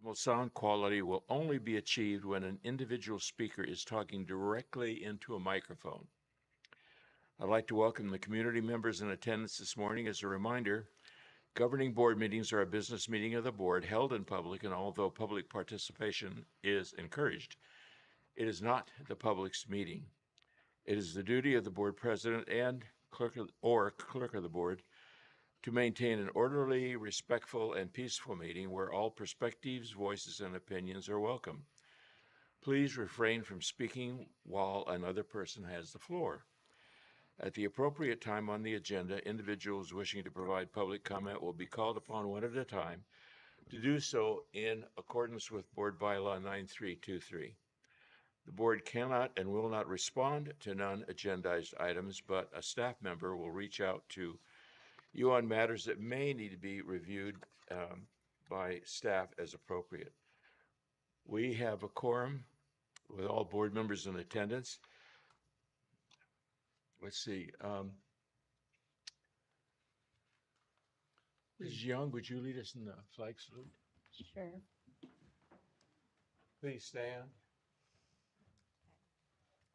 Optimal sound quality will only be achieved when an individual speaker is talking directly into a microphone. I'd like to welcome the community members in attendance this morning. As a reminder, governing board meetings are a business meeting of the board held in public, and although public participation is encouraged, it is not the public's meeting. It is the duty of the board president and clerk of the board to maintain an orderly, respectful, and peaceful meeting where all perspectives, voices, and opinions are welcome. Please refrain from speaking while another person has the floor. At the appropriate time on the agenda, individuals wishing to provide public comment will be called upon one at a time to do so in accordance with Board Bylaw 9323. The board cannot and will not respond to non-agendized items, but a staff member will reach out to you on matters that may need to be reviewed by staff as appropriate. We have a quorum with all board members in attendance. Let's see. Ms. Young, would you lead us in the flag salute? Sure. Please stand.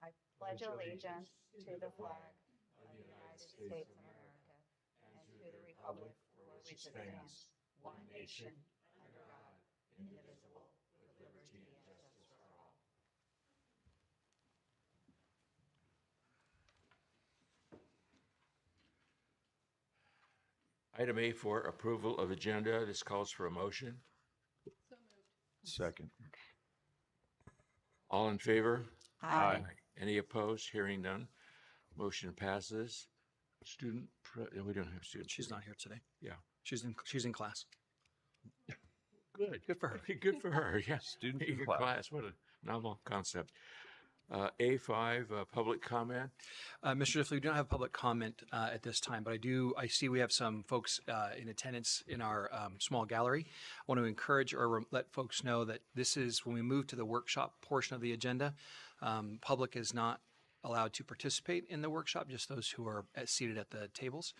I pledge allegiance to the flag of the United States of America and to the republic for which it stands, one nation, under God, indivisible, with liberty and justice for all. Item A for approval of agenda. This calls for a motion. So moved. Second. All in favor? Aye. Any opposed? Hearing none. Motion passes. We don't have students. She's not here today. Yeah. She's in class. Good. Good for her. Good for her. Yeah. Student In in class. class. What a novel concept. A5, public comment. Mr. Diffley, we don't have public comment at this time, but I see we have some folks in attendance in our small gallery. I want to encourage or let folks know that this is when we move to the workshop portion of the agenda. Public is not allowed to participate in the workshop, just those who are seated at the tables.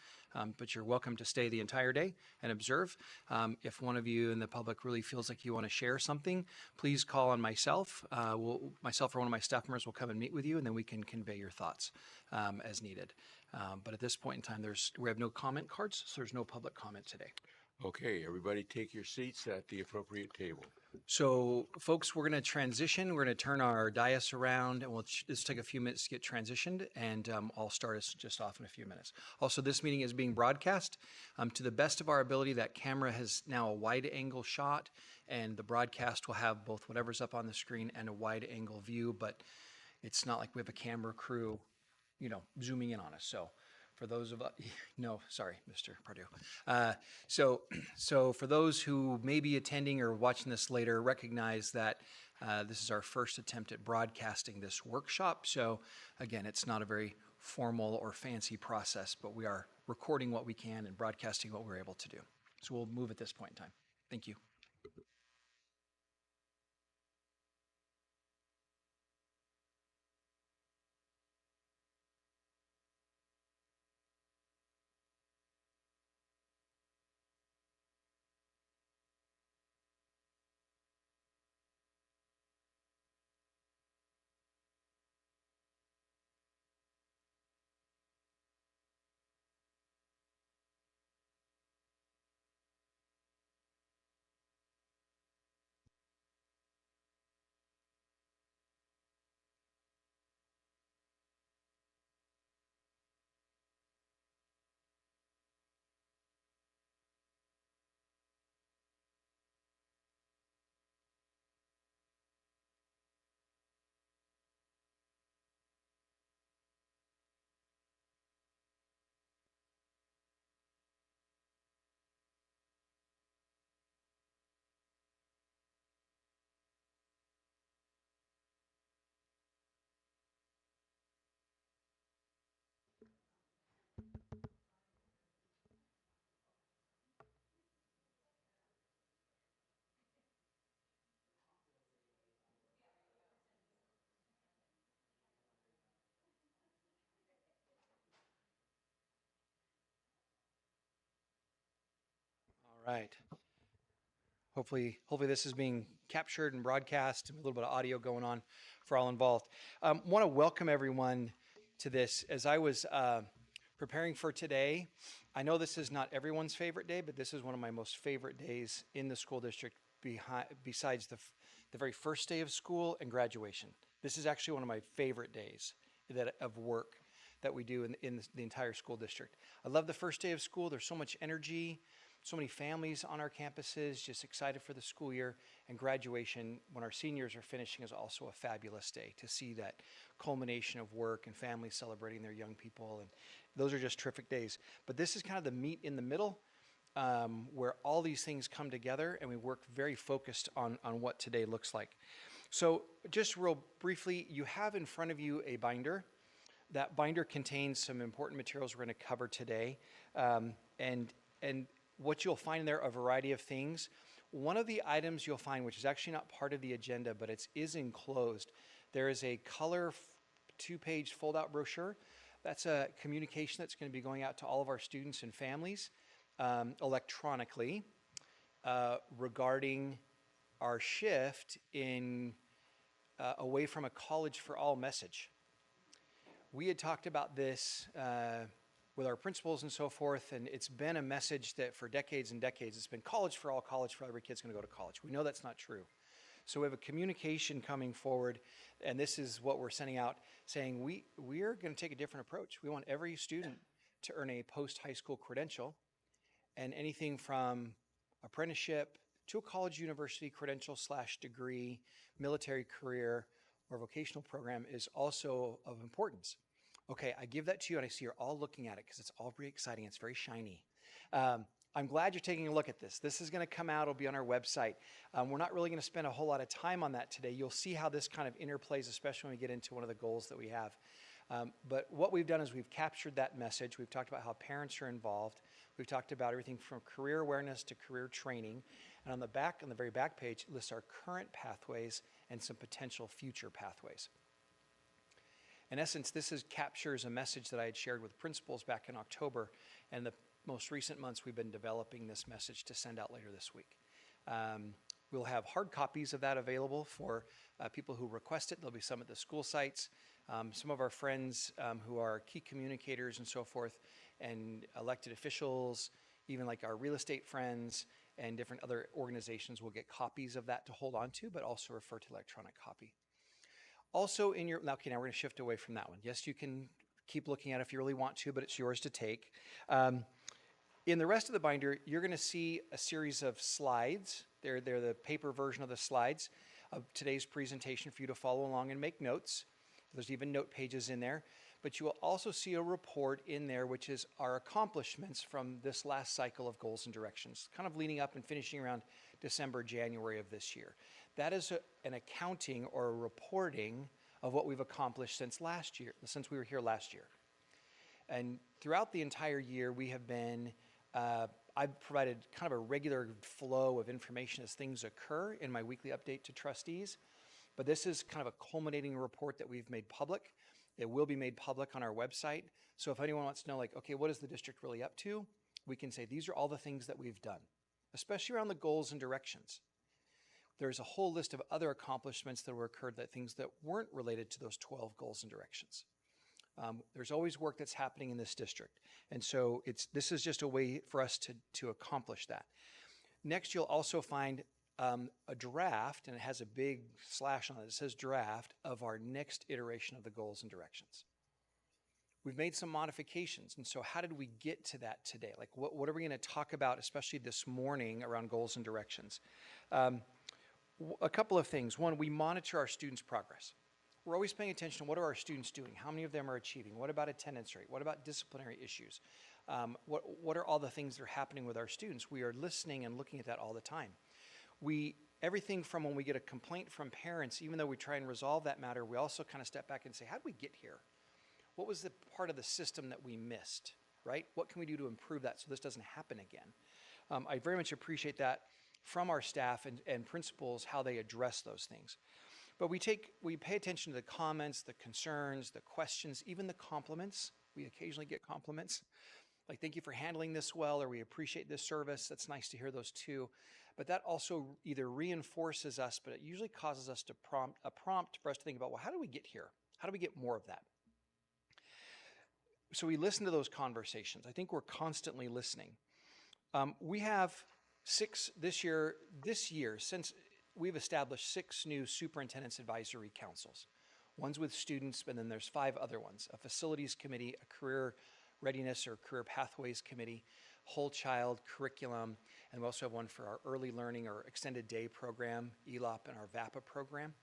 But you're welcome to stay the entire day and observe. If one of you in the public really feels like you want to share something, please call on myself. Myself or one of my staff members will come and meet with you, and then we can convey your thoughts as needed. But at this point in time, we have no comment cards, so there's no public comment today. Okay, everybody take your seats at the appropriate table. So, folks, we're going to transition. We're going to turn our dais around, and we'll just take a few minutes to get transitioned, and I'll start us just off in a few minutes. Also, this meeting is being broadcast. To the best of our ability, that camera has now a wide-angle shot, and the broadcast will have both whatever's up on the screen and a wide-angle view, but it's not like we have a camera crew, zooming in on us. So, for those of us, no, sorry, Mr. Pardue. So for those who may be attending or watching this later, recognize that this is our first attempt at broadcasting this workshop. So again, it's not a very formal or fancy process, but we are recording what we can and broadcasting what we're able to do. So we'll move at this point in time. Thank you. All right. Hopefully this is being captured and broadcast, and a little bit of audio going on for all involved. Want to welcome everyone to this. As I was preparing for today, I know this is not everyone's favorite day, but this is one of my most favorite days in the school district besides the very first day of school and graduation. This is actually one of my favorite days of work that we do in the entire school district. I love the first day of school. There's so much energy, so many families on our campuses just excited for the school year, and graduation when our seniors are finishing is also a fabulous day to see that culmination of work and families celebrating their young people, and those are just terrific days. But this is kind of the meat in the middle, where all these things come together and we work very focused on what today looks like. So just real briefly, you have in front of you a binder. That binder contains some important materials we're going to cover today, and what you'll find in there, a variety of things. One of the items you'll find, which is actually not part of the agenda, but it is enclosed, there is a color 2-page fold-out brochure. That's a communication that's going to be going out to all of our students and families electronically regarding our shift in away from a college for all message. We had talked about this with our principals and so forth, and it's been a message that for decades and decades, it's been college for all, every kid's going to go to college. We know that's not true. So we have a communication coming forward, and this is what we're sending out, saying we are going to take a different approach. We want every student to earn a post-high school credential, and anything from apprenticeship to a college university credential / degree, military career, or vocational program is also of importance. Okay, I give that to you, and I see you're all looking at it because it's all very exciting. It's very shiny. I'm glad you're taking a look at this. This is going to come out. It'll be on our website. We're not really going to spend a whole lot of time on that today. You'll see how this kind of interplays, especially when we get into one of the goals that we have. But what we've done is we've captured that message. We've talked about how parents are involved. We've talked about everything from career awareness to career training. And on the very back page, it lists our current pathways and some potential future pathways. In essence, this captures a message that I had shared with principals back in October, and the most recent months we've been developing this message to send out later this week. We'll have hard copies of that available for people who request it. There'll be some at the school sites. Some of our friends who are key communicators and so forth, and elected officials, even like our real estate friends and different other organizations will get copies of that to hold on to, but also refer to electronic copy. Also in your, okay, now we're going to shift away from that one. Yes, you can keep looking at it if you really want to, but it's yours to take. In the rest of the binder, you're going to see a series of slides. They're the paper version of the slides of today's presentation for you to follow along and make notes. There's even note pages in there. But you will also see a report in there, which is our accomplishments from this last cycle of goals and directions, kind of leading up and finishing around December, January of this year. That is an accounting or a reporting of what we've accomplished since last year, since we were here last year. And throughout the entire year, we have been, I've provided kind of a regular flow of information as things occur in my weekly update to trustees. But this is kind of a culminating report that we've made public. It will be made public on our website. So if anyone wants to know, like, okay, what is the district really up to? We can say these are all the things that we've done, especially around the goals and directions. There's a whole list of other accomplishments that were occurred, that things that weren't related to those 12 goals and directions. There's always work that's happening in this district. And so this is just a way for us to accomplish that. Next, you'll also find a draft, and it has a big slash on it. It says draft of our next iteration of the goals and directions. We've made some modifications, and so how did we get to that today? Like, what are we going to talk about, especially this morning, around goals and directions? A couple of things. One, we monitor our students' progress. We're always paying attention to what are our students doing? How many of them are achieving? What about attendance rate? What about disciplinary issues? What are all the things that are happening with our students? We are listening and looking at that all the time. Everything from when we get a complaint from parents, even though we try and resolve that matter, we also kind of step back and say, how did we get here? What was the part of the system that we missed, right? What can we do to improve that so this doesn't happen again? I very much appreciate that from our staff and principals, how they address those things. But we pay attention to the comments, the concerns, the questions, even the compliments. We occasionally get compliments, like, thank you for handling this well, or we appreciate this service. That's nice to hear those too. But that also either reinforces us, but it usually causes us to prompt for us to think about, well, how do we get here? How do we get more of that? So we listen to those conversations. I think we're constantly listening. We have this year, since we've established 6 new superintendent's advisory councils. One's with students, and then there's 5 other ones: a facilities committee, a career readiness or career pathways committee, whole child curriculum, and we also have one for our early learning or extended day program, ELOP, and our VAPA program.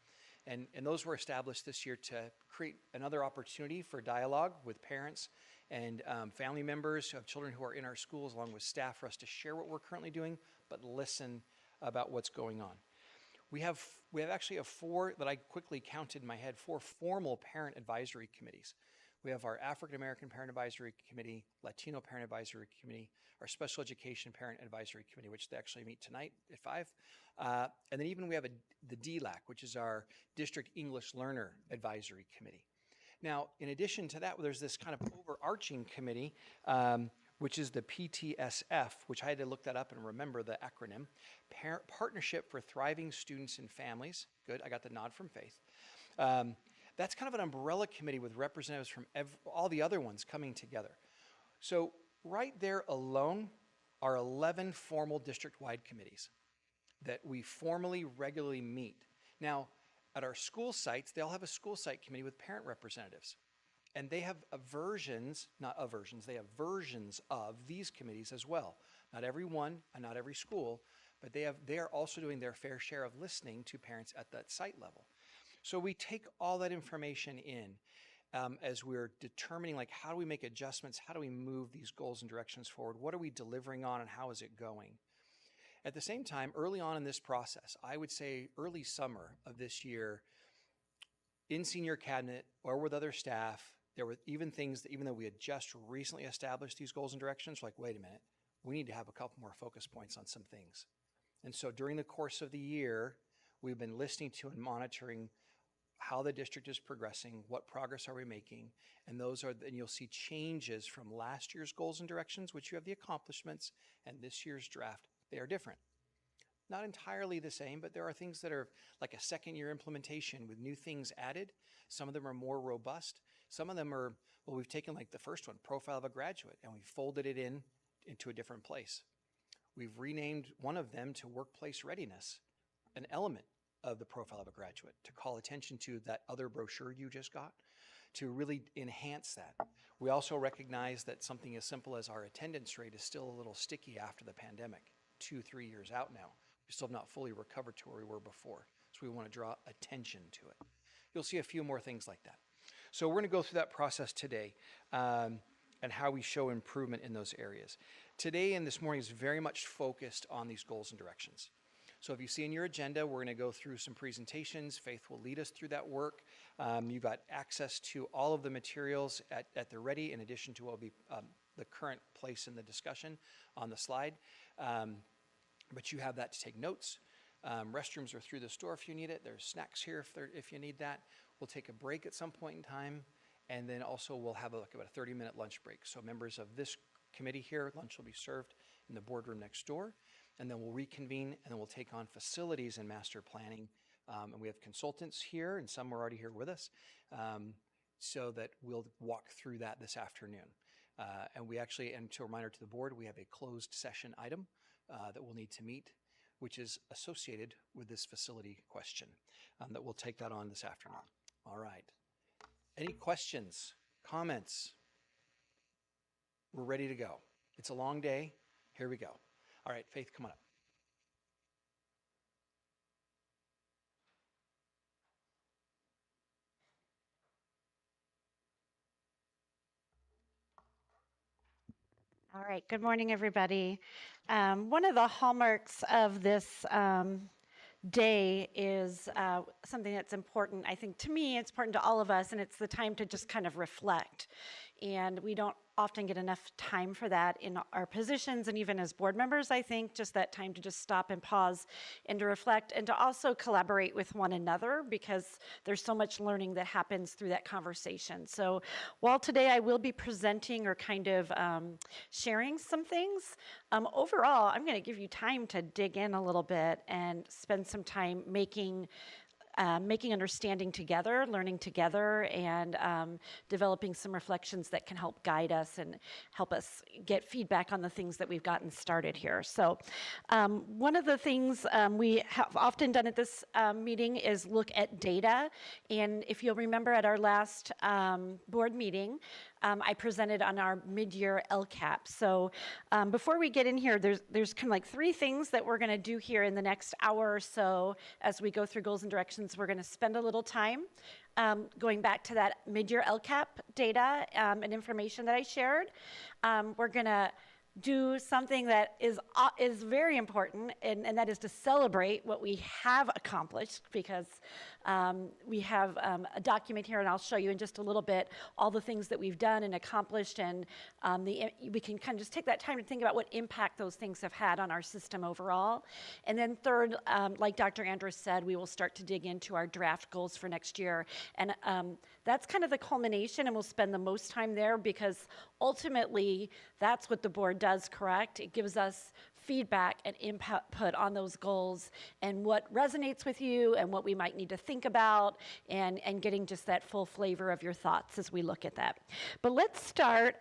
And those were established this year to create another opportunity for dialogue with parents and family members of children who are in our schools, along with staff, for us to share what we're currently doing, but listen about what's going on. We have actually 4 that I quickly counted in my head, 4 formal parent advisory committees. We have our African American Parent Advisory Committee, Latino Parent Advisory Committee, our Special Education Parent Advisory Committee, which they actually meet tonight at 5. And then even we have the DLAC, which is our District English Learner Advisory Committee. Now, in addition to that, there's this kind of overarching committee, which is the PTSF, which I had to look that up and remember the acronym, Partnership for Thriving Students and Families. Good, I got the nod from Faith. That's kind of an umbrella committee with representatives from all the other ones coming together. So right there alone are 11 formal district-wide committees that we formally, regularly meet. Now, at our school sites, they all have a school site committee with parent representatives. And they have versions of these committees as well. Not every one and not every school, but they are also doing their fair share of listening to parents at that site level. So we take all that information in as we're determining, like, how do we make adjustments? How do we move these goals and directions forward? What are we delivering on, and how is it going? At the same time, early on in this process, I would say early summer of this year, in senior cabinet or with other staff, there were even things that, even though we had just recently established these goals and directions, like, wait a minute, we need to have a couple more focus points on some things. And so during the course of the year, we've been listening to and monitoring how the district is progressing, what progress are we making, and you'll see changes from last year's goals and directions, which you have the accomplishments, and this year's draft. They are different. Not entirely the same, but there are things that are like a second-year implementation with new things added. Some of them are more robust. Some of them are, well, we've taken, like the first one, Profile of a Graduate, and we've folded it into a different place. We've renamed one of them to Workplace Readiness, an element of the Profile of a Graduate, to call attention to that other brochure you just got, to really enhance that. We also recognize that something as simple as our attendance rate is still a little sticky after the pandemic, 2-3 years out now. We still have not fully recovered to where we were before. So we want to draw attention to it. You'll see a few more things like that. So we're going to go through that process today and how we show improvement in those areas. Today and this morning is very much focused on these goals and directions. So if you see in your agenda, we're going to go through some presentations. Faith will lead us through that work. You've got access to all of the materials at the ready, in addition to what will be the current place in the discussion on the slide. But you have that to take notes. Restrooms are through the store if you need it. There's snacks here if you need that. We'll take a break at some point in time. And then also we'll have about a 30-minute lunch break. So members of this committee here, lunch will be served in the boardroom next door. And then we'll reconvene, and then we'll take on facilities and master planning. And we have consultants here, and some are already here with us, so that we'll walk through that this afternoon. And to a reminder to the board, we have a closed session item that we'll need to meet, which is associated with this facility question, that we'll take that on this afternoon. All right. Any questions, comments? We're ready to go. It's a long day. Here we go. All right, Faith, come on up. All right, good morning, everybody. One of the hallmarks of this day is something that's important. I think to me, it's important to all of us, and it's the time to just kind of reflect. and we don't often get enough time for that in our positions and even as board members. I think just that time to just stop and pause and to reflect and to also collaborate with one another, because there's so much learning that happens through that conversation. So while today I will be presenting or kind of sharing some things, overall I'm going to give you time to dig in a little bit and spend some time making understanding together, learning together, and developing some reflections that can help guide us and help us get feedback on the things that we've gotten started here. So one of the things we have often done at this meeting is look at data. And if you'll remember at our last board meeting, I presented on our mid-year LCAP. So before we get in here, there's kind of like 3 things that we're going to do here in the next hour or so as we go through goals and directions. We're going to spend a little time going back to that mid-year LCAP data and information that I shared. We're going to do something that is very important, and that is to celebrate what we have accomplished, because we have a document here, and I'll show you in just a little bit all the things that we've done and accomplished, and we can kind of just take that time to think about what impact those things have had on our system overall. And then third, like Dr. Andrus said, we will start to dig into our draft goals for next year, and that's kind of the culmination, and we'll spend the most time there, because ultimately that's what the board does, correct? It gives us feedback and input on those goals and what resonates with you and what we might need to think about, and getting just that full flavor of your thoughts as we look at that. But let's start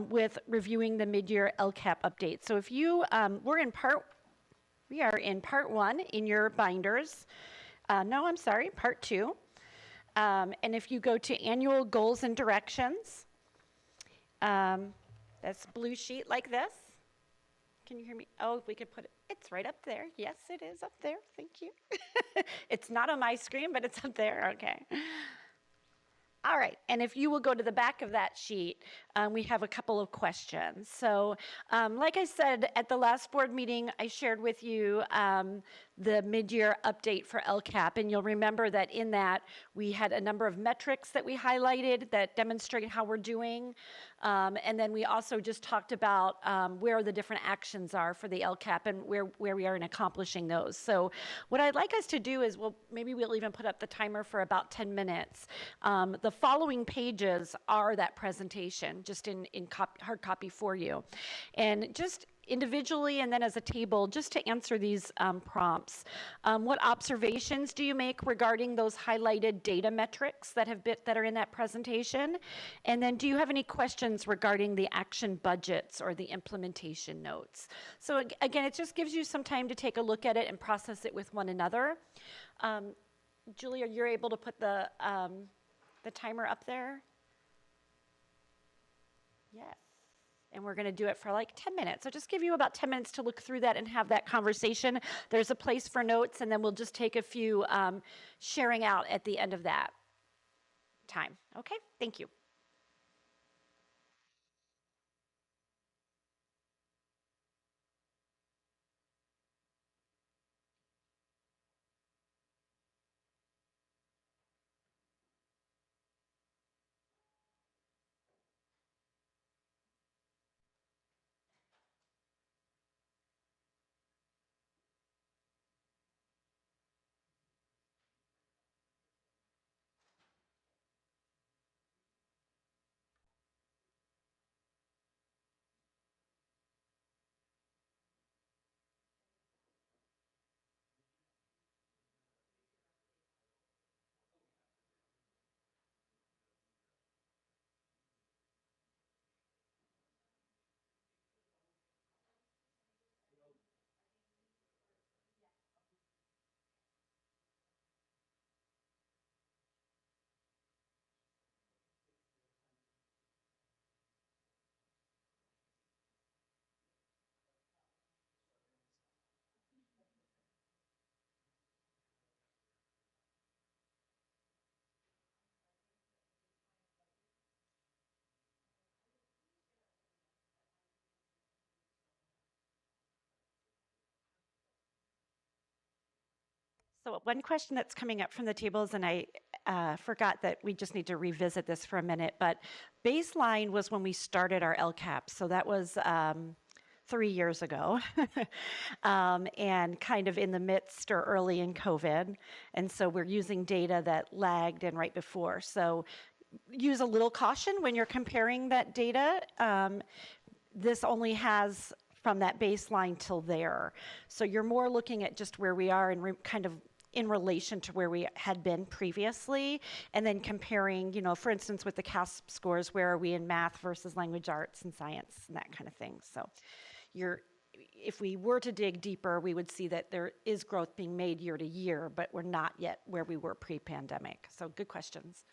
with reviewing the mid-year LCAP update. So if you, we are in part 1 in your binders. No, I'm sorry, part 2. And if you go to annual goals and directions, that's blue sheet like this. Can you hear me? Oh, we could put it, it's right up there. Yes, it is up there. Thank you. It's not on my screen, but it's up there. Okay. All right, and if you will go to the back of that sheet, we have a couple of questions. So like I said, at the last board meeting, I shared with you the mid-year update for LCAP, and you'll remember that in that we had a number of metrics that we highlighted that demonstrate how we're doing, and then we also just talked about where the different actions are for the LCAP and where we are in accomplishing those. So what I'd like us to do is, maybe we'll even put up the timer for about 10 minutes. The following pages are that presentation, just in hard copy for you. And just individually and then as a table, just to answer these prompts. What observations do you make regarding those highlighted data metrics that are in that presentation? And then do you have any questions regarding the action budgets or the implementation notes? So again, it just gives you some time to take a look at it and process it with one another. Julia, you're able to put the timer up there? Yes. And we're going to do it for like 10 minutes. So just give you about 10 minutes to look through that and have that conversation. There's a place for notes, and then we'll just take a few sharing out at the end of that time. Okay, thank you. So one question that's coming up from the tables, and I forgot that we just need to revisit this for a minute, but baseline was when we started our LCAP. So that was 3 years ago, and kind of in the midst or early in COVID. And so we're using data that lagged and right before. So use a little caution when you're comparing that data. This only has from that baseline till there. So you're more looking at just where we are and kind of in relation to where we had been previously, and then comparing, for instance, with the CASP scores, where are we in math versus language arts and science and that kind of thing. So if we were to dig deeper, we would see that there is growth being made year to year, but we're not yet where we were pre-pandemic. So good questions.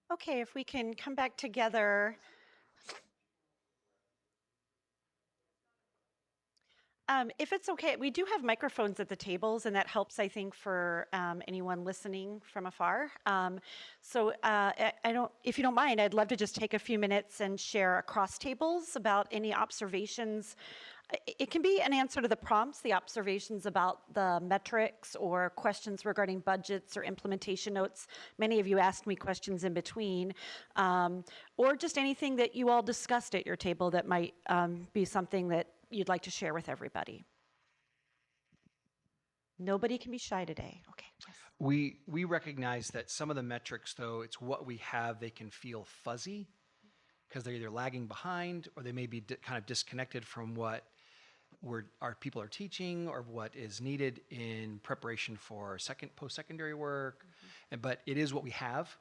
Okay, if we can come back together. If it's okay, we do have microphones at the tables, and that helps, I think, for anyone listening from afar. I don't, if you don't mind, I'd love to just take a few minutes and share across tables about any observations. It can be an answer to the prompts, the observations about the metrics or questions regarding budgets or implementation notes. Many of you asked me questions in between, or just anything that you all discussed at your table that might be something that you'd like to share with everybody. Nobody can be shy today. Okay. Yes. We recognize that some of the metrics, though, it's what we have, they can feel fuzzy because they're either lagging behind or they may be kind of disconnected from what our people are teaching or what is needed in preparation for post-secondary work. But it is what we have.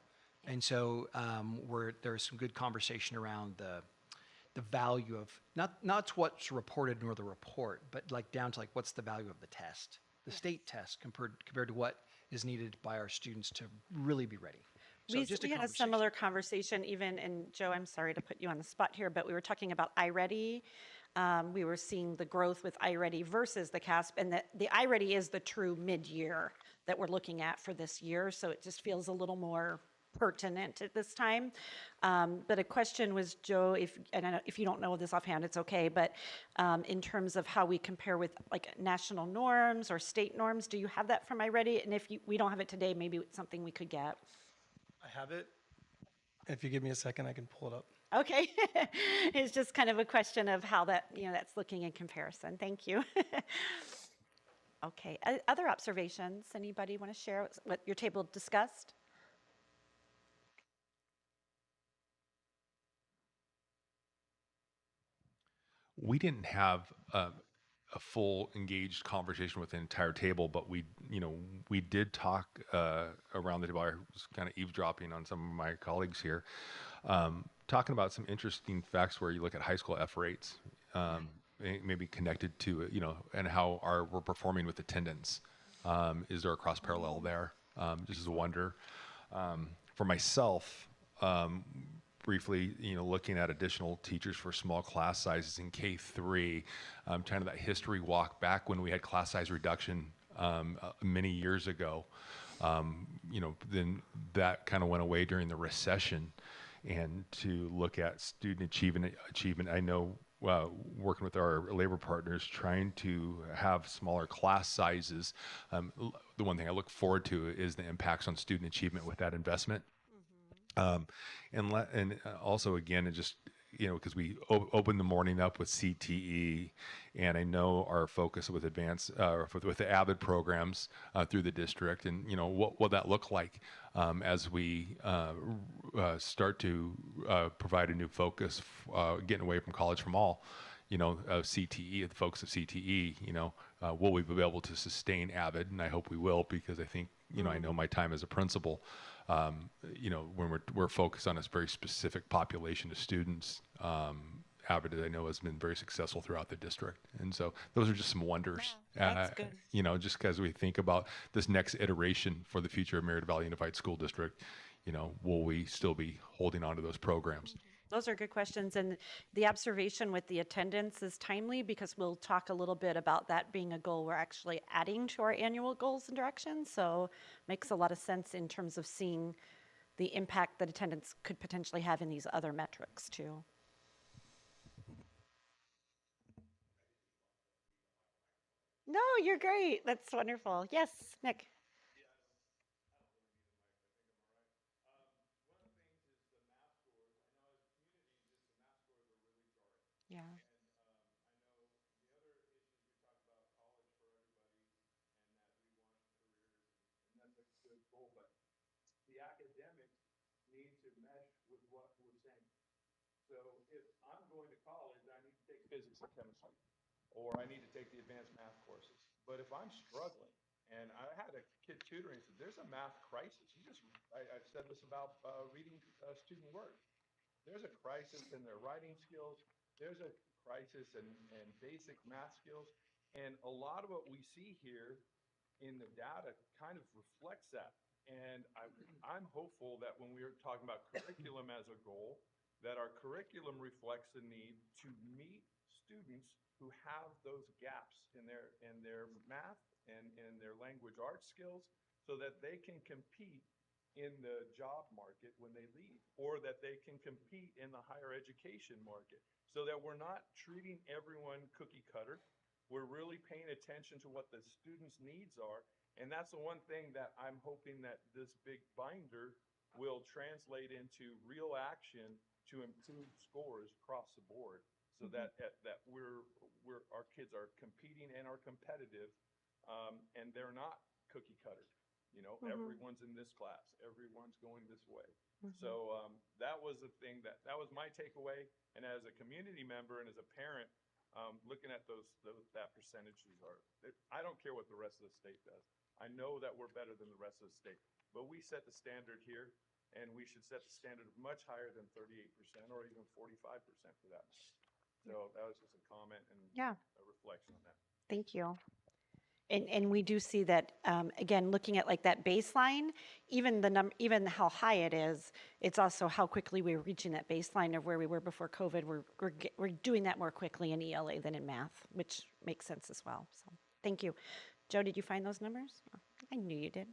And so there's some good conversation around the value of not what's reported nor the report, but like down to like what's the value of the test, the state test compared to what is needed by our students to really be ready. So We had a similar conversation even, and Joe, I'm sorry to put you on the spot here, but we were talking about iReady. We were seeing the growth with iReady versus the CASP, and the iReady is the true mid-year that we're looking at for this year, so it just feels a little more pertinent at this time. But a question was, Joe, if you don't know this offhand, it's okay, but in terms of how we compare with like national norms or state norms, do you have that from iReady? And if we don't have it today, maybe it's something we could get. I have it. If you give me a second, I can pull it up. Okay. It's just kind of a question of how that's looking in comparison. Thank you. Okay. Other observations? Anybody want to share what your table discussed? We didn't have a full engaged conversation with the entire table, but we did talk around the table. I was kind of eavesdropping on some of my colleagues here, talking about some interesting facts where you look at high school F rates, maybe connected to and how we're performing with attendance. Is there a cross parallel there? Just as a wonder. For myself, briefly, looking at additional teachers for small class sizes in K-3, kind of that history walk back when we had class size reduction many years ago. Then that kind of went away during the recession, and to look at student achievement, I know working with our labor partners, trying to have smaller class sizes. The one thing I look forward to is the impacts on student achievement with that investment. And also again, just because we opened the morning up with CTE, and I know our focus with with the AVID programs through the district, and what will that look like as we start to provide a new focus, getting away from college from all. CTE, the focus of CTE, will we be able to sustain AVID? And I hope we will, because I think, I know my time as a principal, when we're focused on a very specific population of students, AVID, I know, has been very successful throughout the district. And so those are just some wonders, that's good. Just as we think about this next iteration for the future of Murrieta Valley Unified School District, will we still be holding on to those programs? Those are good questions. And the observation with the attendance is timely, because we'll talk a little bit about that being a goal we're actually adding to our annual goals and directions. So makes a lot of sense in terms of seeing the impact that attendance could potentially have in these other metrics too. No, you're great. That's wonderful. Yes, Nick. Yeah. The academics need to mesh with what we're saying. So if I'm going to college, I need to take physics and chemistry, or I need to take the advanced math courses. But if I'm struggling, and I had a kid tutoring, said, there's a math crisis. I've said this about reading student work. There's a crisis in their writing skills. There's a crisis in basic math skills. And a lot of what we see here in the data kind of reflects that. And I'm hopeful that when we're talking about curriculum as a goal, that our curriculum reflects the need to meet students who have those gaps in their math and in their language arts skills so that they can compete in the job market when they leave, or that they can compete in the higher education market, so that we're not treating everyone cookie cutter. We're really paying attention to what the students' needs are. And that's the one thing that I'm hoping that this big binder will translate into real action to improve scores across the board, so that our kids are competing and are competitive, and they're not cookie cutter. Everyone's in this class, everyone's going this way. So that was the thing that was my takeaway. And as a community member and as a parent, looking at that percentages I don't care what the rest of the state does. I know that we're better than the rest of the state, but we set the standard here, and we should set the standard much higher than 38% or even 45% for that matter. So that was just a comment and Yeah. a reflection on that. Thank you. And we do see that, again, looking at like that baseline, even how high it is, it's also how quickly we're reaching that baseline of where we were before COVID. We're doing that more quickly in ELA than in math, which makes sense as well. So thank you. Joe, did you find those numbers? Oh, I knew you did.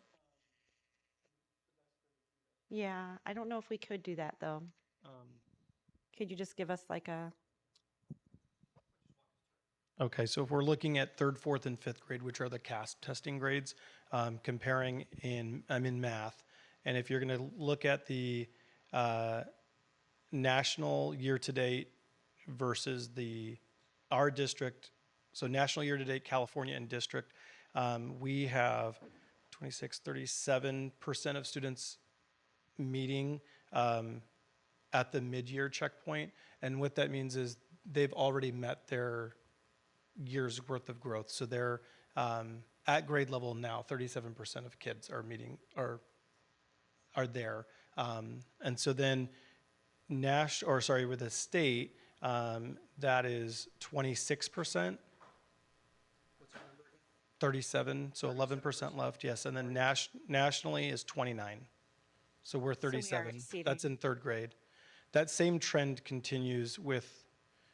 Yeah, I don't know if we could do that though. Um, Could you just give us like a, Okay, so if we're looking at third, fourth, and fifth grade, which are the CASP testing grades, comparing I'm in math, and if you're going to look at the national year-to-date versus our district, so national year-to-date, California and district, we have 26, 37% of students meeting at the mid-year checkpoint. And what that means is they've already met their year's worth of growth. So they're at grade level now, 37% of kids are there. And so then with the state, that is 26%. 37, so 11% left, yes. And then nationally is 29. So we're we are 37. exceeding. That's in third grade. That same trend continues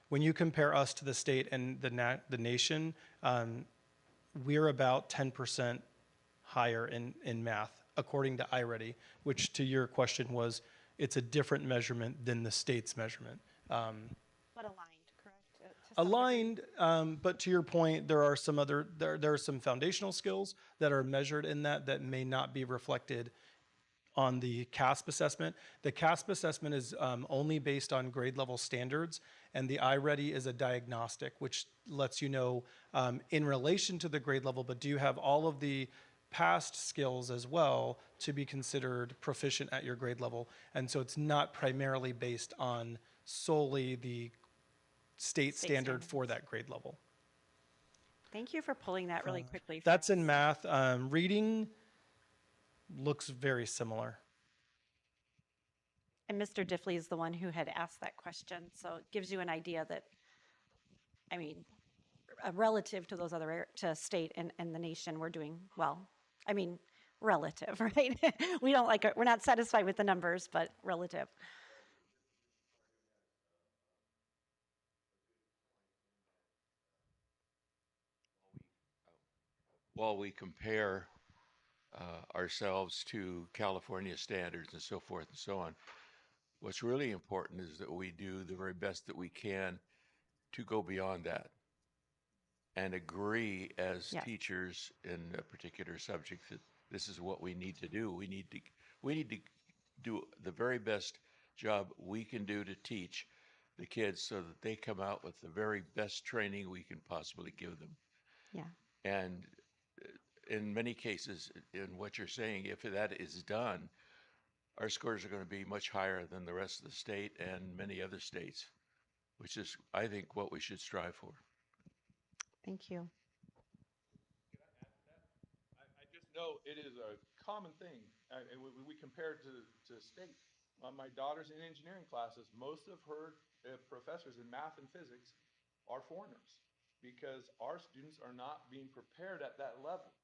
when you compare us to the state and the nation, we're about 10% higher in math, according to iReady, which to your question was, it's a different measurement than the state's measurement. but aligned, correct? To some degree? Aligned, but to your point, there are some foundational skills that are measured in that may not be reflected on the CASP assessment. The CASP assessment is only based on grade level standards, and the iReady is a diagnostic, which lets you know in relation to the grade level, but do you have all of the past skills as well to be considered proficient at your grade level. And so it's not primarily based on solely the state standard for that grade level. Thank you for pulling that really quickly. That's in math. Reading looks very similar. And Mr. Diffley is the one who had asked that question. So it gives you an idea that, I mean, relative to those other, to state and the nation, we're doing well. I mean, relative, right? We're not satisfied with the numbers, but relative. While we compare ourselves to California standards and so forth and so on, what's really important is that we do the very best that we can to go beyond that and agree as Yes. teachers in a particular subject that this is what we need to do. We need to do the very best job we can do to teach the kids so that they come out with the very best training we can possibly give them. Yeah. And in many cases, in what you're saying, if that is done, our scores are going to be much higher than the rest of the state and many other states, which is, I think, what we should strive for. Thank you. No, it is a common thing. And we compare it to state. My daughter's in engineering classes. Most of her professors in math and physics are foreigners because our students are not being prepared at that level.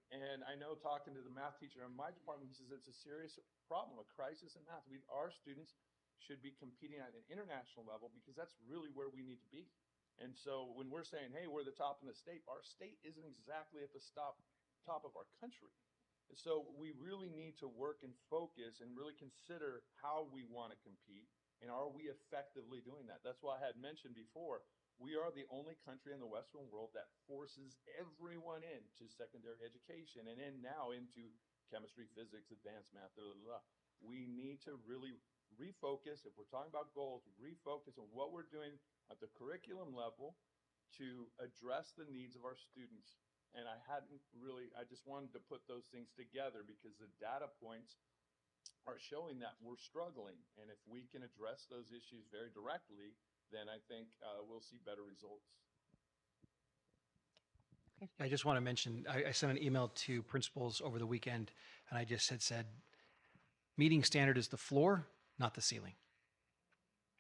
And I know talking to the math teacher in my department, he says it's a serious problem, a crisis in math. Our students should be competing at an international level because that's really where we need to be. And so when we're saying, hey, we're the top in the state, our state isn't exactly at the top of our country. And so we really need to work and focus and really consider how we want to compete and are we effectively doing that? That's why I had mentioned before, we are the only country in the Western world that forces everyone into secondary education and then now into chemistry, physics, advanced math, blah, blah, blah. We need to really refocus, if we're talking about goals, refocus on what we're doing at the curriculum level to address the needs of our students. And I just wanted to put those things together because the data points are showing that we're struggling. And if we can address those issues very directly, then I think we'll see better results. I just want to mention, I sent an email to principals over the weekend, and I just said, meeting standard is the floor, not the ceiling.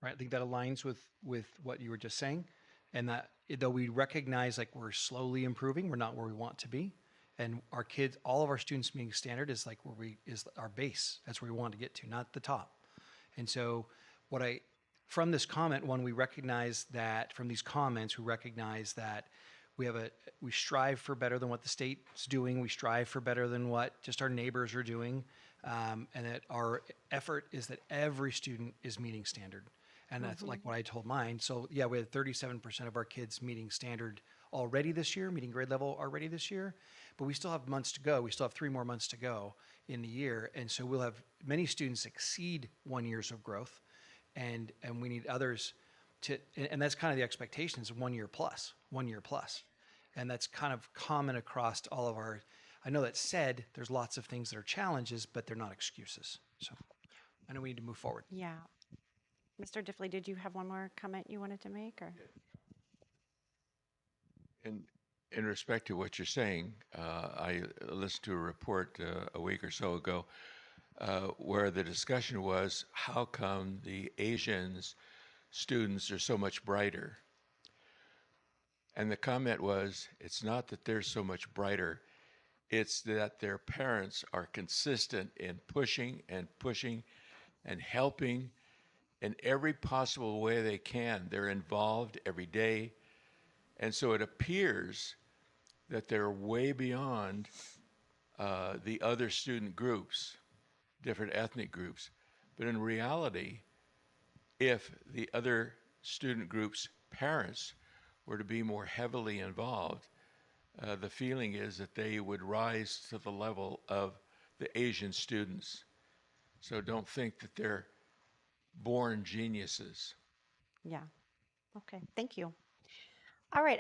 Right? I think that aligns with what you were just saying. And that though we recognize like we're slowly improving, we're not where we want to be. And our kids, all of our students meeting standard is like is our base. That's where we want to get to, not the top. And so from this comment, we recognize that from these comments, we recognize that we strive for better than what the state's doing. We strive for better than what just our neighbors are doing. And that our effort is that every student is meeting standard. And that's like what I told mine. So yeah, we had 37% of our kids meeting standard already this year, meeting grade level already this year, but we still have months to go. We still have 3 more months to go in the year. And so we'll have many students exceed 1 year's of growth and we need others and that's kind of the expectations, 1 year plus. And that's kind of common across all of I know that said, there's lots of things that are challenges, but they're not excuses. So I know we need to move forward. Yeah. Mr. Diffley, did you have one more comment you wanted to make? Or? In respect to what you're saying, I listened to a report a week or so ago where the discussion was, how come the Asians students are so much brighter? And the comment was, it's not that they're so much brighter, it's that their parents are consistent in pushing and helping in every possible way they can. They're involved every day. And so it appears that they're way beyond the other student groups, different ethnic groups. But in reality, if the other student groups' parents were to be more heavily involved, the feeling is that they would rise to the level of the Asian students. So don't think that they're born geniuses. Yeah. Okay. Thank you. All right.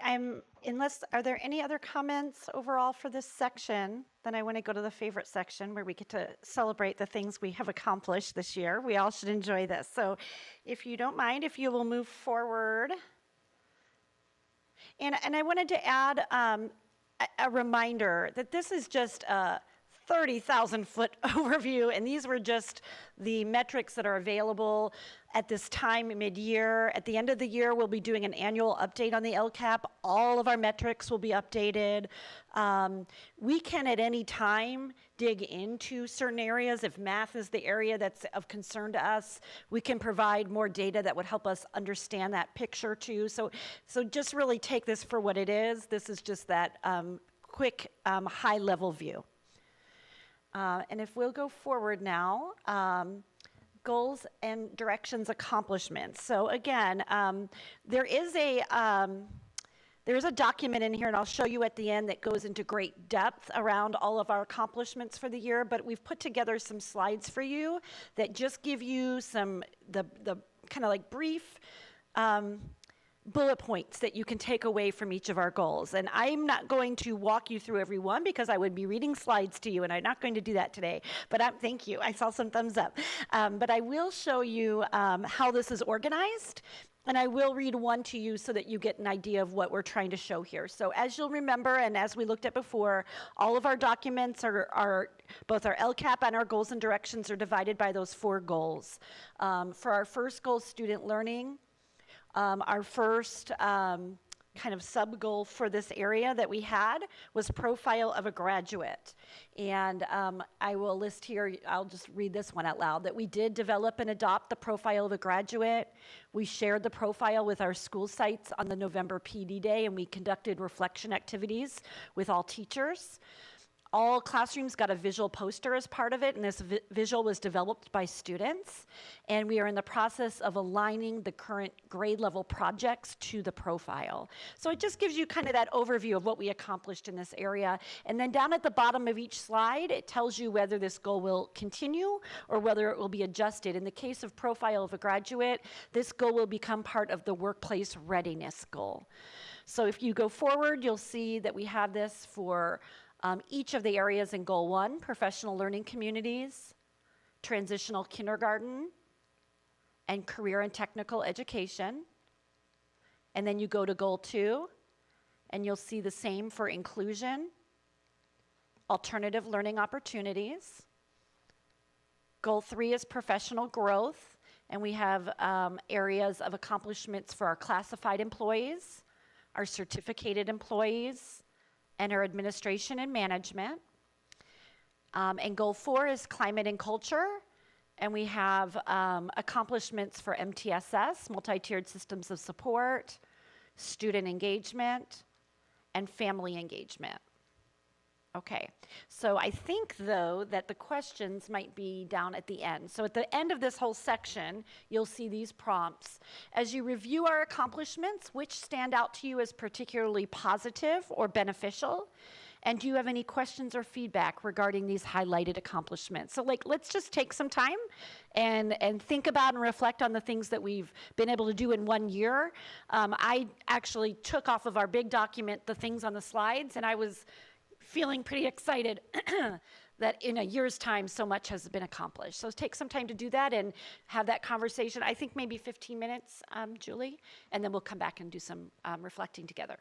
Are there any other comments overall for this section? Then I want to go to the favorite section where we get to celebrate the things we have accomplished this year. We all should enjoy this. So if you don't mind, if you will move forward. And I wanted to add a reminder that this is just a 30,000-foot overview, and these were just the metrics that are available at this time mid-year. At the end of the year, we'll be doing an annual update on the LCAP. All of our metrics will be updated. We can at any time dig into certain areas. If math is the area that's of concern to us, we can provide more data that would help us understand that picture too. So just really take this for what it is. This is just that quick high-level view. And if we'll go forward now, goals and directions accomplishments. So again, there is a document in here, and I'll show you at the end, that goes into great depth around all of our accomplishments for the year, but we've put together some slides for you that just give you the kind of like brief bullet points that you can take away from each of our goals. And I'm not going to walk you through every one because I would be reading slides to you, and I'm not going to do that today. But thank you. I saw some thumbs up. But I will show you how this is organized. And I will read one to you so that you get an idea of what we're trying to show here. So as you'll remember, and as we looked at before, all of our documents are both our LCAP and our goals and directions are divided by those 4 goals. For our first goal, student learning, our first kind of sub-goal for this area that we had was profile of a graduate. And I will list here, I'll just read this one out loud, that we did develop and adopt the profile of a graduate. We shared the profile with our school sites on the November PD Day, and we conducted reflection activities with all teachers. All classrooms got a visual poster as part of it, and this visual was developed by students. And we are in the process of aligning the current grade level projects to the profile. So it just gives you kind of that overview of what we accomplished in this area. And then down at the bottom of each slide, it tells you whether this goal will continue or whether it will be adjusted. In the case of profile of a graduate, this goal will become part of the workplace readiness goal. So if you go forward, you'll see that we have this for each of the areas in Goal 1, professional learning communities, transitional kindergarten, and career and technical education. And then you go to Goal 2, and you'll see the same for inclusion, alternative learning opportunities. Goal 3 is professional growth, and we have areas of accomplishments for our classified employees, our certificated employees, and our administration and management. And Goal 4 is climate and culture, and we have accomplishments for MTSS, multi-tiered systems of support, student engagement, and family engagement. Okay, so I think, though, that the questions might be down at the end. So at the end of this whole section, you'll see these prompts. As you review our accomplishments, which stand out to you as particularly positive or beneficial? And do you have any questions or feedback regarding these highlighted accomplishments? So let's just take some time and think about and reflect on the things that we've been able to do in 1 year. I actually took off of our big document the things on the slides, and I was feeling pretty excited that in a year's time so much has been accomplished. So take some time to do that and have that conversation. I think maybe 15 minutes, Julie, and then we'll come back and do some reflecting together.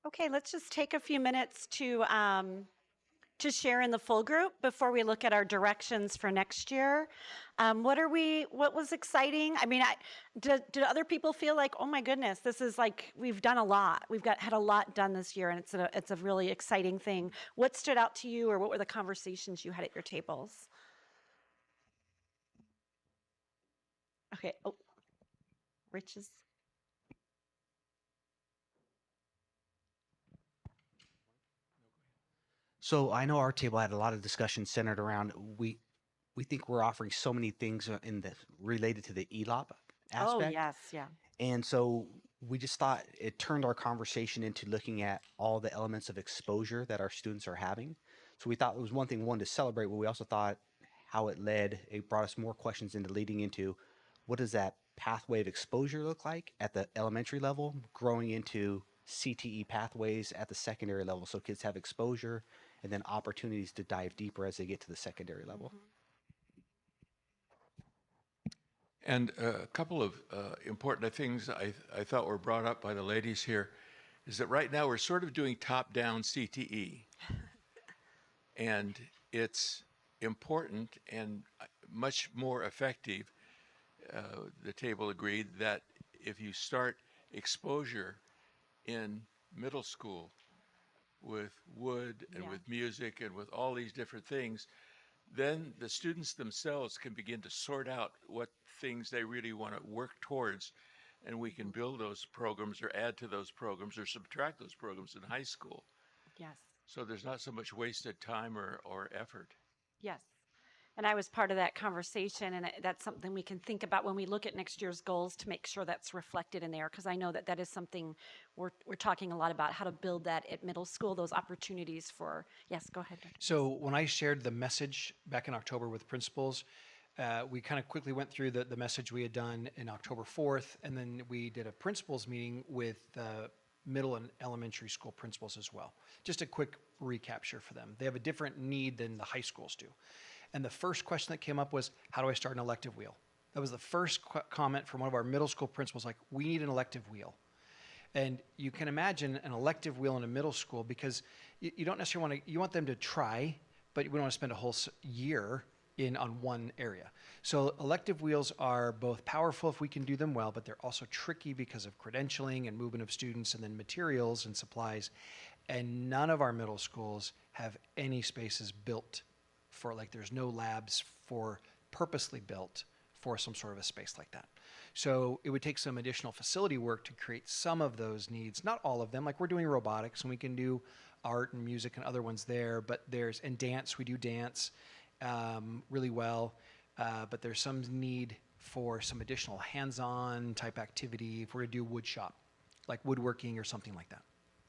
Okay, let's just take a few minutes to share in the full group before we look at our directions for next year. What was exciting? I mean, did other people feel like, oh my goodness, this is like, we've done a lot. Had a lot done this year, and it's a really exciting thing. What stood out to you, or what were the conversations you had at your tables? Okay, oh, Rich is. So I know our table had a lot of discussion centered around we think we're offering so many things in the related to the ELOP Oh, aspect. yes, yeah. And so we just thought it turned our conversation into looking at all the elements of exposure that our students are having. So we thought it was one to celebrate, but we also thought how it brought us more questions into leading into what does that pathway of exposure look like at the elementary level, growing into CTE pathways at the secondary level. So kids have exposure and then opportunities to dive deeper as they get to the secondary level. And a couple of important things I thought were brought up by the ladies here is that right now we're sort of doing top-down CTE. And it's important and much more effective, the table agreed, that if you start exposure in middle school with wood and Yeah. with music and with all these different things, then the students themselves can begin to sort out what things they really want to work towards, and we can build those programs or add to those programs or subtract those programs in high school. Yes. So there's not so much wasted time or effort. Yes. And I was part of that conversation, and that's something we can think about when we look at next year's goals to make sure that's reflected in there, because I know that that is something we're talking a lot about, how to build that at middle school, those opportunities for, yes, go ahead. So when I shared the message back in October with principals, we kind of quickly went through the message we had done in October 4th, and then we did a principals meeting with middle and elementary school principals as well. Just a quick recapture for them. They have a different need than the high schools do. And the first question that came up was, how do I start an elective wheel? That was the first comment from one of our middle school principals, like, we need an elective wheel. And you can imagine an elective wheel in a middle school, because you don't necessarily want to, you want them to try, but we don't want to spend a whole year on one area. So elective wheels are both powerful if we can do them well, but they're also tricky because of credentialing and movement of students and then materials and supplies. And none of our middle schools have any spaces built for, like, there's no labs for purposely built for some sort of a space like that. So it would take some additional facility work to create some of those needs, not all of them. Like, we're doing robotics and we can do art and music and other ones there, but and dance, we do dance really well, but there's some need for some additional hands-on type activity if we're to do wood shop, like woodworking or something like that.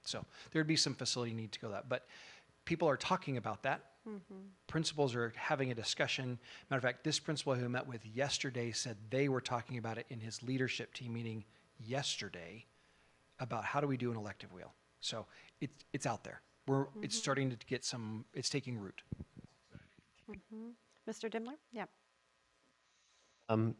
So there'd be some facility need to go that, but people are talking about that. Principals are having a discussion. Matter of fact, this principal who I met with yesterday said they were talking about it in his leadership team meeting yesterday about how do we do an elective wheel. So it's out there. It's starting to get it's taking root. Mr. Dimmler? Yeah.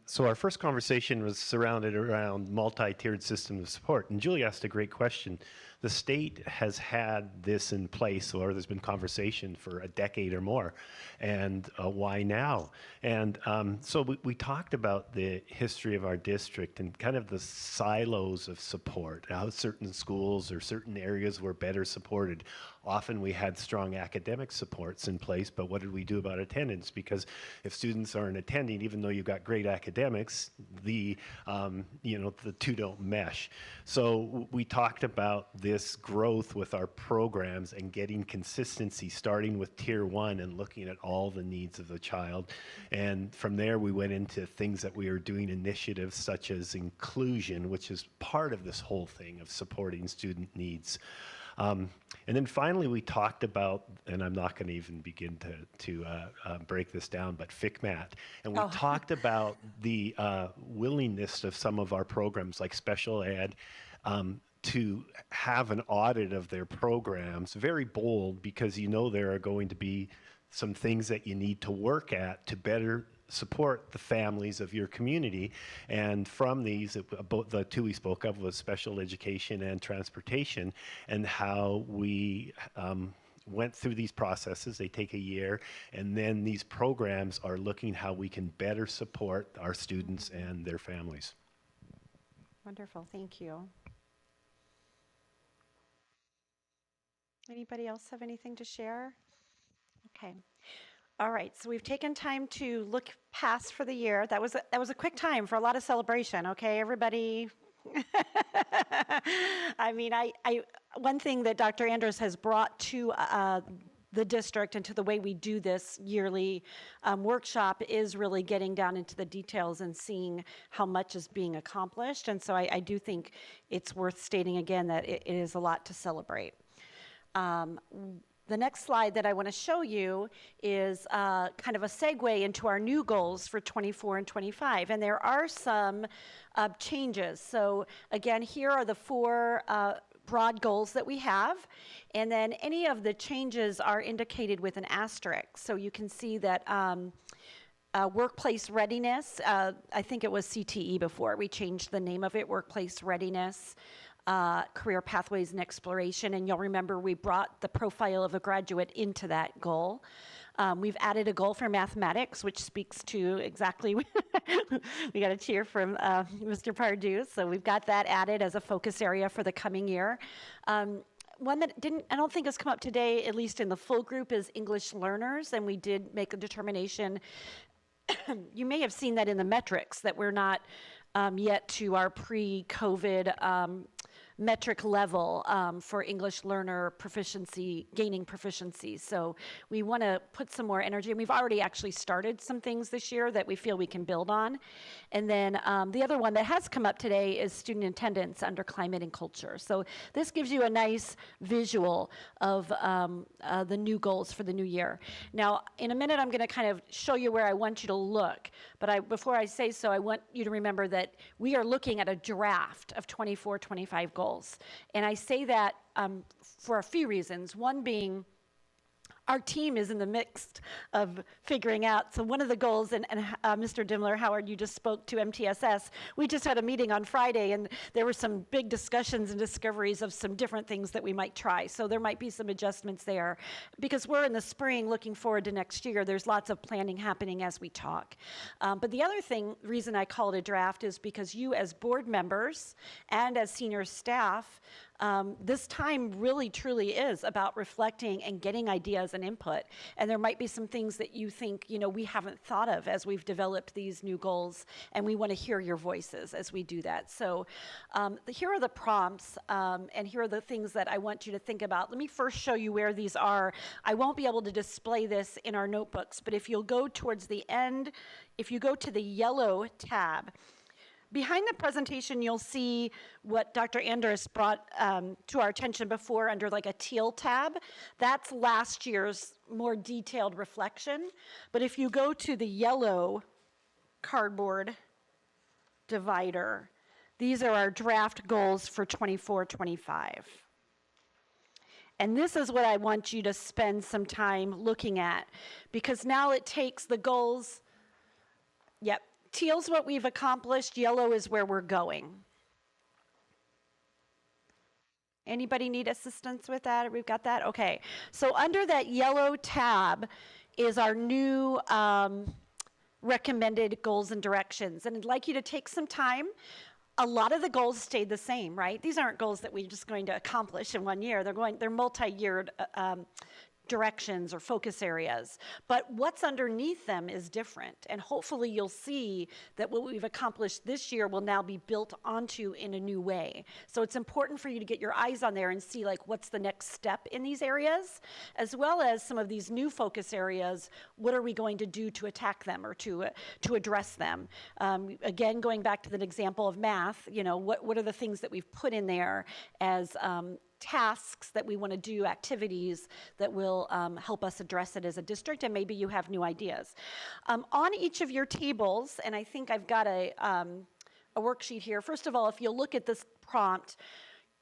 So our first conversation was surrounded around multi-tiered system of support, and Julie asked a great question. The state has had this in place, or there's been conversation for a decade or more, and why now? And so we talked about the history of our district and kind of the silos of support, how certain schools or certain areas were better supported. Often we had strong academic supports in place, but what did we do about attendance? Because if students aren't attending, even though you've got great academics, the two don't mesh. So we talked about this growth with our programs and getting consistency, starting with tier 1 and looking at all the needs of the child. And from there, we went into things that we are doing, initiatives such as inclusion, which is part of this whole thing of supporting student needs. And then finally, we talked about, and I'm not going to even begin to break this down, but FICMAT. And we talked about the willingness of some of our programs like special ed to have an audit of their programs, very bold, because you know there are going to be some things that you need to work at to better support the families of your community. And from these, about the two we spoke of was special education and transportation, and how we went through these processes. They take a year, and then these programs are looking how we can better support our students and their families. Wonderful, thank you. Anybody else have anything to share? Okay. All right, so we've taken time to look past for the year. That was a quick time for a lot of celebration. Okay, everybody. I mean, one thing that Dr. Andrus has brought to the district and to the way we do this yearly workshop is really getting down into the details and seeing how much is being accomplished. And so I do think it's worth stating again that it is a lot to celebrate. The next slide that I want to show you is kind of a segue into our new goals for 24 and 25. And there are some changes. So again, here are the 4 broad goals that we have. And then any of the changes are indicated with an asterisk. So you can see that workplace readiness, I think it was CTE before. We changed the name of it, workplace readiness. Career pathways and exploration, and you'll remember we brought the profile of a graduate into that goal. We've added a goal for mathematics, which speaks to exactly, we got a cheer from Mr. Pardue, so we've got that added as a focus area for the coming year. One that I don't think has come up today, at least in the full group, is English learners, and we did make a determination. You may have seen that in the metrics, that we're not yet to our pre-COVID metric level for English learner proficiency, gaining proficiency. So we want to put some more energy, and we've already actually started some things this year that we feel we can build on. And then the other one that has come up today is student attendance under climate and culture. So this gives you a nice visual of the new goals for the new year. Now, in a minute, I'm going to kind of show you where I want you to look. But before I say so, I want you to remember that we are looking at a draft of 24, 25 goals. And I say that for a few reasons. One being, our team is in the midst of figuring out. So one of the goals, and Mr. Dimmler, Howard, you just spoke to MTSS. We just had a meeting on Friday, and there were some big discussions and discoveries of some different things that we might try. So there might be some adjustments there. Because we're in the spring looking forward to next year, there's lots of planning happening as we talk. But the other reason I call it a draft is because you as board members and as senior staff, this time really truly is about reflecting and getting ideas and input. And there might be some things that you think, we haven't thought of as we've developed these new goals, and we want to hear your voices as we do that. So here are the prompts, and here are the things that I want you to think about. Let me first show you where these are. I won't be able to display this in our notebooks, but if you'll go towards the end, if you go to the yellow tab, behind the presentation, you'll see what Dr. Andrus brought to our attention before under like a teal tab. That's last year's more detailed reflection. But if you go to the yellow cardboard divider, these are our draft goals for 24-25. And this is what I want you to spend some time looking at, because now it takes the goals, yep, teal's what we've accomplished, yellow is where we're going. Anybody need assistance with that? We've got that? Okay. So under that yellow tab is our new recommended goals and directions. And I'd like you to take some time. A lot of the goals stayed the same, right? These aren't goals that we're just going to accomplish in 1 year. They're multi-year directions or focus areas, but what's underneath them is different. And hopefully you'll see that what we've accomplished this year will now be built onto in a new way. So it's important for you to get your eyes on there and see like what's the next step in these areas, as well as some of these new focus areas. What are we going to do to attack them or to address them? Again, going back to the example of math, what are the things that we've put in there as tasks that we want to do, activities that will help us address it as a district, and maybe you have new ideas. On each of your tables, and I think I've got a worksheet here. First of all, if you'll look at this prompt,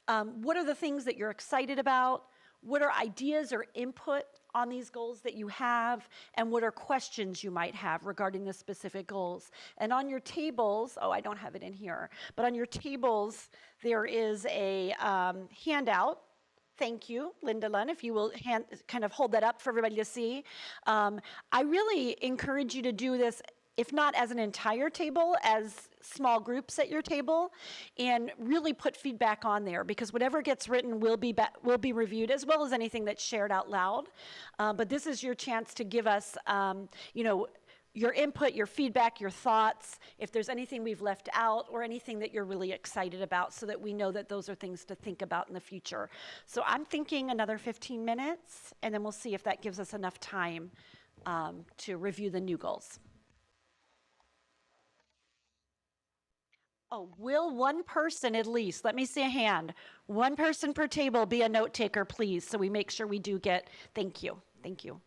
What are the things that you're excited about? What are ideas or input on these goals that you have? And what are questions you might have regarding the specific goals? And on your tables, oh, I don't have it in here, but on your tables, there is a handout. Thank you, Linda Lunn, if you will kind of hold that up for everybody to see. I really encourage you to do this, if not as an entire table, as small groups at your table, and really put feedback on there, because whatever gets written will be reviewed, as well as anything that's shared out loud. But this is your chance to give us, your input, your feedback, your thoughts, if there's anything we've left out or anything that you're really excited about, so that we know that those are things to think about in the future. So I'm thinking another 15 minutes, and then we'll see if that gives us enough time to review the new goals. Oh, will one person at least, let me see a hand, one person per table be a note taker, please, so we make sure we do get, thank you, thank you.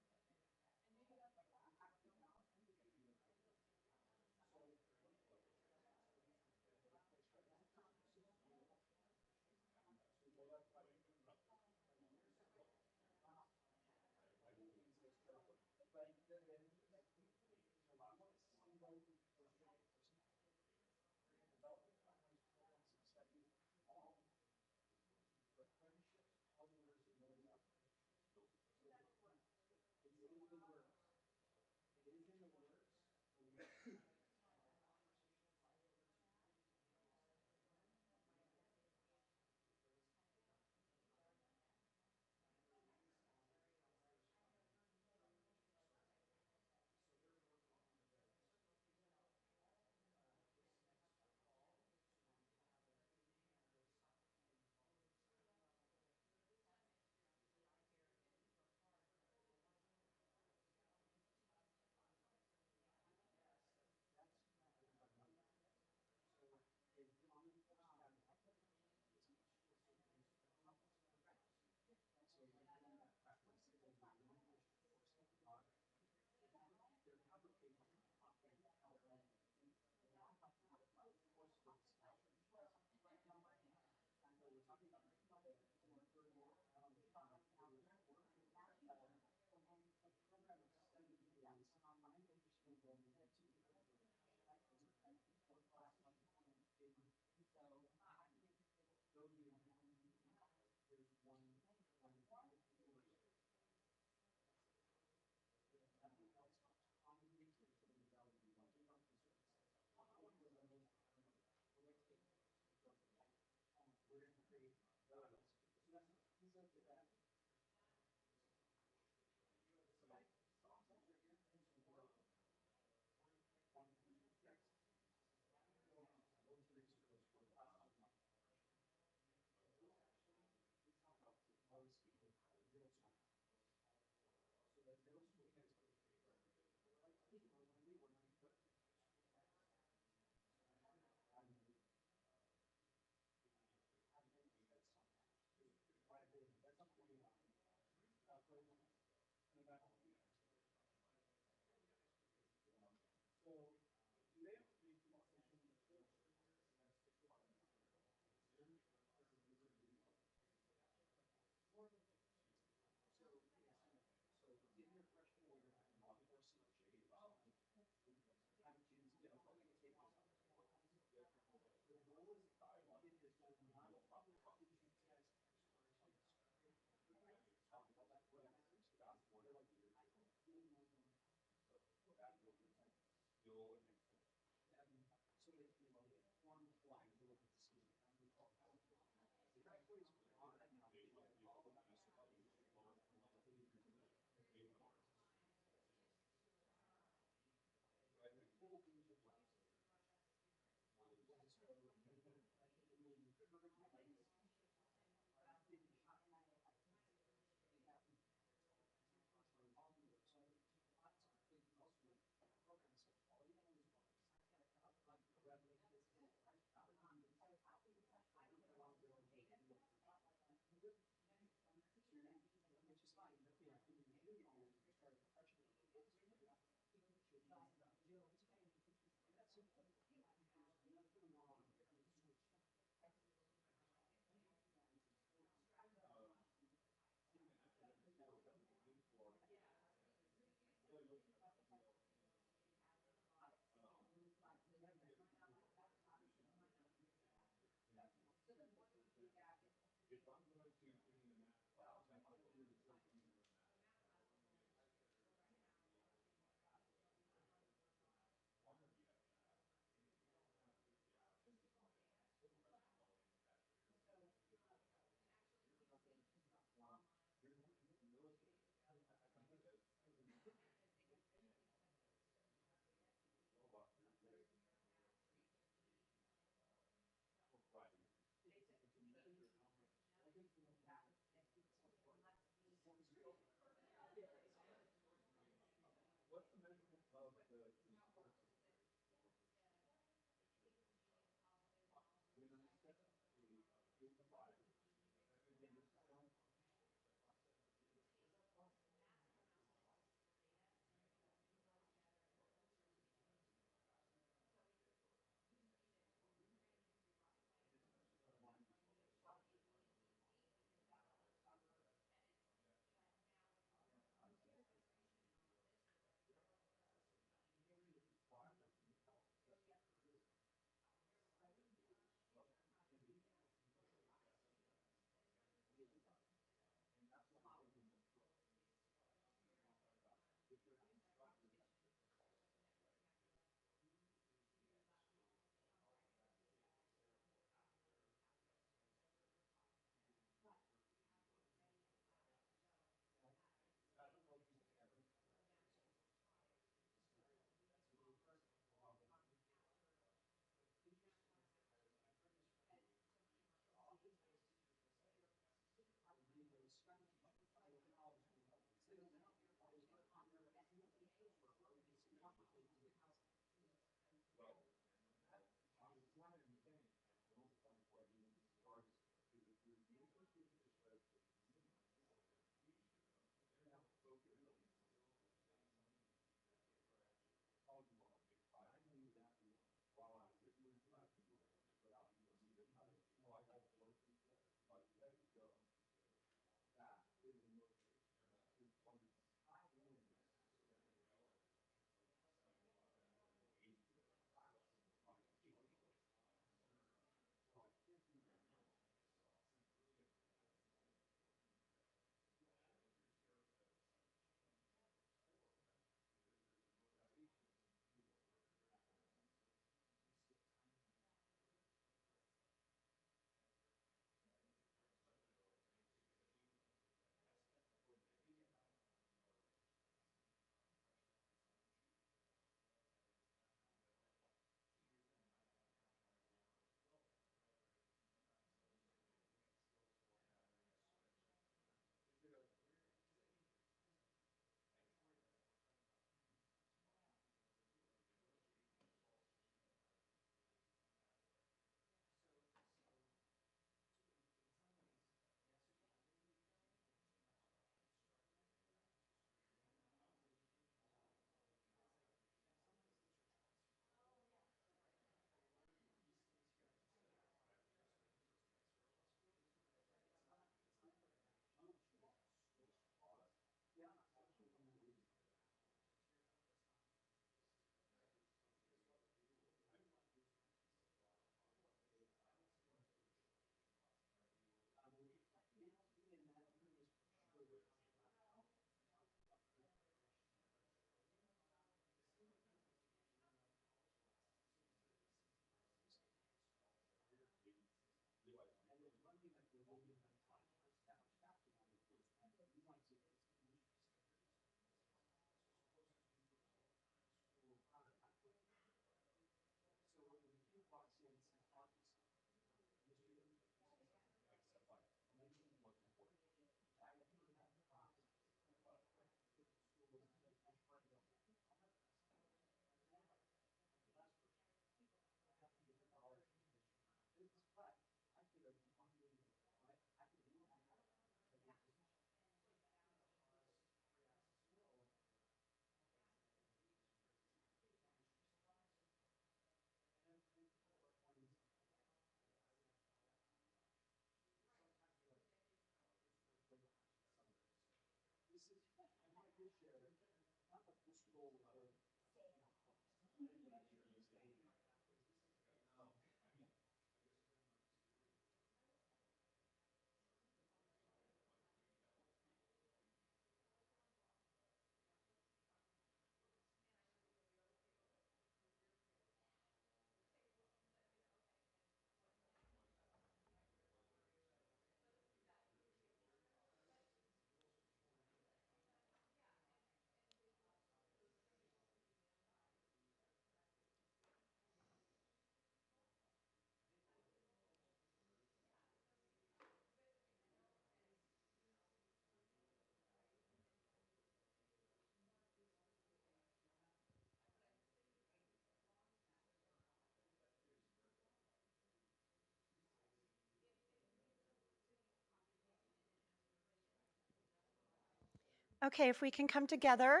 Okay, if we can come together.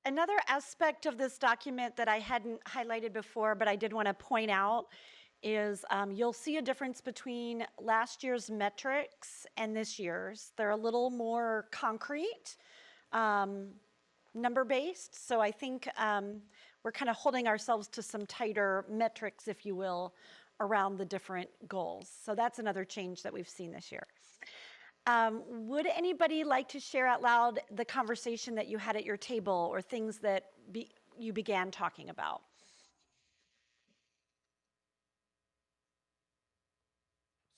Another aspect of this document that I hadn't highlighted before, but I did want to point out, is you'll see a difference between last year's metrics and this year's. They're a little more concrete, number-based, so I think we're kind of holding ourselves to some tighter metrics, if you will, around the different goals. So that's another change that we've seen this year. Would anybody like to share out loud the conversation that you had at your table or things that you began talking about?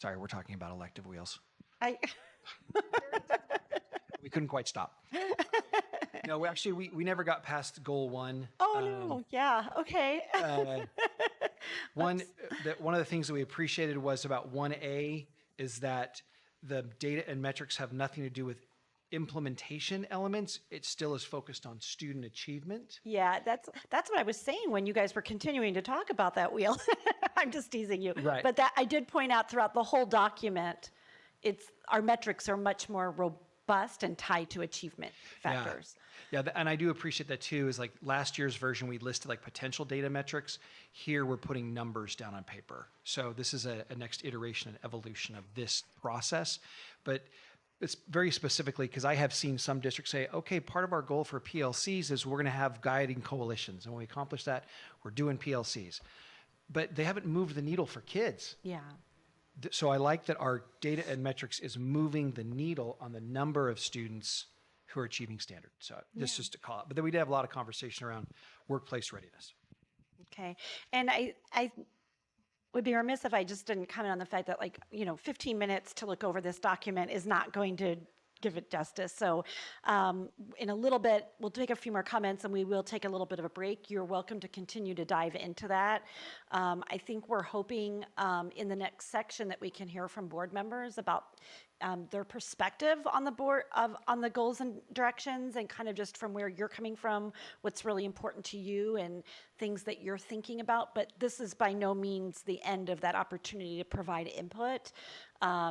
Sorry, we're talking about elective wheels. I, We couldn't quite stop. No, we never got past goal one. oh no, yeah, okay. One of the things that we appreciated was about 1A is that the data and metrics have nothing to do with implementation elements. It still is focused on student achievement. Yeah, that's what I was saying when you guys were continuing to talk about that wheel. I'm just teasing you. Right. But that I did point out throughout the whole document, our metrics are much more robust and tied to achievement factors. Yeah, and I do appreciate that too. Is like last year's version, we listed like potential data metrics. Here, we're putting numbers down on paper. So this is a next iteration and evolution of this process. But it's very specifically because I have seen some districts say, okay, part of our goal for PLCs is we're going to have guiding coalitions. And when we accomplish that, we're doing PLCs. But they haven't moved the needle for kids. Yeah. So I like that our data and metrics is moving the needle on the number of students who are achieving standard. So this is just a call out. But then we did have a lot of conversation around workplace readiness. Okay. And I would be remiss if I just didn't comment on the fact that 15 minutes to look over this document is not going to give it justice. So in a little bit, we'll take a few more comments and we will take a little bit of a break. You're welcome to continue to dive into that. I think we're hoping in the next section that we can hear from board members about their perspective on on the goals and directions, and kind of just from where you're coming from, what's really important to you and things that you're thinking about. But this is by no means the end of that opportunity to provide input.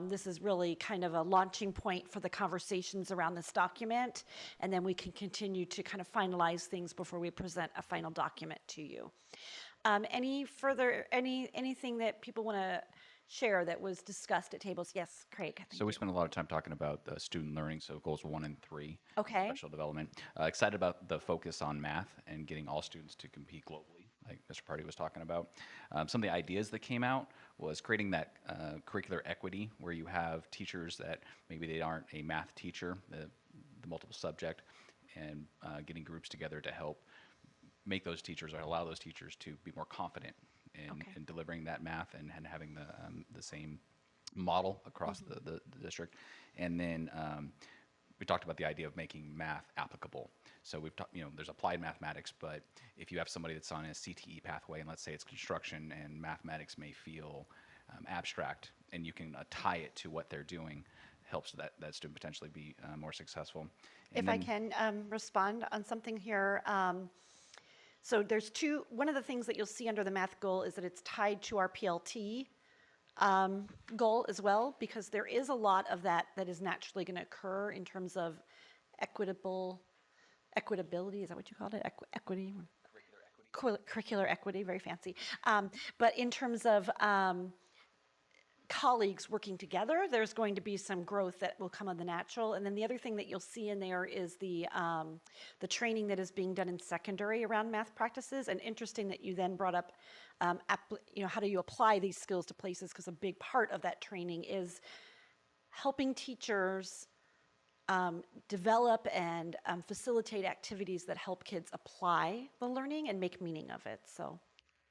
This is really kind of a launching point for the conversations around this document, and then we can continue to kind of finalize things before we present a final document to you. Anything that people want to share that was discussed at tables? Yes, Craig. So we spent a lot of time talking about the student learning, so goals 1 and 3. Okay. Professional development. Excited about the focus on math and getting all students to compete globally, like Mr. Party was talking about. Some of the ideas that came out was creating that curricular equity where you have teachers that maybe they aren't a math teacher, the multiple subject, and getting groups together to help make those teachers or allow those teachers to be more confident in delivering that math and having the same model across the district. And then we talked about the idea of making math applicable. So we've talked, there's applied mathematics, but if you have somebody that's on a CTE pathway, and let's say it's construction and mathematics may feel abstract, and you can tie it to what they're doing, helps that student potentially be more successful. And if I can respond on something here. So there's one of the things that you'll see under the math goal is that it's tied to our PLT goal as well, because there is a lot of that is naturally going to occur in terms of equitability, is that what you called it? Equity? Curricular equity, very fancy. But in terms of colleagues working together, there's going to be some growth that will come of the natural. And then the other thing that you'll see in there is the training that is being done in secondary around math practices. And interesting that you then brought up, how do you apply these skills to places? Because a big part of that training is helping teachers develop and facilitate activities that help kids apply the learning and make meaning of it. So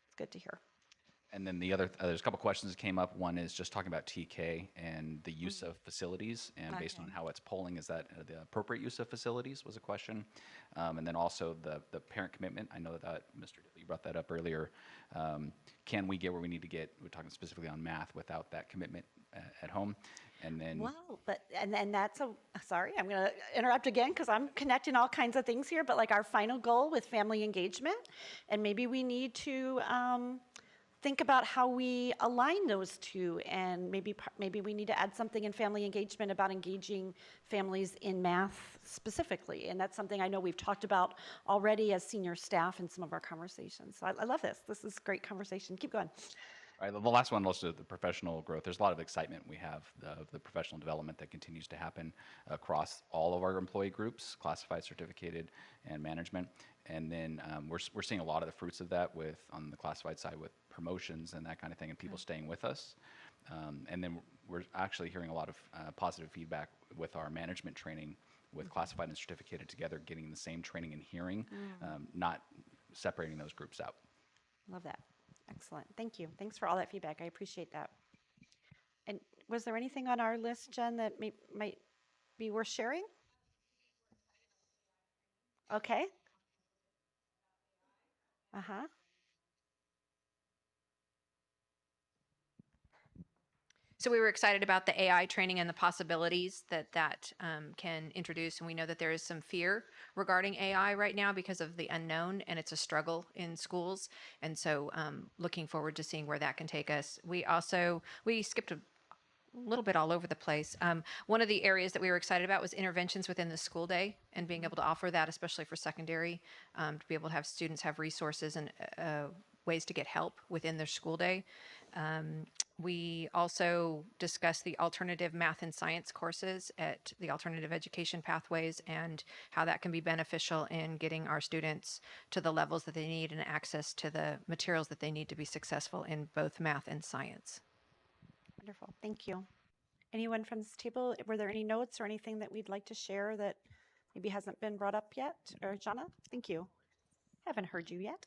it's good to hear. And then there's a couple questions that came up. One is just talking about TK and the use of facilities, and based on how it's polling, is that the appropriate use of facilities was a question. And then also the parent commitment. I know that Mr. Diddley, you brought that up earlier. Can we get where we need to get? We're talking specifically on math without that commitment at home. And then And that's sorry, I'm going to interrupt again because I'm connecting all kinds of things here, but like our final goal with family engagement, and maybe we need to think about how we align those two, and maybe we need to add something in family engagement about engaging families in math specifically. And that's something I know we've talked about already as senior staff in some of our conversations. So I love this. This is great conversation. Keep going. All right, the last one, also the professional growth. There's a lot of excitement we have of the professional development that continues to happen across all of our employee groups, classified, certificated, and management. And then we're seeing a lot of the fruits of that on the classified side with promotions and that kind of thing, and people staying with us. And then we're actually hearing a lot of positive feedback with our management training with classified and certificated together, getting the same training and hearing, not separating those groups out. Love that. Excellent. Thank you. Thanks for all that feedback. I appreciate that. And was there anything on our list, Jen, that might be worth sharing? Okay. Uh-huh. So we were excited about the AI training and the possibilities that can introduce. And we know that there is some fear regarding AI right now because of the unknown, and it's a struggle in schools. And so looking forward to seeing where that can take us. We skipped a little bit all over the place. One of the areas that we were excited about was interventions within the school day and being able to offer that, especially for secondary, to be able to have students have resources and ways to get help within their school day. We also discussed the alternative math and science courses at the alternative education pathways and how that can be beneficial in getting our students to the levels that they need and access to the materials that they need to be successful in both math and science. Wonderful. Thank you. Anyone from this table, were there any notes or anything that we'd like to share that maybe hasn't been brought up yet? Or Jana? Thank you. Haven't heard you yet.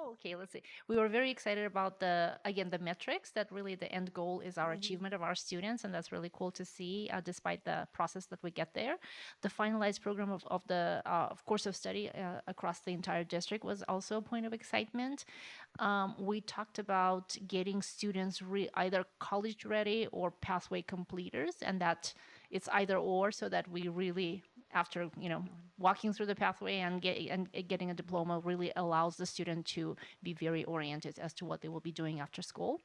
Okay, let's see. We were very excited about the metrics, that really the end goal is our achievement of our students, and that's really cool to see despite the process that we get there. The finalized program of the course of study across the entire district was also a point of excitement. We talked about getting students either college ready or pathway completers, and that it's either or, so that we really, after walking through the pathway and getting a diploma, really allows the student to be very oriented as to what they will be doing after school.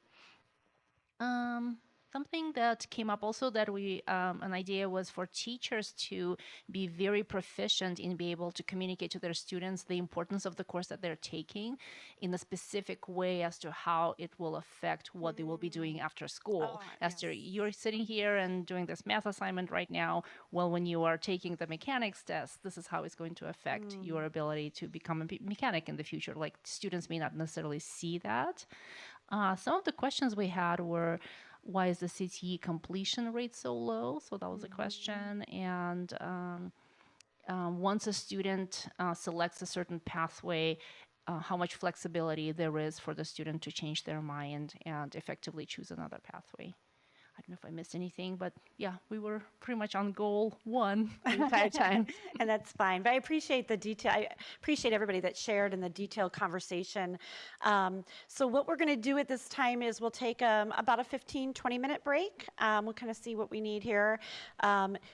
Something that came up also that an idea was for teachers to be very proficient in being able to communicate to their students the importance of the course that they're taking in a specific way as to how it will affect what they will be doing after school. You're sitting here and doing this math assignment right now. Well, when you are taking the mechanics test, this is how it's going to affect your ability to become a mechanic in the future. Like, students may not necessarily see that. Some of the questions we had were, why is the CTE completion rate so low? So that was a question. And once a student selects a certain pathway, how much flexibility there is for the student to change their mind and effectively choose another pathway. I don't know if I missed anything, but yeah, we were pretty much on goal one the entire time. And that's fine. But I appreciate the detail. I appreciate everybody that shared in the detailed conversation. So what we're going to do at this time is we'll take about a 20-minute break. We'll kind of see what we need here.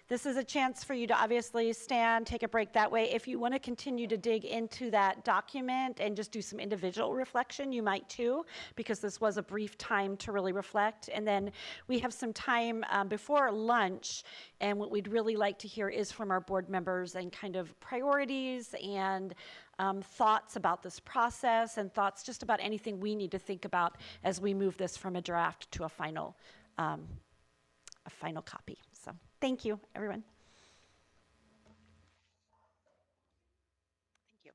This is a chance for you to obviously stand, take a break that way. If you want to continue to dig into that document and just do some individual reflection, you might too, because this was a brief time to really reflect. And then we have some time before lunch, and what we'd really like to hear is from our board members and kind of priorities and thoughts about this process and thoughts just about anything we need to think about as we move this from a draft to a final a final copy. So thank you, everyone. Thank you.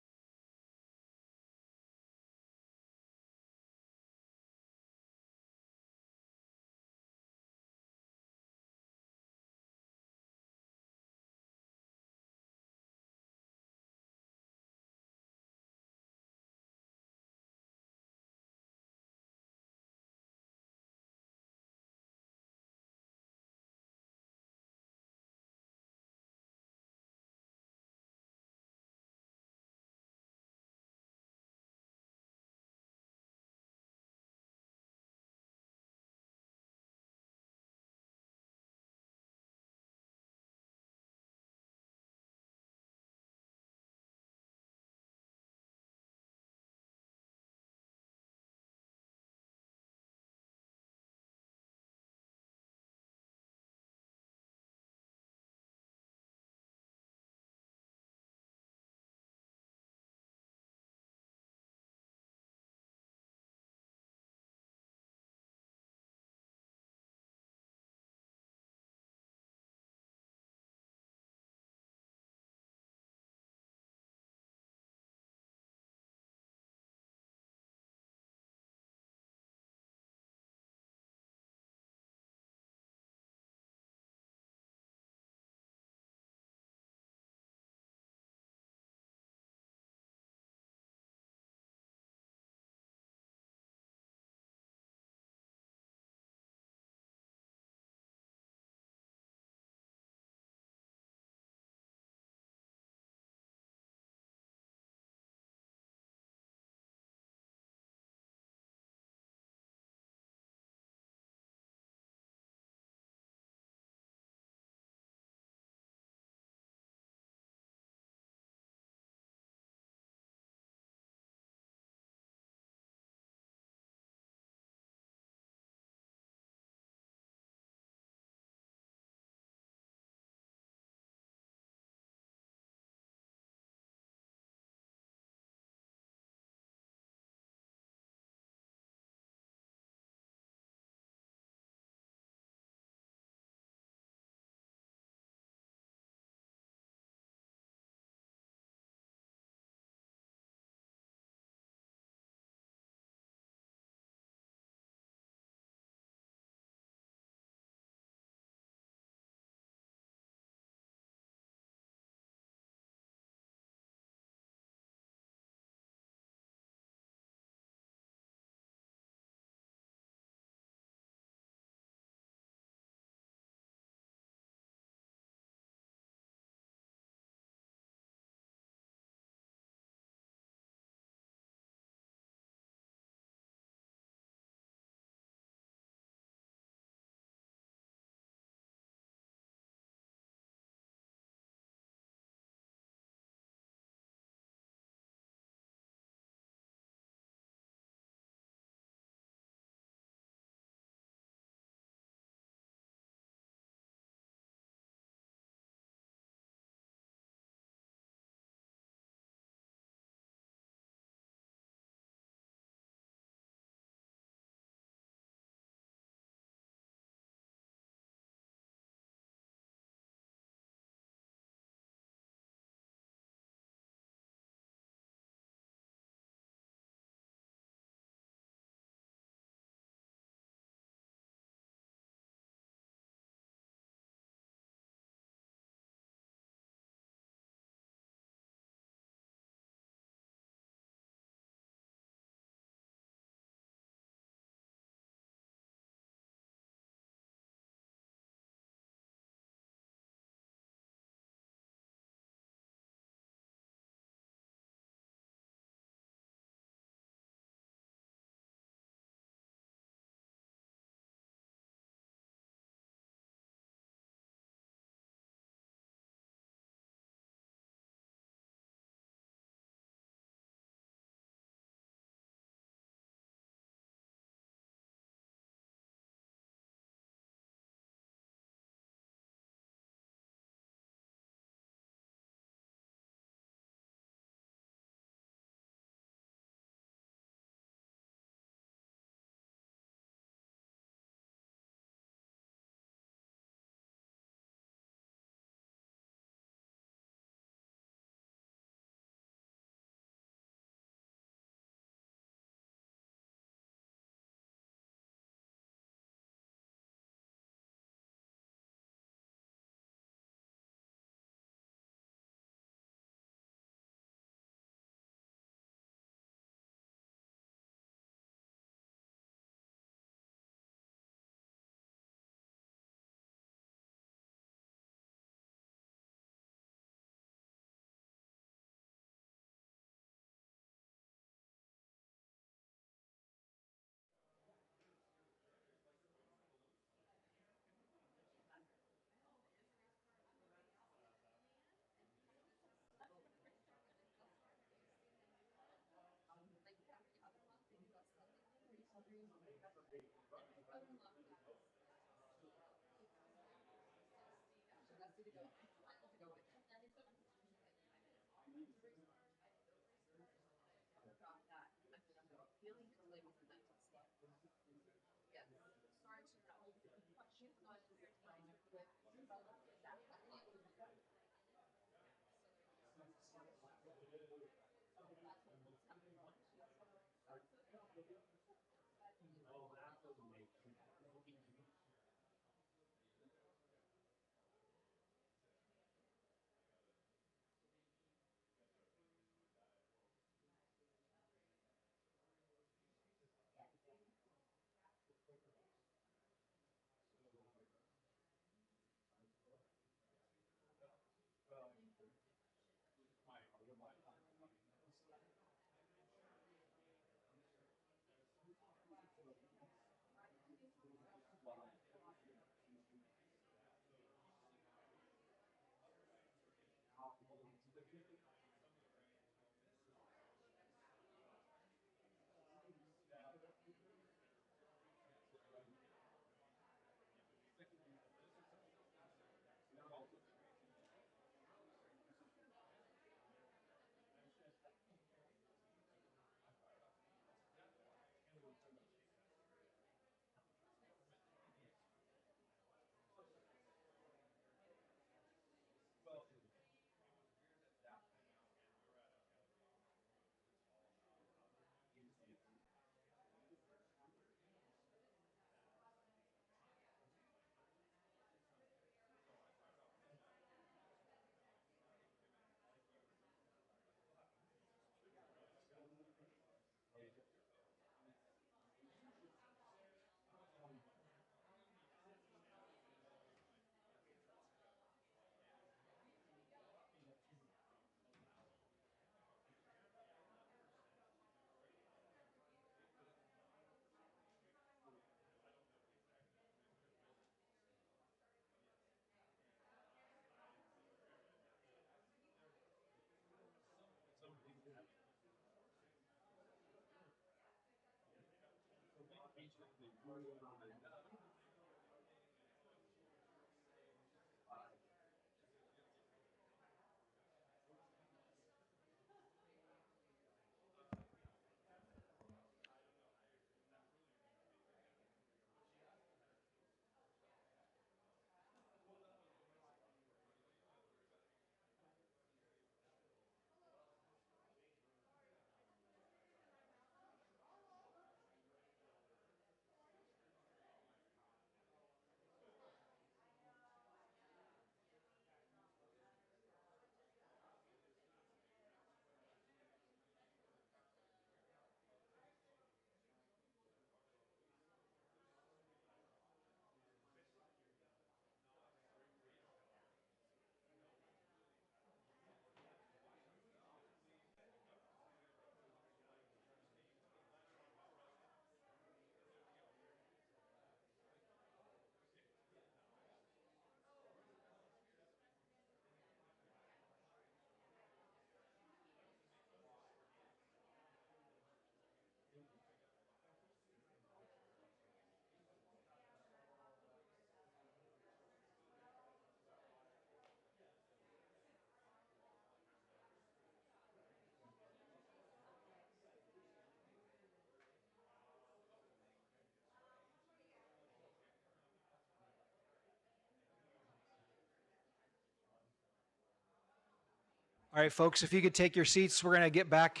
All right, folks, if you could take your seats, we're going to get back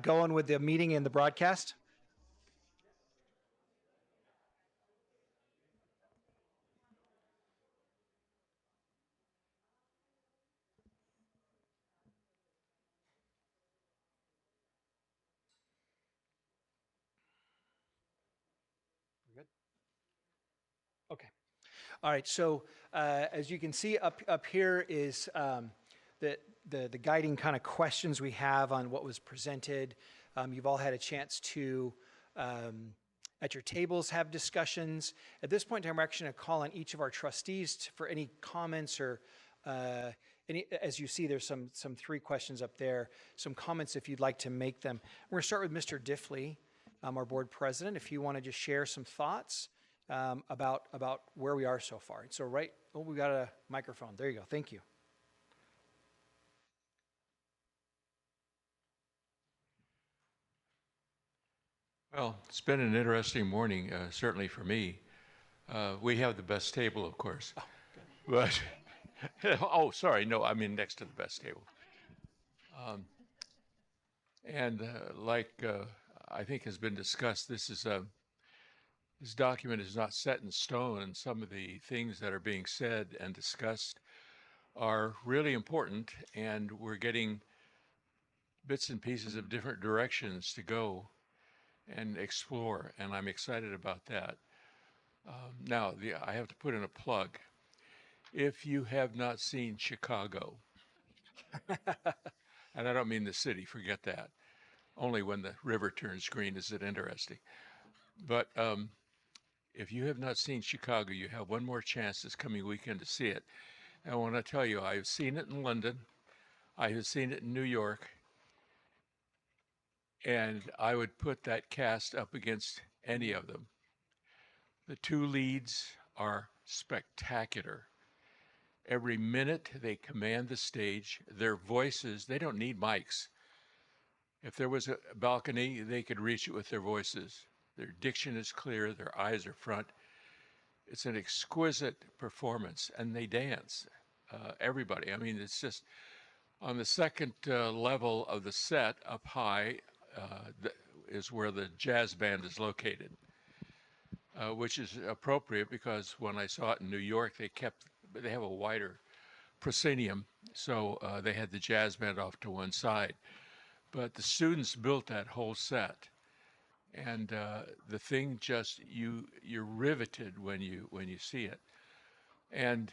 going with the meeting and the broadcast. We're good? Okay. All right, so as you can see up here is the guiding kind of questions we have on what was presented. You've all had a chance to, at your tables, have discussions. At this point in time, we're actually going to call on each of our trustees for any comments or as you see, there's some 3 questions up there, some comments if you'd like to make them. We're going to start with Mr. Diffley, our board president. If you want to just share some thoughts about where we are so far. So we got a microphone. There you go. Thank you. Well, it's been an interesting morning, certainly for me. We have the best table, of course. But, oh, sorry, no, I mean next to the best table. And I think has been discussed, this document is not set in stone, and some of the things that are being said and discussed are really important, and we're getting bits and pieces of different directions to go and explore, and I'm excited about that. Now, I have to put in a plug. If you have not seen Chicago, and I don't mean the city, forget that. Only when the river turns green is it interesting. But if you have not seen Chicago, you have one more chance this coming weekend to see it. And I want to tell you, I've seen it in London, I have seen it in New York, and I would put that cast up against any of them. The two leads are spectacular. Every minute they command the stage, their voices, they don't need mics. If there was a balcony, they could reach it with their voices. Their diction is clear, their eyes are front. It's an exquisite performance, and they dance. Everybody. I mean, it's just on the second level of the set up high is where the jazz band is located, which is appropriate because when I saw it in New York, they have a wider proscenium, so they had the jazz band off to one side. But the students built that whole set, and the thing just you're riveted when you see it. And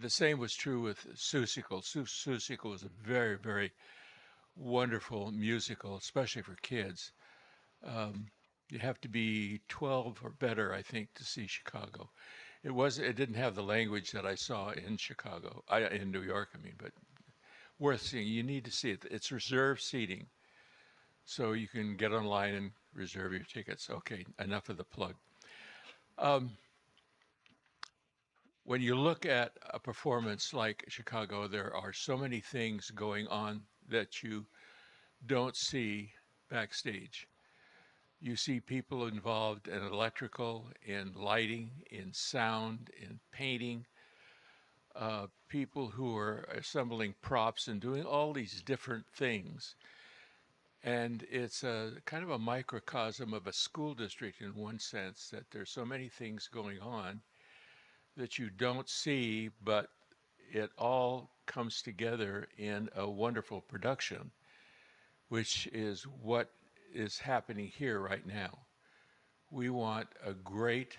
the same was true with Seussical. Seussical was a very, very wonderful musical, especially for kids. You have to be 12 or better, I think, to see Chicago. It didn't have the language that I saw in Chicago, in New York, I mean, but worth seeing. You need to see it. It's reserved seating, so you can get online and reserve your tickets. Okay, enough of the plug. When you look at a performance like Chicago, there are so many things going on that you don't see backstage. You see people involved in electrical, in lighting, in sound, in painting, people who are assembling props and doing all these different things. And it's a kind of a microcosm of a school district in one sense, that there's so many things going on that you don't see, but it all comes together in a wonderful production, which is what is happening here right now. We want a great,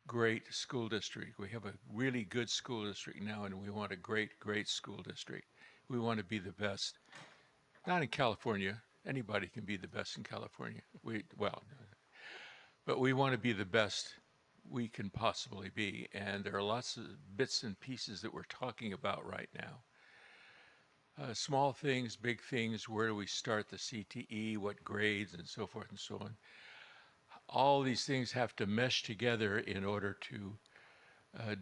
great school district. We have a really good school district now, and we want a great, great school district. We want to be the best. Not in California. Anybody can be the best in California. But we want to be the best we can possibly be. And there are lots of bits and pieces that we're talking about right now. Small things, big things, where do we start the CTE, what grades, and so forth and so on. All these things have to mesh together in order to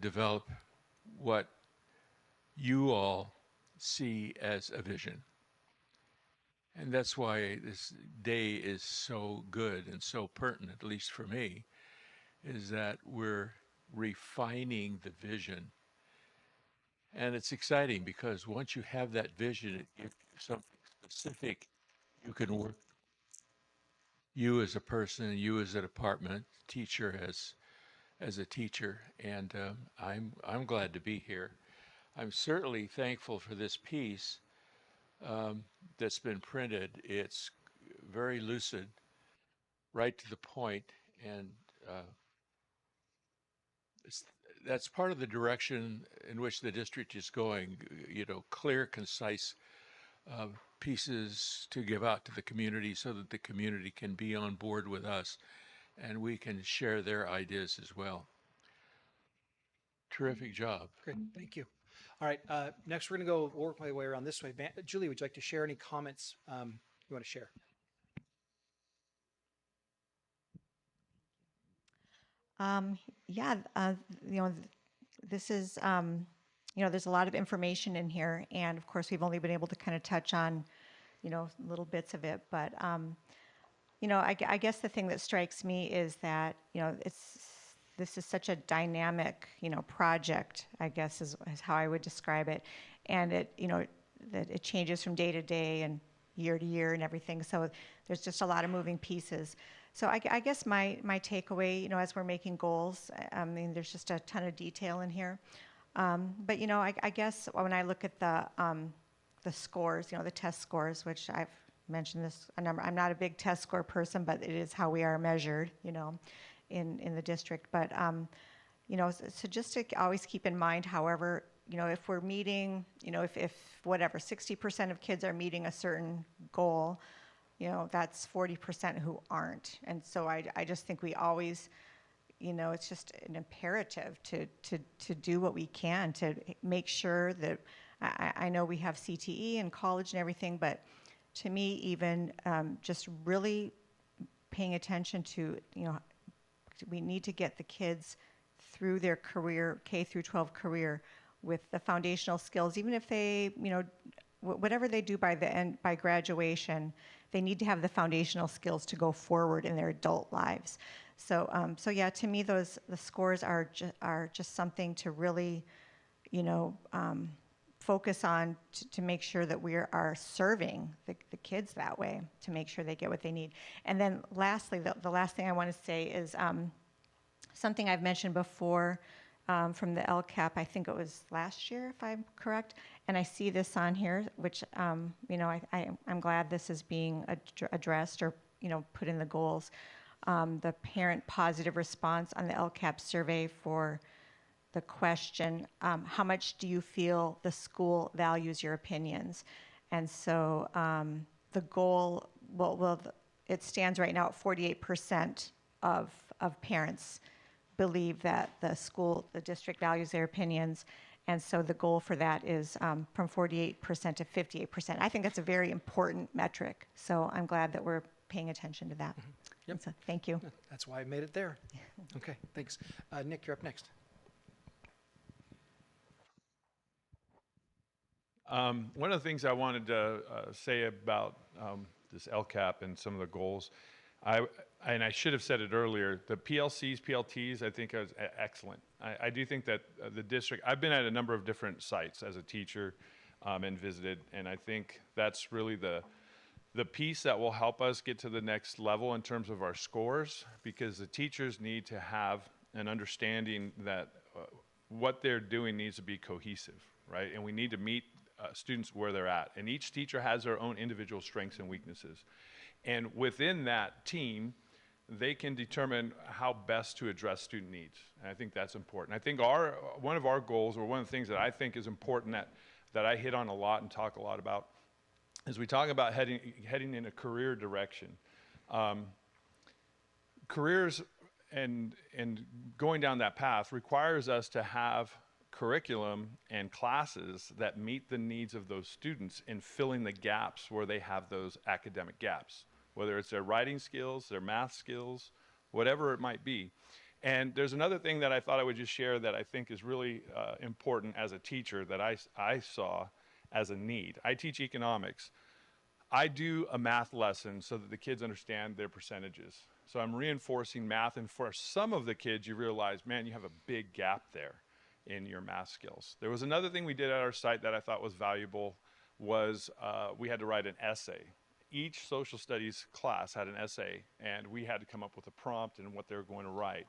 develop what you all see as a vision. And that's why this day is so good and so pertinent, at least for me, is that we're refining the vision. And it's exciting because once you have that vision, it gives you something specific you can work. You as a person, you as a department, teacher as a teacher, and I'm glad to be here. I'm certainly thankful for this piece that's been printed. It's very lucid, right to the point, and that's part of the direction in which the district is going. Clear, concise pieces to give out to the community so that the community can be on board with us and we can share their ideas as well. Terrific job. Great, thank you. All right, next we're going to go work my way around this way. Julie, would you like to share any comments you want to share? Um, yeah, you know, this is, there's a lot of information in here, and of course, we've only been able to kind of touch on, little bits of it. But, I guess the thing that strikes me is that, this is such a dynamic, project, I guess is how I would describe it. And that it changes from day to day and year to year and everything. So there's just a lot of moving pieces. So I guess my takeaway, as we're making goals, I mean, there's just a ton of detail in here. But I guess when I look at the scores, the test scores, which I've mentioned this a number. I'm not a big test score person, but it is how we are measured, in the district. But so just to always keep in mind, however, if we're meeting, if whatever 60% of kids are meeting a certain goal, that's 40% who aren't. And so I just think we always, it's just an imperative to do what we can to make sure that I know we have CTE and college and everything, but to me, even just really paying attention to, we need to get the kids through their career, K through 12 career, with the foundational skills, even if they, whatever they do by the end, by graduation, they need to have the foundational skills to go forward in their adult lives. So, yeah, to me, the scores are just something to really, focus on to make sure that we are serving the kids that way, to make sure they get what they need. And then lastly, the last thing I want to say is something I've mentioned before from the LCAP. I think it was last year, if I'm correct. And I see this on here, which, I'm glad this is being addressed or, put in the goals. The parent positive response on the LCAP survey for the question, how much do you feel the school values your opinions? And so the goal, it stands right now at 48% of parents believe that the district values their opinions. And so the goal for that is from 48% to 58%. I think that's a very important metric. So I'm glad that we're paying attention to that. Mm-hmm. Yep. So thank you. That's why I made it there. Okay, thanks. Nick, you're up next. One of the things I wanted to say about this LCAP and some of the goals, and I should have said it earlier, the PLCs, PLTs, I think is excellent. I do think that the district, I've been at a number of different sites as a teacher and visited, and I think that's really the piece that will help us get to the next level in terms of our scores, because the teachers need to have an understanding that what they're doing needs to be cohesive, right? And we need to meet students where they're at. And each teacher has their own individual strengths and weaknesses. And within that team, they can determine how best to address student needs. And I think that's important. I think one of our goals, or one of the things that I think is important that I hit on a lot and talk a lot about, is we talk about heading in a career direction. Careers and going down that path requires us to have curriculum and classes that meet the needs of those students in filling the gaps where they have those academic gaps, whether it's their writing skills, their math skills, whatever it might be. And there's another thing that I thought I would just share that I think is really important as a teacher that I saw as a need. I teach economics. I do a math lesson so that the kids understand their percentages. So I'm reinforcing math, and for some of the kids, you realize, man, you have a big gap there in your math skills. There was another thing we did at our site that I thought was valuable was we had to write an essay. Each social studies class had an essay, and we had to come up with a prompt and what they were going to write.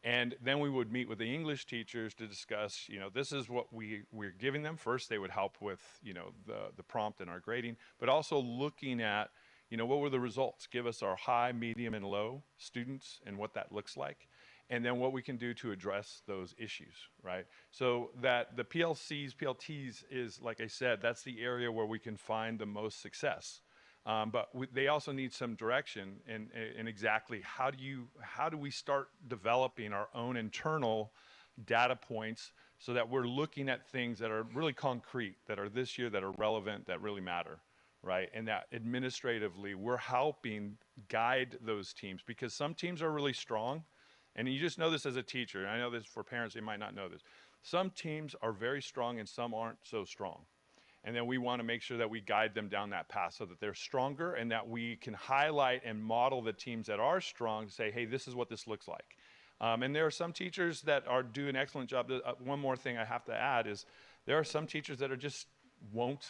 And then we would meet with the English teachers to discuss, this is what we're giving them. First, they would help with, the prompt and our grading, but also looking at, what were the results? Give us our high, medium, and low students and what that looks like. And then what we can do to address those issues, right? So that the PLCs, PLTs is, like I said, that's the area where we can find the most success. But they also need some direction in exactly how do we start developing our own internal data points so that we're looking at things that are really concrete, that are this year, that are relevant, that really matter, right? And that administratively we're helping guide those teams, because some teams are really strong And you just know this as a teacher. And I know this for parents, they might not know this. Some teams are very strong and some aren't so strong. And then we want to make sure that we guide them down that path so that they're stronger and that we can highlight and model the teams that are strong to say, hey, this is what this looks like. And there are some teachers that do an excellent job. One more thing I have to add is there are some teachers that are just won't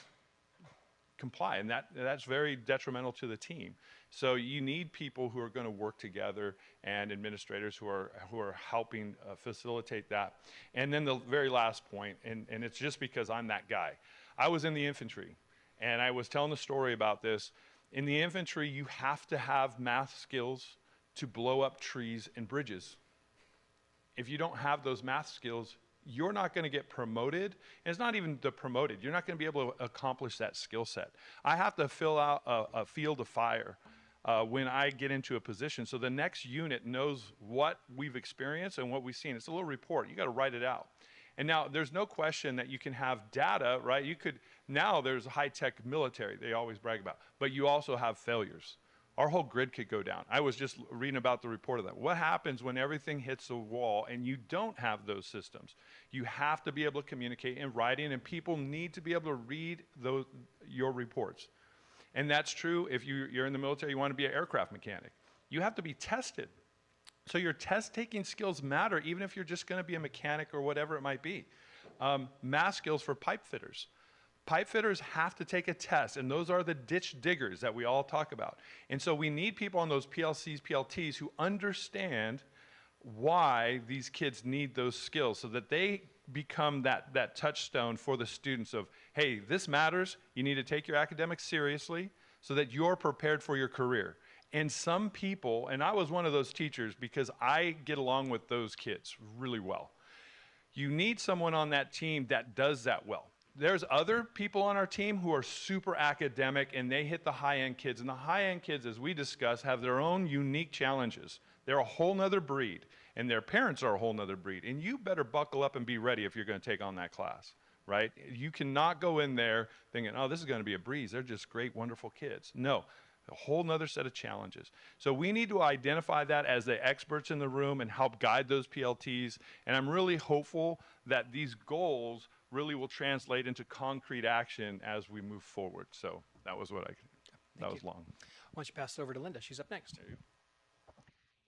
comply, and that's very detrimental to the team. So you need people who are going to work together and administrators who are helping facilitate that. And then the very last point, and it's just because I'm that guy. I was in the infantry, and I was telling the story about this. In the infantry, you have to have math skills to blow up trees and bridges. If you don't have those math skills, you're not going to get promoted. And it's not even the promoted. You're not going to be able to accomplish that skill set. I have to fill out a field of fire when I get into a position. So the next unit knows what we've experienced and what we've seen. It's a little report. You got to write it out. And now there's no question that you can have data, right? Now there's a high-tech military they always brag about, but you also have failures. Our whole grid could go down. I was just reading about the report of that. What happens when everything hits a wall and you don't have those systems? You have to be able to communicate in writing, and people need to be able to read your reports. And that's true if you're in the military, you want to be an aircraft mechanic. You have to be tested. So your test-taking skills matter, even if you're just going to be a mechanic or whatever it might be. Math skills for pipe fitters. Pipe fitters have to take a test, and those are the ditch diggers that we all talk about. And so we need people on those PLCs, PLTs who understand why these kids need those skills so that they become that touchstone for the students of, hey, this matters. You need to take your academics seriously so that you're prepared for your career. And some people, and I was one of those teachers because I get along with those kids really well. You need someone on that team that does that well. There's other people on our team who are super academic and they hit the high-end kids. And the high-end kids, as we discussed, have their own unique challenges. They're a whole nother breed, and their parents are a whole nother breed. And you better buckle up and be ready if you're going to take on that class, right? You cannot go in there thinking, oh, this is going to be a breeze. They're just great, wonderful kids. No, a whole nother set of challenges. So we need to identify that as the experts in the room and help guide those PLTs. And I'm really hopeful that these goals really will translate into concrete action as we move forward. So that was what that was long. Why don't you pass it over to Linda? She's up next.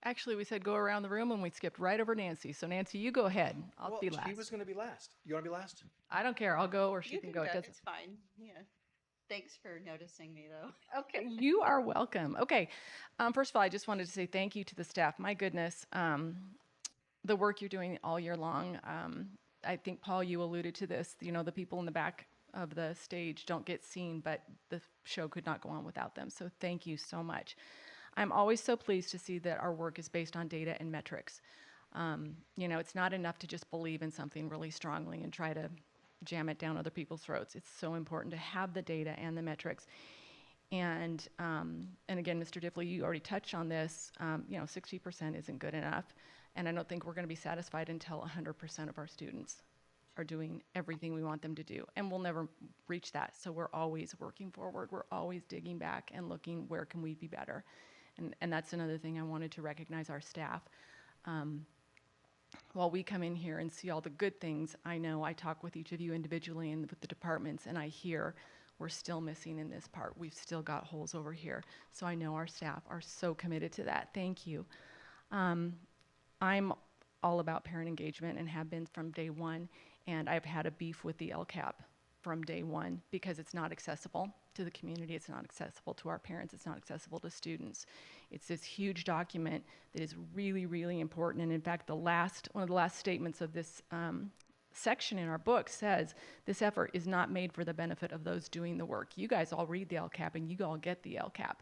Actually, we said go around the room, and we skipped right over Nancy. So Nancy, you go ahead. I'll be last. She was going to be last. You want to be last? I don't care. I'll go, or she can go. It doesn't. It's fine. Yeah. Thanks for noticing me, though. Okay, you are welcome. Okay, first of all, I just wanted to say thank you to the staff. My goodness, the work you're doing all year long. I think, Paul, you alluded to this. You know, the people in the back of the stage don't get seen, but the show could not go on without them. So thank you so much. I'm always so pleased to see that our work is based on data and metrics. You know, it's not enough to just believe in something really strongly and try to jam it down other people's throats. It's so important to have the data and the metrics. And again, Mr. Diffley, you already touched on this. You know, 60% isn't good enough. And I don't think we're going to be satisfied until 100% of our students are doing everything we want them to do. And we'll never reach that. So we're always working forward. We're always digging back and looking where can we be better. And that's another thing I wanted to recognize our staff. While we come in here and see all the good things, I know I talk with each of you individually and with the departments, and I hear we're still missing in this part. We've still got holes over here. So I know our staff are so committed to that. Thank you. I'm all about parent engagement and have been from day one, and I've had a beef with the LCAP from day one because it's not accessible to the community, it's not accessible to our parents, it's not accessible to students. It's this huge document that is really, really important, and in fact, one of the last statements of this section in our book says, this effort is not made for the benefit of those doing the work. You guys all read the LCAP and you all get the LCAP.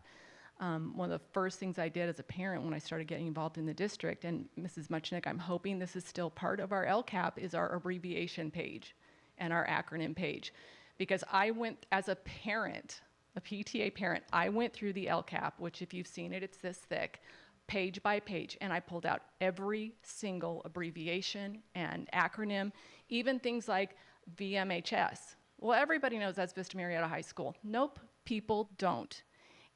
One of the first things I did as a parent when I started getting involved in the district, and Mrs. Muchnick, I'm hoping this is still part of our LCAP, is our abbreviation page and our acronym page. Because I went, as a parent, a PTA parent, I went through the LCAP, which if you've seen it, it's this thick, page by page, and I pulled out every single abbreviation and acronym, even things like VMHS. Well, everybody knows that's Vista Murrieta High School. Nope, people don't.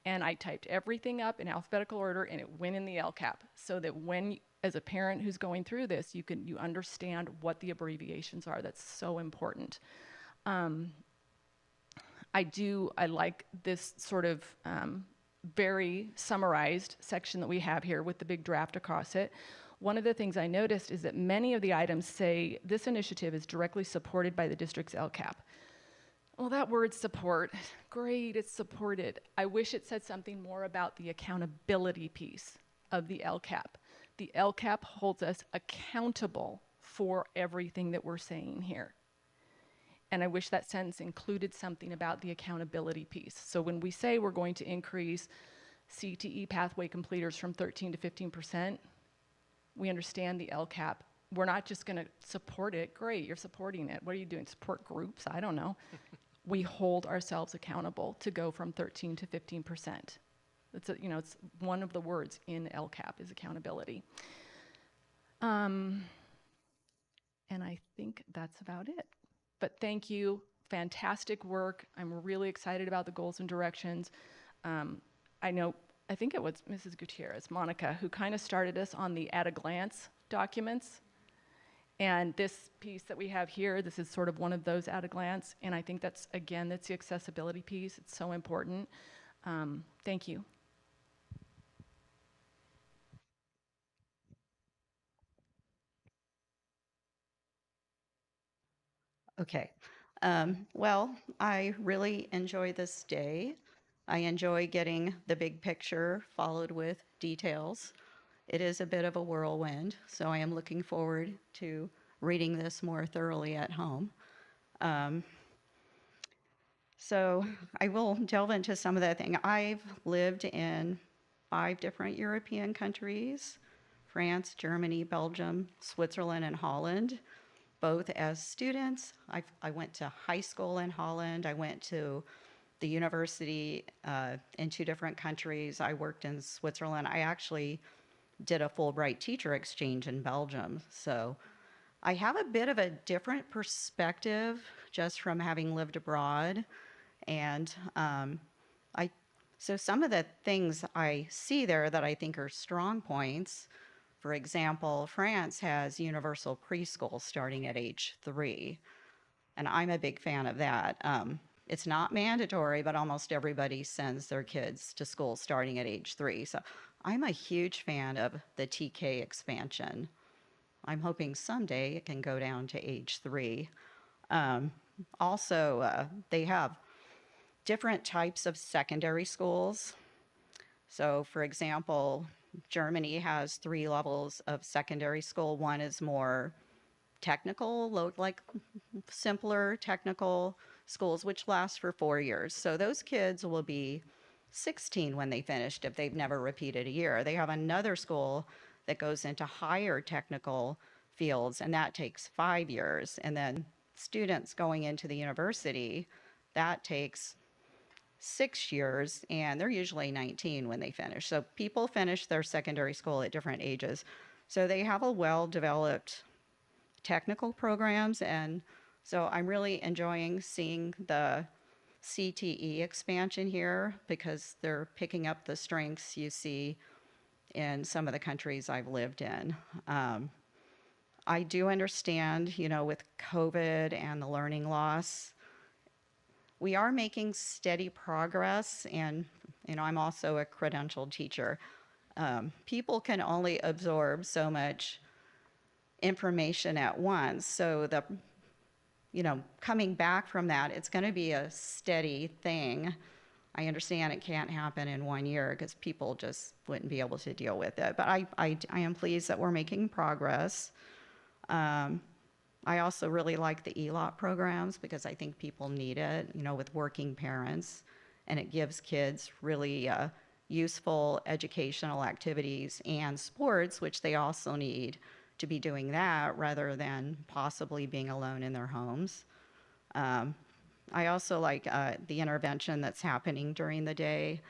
And I typed everything up in alphabetical order, and it went in the LCAP, so that when as a parent who's going through this, you understand what the abbreviations are. That's so important. I like this sort of very summarized section that we have here with the big draft across it. One of the things I noticed is that many of the items say this initiative is directly supported by the district's LCAP. Well, that word support, great, it's supported. I wish it said something more about the accountability piece of the LCAP. The LCAP holds us accountable for everything that we're saying here. And I wish that sentence included something about the accountability piece. So when we say we're going to increase CTE pathway completers from 13 to 15%, we understand the LCAP. We're not just going to support it. Great, you're supporting it. What are you doing? Support groups? I don't know. We hold ourselves accountable to go from 13 to 15%. It's one of the words in LCAP is accountability. And I think that's about it. But thank you, fantastic work. I'm really excited about the goals and directions. I think it was Mrs. Gutierrez, Monica, who kind of started us on the at a glance documents. And this piece that we have here, this is sort of one of those at a glance. And I think that's the accessibility piece. It's so important. Thank you. Okay. Well, I really enjoy this day. I enjoy getting the big picture followed with details. It is a bit of a whirlwind, so I am looking forward to reading this more thoroughly at home. So I will delve into some of that thing. I've lived in 5 different European countries: France, Germany, Belgium, Switzerland, and Holland, both as students. I went to high school in Holland. I went to the university in 2 different countries. I worked in Switzerland. I actually did a Fulbright teacher exchange in Belgium. So I have a bit of a different perspective just from having lived abroad. And so some of the things I see there that I think are strong points, for example, France has universal preschool starting at age 3. And I'm a big fan of that. It's not mandatory, but almost everybody sends their kids to school starting at age 3. So I'm a huge fan of the TK expansion. I'm hoping someday it can go down to age 3. Also, they have different types of secondary schools. So, for example, Germany has 3 levels of secondary school. One is more technical, like simpler technical schools, which last for 4 years. So those kids will be 16 when they finished if they've never repeated a year. They have another school that goes into higher technical fields, and that takes 5 years. And then students going into the university, that takes 6 years, and they're usually 19 when they finish. So people finish their secondary school at different ages. So they have a well-developed technical programs, and so I'm really enjoying seeing the CTE expansion here because they're picking up the strengths you see in some of the countries I've lived in. I do understand, with COVID and the learning loss, we are making steady progress, and I'm also a credentialed teacher. People can only absorb so much information at once, so coming back from that, it's going to be a steady thing. I understand it can't happen in 1 year because people just wouldn't be able to deal with it, but I am pleased that we're making progress. I also really like the ELOT programs because I think people need it, with working parents, and it gives kids really useful educational activities and sports, which they also need to be doing that rather than possibly being alone in their homes. I also like the intervention that's happening during the day.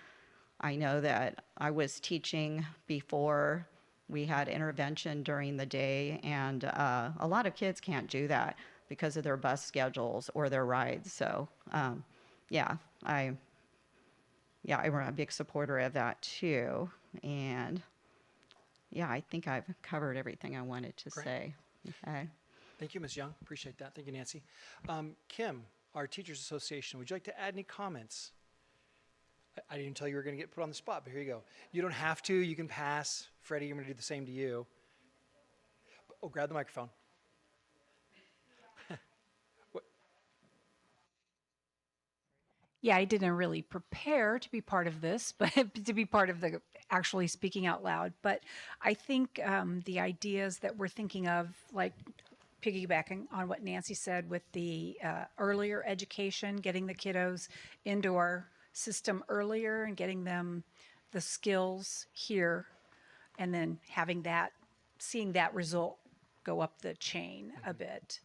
I know that I was teaching before we had intervention during the day, and a lot of kids can't do that because of their bus schedules or their rides. So I'm a big supporter of that too. And yeah, I think I've covered everything I wanted to Great. say. Okay. Thank you, Ms. Young. Appreciate that. Thank you, Nancy. Kim, our Teachers Association, would you like to add any comments? I didn't tell you were going to get put on the spot, but here you go. You don't have to. You can pass. Freddie, I'm going to do the same to you. Oh, grab the microphone. Yeah, I didn't really prepare to be part of this, but to be part of the actually speaking out loud. But I think the ideas that we're thinking of, like piggybacking on what Nancy said with the earlier education, getting the kiddos into our system earlier and getting them the skills here, and then having that, seeing that result go up the chain a bit.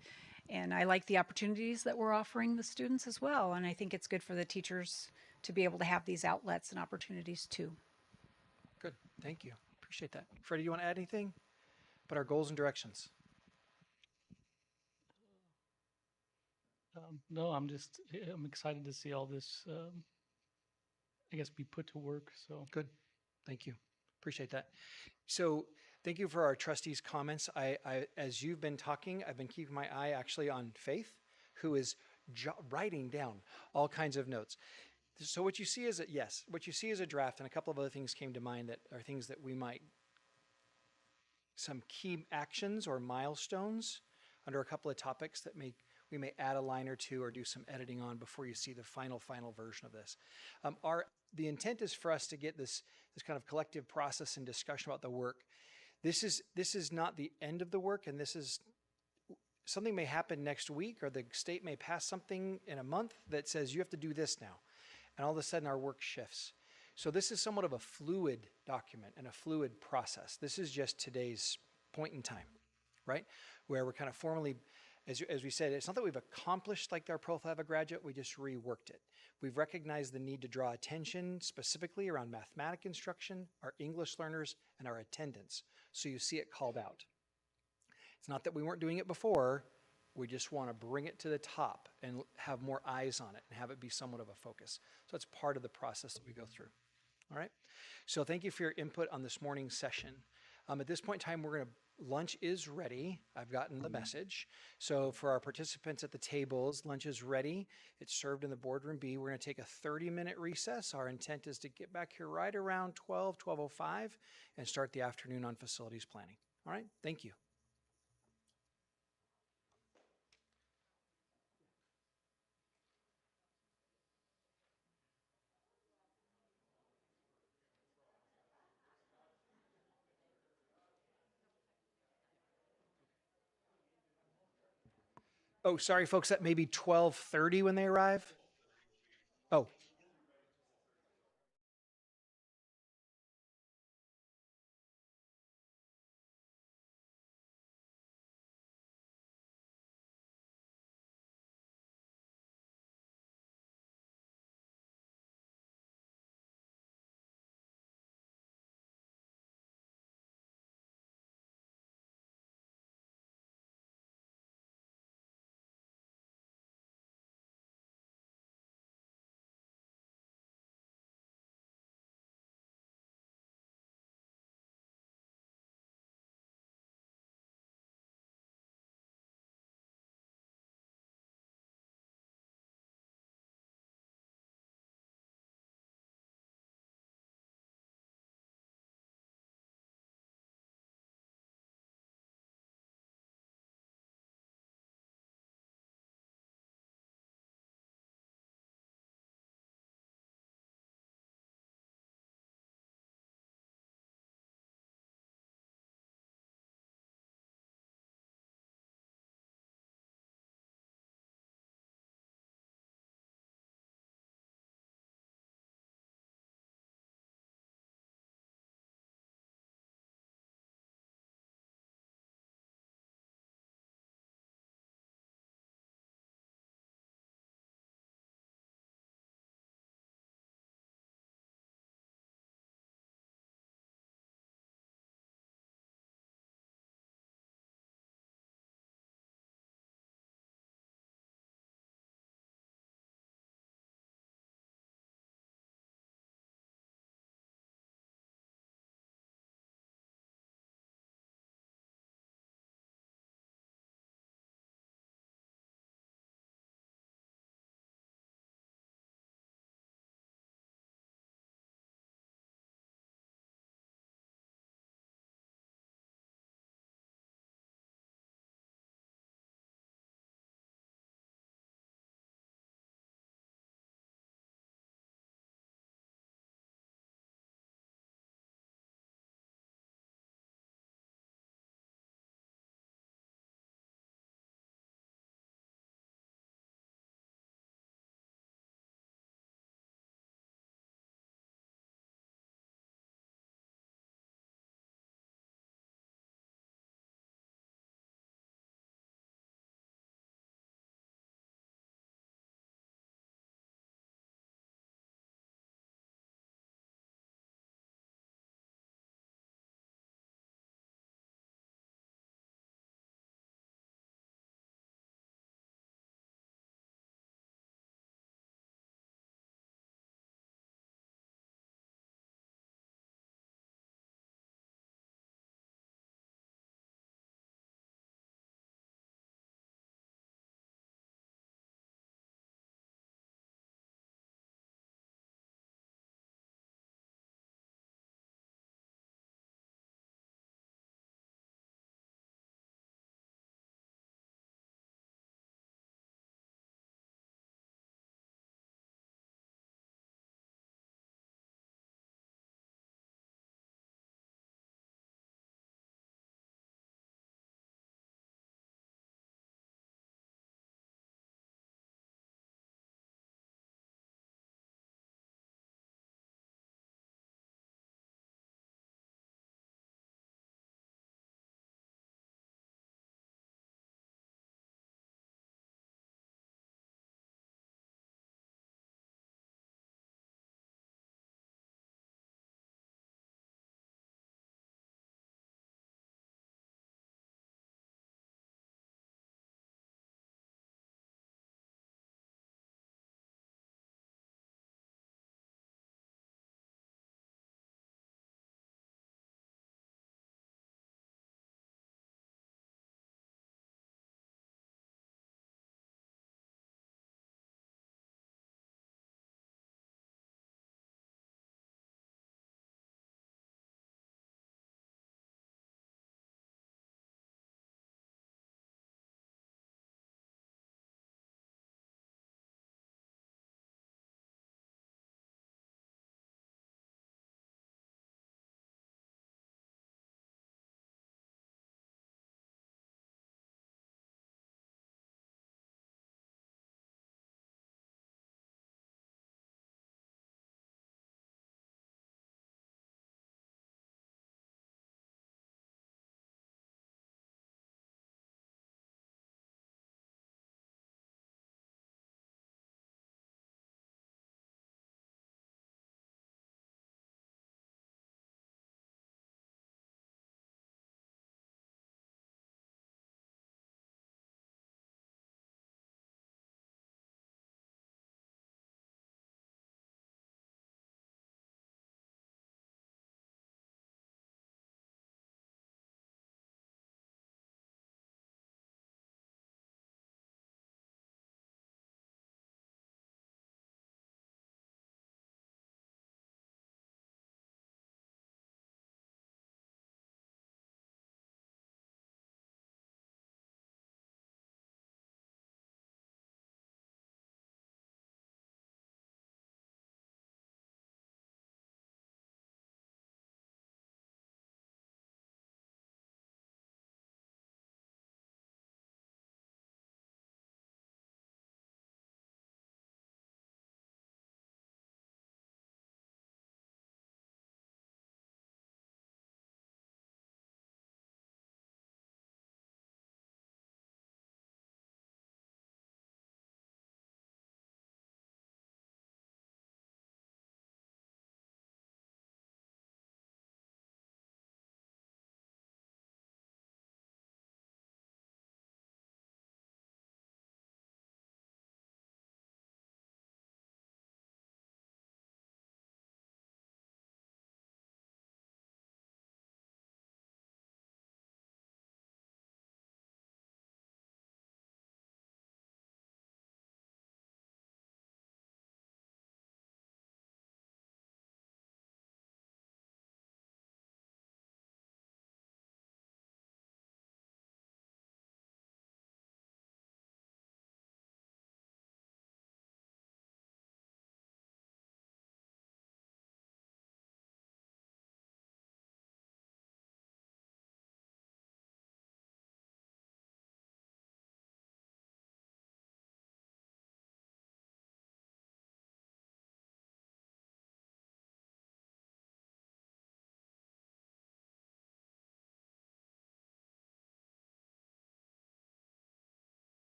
And I like the opportunities that we're offering the students as well. And I think it's good for the teachers to be able to have these outlets and opportunities too. Good. Thank you. Appreciate that. Freddie, you want to add anything about our goals and directions? No, I'm excited to see all this, I guess, be put to work. So good. Thank you. Appreciate that. So thank you for our trustees' comments. As you've been talking, I've been keeping my eye actually on Faith, who is writing down all kinds of notes. So what you see is what you see is a draft, and a couple of other things came to mind that are things that we might, some key actions or milestones under a couple of topics that we may add a line or two or do some editing on before you see the final version of this. The intent is for us to get this kind of collective process and discussion about the work. This is not the end of the work, and this is something may happen next week, or the state may pass something in a month that says you have to do this now, and all of a sudden our work shifts. So this is somewhat of a fluid document and a fluid process. This is just today's point in time, right? Where we're kind of formally, as we said, it's not that we've accomplished like our profile of a graduate, we just reworked it. We've recognized the need to draw attention specifically around mathematics instruction, our English learners, and our attendance. So you see it called out. It's not that we weren't doing it before, we just want to bring it to the top and have more eyes on it and have it be somewhat of a focus. So it's part of the process that we go through. All right. So thank you for your input on this morning's session. At this point in time, lunch is ready. I've gotten the message. So for our participants at the tables, lunch is ready. It's served in the boardroom B. We're going to take a 30-minute recess. Our intent is to get back here right around 12:05 and start the afternoon on facilities planning. All right. Thank you. Oh, sorry, folks, that may be 12:30 when they arrive. Oh,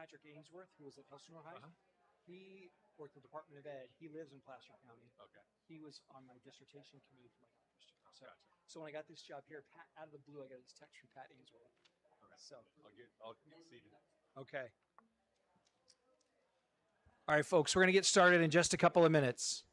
Patrick Ainsworth, who was at Elsinore High. He worked with the Department of Ed. He lives in Placer County. Okay. He was on my dissertation committee for my doctorate student. So when I got this job here, Pat, out of the blue, I got this text from Pat Ainsworth. Okay. So I'll get seated. okay. All right, folks, we're going to get started in just a couple of minutes.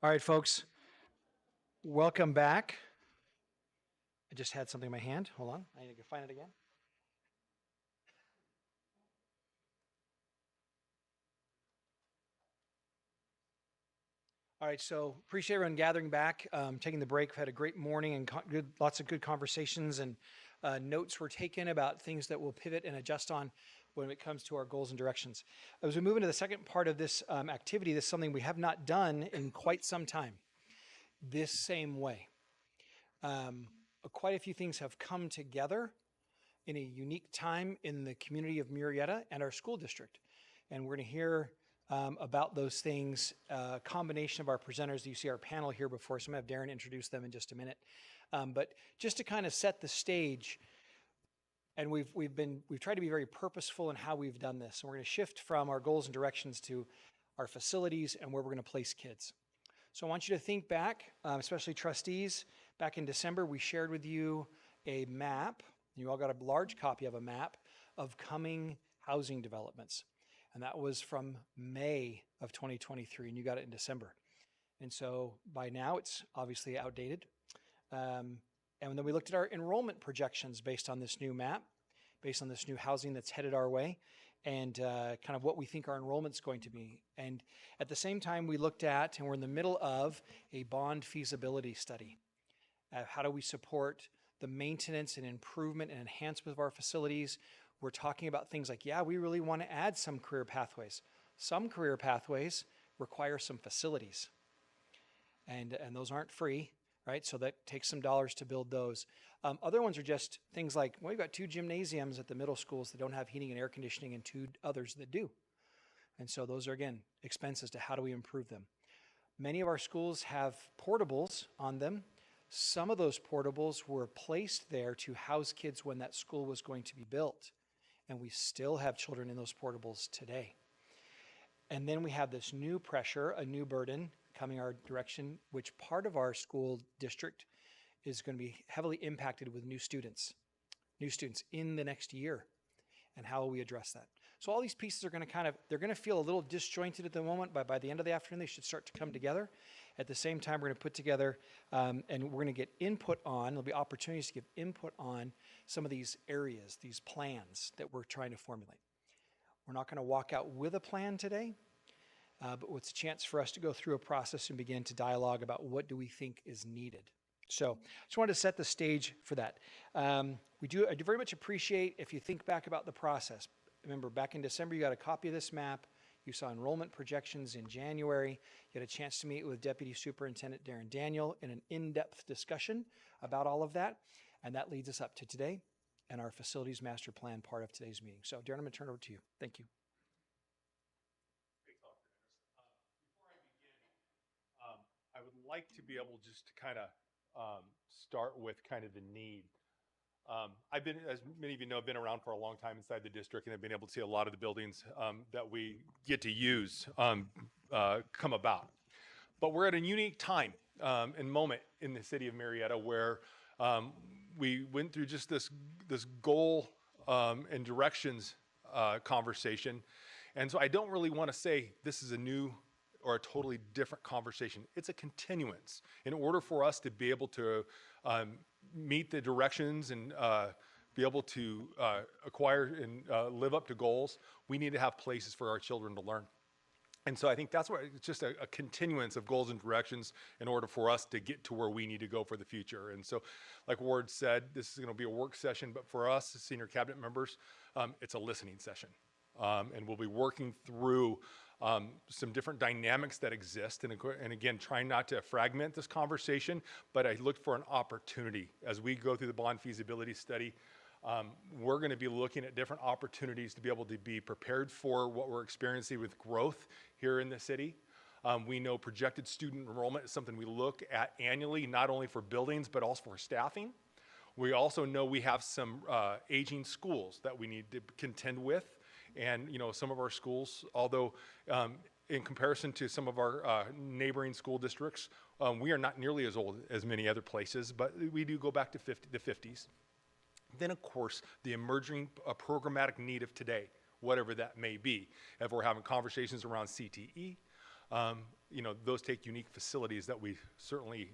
All right, folks, welcome back. I just had something in my hand. Hold on. I need to find it again. All right, so appreciate everyone gathering back, taking the break. We've had a great morning and lots of good conversations, and notes were taken about things that we'll pivot and adjust on when it comes to our goals and directions. As we move into the second part of this activity, this is something we have not done in quite some time, this same way. Quite a few things have come together in a unique time in the community of Murrieta and our school district. And we're going to hear about those things, a combination of our presenters. You see our panel here before, so I'm going to have Darren introduce them in just a minute. But just to kind of set the stage, and we've tried to be very purposeful in how we've done this. And we're going to shift from our goals and directions to our facilities and where we're going to place kids. So I want you to think back, especially trustees. Back in December, we shared with you a map. You all got a large copy of a map of coming housing developments. And that was from May of 2023, and you got it in December. And so by now, it's obviously outdated. And then we looked at our enrollment projections based on this new map, based on this new housing that's headed our way, and kind of what we think our enrollment's going to be. And at the same time, we looked at, and we're in the middle of, a bond feasibility study. How do we support the maintenance and improvement and enhancement of our facilities? We're talking about things like, yeah, we really want to add some career pathways. Some career pathways require some facilities. And those aren't free, right? So that takes some dollars to build those. Other ones are just things like, well, we've got 2 gymnasiums at the middle schools that don't have heating and air conditioning and 2 others that do. And so those are, again, expenses to how do we improve them. Many of our schools have portables on them. Some of those portables were placed there to house kids when that school was going to be built. And we still have children in those portables today. And then we have this new pressure, a new burden coming our direction, which part of our school district is going to be heavily impacted with new students in the next year. And how will we address that? So all these pieces are going to they're going to feel a little disjointed at the moment, but by the end of the afternoon, they should start to come together. At the same time, we're going to put together, and we're going to get input on, there'll be opportunities to give input on some of these areas, these plans that we're trying to formulate. We're not going to walk out with a plan today, but it's a chance for us to go through a process and begin to dialogue about what do we think is needed. So just wanted to set the stage for that. I do very much appreciate if you think back about the process. Remember, back in December, you got a copy of this map. You saw enrollment projections in January. You had a chance to meet with Deputy Superintendent Darren Daniel in an in-depth discussion about all of that. And that leads us up to today and our facilities master plan part of today's meeting. So Darren, I'm going to turn it over to you. Thank you. I would like to be able just to kind of start with kind of the need. I've been, as many of you know, I've been around for a long time inside the district, and I've been able to see a lot of the buildings that we get to use come about. But we're at a unique time and moment in the city of Murrieta where we went through just this goal and directions conversation. And so I don't really want to say this is a new or a totally different conversation. It's a continuance. In order for us to be able to meet the directions and be able to acquire and live up to goals, we need to have places for our children to learn. And so I think that's where it's just a continuance of goals and directions in order for us to get to where we need to go for the future. And so, like Ward said, this is going to be a work session, but for us as senior cabinet members, it's a listening session. And we'll be working through some different dynamics that exist. And again, trying not to fragment this conversation, but I looked for an opportunity. As we go through the bond feasibility study, we're going to be looking at different opportunities to be able to be prepared for what we're experiencing with growth here in the city. We know projected student enrollment is something we look at annually, not only for buildings, but also for staffing. We also know we have some aging schools that we need to contend with. And, you know, some of our schools, although in comparison to some of our neighboring school districts, we are not nearly as old as many other places, but we do go back to the 50s. Then, of course, the emerging programmatic need of today, whatever that may be. If we're having conversations around CTE, you know, those take unique facilities that we certainly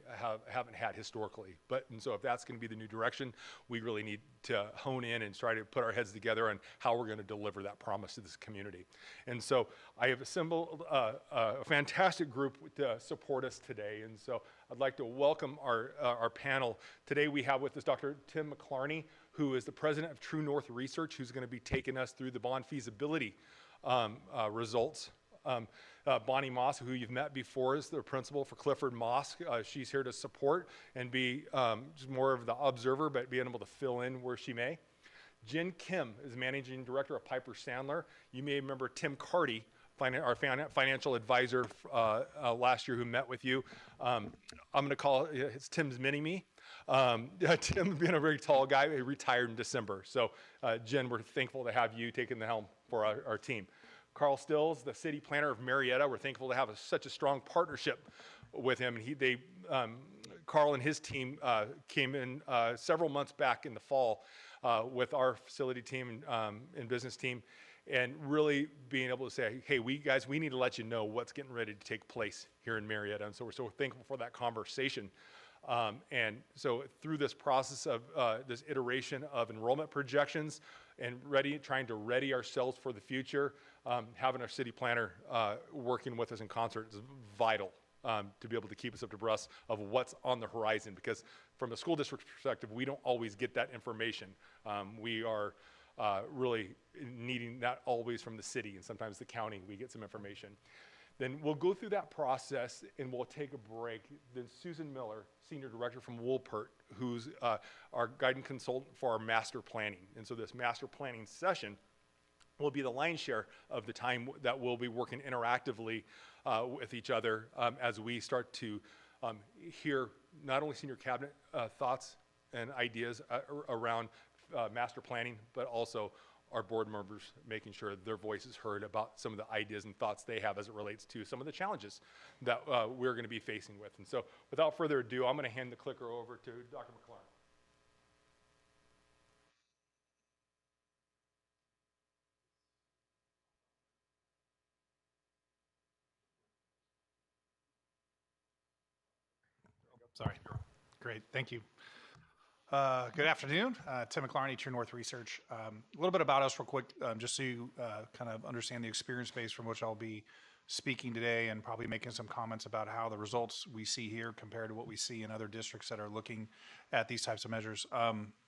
haven't had historically. And so if that's going to be the new direction, we really need to hone in and try to put our heads together on how we're going to deliver that promise to this community. And so I have assembled a fantastic group to support us today. And so I'd like to welcome our panel. Today we have with us Dr. Tim McClarney, who is the president of True North Research, who's going to be taking us through the bond feasibility results. Bonnie Moss, who you've met before, is the principal for Clifford Mosque. She's here to support and be just more of the observer, but being able to fill in where she may. Jen Kim is managing director of Piper Sandler. You may remember Tim Carty, our financial advisor last year, who met with you. I'm going to call it's Tim's mini-me. Tim, being a very tall guy, he retired in December. So Jen, we're thankful to have you taking the helm for our team. Carl Stills, the city planner of Murrieta, we're thankful to have such a strong partnership with him. And Carl and his team came in several months back in the fall with our facility team and business team, and really being able to say, hey, we need to let you know what's getting ready to take place here in Murrieta. And so we're so thankful for that conversation. And so through this process of this iteration of enrollment projections and trying to ready ourselves for the future, having our city planner working with us in concert is vital to be able to keep us up to abreast of what's on the horizon, because from a school district perspective, we don't always get that information. We are really needing that always from the city, and sometimes the county, we get some information. Then we'll go through that process and we'll take a break. Then Susan Miller, Senior Director from Woolpert, who's our guidance consultant for our master planning. And so this master planning session will be the lion's share of the time that we'll be working interactively with each other as we start to hear not only senior cabinet thoughts and ideas around master planning, but also our board members making sure their voice is heard about some of the ideas and thoughts they have as it relates to some of the challenges that we're going to be facing with. And so without further ado, I'm going to hand the clicker over to Dr. McClarney. Sorry. Great. Thank you. Good afternoon. Tim McClarney, True North Research. A little bit about us real quick, just so you kind of understand the experience base from which I'll be speaking today and probably making some comments about how the results we see here compare to what we see in other districts that are looking at these types of measures.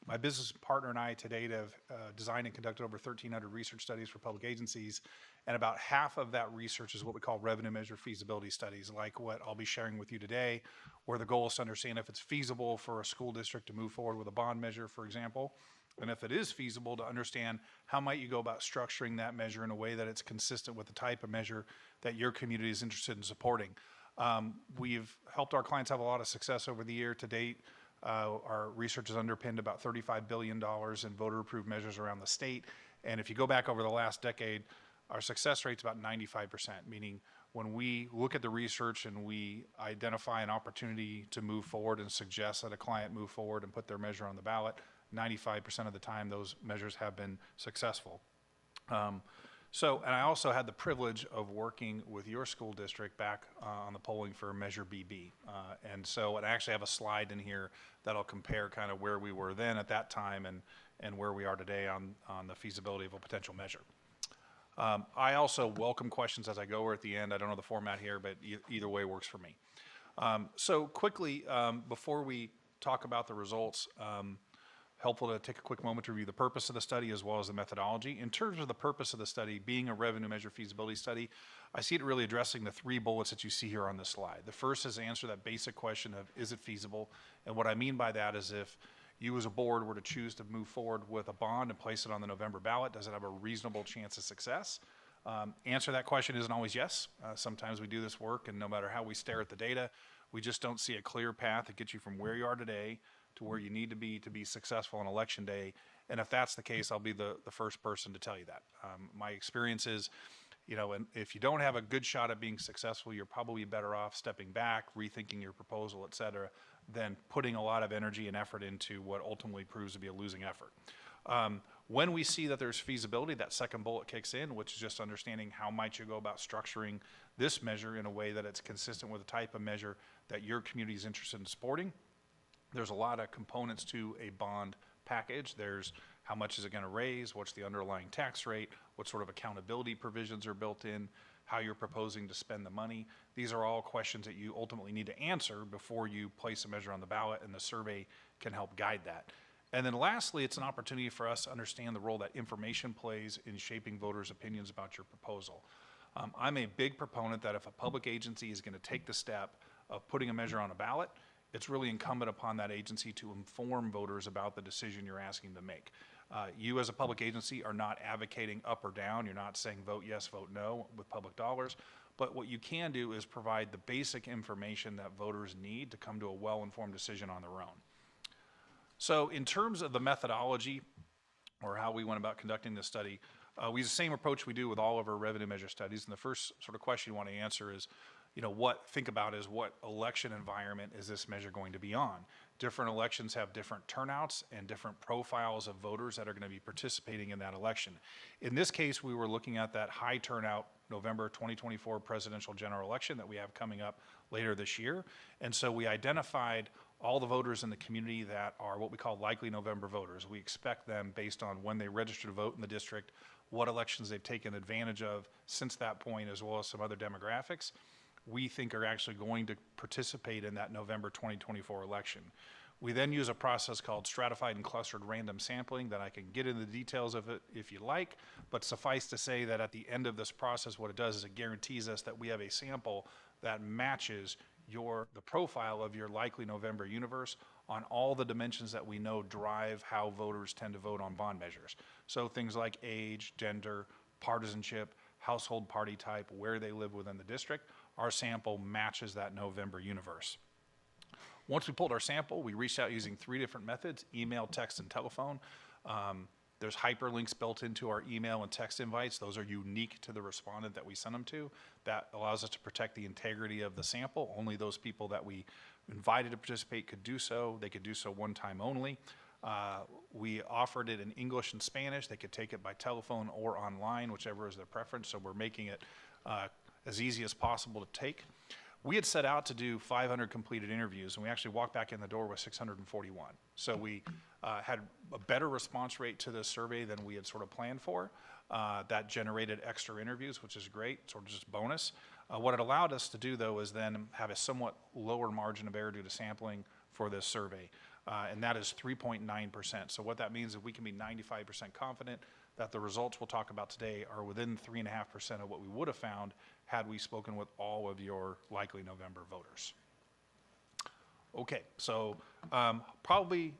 My business partner and I to date have designed and conducted over 1,300 research studies for public agencies, and about half of that research is what we call revenue measure feasibility studies, like what I'll be sharing with you today, where the goal is to understand if it's feasible for a school district to move forward with a bond measure, for example. And if it is feasible, to understand how might you go about structuring that measure in a way that it's consistent with the type of measure that your community is interested in supporting. We've helped our clients have a lot of success over the year to date. Our research has underpinned about $35 billion in voter-approved measures around the state. And if you go back over the last decade, our success rate's about 95%, meaning when we look at the research and we identify an opportunity to move forward and suggest that a client move forward and put their measure on the ballot, 95% of the time those measures have been successful. And I also had the privilege of working with your school district back on the polling for Measure BB. And so I actually have a slide in here that'll compare kind of where we were then at that time and where we are today on the feasibility of a potential measure. I also welcome questions as I go or at the end. I don't know the format here, but either way works for me. So quickly, before we talk about the results, helpful to take a quick moment to review the purpose of the study as well as the methodology. In terms of the purpose of the study, being a revenue measure feasibility study, I see it really addressing the 3 bullets that you see here on this slide. The first is to answer that basic question of, is it feasible? And what I mean by that is if you as a board were to choose to move forward with a bond and place it on the November ballot, does it have a reasonable chance of success? Answer that question isn't always yes. Sometimes we do this work and no matter how we stare at the data, we just don't see a clear path that gets you from where you are today to where you need to be successful on election day. And if that's the case, I'll be the first person to tell you that. My experience is, and if you don't have a good shot at being successful, you're probably better off stepping back, rethinking your proposal, et cetera, than putting a lot of energy and effort into what ultimately proves to be a losing effort. When we see that there's feasibility, that second bullet kicks in, which is just understanding how might you go about structuring this measure in a way that it's consistent with the type of measure that your community is interested in supporting. There's a lot of components to a bond package. There's how much is it going to raise, what's the underlying tax rate, what sort of accountability provisions are built in, how you're proposing to spend the money. These are all questions that you ultimately need to answer before you place a measure on the ballot, and the survey can help guide that. And then lastly, it's an opportunity for us to understand the role that information plays in shaping voters' opinions about your proposal. I'm a big proponent that if a public agency is going to take the step of putting a measure on a ballot, it's really incumbent upon that agency to inform voters about the decision you're asking them to make. You as a public agency are not advocating up or down. You're not saying vote yes, vote no with public dollars. But what you can do is provide the basic information that voters need to come to a well-informed decision on their own. So in terms of the methodology or how we went about conducting this study, we use the same approach we do with all of our revenue measure studies. And the first sort of question you want to answer is, think about is what election environment is this measure going to be on? Different elections have different turnouts and different profiles of voters that are going to be participating in that election. In this case, we were looking at that high turnout November 2024 presidential general election that we have coming up later this year. And so we identified all the voters in the community that are what we call likely November voters. We expect them based on when they register to vote in the district, what elections they've taken advantage of since that point, as well as some other demographics we think are actually going to participate in that November 2024 election. We then use a process called stratified and clustered random sampling that I can get into the details of it if you like, but suffice to say that at the end of this process, what it does is it guarantees us that we have a sample that matches the profile of your likely November universe on all the dimensions that we know drive how voters tend to vote on bond measures. So things like age, gender, partisanship, household party type, where they live within the district. Our sample matches that November universe. Once we pulled our sample, we reached out using 3 different methods: email, text, and telephone. There's hyperlinks built into our email and text invites. Those are unique to the respondent that we send them to. That allows us to protect the integrity of the sample. Only those people that we invited to participate could do so. They could do so one time only. We offered it in English and Spanish. They could take it by telephone or online, whichever is their preference. So we're making it as easy as possible to take. We had set out to do 500 completed interviews, and we actually walked back in the door with 641. So we had a better response rate to this survey than we had sort of planned for. That generated extra interviews, which is great, sort of just bonus. What it allowed us to do, though, is then have a somewhat lower margin of error due to sampling for this survey, and that is 3.9%. So what that means is we can be 95% confident that the results we'll talk about today are within 3.5% of what we would have found had we spoken with all of your likely November voters. Okay, so probably,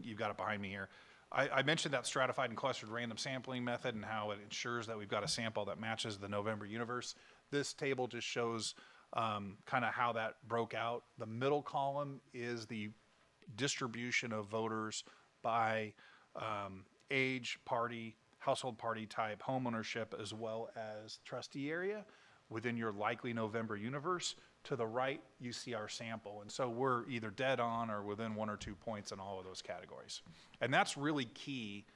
you've got it behind me here. I mentioned that stratified and clustered random sampling method and how it ensures that we've got a sample that matches the November universe. This table just shows kind of how that broke out. The middle column is the distribution of voters by age, party, household party type, home ownership, as well as trustee area within your likely November universe. To the right, you see our sample. And so we're either dead on or within 1 or 2 points in all of those categories. And that's really key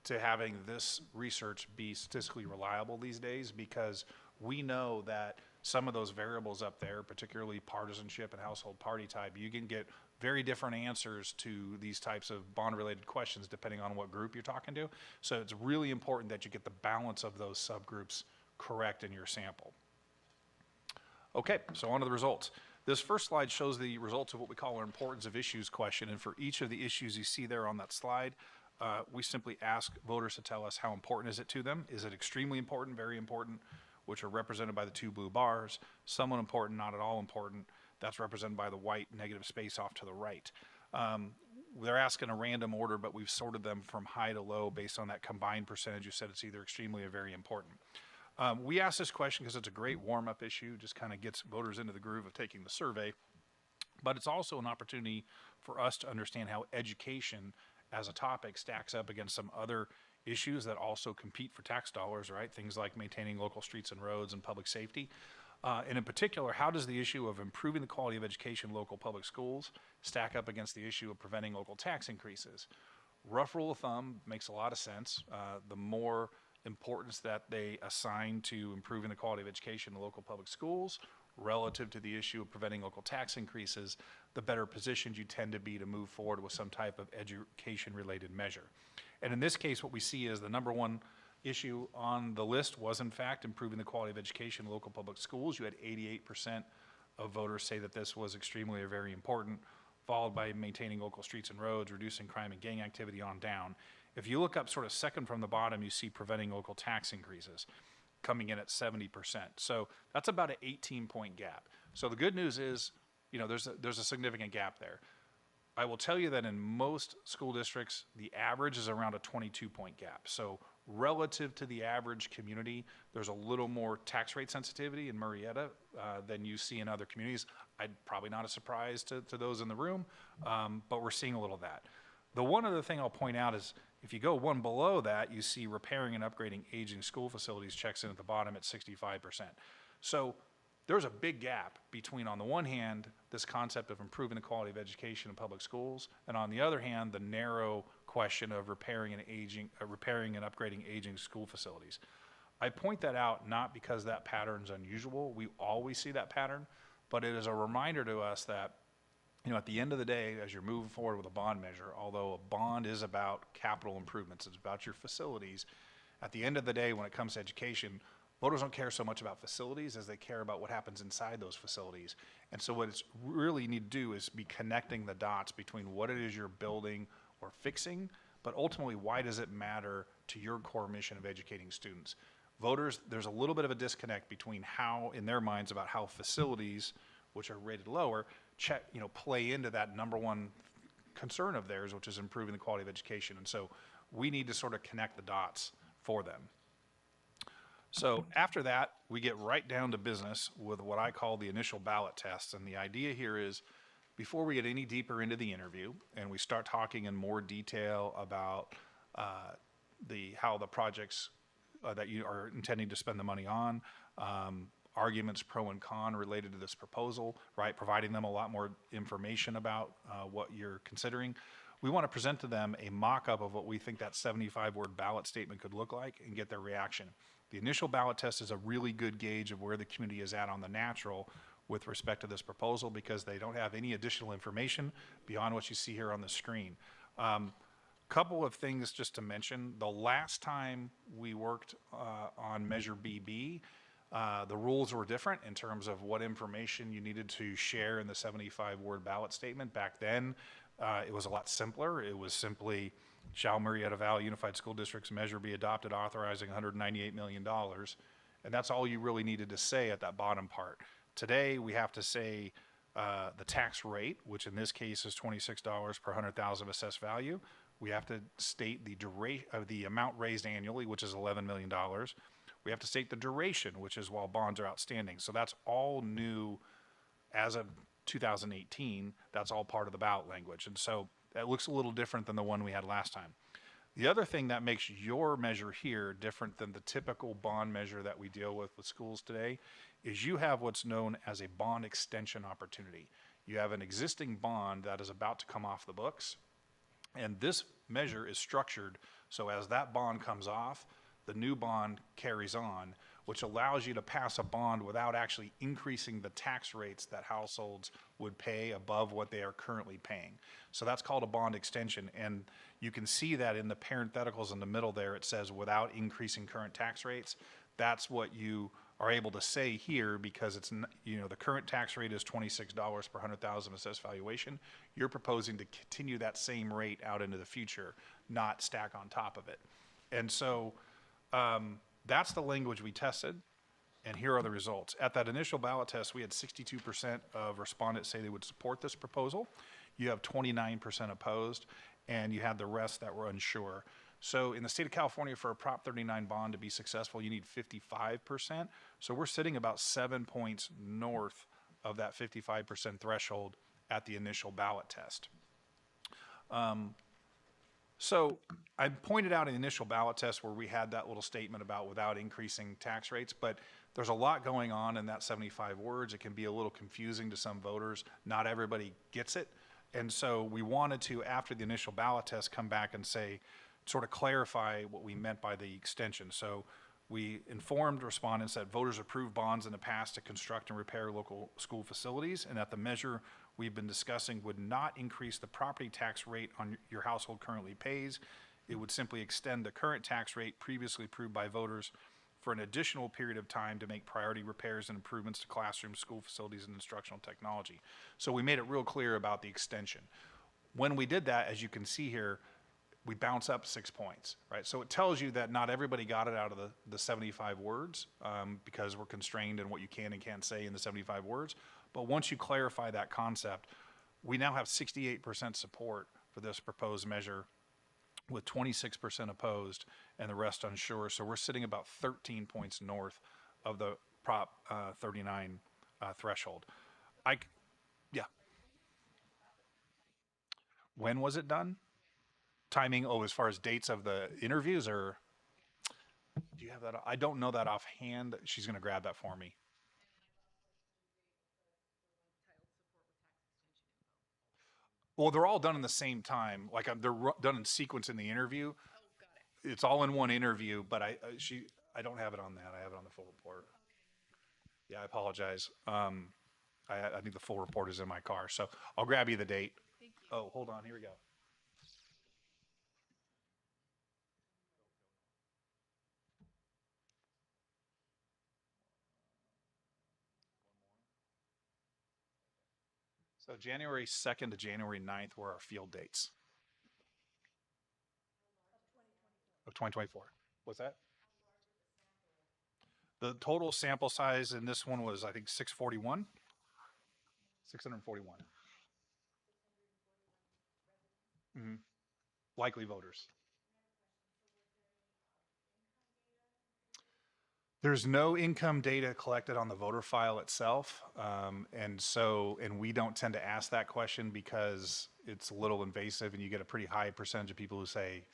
to having this research be statistically reliable these days, because we know that some of those variables up there, particularly partisanship and household party type, you can get very different answers to these types of bond-related questions depending on what group you're talking to. So it's really important that you get the balance of those subgroups correct in your sample. Okay, so on to the results. This first slide shows the results of what we call our importance of issues question, and for each of the issues you see there on that slide, we simply ask voters to tell us how important is it to them. Is it extremely important, very important, which are represented by the 2 blue bars, somewhat important, not at all important, that's represented by the white negative space off to the right. They're asked in a random order, but we've sorted them from high to low based on that combined percentage. You said it's either extremely or very important. We asked this question because it's a great warm-up issue, just kind of gets voters into the groove of taking the survey, but it's also an opportunity for us to understand how education as a topic stacks up against some other issues that also compete for tax dollars, right? Things like maintaining local streets and roads and public safety. And in particular, how does the issue of improving the quality of education in local public schools stack up against the issue of preventing local tax increases? Rough rule of thumb makes a lot of sense. The more importance that they assign to improving the quality of education in local public schools relative to the issue of preventing local tax increases, the better positioned you tend to be to move forward with some type of education-related measure. And in this case, what we see is the number one issue on the list was, in fact, improving the quality of education in local public schools. You had 88% of voters say that this was extremely or very important, followed by maintaining local streets and roads, reducing crime and gang activity on down. If you look up sort of second from the bottom, you see preventing local tax increases coming in at 70%. So that's about an 18-point gap. So the good news is, you know, there's a significant gap there. I will tell you that in most school districts, the average is around a 22-point gap. So relative to the average community, there's a little more tax rate sensitivity in Murrieta than you see in other communities. Probably not a surprise to those in the room, but we're seeing a little of that. The one other thing I'll point out is if you go one below that, you see repairing and upgrading aging school facilities checks in at the bottom at 65%. So there's a big gap between, on the one hand, this concept of improving the quality of education in public schools, and on the other hand, the narrow question of repairing and upgrading aging school facilities. I point that out not because that pattern's unusual. We always see that pattern, but it is a reminder to us that, you know, at the end of the day, as you're moving forward with a bond measure, although a bond is about capital improvements, it's about your facilities, at the end of the day, when it comes to education, voters don't care so much about facilities as they care about what happens inside those facilities. And so what it's really need to do is be connecting the dots between what it is you're building or fixing, but ultimately, why does it matter to your core mission of educating students? Voters, there's a little bit of a disconnect between how, in their minds, about how facilities, which are rated lower, play into that number one concern of theirs, which is improving the quality of education. And so we need to sort of connect the dots for them. So after that, we get right down to business with what I call the initial ballot test. And the idea here is, before we get any deeper into the interview and we start talking in more detail about how the projects that you are intending to spend the money on, arguments pro and con related to this proposal, right? Providing them a lot more information about what you're considering. We want to present to them a mock-up of what we think that 75-word ballot statement could look like and get their reaction. The initial ballot test is a really good gauge of where the community is at on the natural with respect to this proposal, because they don't have any additional information beyond what you see here on the screen. Couple of things just to mention. The last time we worked on Measure BB, the rules were different in terms of what information you needed to share in the 75-word ballot statement. Back then, it was a lot simpler. It was simply, shall Murrieta Valley Unified School District's measure be adopted authorizing $198 million? And that's all you really needed to say at that bottom part. Today, we have to say the tax rate, which in this case is $26 per 100,000 of assessed value. We have to state the duration of the amount raised annually, which is $11 million. We have to state the duration, which is while bonds are outstanding. So that's all new as of 2018. That's all part of the ballot language. And so that looks a little different than the one we had last time. The other thing that makes your measure here different than the typical bond measure that we deal with schools today is you have what's known as a bond extension opportunity. You have an existing bond that is about to come off the books, and this measure is structured so as that bond comes off, the new bond carries on, which allows you to pass a bond without actually increasing the tax rates that households would pay above what they are currently paying. So that's called a bond extension, and you can see that in the parentheticals in the middle there. It says without increasing current tax rates. That's what you are able to say here, because it's, you know, the current tax rate is $26 per 100,000 assessed valuation. You're proposing to continue that same rate out into the future, not stack on top of it. And so that's the language we tested, and here are the results. At that initial ballot test, we had 62% of respondents say they would support this proposal. You have 29% opposed, and you had the rest that were unsure. So in the state of California, for a Prop 39 bond to be successful, you need 55%. So we're sitting about 7 points north of that 55% threshold at the initial ballot test. So I pointed out in the initial ballot test where we had that little statement about without increasing tax rates, but there's a lot going on in that 75 words. It can be a little confusing to some voters. Not everybody gets it. And so we wanted to, after the initial ballot test, come back and say, sort of clarify what we meant by the extension. So we informed respondents that voters approved bonds in the past to construct and repair local school facilities, and that the measure we've been discussing would not increase the property tax rate on your household currently pays. It would simply extend the current tax rate previously approved by voters for an additional period of time to make priority repairs and improvements to classrooms, school facilities, and instructional technology. So we made it real clear about the extension. When we did that, as you can see here, we bounce up 6 points, right? So it tells you that not everybody got it out of the 75 words because we're constrained in what you can and can't say in the 75 words. But once you clarify that concept, we now have 68% support for this proposed measure, with 26% opposed and the rest unsure. So we're sitting about 13 points north of the Prop 39 threshold. Yeah. When was it done? Timing, as far as dates of the interviews, or do you have that? I don't know that offhand. She's going to grab that for me. Well, they're all done in the same time. Like they're done in sequence in the interview. Oh, got it. It's all in one interview, but I don't have it on that. I have it on the full report. Okay. Yeah, I apologize. I think the full report is in my car, so I'll grab you the date. Thank you. Oh, hold on. Here we go. So January 2nd to January 9th were our field dates. Of 2024. What's that? The total sample size in this one was, I think, 641. 641. Mm-hmm. Likely voters. There's no income data collected on the voter file itself. And we don't tend to ask that question because it's a little invasive and you get a pretty high percentage of people who say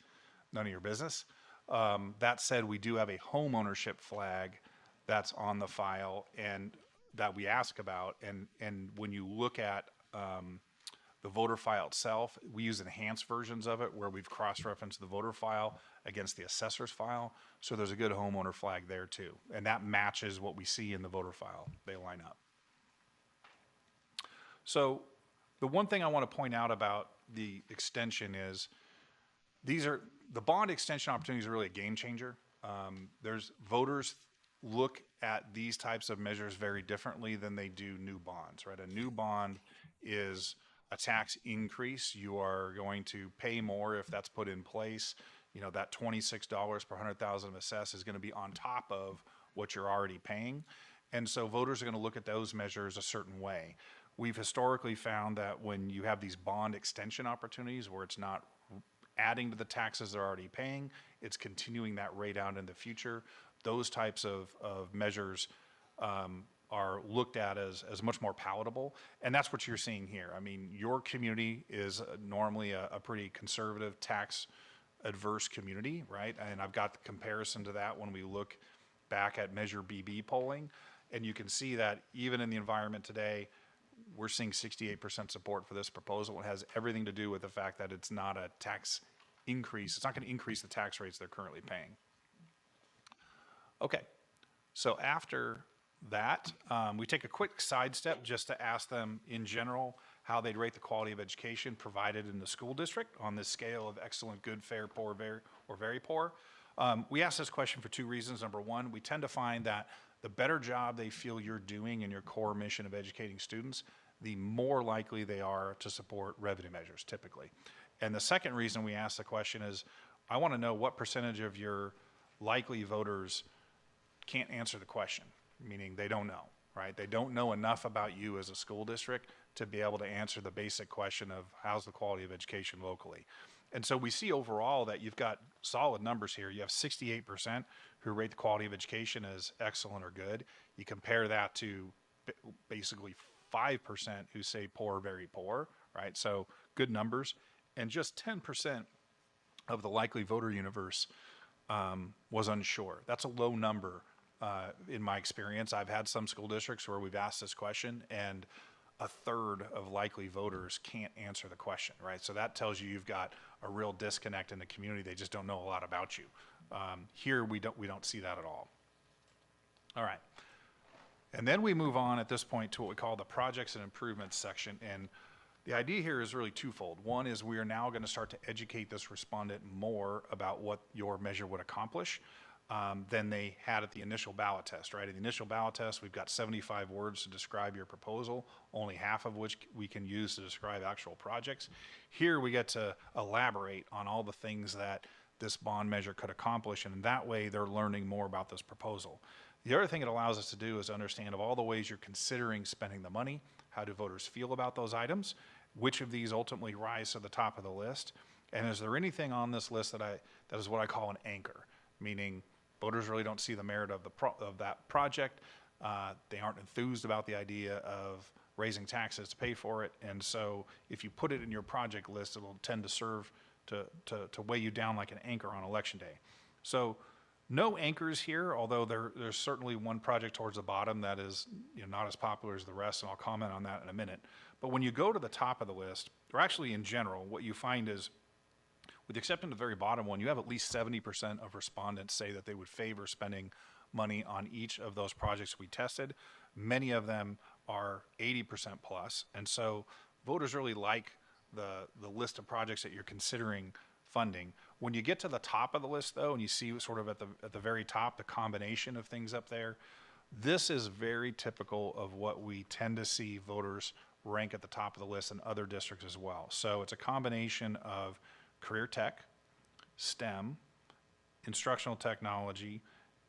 none of your business. That said, we do have a home ownership flag that's on the file and that we ask about. And when you look at the voter file itself, we use enhanced versions of it where we've cross-referenced the voter file against the assessor's file. So there's a good homeowner flag there too. And that matches what we see in the voter file. They line up. So the one thing I want to point out about the extension is The bond extension opportunity is really a game changer. Voters look at these types of measures very differently than they do new bonds, right? A new bond is a tax increase. You are going to pay more if that's put in place. You know, that $26 per 100,000 of assess is going to be on top of what you're already paying. And so voters are going to look at those measures a certain way. We've historically found that when you have these bond extension opportunities where it's not adding to the taxes they're already paying, it's continuing that rate out in the future. Those types of measures are looked at as much more palatable. And that's what you're seeing here. I mean, your community is normally a pretty conservative tax adverse community, right? And I've got the comparison to that when we look back at Measure BB polling. And you can see that even in the environment today, we're seeing 68% support for this proposal. It has everything to do with the fact that it's not a tax increase. It's not going to increase the tax rates they're currently paying. Okay, so after that, we take a quick sidestep just to ask them in general how they'd rate the quality of education provided in the school district on this scale of excellent, good, fair, poor, very, or very poor. We ask this question for two reasons. Number one, we tend to find that the better job they feel you're doing in your core mission of educating students, the more likely they are to support revenue measures, typically. And the second reason we ask the question is, I want to know what percentage of your likely voters can't answer the question, meaning they don't know, right? They don't know enough about you as a school district to be able to answer the basic question of how's the quality of education locally. And so we see overall that you've got solid numbers here. You have 68% who rate the quality of education as excellent or good. You compare that to basically 5% who say poor, very poor, right? So good numbers. And just 10% of the likely voter universe was unsure. That's a low number in my experience. I've had some school districts where we've asked this question and a third of likely voters can't answer the question, right? So that tells you you've got a real disconnect in the community. They just don't know a lot about you. Here we don't see that at all. All right. And then we move on at this point to what we call the projects and improvements section. And the idea here is really twofold. One is we are now going to start to educate this respondent more about what your measure would accomplish than they had at the initial ballot test, right? At the initial ballot test, we've got 75 words to describe your proposal, only half of which we can use to describe actual projects. Here we get to elaborate on all the things that this bond measure could accomplish, and in that way they're learning more about this proposal. The other thing it allows us to do is understand of all the ways you're considering spending the money, how do voters feel about those items, which of these ultimately rise to the top of the list, and is there anything on this list that is what I call an anchor, meaning voters really don't see the merit of that project. They aren't enthused about the idea of raising taxes to pay for it, and so if you put it in your project list, it'll tend to serve to weigh you down like an anchor on election day. So no anchors here, although there's certainly one project towards the bottom that is not as popular as the rest, and I'll comment on that in a minute. But when you go to the top of the list, or actually in general, what you find is, with the exception of the very bottom one, you have at least 70% of respondents say that they would favor spending money on each of those projects we tested. Many of them are 80% plus, and so voters really like the list of projects that you're considering funding. When you get to the top of the list, though, and you see sort of at the very top the combination of things up there, this is very typical of what we tend to see voters rank at the top of the list in other districts as well. So it's a combination of career tech, STEM, instructional technology,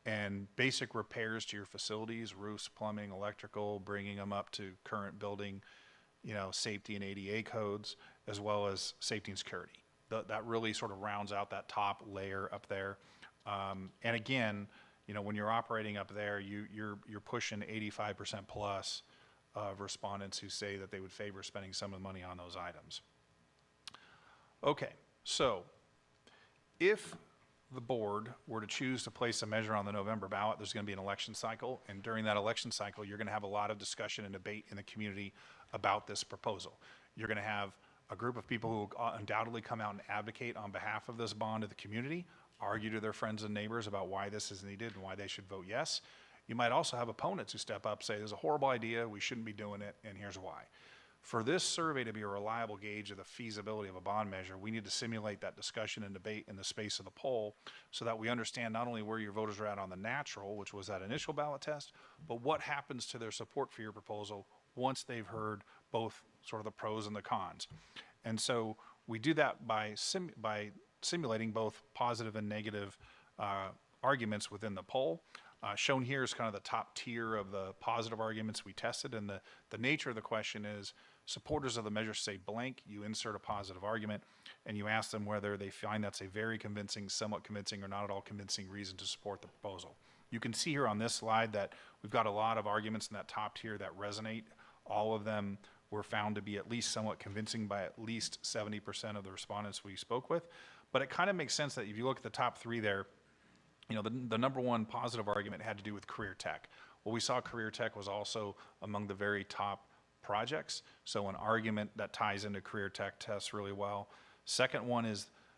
and basic repairs to your facilities, roofs, plumbing, electrical, bringing them up to current building, safety and ADA codes, as well as safety and security. That really sort of rounds out that top layer up there. And again, when you're operating up there, you're pushing 85% plus of respondents who say that they would favor spending some of the money on those items. Okay, so if the board were to choose to place a measure on the November ballot, there's going to be an election cycle, and during that election cycle, you're going to have a lot of discussion and debate in the community about this proposal. You're going to have a group of people who will undoubtedly come out and advocate on behalf of this bond to the community, argue to their friends and neighbors about why this is needed and why they should vote yes. You might also have opponents who step up, say, there's a horrible idea, we shouldn't be doing it, and here's why. For this survey to be a reliable gauge of the feasibility of a bond measure, we need to simulate that discussion and debate in the space of the poll so that we understand not only where your voters are at on the natural, which was that initial ballot test, but what happens to their support for your proposal once they've heard both sort of the pros and the cons. And so we do that by simulating both positive and negative arguments within the poll. Shown here is kind of the top tier of the positive arguments we tested, and the nature of the question is, supporters of the measure say blank, you insert a positive argument, and you ask them whether they find that's a very convincing, somewhat convincing, or not at all convincing reason to support the proposal. You can see here on this slide that we've got a lot of arguments in that top tier that resonate. All of them were found to be at least somewhat convincing by at least 70% of the respondents we spoke with. But it kind of makes sense that if you look at the top three there, you know, the number one positive argument had to do with career tech. Well, we saw career tech was also among the very top projects. So an argument that ties into career tech tests really well. Second one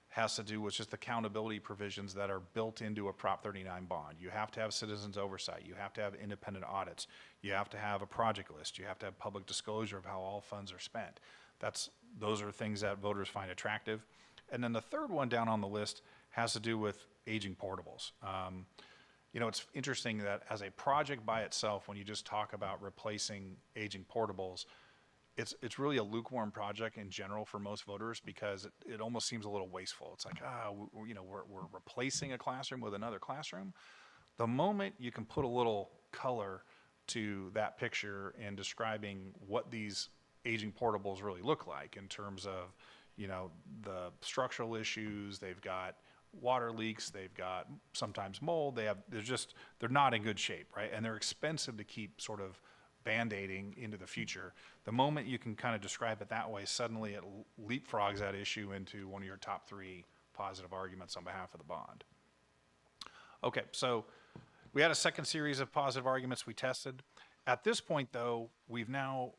has to do with just accountability provisions that are built into a Prop 39 bond. You have to have citizens oversight. You have to have independent audits. You have to have a project list. You have to have public disclosure of how all funds are spent. Those are things that voters find attractive. And then the third one down on the list has to do with aging portables. You know, it's interesting that as a project by itself, when you just talk about replacing aging portables, it's really a lukewarm project in general for most voters because it almost seems a little wasteful. It's like, you know, we're replacing a classroom with another classroom. The moment you can put a little color to that picture and describing what these aging portables really look like in terms of, you know, the structural issues, they've got water leaks, they've got sometimes mold, they're not in good shape, right? And they're expensive to keep sort of band-aiding into the future. The moment you can kind of describe it that way, suddenly it leapfrogs that issue into one of your top three positive arguments on behalf of the bond. Okay, so we had a second series of positive arguments we tested. At this point, though,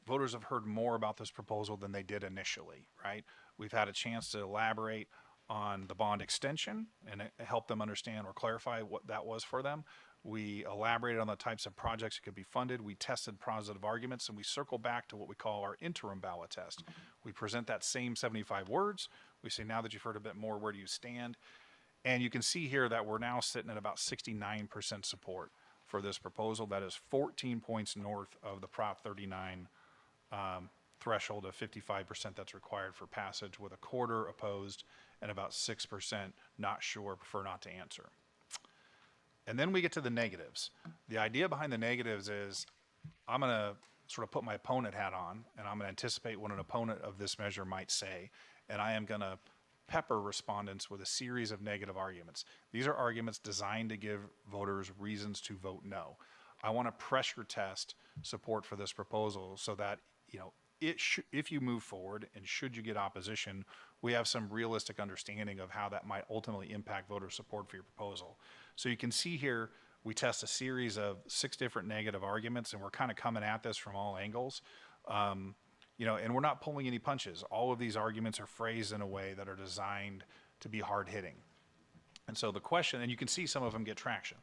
voters have heard more about this proposal than they did initially, right? We've had a chance to elaborate on the bond extension and help them understand or clarify what that was for them. We elaborated on the types of projects that could be funded. We tested positive arguments, and we circle back to what we call our interim ballot test. We present that same 75 words. We say, now that you've heard a bit more, where do you stand? And you can see here that we're now sitting at about 69% support for this proposal. That is 14 points north of the Prop 39 threshold of 55% that's required for passage, with a quarter opposed and about 6% not sure, prefer not to answer. And then we get to the negatives. The idea behind the negatives is I'm going to sort of put my opponent hat on, and I'm going to anticipate what an opponent of this measure might say, and I am going to pepper respondents with a series of negative arguments. These are arguments designed to give voters reasons to vote no. I want to pressure test support for this proposal so that, you know, if you move forward and should you get opposition, we have some realistic understanding of how that might ultimately impact voter support for your proposal. So you can see here, we test a series of 6 different negative arguments, and we're kind of coming at this from all angles. You know, and we're not pulling any punches. All of these arguments are phrased in a way that are designed to be hard hitting. And so the question, and you can see some of them get traction.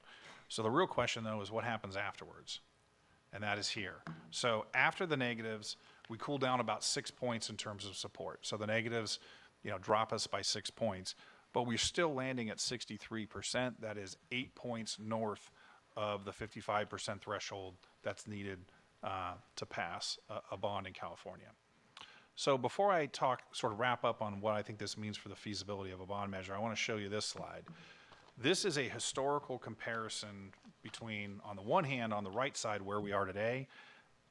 So the real question though is what happens afterwards? And that is here. So after the negatives, we cool down about 6 points in terms of support. So the negatives, you know, drop us by 6 points, but we're still landing at 63%. That is 8 points north of the 55% threshold that's needed to pass a bond in California. So before I sort of wrap up on what I think this means for the feasibility of a bond measure, I want to show you this slide. This is a historical comparison between, on the one hand, on the right side where we are today.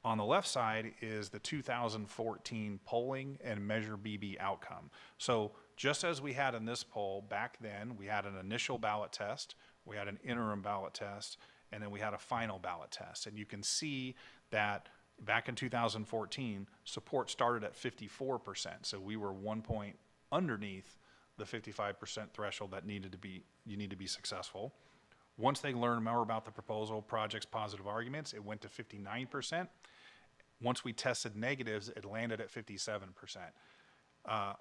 On the left side is the 2014 polling and Measure BB outcome. So just as we had in this poll back then, we had an initial ballot test, we had an interim ballot test, and then we had a final ballot test. And you can see that back in 2014, support started at 54%. So we were 1 point underneath the 55% threshold that you need to be successful. Once they learned more about the proposal, projects, positive arguments, it went to 59%. Once we tested negatives, it landed at 57%.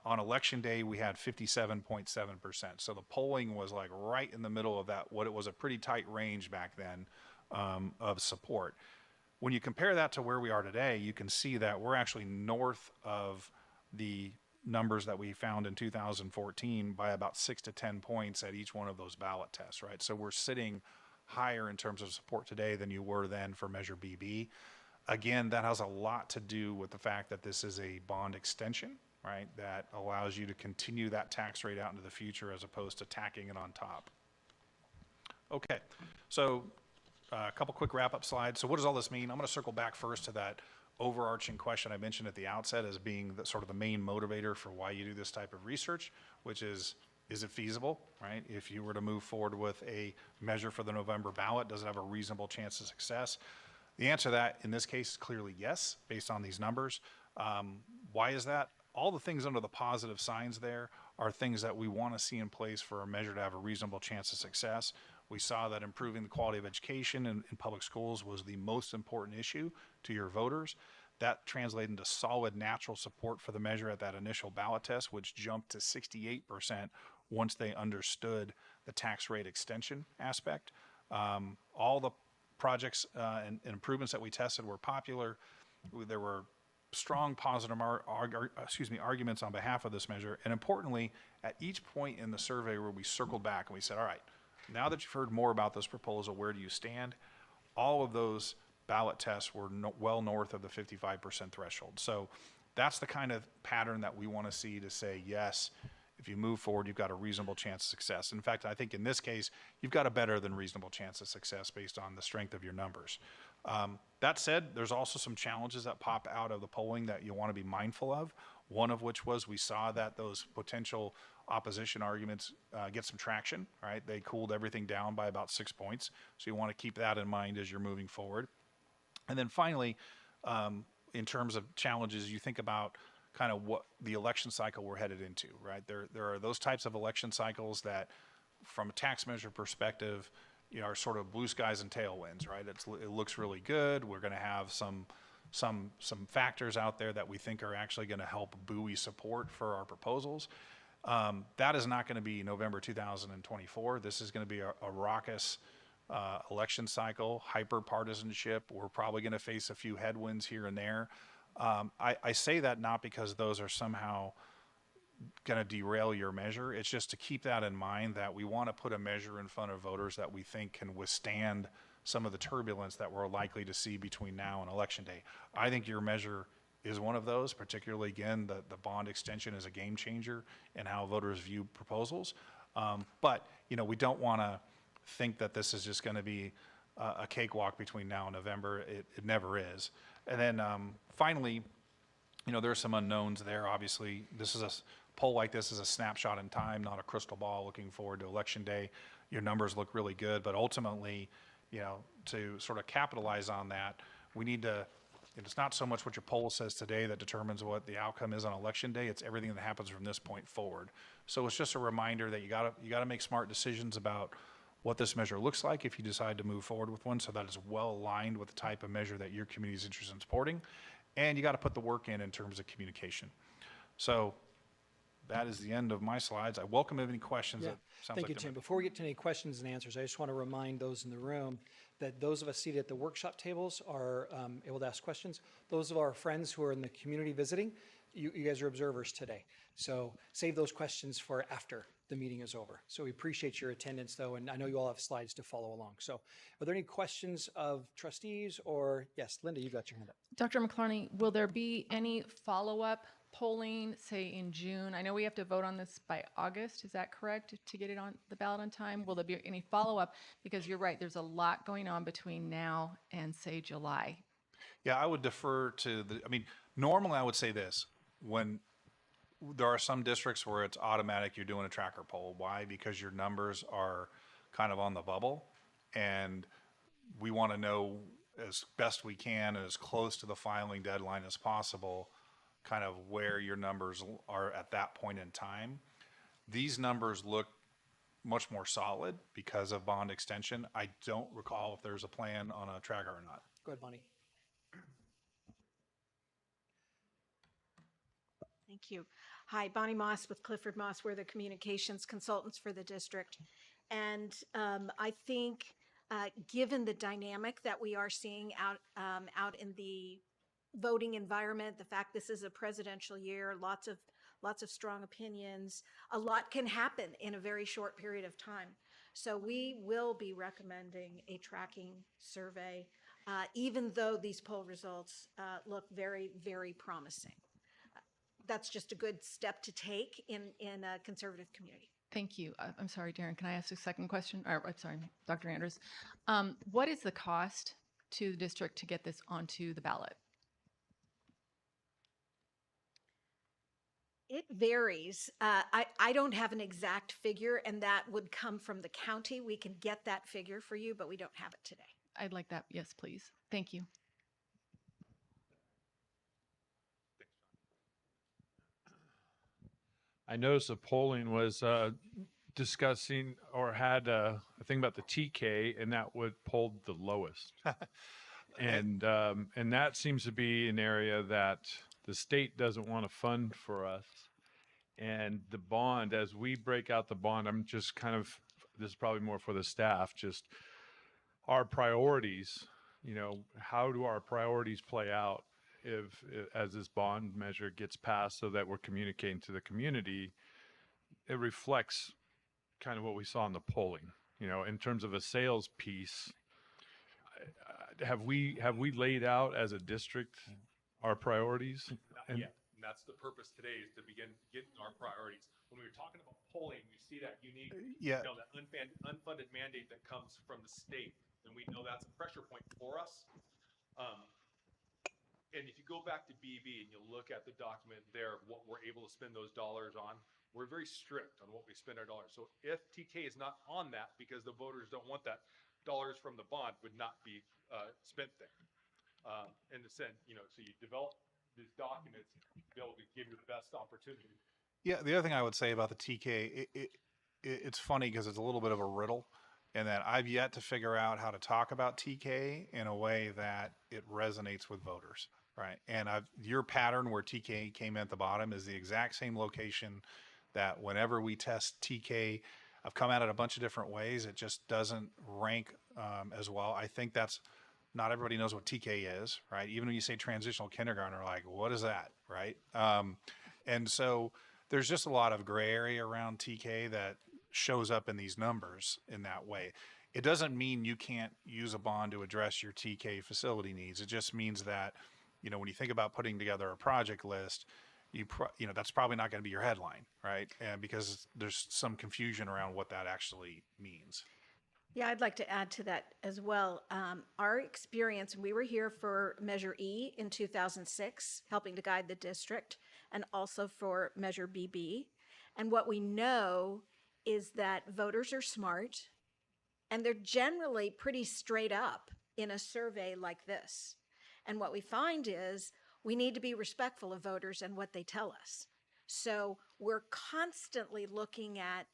On election day, we had 57.7%. So the polling was like right in the middle of that, what it was a pretty tight range back then of support. When you compare that to where we are today, you can see that we're actually north of the numbers that we found in 2014 by about 6 to 10 points at each one of those ballot tests, right? So we're sitting higher in terms of support today than you were then for Measure BB. Again, that has a lot to do with the fact that this is a bond extension, right? That allows you to continue that tax rate out into the future as opposed to tacking it on top. Okay, so a couple quick wrap-up slides. So what does all this mean? I'm going to circle back first to that overarching question I mentioned at the outset as being the, sort of the main motivator for why you do this type of research, which is it feasible, right? If you were to move forward with a measure for the November ballot, does it have a reasonable chance of success? The answer to that, in this case, is clearly yes, based on these numbers. Why is that? All the things under the positive signs there are things that we want to see in place for a measure to have a reasonable chance of success. We saw that improving the quality of education in public schools was the most important issue to your voters. That translated into solid natural support for the measure at that initial ballot test, which jumped to 68% once they understood the tax rate extension aspect. All the projects and improvements that we tested were popular. There were strong positive arguments on behalf of this measure. And importantly, at each point in the survey where we circled back and we said, all right, now that you've heard more about this proposal, where do you stand? All of those ballot tests were well north of the 55% threshold. So that's the kind of pattern that we want to see to say, yes, if you move forward, you've got a reasonable chance of success. In fact, I think in this case, you've got a better than reasonable chance of success based on the strength of your numbers. That said, there's also some challenges that pop out of the polling that you want to be mindful of. One of which was we saw that those potential opposition arguments get some traction, right? They cooled everything down by about 6 points. So you want to keep that in mind as you're moving forward. And then finally, in terms of challenges, you think about kind of what the election cycle we're headed into, right? There are those types of election cycles that, from a tax measure perspective, you know, are sort of blue skies and tailwinds, right? It looks really good. We're going to have some factors out there that we think are actually going to help buoy support for our proposals. That is not going to be November 2024. This is going to be a raucous election cycle, hyper partisanship. We're probably going to face a few headwinds here and there. I say that not because those are somehow going to derail your measure. It's just to keep that in mind, that we want to put a measure in front of voters that we think can withstand some of the turbulence that we're likely to see between now and Election Day. I think your measure is one of those, particularly, again, the bond extension is a game changer in how voters view proposals. But, you know, we don't want to think that this is just going to be a cakewalk between now and November. It never is. And then finally, you know, there are some unknowns there. Obviously, this is a poll like this is a snapshot in time, not a crystal ball looking forward to Election Day. Your numbers look really good, but ultimately, you know, to sort of capitalize on that, we need to, it's not so much what your poll says today that determines what the outcome is on Election Day. It's everything that happens from this point forward. So it's just a reminder that you gotta make smart decisions about what this measure looks like if you decide to move forward with one, so that it's well aligned with the type of measure that your community is interested in supporting. And you got to put the work in terms of communication. So that is the end of my slides. I welcome any questions. Yeah. That sounds Thank like you, Tim. Before we get to any questions and answers, I just want to remind those in the room that those of us seated at the workshop tables are able to ask questions. Those of our friends who are in the community visiting, you guys are observers today. So save those questions for after the meeting is over. So we appreciate your attendance, though, and I know you all have slides to follow along. So are there any questions of trustees or, yes, Linda, you got your hand up. Dr. McClarney, will there be any follow-up polling, say in June? I know we have to vote on this by August, is that correct, to get it on the ballot on time? Will there be any follow-up? Because you're right, there's a lot going on between now and, say, July. Yeah, I would defer to normally I would say this, when there are some districts where it's automatic, you're doing a tracker poll. Why? Because your numbers are kind of on the bubble, and we want to know as best we can, as close to the filing deadline as possible, kind of where your numbers are at that point in time. These numbers look much more solid because of bond extension. I don't recall if there's a plan on a tracker or not. Go ahead, Bonnie. Thank you. Hi, Bonnie Moss with Clifford Moss. We're the communications consultants for the district. And I think given the dynamic that we are seeing out in the voting environment, the fact this is a presidential year, lots of strong opinions, a lot can happen in a very short period of time. So we will be recommending a tracking survey, even though these poll results look very, very promising. That's just a good step to take in a conservative community. Thank you. I'm sorry, Darren, can I ask a second question? Or, I'm sorry, Dr. Andrews. What is the cost to the district to get this onto the ballot? It varies. I don't have an exact figure, and that would come from the county. We can get that figure for you, but we don't have it today. I'd like that. Yes, please. Thank you. I noticed the polling was discussing or had a thing about the TK, and that would polled the lowest. And that seems to be an area that the state doesn't want to fund for us. And the bond, as we break out the bond, I'm just kind of, this is probably more for the staff, just our priorities, how do our priorities play out if as this bond measure gets passed, so that we're communicating to the community, it reflects kind of what we saw in the polling, in terms of a sales piece. Have we laid out as a district our priorities? Not yet. And that's the purpose today, is to begin getting our priorities. When we were talking about polling, we see that unique, that unfunded mandate that comes from the state, and we know that's a pressure point for us. And if you go back to BB and you look at the document there, what we're able to spend those dollars on, we're very strict on what we spend our dollars. So if TK is not on that because the voters don't want that, dollars from the bond would not be spent there. In the sense, so you develop these documents to be able to give you the best opportunity. Yeah, the other thing I would say about the TK, it's funny because it's a little bit of a riddle, and that I've yet to figure out how to talk about TK in a way that it resonates with voters, right? And your pattern where TK came in at the bottom is the exact same location that whenever we test TK, I've come at it a bunch of different ways. It just doesn't rank as well. I think that's, not everybody knows what TK is, right? Even when you say transitional kindergarten, they're like, what is that, right? And so there's just a lot of gray area around TK that shows up in these numbers in that way. It doesn't mean you can't use a bond to address your TK facility needs. It just means that, when you think about putting together a project list, that's probably not going to be your headline, right? And because there's some confusion around what that actually means. Yeah, I'd like to add to that as well. Our experience, we were here for Measure E in 2006, helping to guide the district, and also for Measure BB. And what we know is that voters are smart, and they're generally pretty straight up in a survey like this. And what we find is we need to be respectful of voters and what they tell us. So we're constantly looking at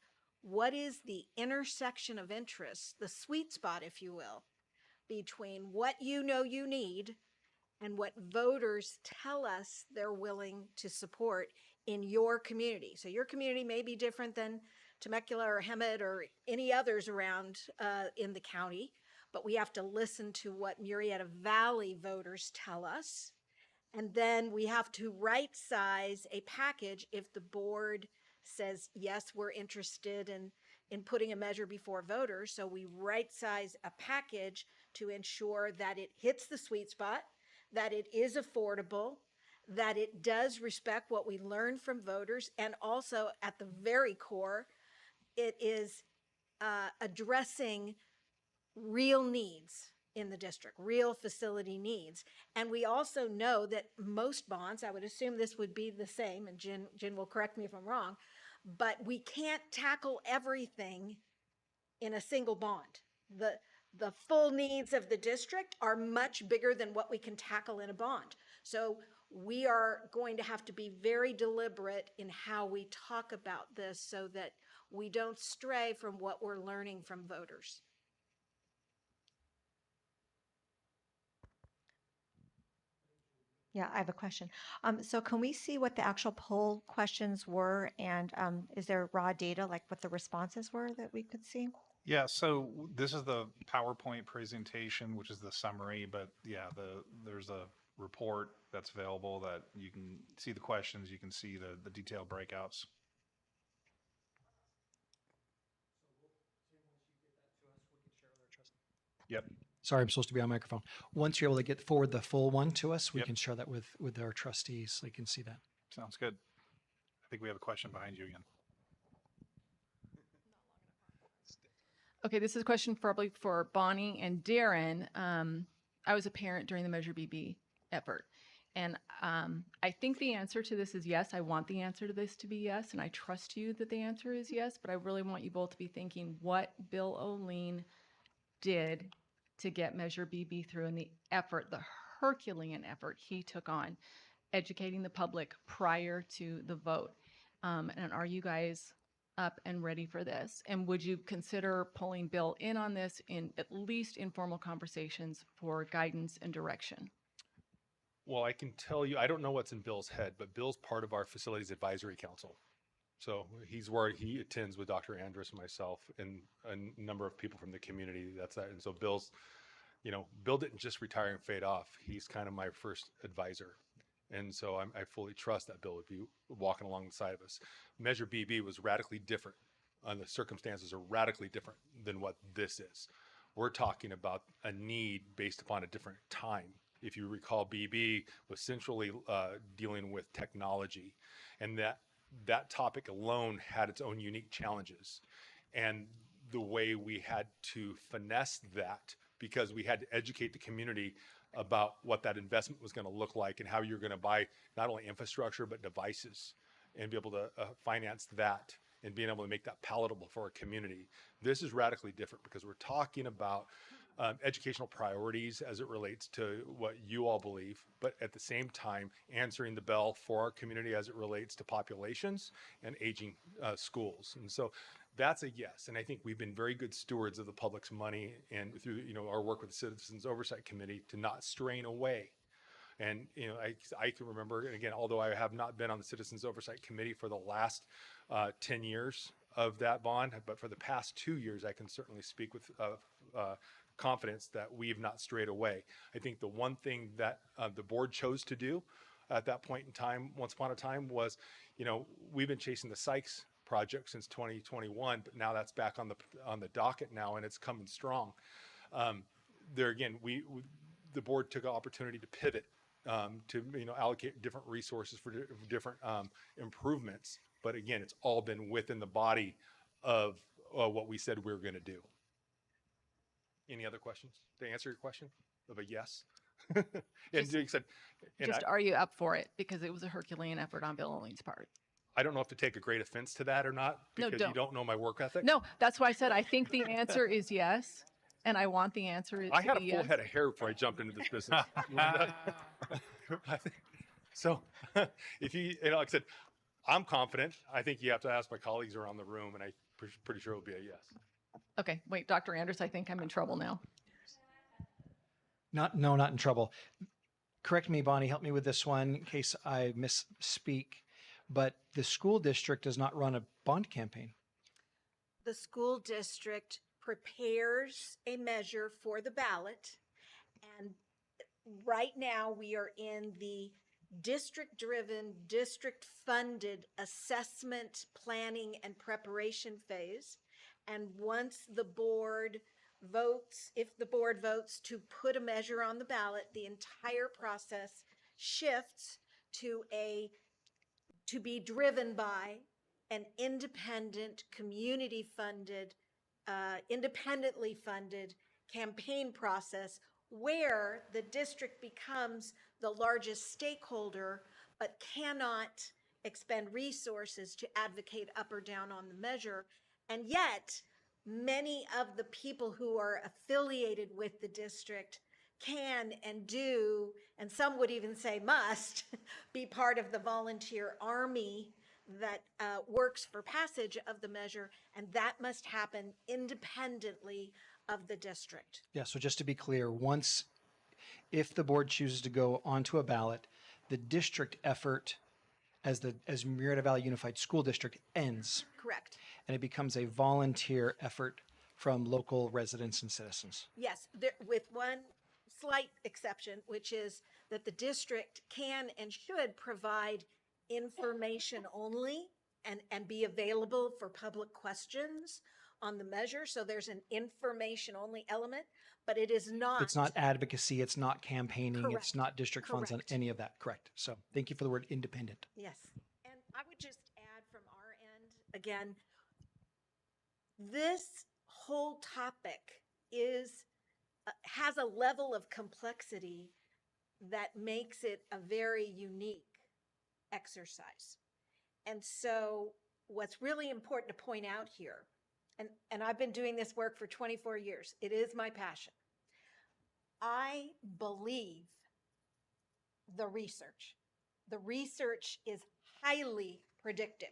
what is the intersection of interests, the sweet spot, if you will, between what you need and what voters tell us they're willing to support in your community. So your community may be different than Temecula or Hemet or any others around in the county, but we have to listen to what Murrieta Valley voters tell us. And then we have to right size a package if the board says, yes, we're interested in putting a measure before voters. So we right size a package to ensure that it hits the sweet spot, that it is affordable, that it does respect what we learn from voters, and also at the very core, it is addressing real needs in the district, real facility needs. And we also know that most bonds, I would assume this would be the same, and Jen will correct me if I'm wrong, but we can't tackle everything in a single bond. The full needs of the district are much bigger than what we can tackle in a bond. So we are going to have to be very deliberate in how we talk about this so that we don't stray from what we're learning from voters. Yeah, I have a question. So can we see what the actual poll questions were, and is there raw data, like what the responses were that we could see? Yeah, so this is the PowerPoint presentation, which is the summary, but yeah, there's a report that's available that you can see the questions, you can see the detailed breakouts. Yep. Sorry, I'm supposed to be on microphone. Once you're able to get forward the full one to us, we Yep. can share that with our trustees so they can see that. Sounds good. I think we have a question behind you again. Okay, this is a question probably for Bonnie and Darren. I was a parent during the Measure BB effort. And I think the answer to this is yes. I want the answer to this to be yes. And I trust you that the answer is yes. But I really want you both to be thinking what Bill O'Lean did to get Measure BB through and the effort, the Herculean effort he took on educating the public prior to the vote. And are you guys up and ready for this? And would you consider pulling Bill in on this in at least informal conversations for guidance and direction? Well, I can tell you, I don't know what's in Bill's head, but Bill's part of our Facilities Advisory Council. So he's where he attends with Dr. Andrus and myself and a number of people from the community. That's that. And so Bill's, Bill didn't just retire and fade off. He's kind of my first advisor. And so I fully trust that Bill would be walking alongside of us. Measure BB was radically different, and the circumstances are radically different than what this is. We're talking about a need based upon a different time. If you recall, BB was centrally dealing with technology, and that topic alone had its own unique challenges. And the way we had to finesse that, because we had to educate the community about what that investment was going to look like and how you're going to buy not only infrastructure but devices and be able to finance that and being able to make that palatable for our community. This is radically different because we're talking about educational priorities as it relates to what you all believe, but at the same time answering the bell for our community as it relates to populations and aging schools. And so that's a yes. And I think we've been very good stewards of the public's money and through our work with the Citizens Oversight Committee to not strain away. And I can remember, and again, although I have not been on the Citizens Oversight Committee for the last 10 years of that bond, but for the past 2 years, I can certainly speak with confidence that we've not strayed away. I think the one thing that the board chose to do at that point in time, once upon a time, was, we've been chasing the Sykes project since 2021, but now that's back on the docket now, and it's coming strong. There again, the board took an opportunity to pivot to allocate different resources for different improvements. But again, it's all been within the body of what we said we were going to do. Any other questions to answer your question of a yes? And Are you up for it? Because it was a Herculean effort on Bill O'Lean's part. I don't know if to take a great offense to that or not, because you don't know my work ethic. No, that's why I said I think the answer is yes, and I want the answer to be yes. I had a full head of hair before I jumped into this business. So if like I said, I'm confident. I think you have to ask my colleagues around the room, and I'm pretty sure it will be a yes. Okay, wait, Dr. Andrus, I think I'm in trouble now. Not in trouble. Correct me, Bonnie, help me with this one in case I misspeak. But the school district does not run a bond campaign. The school district prepares a measure for the ballot. And right now we are in the district-driven, district-funded assessment, planning, and preparation phase. And once the board votes, if the board votes to put a measure on the ballot, the entire process shifts to be driven by an independent, community-funded, independently funded campaign process where the district becomes the largest stakeholder but cannot expend resources to advocate up or down on the measure. And yet, many of the people who are affiliated with the district can and do, and some would even say must, be part of the volunteer army that works for passage of the measure, and that must happen independently of the district. Yeah, so just to be clear, if the board chooses to go onto a ballot, the district effort as Murrieta Valley Unified School District ends. Correct. And it becomes a volunteer effort from local residents and citizens. Yes, there, with one slight exception, which is that the district can and should provide information only and be available for public questions on the measure. So there's an information only element, but it is not. It's not advocacy, it's not campaigning, it's Correct. not district funds on Correct. any of that, correct? So thank you for the word independent. Yes. And I would just add from our end, again, this whole topic is has a level of complexity that makes it a very unique exercise. And so what's really important to point out here, and I've been doing this work for 24 years, it is my passion. I believe the research. The research is highly predictive.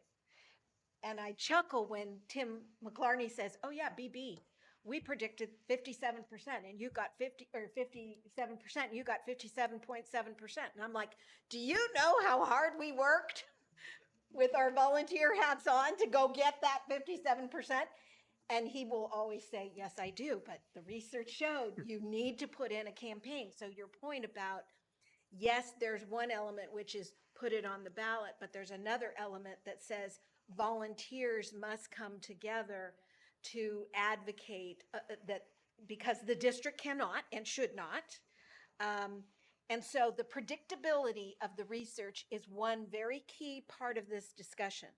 And I chuckle when Tim McClarney says, oh yeah, BB, we predicted 57% and you got 57%, you got 57.7%. And I'm like, do you know how hard we worked with our volunteer hats on to go get that 57%? And he will always say, yes, I do. But the research showed you need to put in a campaign. So your point about, yes, there's one element, which is put it on the ballot, but there's another element that says volunteers must come together to advocate that, because the district cannot and should not. And so the predictability of the research is one very key part of this discussion.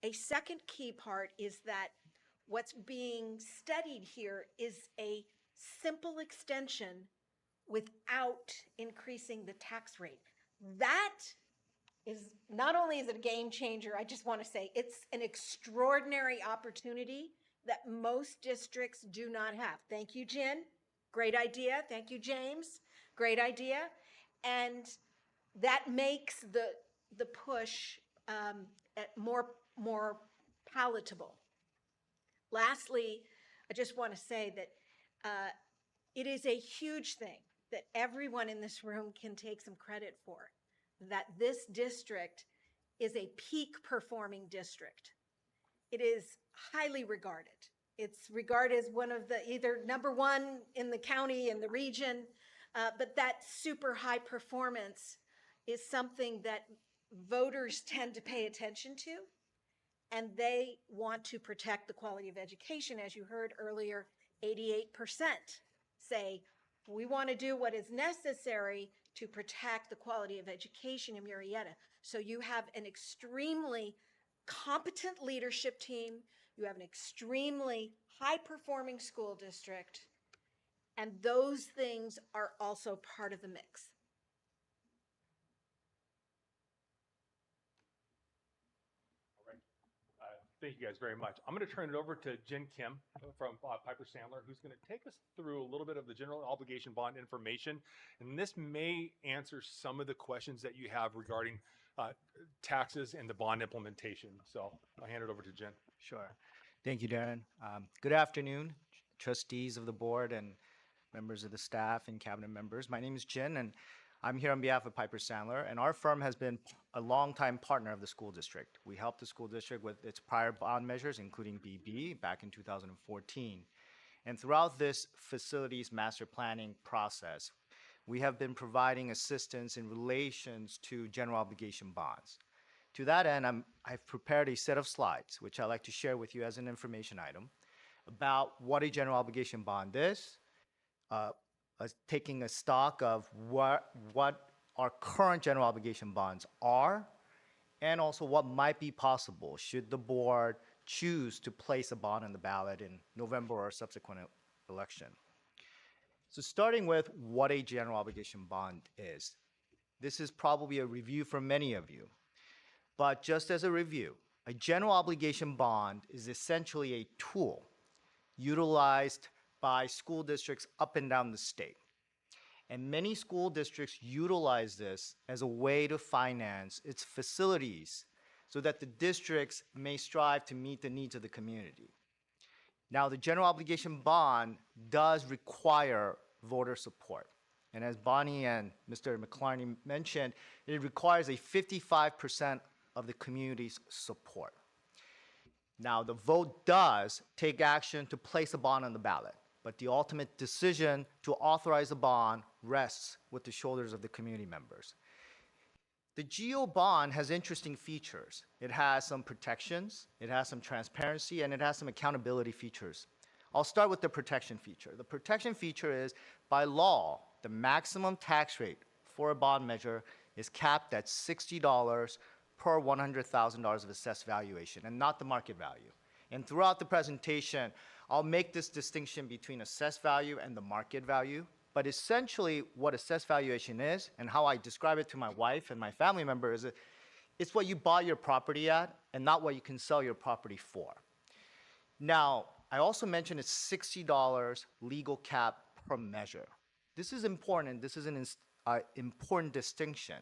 A second key part is that what's being studied here is a simple extension without increasing the tax rate. That is, not only is it a game changer, I just want to say it's an extraordinary opportunity that most districts do not have. Thank you, Jen. Great idea. Thank you, James. Great idea. And that makes the push more palatable. Lastly, I just want to say that it is a huge thing that everyone in this room can take some credit for, that this district is a peak performing district. It is highly regarded. It's regarded as one of the either number one in the county and the region, but that super high performance is something that voters tend to pay attention to, and they want to protect the quality of education. As you heard earlier, 88% say we want to do what is necessary to protect the quality of education in Murrieta. So you have an extremely competent leadership team, you have an extremely high-performing school district, and those things are also part of the mix. Thank you guys very much. I'm going to turn it over to Jen Kim from Piper Sandler, who's going to take us through a little bit of the general obligation bond information. And this may answer some of the questions that you have regarding taxes and the bond implementation. So I'll hand it over to Jen. Sure. Thank you, Darren. Good afternoon, trustees of the board and members of the staff and cabinet members. My name is Jen, and I'm here on behalf of Piper Sandler, and our firm has been a longtime partner of the school district. We helped the school district with its prior bond measures, including BB, back in 2014. And throughout this facilities master planning process, we have been providing assistance in relations to general obligation bonds. To that end, I've prepared a set of slides, which I'd like to share with you as an information item, about what a general obligation bond is, taking a stock of what our current general obligation bonds are, and also what might be possible should the board choose to place a bond on the ballot in November or subsequent election. So starting with what a general obligation bond is. This is probably a review for many of you, but just as a review, a general obligation bond is essentially a tool utilized by school districts up and down the state. And many school districts utilize this as a way to finance its facilities so that the districts may strive to meet the needs of the community. Now, the general obligation bond does require voter support. And as Bonnie and Mr. McClarney mentioned, it requires a 55% of the community's support. Now, the vote does take action to place a bond on the ballot, but the ultimate decision to authorize a bond rests with the shoulders of the community members. The GO bond has interesting features. It has some protections, it has some transparency, and it has some accountability features. I'll start with the protection feature. The protection feature is, by law, the maximum tax rate for a bond measure is capped at $60 per $100,000 of assessed valuation, and not the market value. And throughout the presentation, I'll make this distinction between assessed value and the market value. But essentially, what assessed valuation is, and how I describe it to my wife and my family members, is it's what you buy your property at and not what you can sell your property for. Now, I also mentioned it's $60 legal cap per measure. This is important. This is an important distinction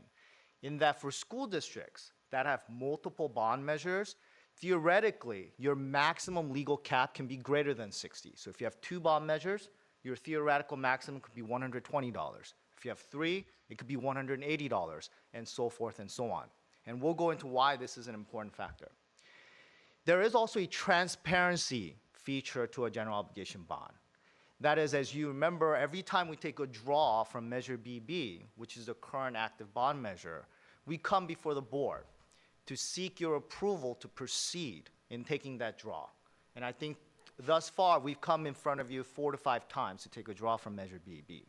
in that for school districts that have multiple bond measures, theoretically, your maximum legal cap can be greater than 60. So if you have 2 bond measures, your theoretical maximum could be $120. If you have 3, it could be $180, and so forth and so on. And we'll go into why this is an important factor. There is also a transparency feature to a general obligation bond. That is, as you remember, every time we take a draw from Measure BB, which is the current active bond measure, we come before the board to seek your approval to proceed in taking that draw. And I think thus far, we've come in front of you 4 to 5 times to take a draw from Measure BB.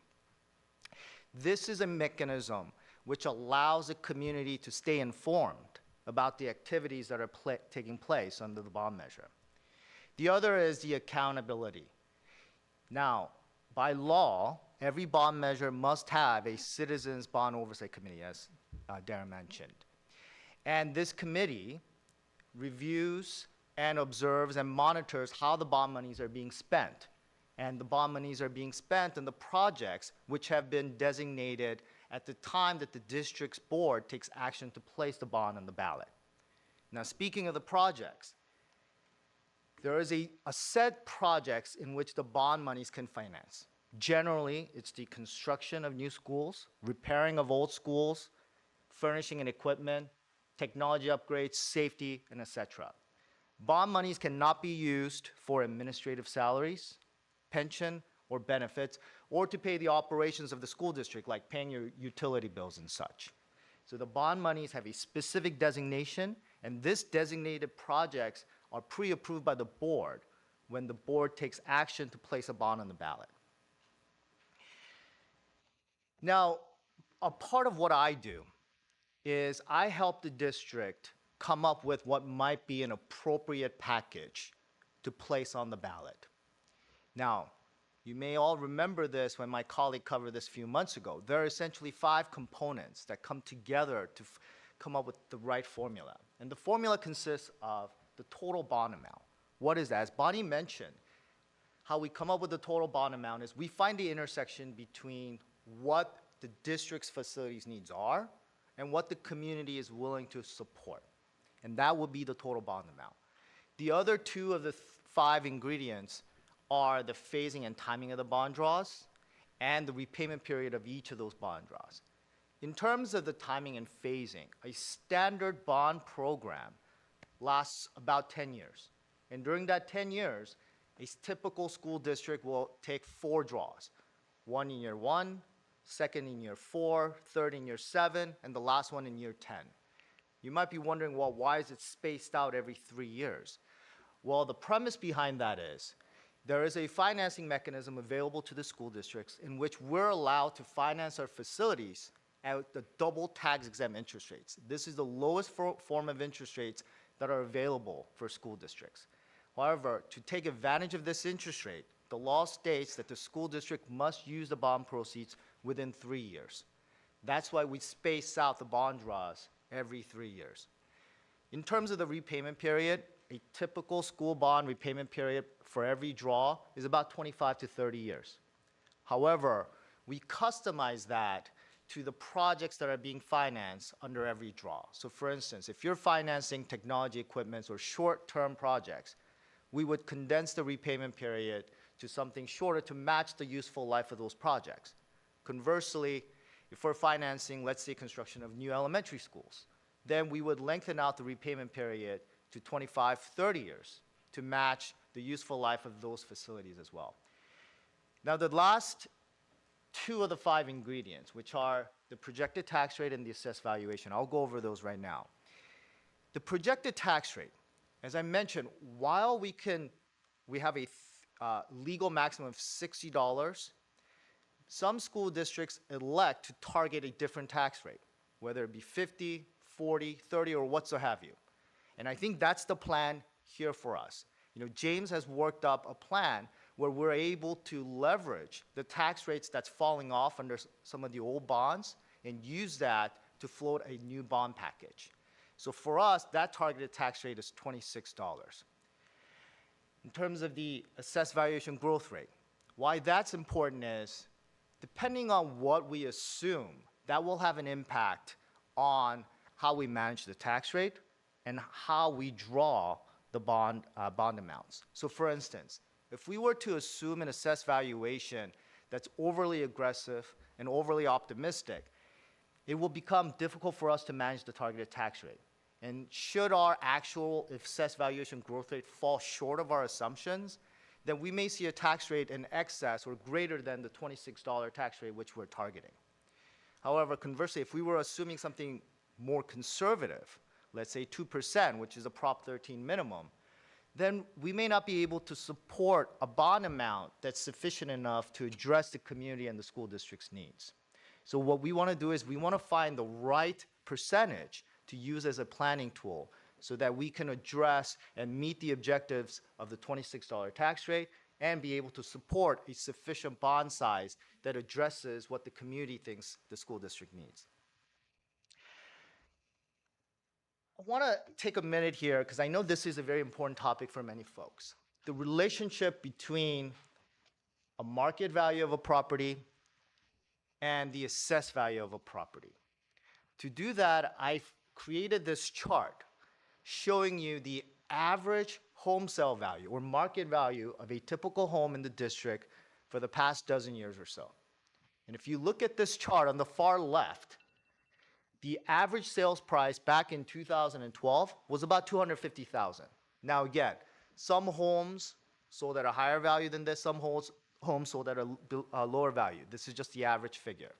This is a mechanism which allows the community to stay informed about the activities that are taking place under the bond measure. The other is the accountability. Now, by law, every bond measure must have a Citizens Bond Oversight Committee, as Darren mentioned. And this committee reviews and observes and monitors how the bond monies are being spent. And the bond monies are being spent on the projects which have been designated at the time that the district's board takes action to place the bond on the ballot. Now, speaking of the projects, there is a set projects in which the bond monies can finance. Generally, it's the construction of new schools, repairing of old schools, furnishing and equipment, technology upgrades, safety, and etc. Bond monies cannot be used for administrative salaries, pension, or benefits, or to pay the operations of the school district, like paying your utility bills and such. So the bond monies have a specific designation, and this designated projects are pre-approved by the board when the board takes action to place a bond on the ballot. Now, a part of what I do is I help the district come up with what might be an appropriate package to place on the ballot. Now, you may all remember this when my colleague covered this a few months ago. There are essentially 5 components that come together to come up with the right formula. And the formula consists of the total bond amount. What is that? As Bonnie mentioned, how we come up with the total bond amount is we find the intersection between what the district's facilities needs are and what the community is willing to support. And that would be the total bond amount. The other 2 of the 5 ingredients are the phasing and timing of the bond draws and the repayment period of each of those bond draws. In terms of the timing and phasing, a standard bond program lasts about 10 years. And during that 10 years, a typical school district will take 4 draws. 1 in year 1, 2nd in year 4, 3rd in year 7, and the last one in year 10. You might be wondering, well, why is it spaced out every 3 years? Well, the premise behind that is there is a financing mechanism available to the school districts in which we're allowed to finance our facilities at the double tax exempt interest rates. This is the lowest form of interest rates that are available for school districts. However, to take advantage of this interest rate, the law states that the school district must use the bond proceeds within 3 years. That's why we space out the bond draws every 3 years. In terms of the repayment period, a typical school bond repayment period for every draw is about 25 to 30 years. However, we customize that to the projects that are being financed under every draw. So for instance, if you're financing technology equipment or short-term projects, we would condense the repayment period to something shorter to match the useful life of those projects. Conversely, if we're financing, let's say, construction of new elementary schools, then we would lengthen out the repayment period to 25, 30 years to match the useful life of those facilities as well. Now, the last two of the 5 ingredients, which are the projected tax rate and the assessed valuation, I'll go over those right now. The projected tax rate, as I mentioned, while we have a legal maximum of $60, some school districts elect to target a different tax rate, whether it be 50, 40, 30, or what so have you. And I think that's the plan here for us. You know, James has worked up a plan where we're able to leverage the tax rates that's falling off under some of the old bonds and use that to float a new bond package. So for us, that targeted tax rate is $26. In terms of the assessed valuation growth rate, why that's important is, depending on what we assume, that will have an impact on how we manage the tax rate and how we draw the bond amounts. So for instance, if we were to assume an assessed valuation that's overly aggressive and overly optimistic, it will become difficult for us to manage the targeted tax rate. And should our actual assessed valuation growth rate fall short of our assumptions, then we may see a tax rate in excess or greater than the $26 tax rate which we're targeting. However, conversely, if we were assuming something more conservative, let's say 2%, which is a Prop 13 minimum, then we may not be able to support a bond amount that's sufficient enough to address the community and the school district's needs. So what we want to do is we want to find the right percentage to use as a planning tool so that we can address and meet the objectives of the $26 tax rate and be able to support a sufficient bond size that addresses what the community thinks the school district needs. I want to take a minute here because I know this is a very important topic for many folks. The relationship between a market value of a property and the assessed value of a property. To do that, I've created this chart showing you the average home sale value or market value of a typical home in the district for the past dozen years or so. And if you look at this chart on the far left, the average sales price back in 2012 was about $250,000. Now again, some homes sold at a higher value than this, some homes sold at a lower value. This is just the average figure.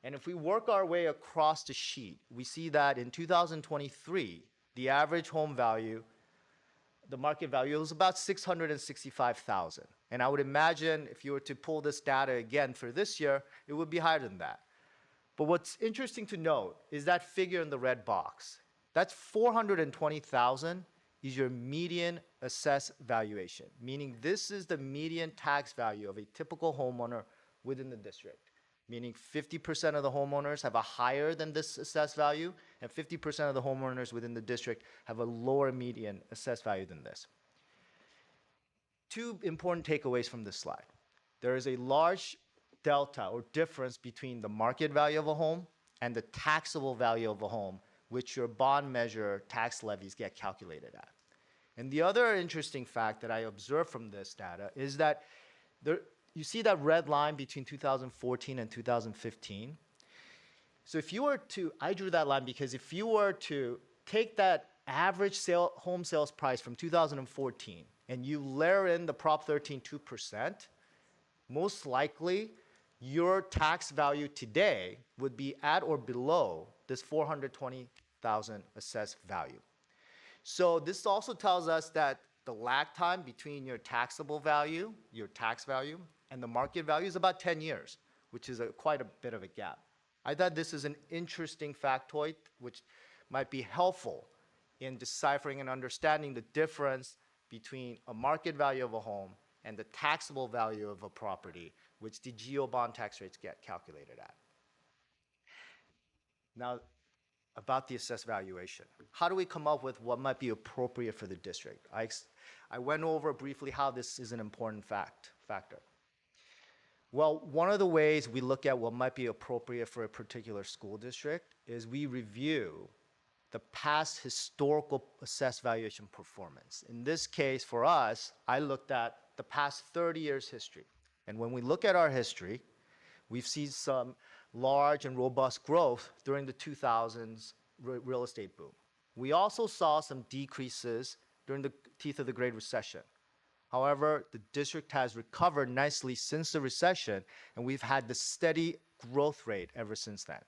And if we work our way across the sheet, we see that in 2023, the average home value, the market value was about $665,000. And I would imagine if you were to pull this data again for this year, it would be higher than that. But what's interesting to note is that figure in the red box. That's $420,000 is your median assessed valuation, meaning this is the median tax value of a typical homeowner within the district, meaning 50% of the homeowners have a higher than this assessed value, and 50% of the homeowners within the district have a lower median assessed value than this. Two important takeaways from this slide. There is a large delta or difference between the market value of a home and the taxable value of a home, which your bond measure tax levies get calculated at. And the other interesting fact that I observed from this data is that you see that red line between 2014 and 2015. So if you were to, I drew that line because if you were to take that average home sales price from 2014 and you layer in the Prop 13 2%, most likely your tax value today would be at or below this $420,000 assessed value. So this also tells us that the lag time between your taxable value, your tax value, and the market value is about 10 years, which is quite a bit of a gap. I thought this is an interesting factoid which might be helpful in deciphering and understanding the difference between a market value of a home and the taxable value of a property, which the GO bond tax rates get calculated at. Now, about the assessed valuation. How do we come up with what might be appropriate for the district? I went over briefly how this is an important factor. Well, one of the ways we look at what might be appropriate for a particular school district is we review the past historical assessed valuation performance. In this case, for us, I looked at the past 30 years history. And when we look at our history, we've seen some large and robust growth during the 2000s real estate boom. We also saw some decreases during the teeth of the Great Recession. However, the district has recovered nicely since the recession, and we've had the steady growth rate ever since then.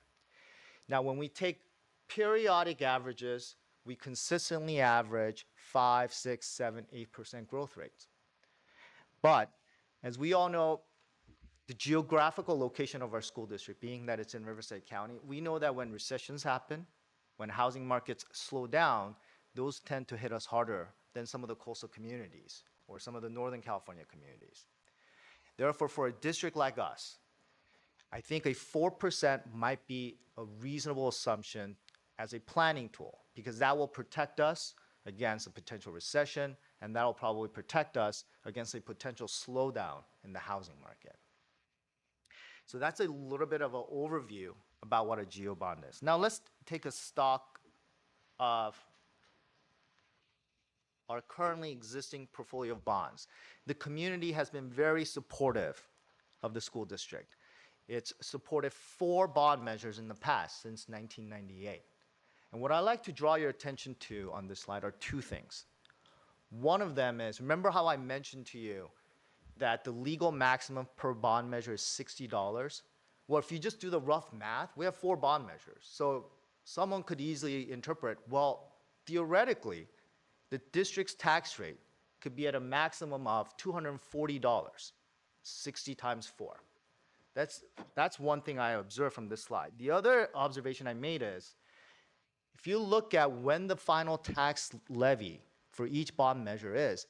Now, when we take periodic averages, we consistently average 5, 6, 7, 8% growth rates. But as we all know, the geographical location of our school district, being that it's in Riverside County, we know that when recessions happen, when housing markets slow down, those tend to hit us harder than some of the coastal communities or some of the Northern California communities. Therefore, for a district like us, I think a 4% might be a reasonable assumption as a planning tool, because that will protect us against a potential recession, and that will probably protect us against a potential slowdown in the housing market. So that's a little bit of an overview about what a geobond is. Now let's take a stock of our currently existing portfolio of bonds. The community has been very supportive of the school district. It's supported 4 bond measures in the past since 1998. And what I'd like to draw your attention to on this slide are 2 things. One of them is, remember how I mentioned to you that the legal maximum per bond measure is $60? Well, if you just do the rough math, we have 4 bond measures. So someone could easily interpret, well, theoretically, the district's tax rate could be at a maximum of $240, 60 times 4. That's one thing I observed from this slide. The other observation I made is, if you look at when the final tax levy for each bond measure is,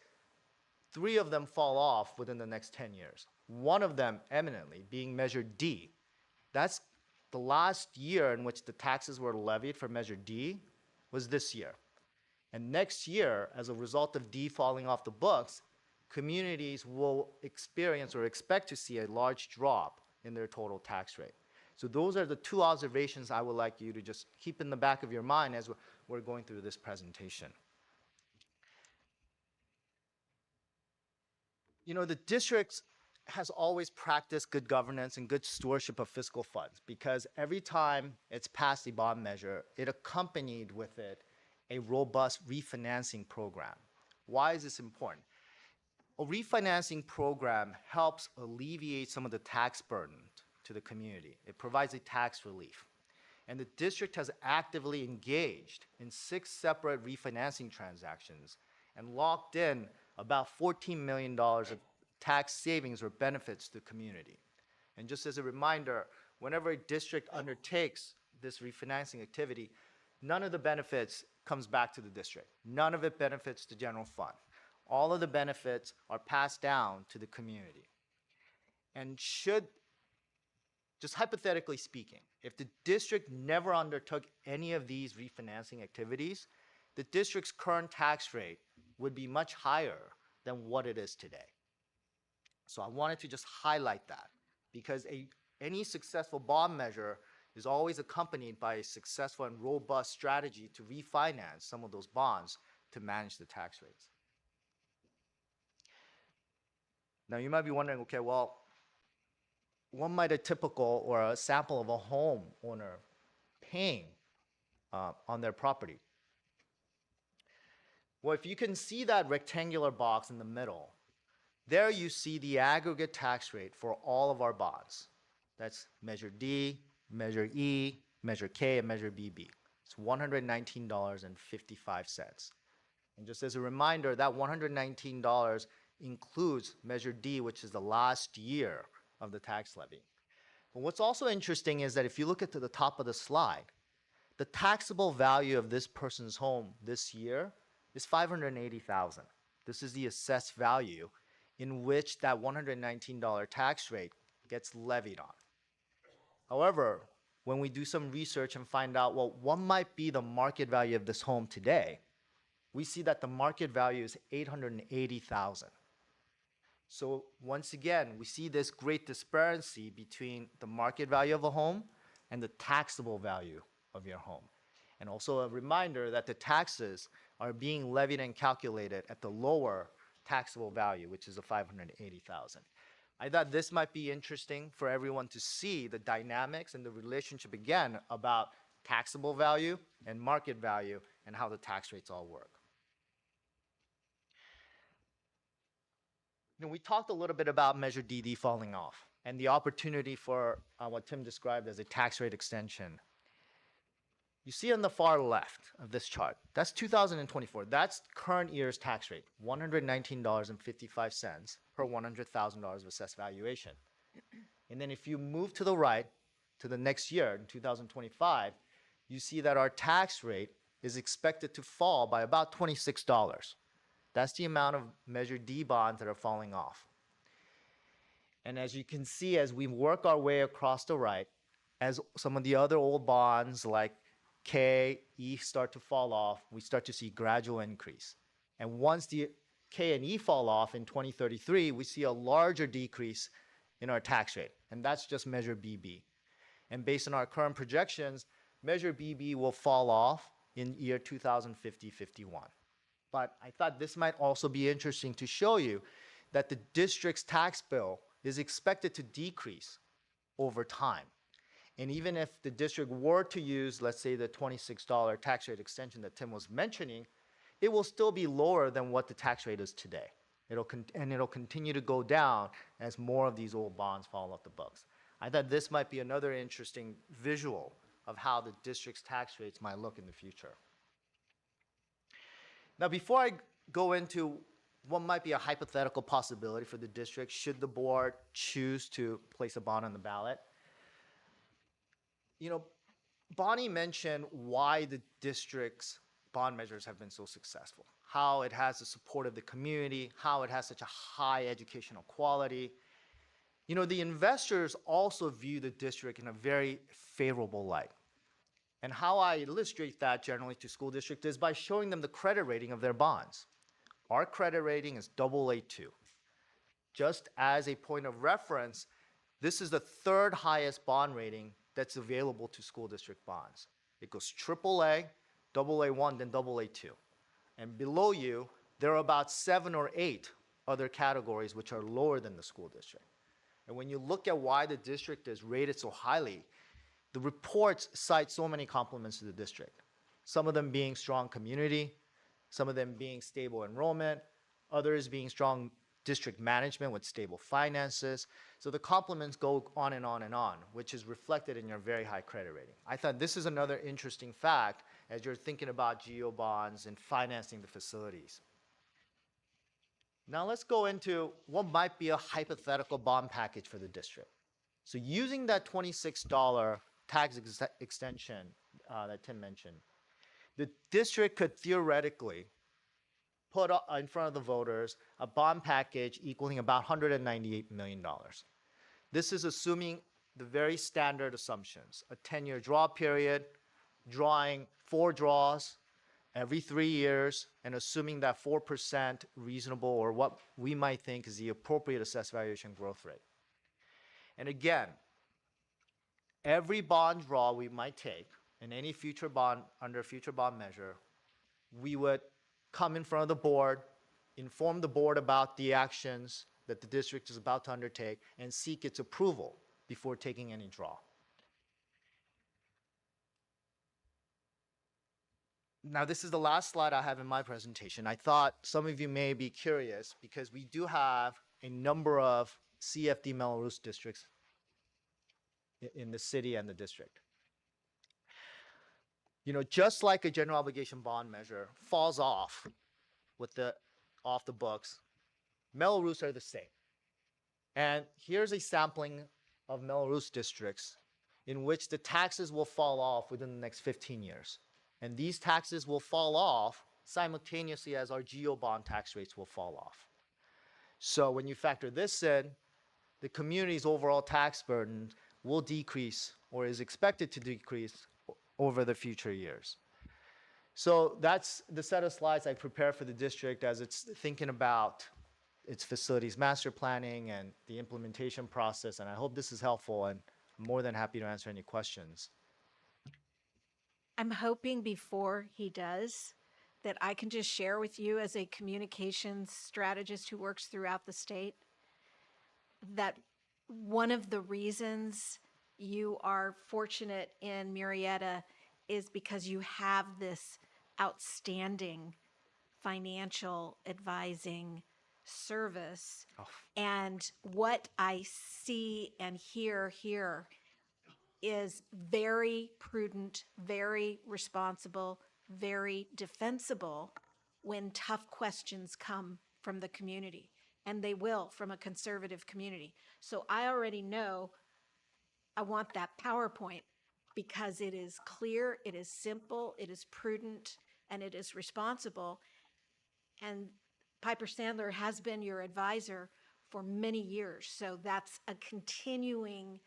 3 of them fall off within the next 10 years. One of them eminently being Measure D. That's the last year in which the taxes were levied for Measure D was this year. And next year, as a result of D falling off the books, communities will experience or expect to see a large drop in their total tax rate. So those are the 2 observations I would like you to just keep in the back of your mind as we're going through this presentation. You know, the district has always practiced good governance and good stewardship of fiscal funds, because every time it's passed a bond measure, it accompanied with it a robust refinancing program. Why is this important? A refinancing program helps alleviate some of the tax burden to the community. It provides a tax relief. And the district has actively engaged in 6 separate refinancing transactions and locked in about $14 million of tax savings or benefits to the community. And just as a reminder, whenever a district undertakes this refinancing activity, none of the benefits comes back to the district. None of it benefits the general fund. All of the benefits are passed down to the community. And just hypothetically speaking, if the district never undertook any of these refinancing activities, the district's current tax rate would be much higher than what it is today. So I wanted to just highlight that, because any successful bond measure is always accompanied by a successful and robust strategy to refinance some of those bonds to manage the tax rates. Now you might be wondering, okay, well, what might a typical or a sample of a homeowner paying on their property? Well, if you can see that rectangular box in the middle, there you see the aggregate tax rate for all of our bonds. That's Measure D, Measure E, Measure K, and Measure BB. It's $119.55. And just as a reminder, that $119 includes Measure D, which is the last year of the tax levy. But what's also interesting is that if you look at the top of the slide, the taxable value of this person's home this year is $580,000. This is the assessed value in which that $119 tax rate gets levied on. However, when we do some research and find out, well, what might be the market value of this home today, we see that the market value is $880,000. So once again, we see this great disparity between the market value of a home and the taxable value of your home. And also a reminder that the taxes are being levied and calculated at the lower taxable value, which is the $580,000. I thought this might be interesting for everyone to see the dynamics and the relationship again about taxable value and market value and how the tax rates all work. We talked a little bit about Measure DD falling off and the opportunity for what Tim described as a tax rate extension. You see on the far left of this chart, that's 2024. That's current year's tax rate, $119.55 per $100,000 of assessed valuation. And then if you move to the right, to the next year, in 2025, you see that our tax rate is expected to fall by about $26. That's the amount of Measure D bonds that are falling off. And as you can see, as we work our way across the right, as some of the other old bonds like K, E start to fall off, we start to see gradual increase. And once the K and E fall off in 2033, we see a larger decrease in our tax rate. And that's just Measure BB. And based on our current projections, Measure BB will fall off in year 2050-51. But I thought this might also be interesting to show you that the district's tax bill is expected to decrease over time. And even if the district were to use, let's say, the $26 tax rate extension that Tim was mentioning, it will still be lower than what the tax rate is today. It'll continue to go down as more of these old bonds fall off the books. I thought this might be another interesting visual of how the district's tax rates might look in the future. Now, before I go into what might be a hypothetical possibility for the district should the board choose to place a bond on the ballot, Bonnie mentioned why the district's bond measures have been so successful, how it has the support of the community, how it has such a high educational quality. The investors also view the district in a very favorable light. And how I illustrate that generally to school districts is by showing them the credit rating of their bonds. Our credit rating is AA2. Just as a point of reference, this is the third highest bond rating that's available to school district bonds. It goes AAA, AA1, then AA2. And below you, there are about 7 or 8 other categories which are lower than the school district. And when you look at why the district is rated so highly, the reports cite so many compliments to the district. Some of them being strong community, some of them being stable enrollment, others being strong district management with stable finances. So the compliments go on and on and on, which is reflected in your very high credit rating. I thought this is another interesting fact as you're thinking about GO bonds and financing the facilities. Now let's go into what might be a hypothetical bond package for the district. So using that $26 tax extension that Tim mentioned, the district could theoretically put in front of the voters a bond package equaling about $198 million. This is assuming the very standard assumptions, a 10-year draw period, drawing 4 draws every 3 years, and assuming that 4% reasonable or what we might think is the appropriate assessed valuation growth rate. And again, every bond draw we might take in any future bond, under a future bond measure, we would come in front of the board, inform the board about the actions that the district is about to undertake, and seek its approval before taking any draw. Now, this is the last slide I have in my presentation. I thought some of you may be curious because we do have a number of CFD Melrose districts in the city and the district. Just like a general obligation bond measure falls off the books, Melrose are the same. And here's a sampling of Melrose districts in which the taxes will fall off within the next 15 years. And these taxes will fall off simultaneously as our GO bond tax rates will fall off. So when you factor this in, the community's overall tax burden will decrease or is expected to decrease over the future years. So that's the set of slides I prepared for the district as it's thinking about its facilities master planning and the implementation process. And I hope this is helpful, and I'm more than happy to answer any questions. I'm hoping before he does that I can just share with you as a communications strategist who works throughout the state that one of the reasons you are fortunate in Murrieta is because you have this outstanding financial advising service. And what I see and hear here is very prudent, very responsible, very defensible when tough questions come from the community. And they will from a conservative community. So I already know I want that PowerPoint because it is clear, it is simple, it is prudent, and it is responsible. And Piper Sandler has been your advisor for many years. So that's a continuing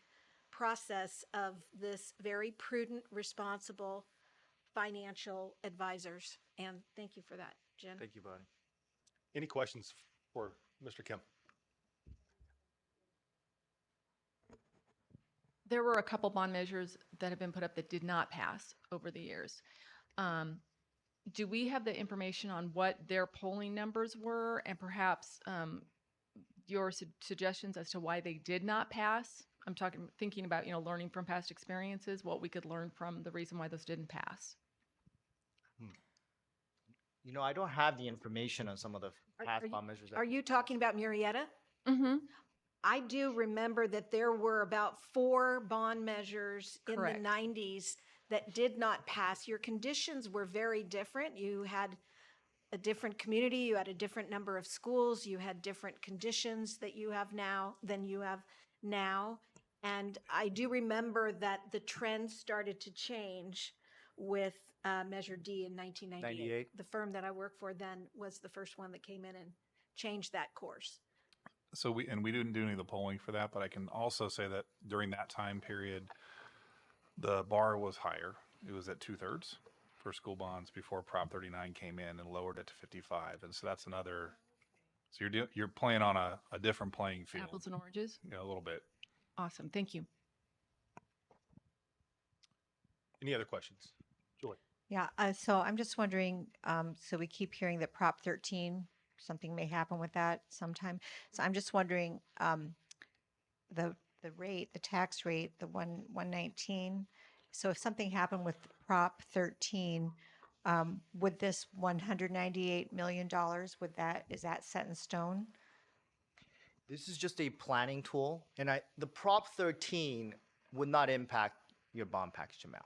process of this very prudent, responsible financial advisors. And thank you for that, Jen. Thank you, Bonnie. Any questions for Mr. Kim? There were a couple bond measures that have been put up that did not pass over the years. Do we have the information on what their polling numbers were and perhaps your suggestions as to why they did not pass? I'm thinking about, learning from past experiences, what we could learn from the reason why those didn't pass. I don't have the information on some of the past bond measures. Are you talking about Murrieta? Mm-hmm. I do remember that there were about 4 bond measures Correct. in the 90s that did not pass. Your conditions were very different. You had a different community, you had a different number of schools, you had different conditions that you have now than you have now. And I do remember that the trend started to change with Measure D in 1998. 98. The firm that I worked for then was the first one that came in and changed that course. So we didn't do any of the polling for that, but I can also say that during that time period, the bar was higher. It was at 2/3 for school bonds before Prop 39 came in and lowered it to 55. And so that's another. So you're playing on a different playing field. Apples and oranges? Yeah, a little bit. Awesome. Thank you. Any other questions? Julie? Yeah, so I'm just wondering, so we keep hearing that Prop 13, something may happen with that sometime. So I'm just wondering, the rate, the tax rate, the 119. So if something happened with Prop 13, would this $198 million, is that set in stone? This is just a planning tool, and the Prop 13 would not impact your bond package amount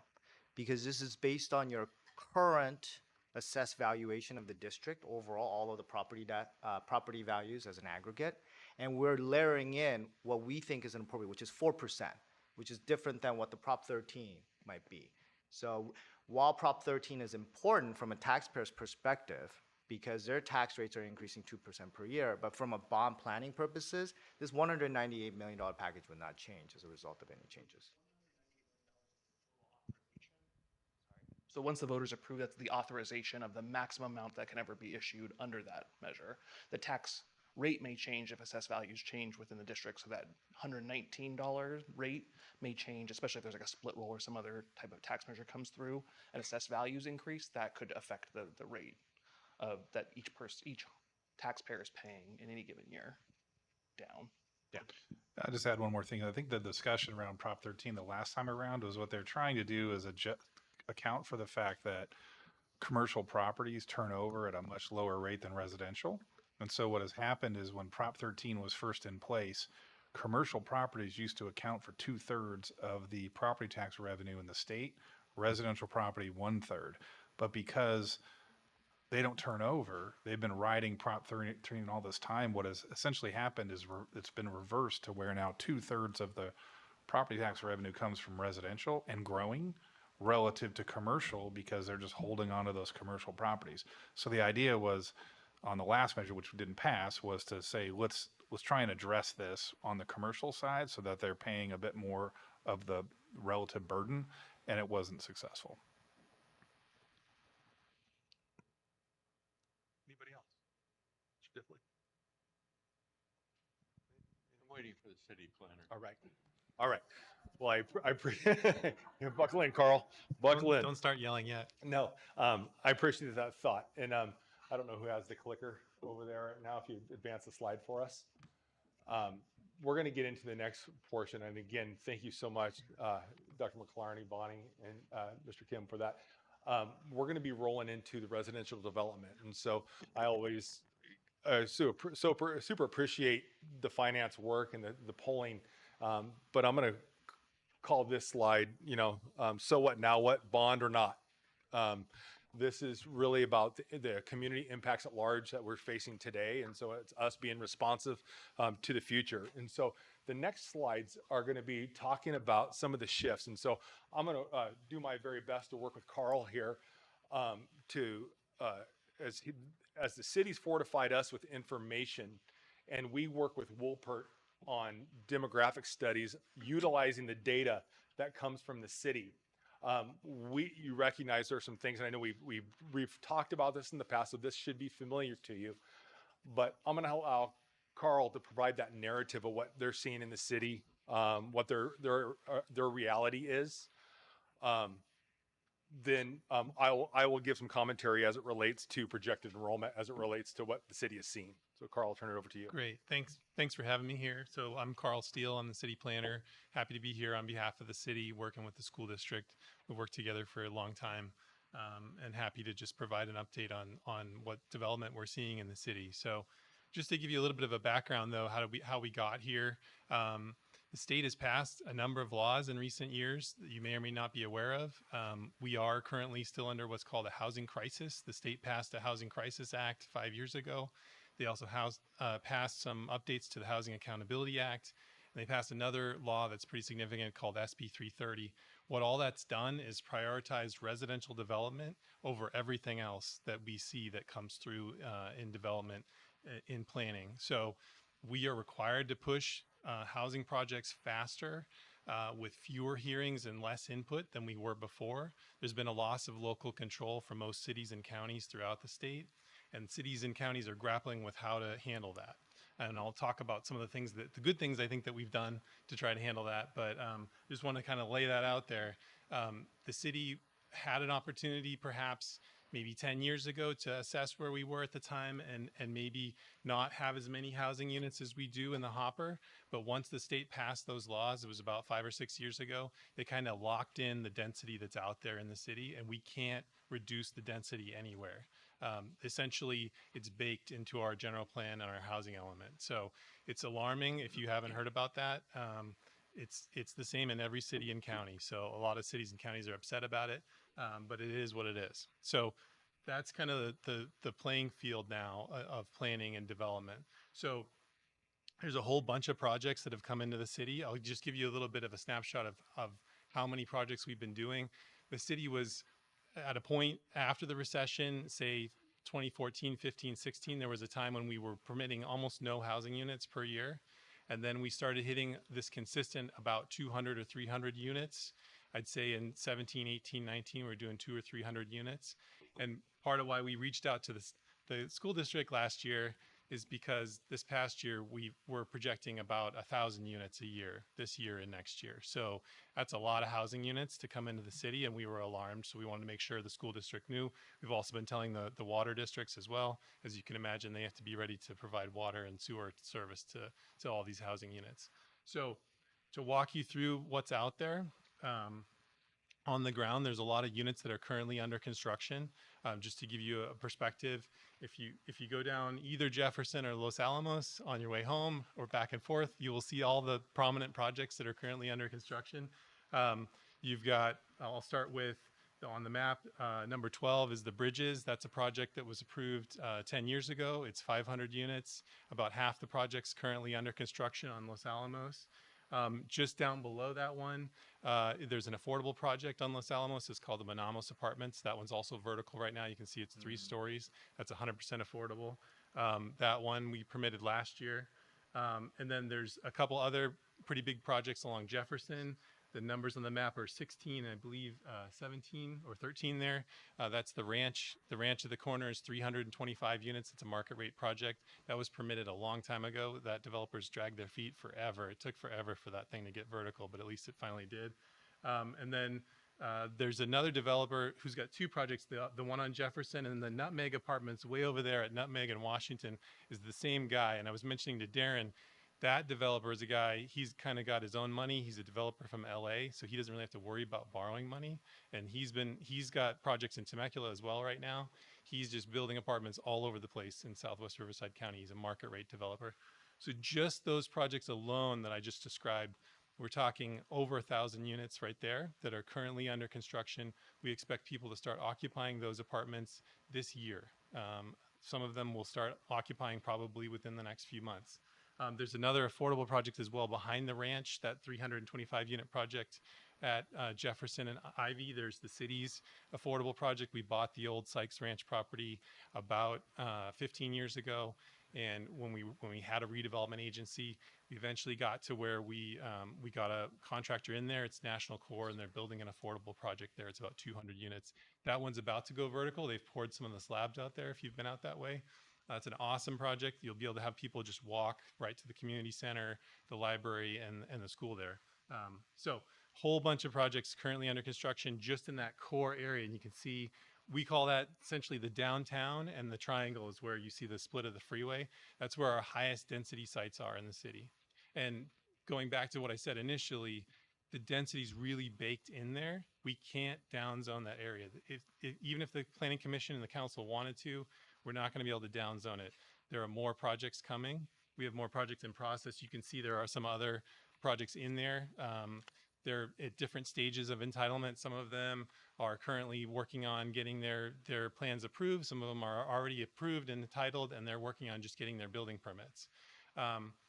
because this is based on your current assessed valuation of the district overall, all of the property values as an aggregate, and we're layering in what we think is an appropriate, which is 4%, which is different than what the Prop 13 might be. So while Prop 13 is important from a taxpayer's perspective, because their tax rates are increasing 2% per year, but from a bond planning purposes, this $198 million package would not change as a result of any changes. So once the voters approve, that's the authorization of the maximum amount that can ever be issued under that measure. The tax rate may change if assessed values change within the district, so that $119 rate may change, especially if there's like a split roll or some other type of tax measure comes through and assessed values increase, that could affect the rate that each taxpayer is paying in any given year down. Yeah. I'll just add one more thing. I think the discussion around Prop 13 the last time around was what they're trying to do is account for the fact that commercial properties turn over at a much lower rate than residential. And so what has happened is when Prop 13 was first in place, commercial properties used to account for 2/3 of the property tax revenue in the state, residential property 1/3. But because they don't turn over, they've been riding Prop 13 all this time. What has essentially happened is it's been reversed to where now 2/3 of the property tax revenue comes from residential and growing relative to commercial because they're just holding on to those commercial properties. So the idea was on the last measure, which didn't pass, was to say, let's try and address this on the commercial side so that they're paying a bit more of the relative burden, and it wasn't successful. Anybody else? Mr. Diffley? I'm waiting for the city planner. All right. All right. Well, I appreciate buckle in, Carl. Buckle in. Don't start yelling yet. No, I appreciate that thought. And I don't know who has the clicker over there right now. If you advance the slide for us. we're going to get into the next portion. And again, thank you so much, Dr. McClarney, Bonnie, and Mr. Kim for that. We're going to be rolling into the residential development. And so I always super appreciate the finance work and the polling. But I'm going to call this slide, so what, now what, bond or not? This is really about the community impacts at large that we're facing today. And so it's us being responsive to the future. And so the next slides are going to be talking about some of the shifts. And so I'm going to do my very best to work with Carl here as the city's fortified us with information, and we work with Woolpert on demographic studies utilizing the data that comes from the city. You recognize there are some things, and I know we've talked about this in the past, so this should be familiar to you. But I'm going to allow Carl to provide that narrative of what they're seeing in the city, what their reality is. Then I will give some commentary as it relates to projected enrollment, as it relates to what the city has seen. So Carl, I'll turn it over to you. Great, thanks for having me here. So I'm Carl Steele, I'm the city planner. Happy to be here on behalf of the city, working with the school district. We've worked together for a long time, and happy to just provide an update on what development we're seeing in the city. So just to give you a little bit of a background though, how we got here. The state has passed a number of laws in recent years that you may or may not be aware of. We are currently still under what's called a housing crisis. The state passed a Housing Crisis Act 5 years ago. They also passed some updates to the Housing Accountability Act. And they passed another law that's pretty significant called SB 330. What all that's done is prioritized residential development over everything else that we see that comes through in development in planning. So we are required to push housing projects faster with fewer hearings and less input than we were before. There's been a loss of local control for most cities and counties throughout the state, and cities and counties are grappling with how to handle that. And I'll talk about some of the good things I think that we've done to try to handle that, but just want to kind of lay that out there. The city had an opportunity perhaps maybe 10 years ago to assess where we were at the time and maybe not have as many housing units as we do in the hopper. But once the state passed those laws, it was about 5 or 6 years ago, they kind of locked in the density that's out there in the city, and we can't reduce the density anywhere. Essentially, it's baked into our general plan and our housing element. So it's alarming if you haven't heard about that. It's the same in every city and county. So a lot of cities and counties are upset about it, but it is what it is. So that's kind of the playing field now of planning and development. So there's a whole bunch of projects that have come into the city. I'll just give you a little bit of a snapshot of how many projects we've been doing. The city was at a point after the recession, say 2014, 15, 16, there was a time when we were permitting almost no housing units per year. And then we started hitting this consistent about 200 or 300 units. I'd say in 17, 18, 19, we're doing 200 or 300 units. And part of why we reached out to the school district last year is because this past year we were projecting about 1,000 units a year this year and next year. So that's a lot of housing units to come into the city, and we were alarmed. So we wanted to make sure the school district knew. We've also been telling the water districts as well. As you can imagine, they have to be ready to provide water and sewer service to all these housing units. So to walk you through what's out there, on the ground, there's a lot of units that are currently under construction. Just to give you a perspective, if you go down either Jefferson or Los Alamos on your way home or back and forth, you will see all the prominent projects that are currently under construction. You've got, I'll start with on the map, number 12 is the Bridges. That's a project that was approved 10 years ago. It's 500 units. About half the project's currently under construction on Los Alamos. Just down below that one, there's an affordable project on Los Alamos. It's called the Manamos Apartments. That one's also vertical right now. You can see it's 3 stories. That's 100% affordable. That one we permitted last year. And then there's a couple other pretty big projects along Jefferson. The numbers on the map are 16, I believe 17 or 13 there. That's the ranch. The ranch at the corner is 325 units. It's a market rate project. That was permitted a long time ago. That developers dragged their feet forever. It took forever for that thing to get vertical, but at least it finally did. And then there's another developer who's got 2 projects, the one on Jefferson and the Nutmeg Apartments way over there at Nutmeg in Washington is the same guy. And I was mentioning to Darren, That developer is a guy, he's kind of got his own money. He's a developer from LA, so he doesn't really have to worry about borrowing money. And he's got projects in Temecula as well right now. He's just building apartments all over the place in Southwest Riverside County. He's a market rate developer. So just those projects alone that I just described, we're talking over 1,000 units right there that are currently under construction. We expect people to start occupying those apartments this year. Some of them will start occupying probably within the next few months. There's another affordable project as well behind the ranch, that 325 unit project at Jefferson and Ivy. There's the city's affordable project. We bought the old Sykes Ranch property about 15 years ago. And when we had a redevelopment agency, we eventually got to where we got a contractor in there. It's National Core, and they're building an affordable project there. It's about 200 units. That one's about to go vertical. They've poured some of the slabs out there if you've been out that way. It's an awesome project. You'll be able to have people just walk right to the community center, the library, and the school there. So whole bunch of projects currently under construction just in that core area. And you can see, we call that essentially the downtown, and the triangle is where you see the split of the freeway. That's where our highest density sites are in the city. And going back to what I said initially, the density is really baked in there. We can't downzone that area. Even if the Planning Commission and the council wanted to, we're not going to be able to downzone it. There are more projects coming. We have more projects in process. You can see there are some other projects in there. They're at different stages of entitlement. Some of them are currently working on getting their plans approved. Some of them are already approved and entitled, and they're working on just getting their building permits.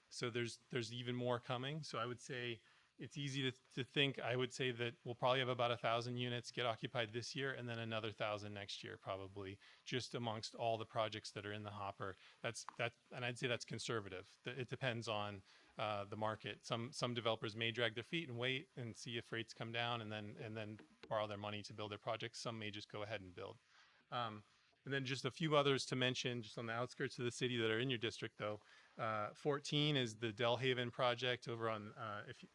So there's even more coming. So I would say it's easy to think. I would say that we'll probably have about 1,000 units get occupied this year, and then another 1,000 next year, probably, just amongst all the projects that are in the hopper. And I'd say that's conservative. It depends on the market. Some developers may drag their feet and wait and see if rates come down, and then borrow their money to build their projects. Some may just go ahead and build. And then just a few others to mention, just on the outskirts of the city that are in your district, though. 14 is the Delhaven project over on,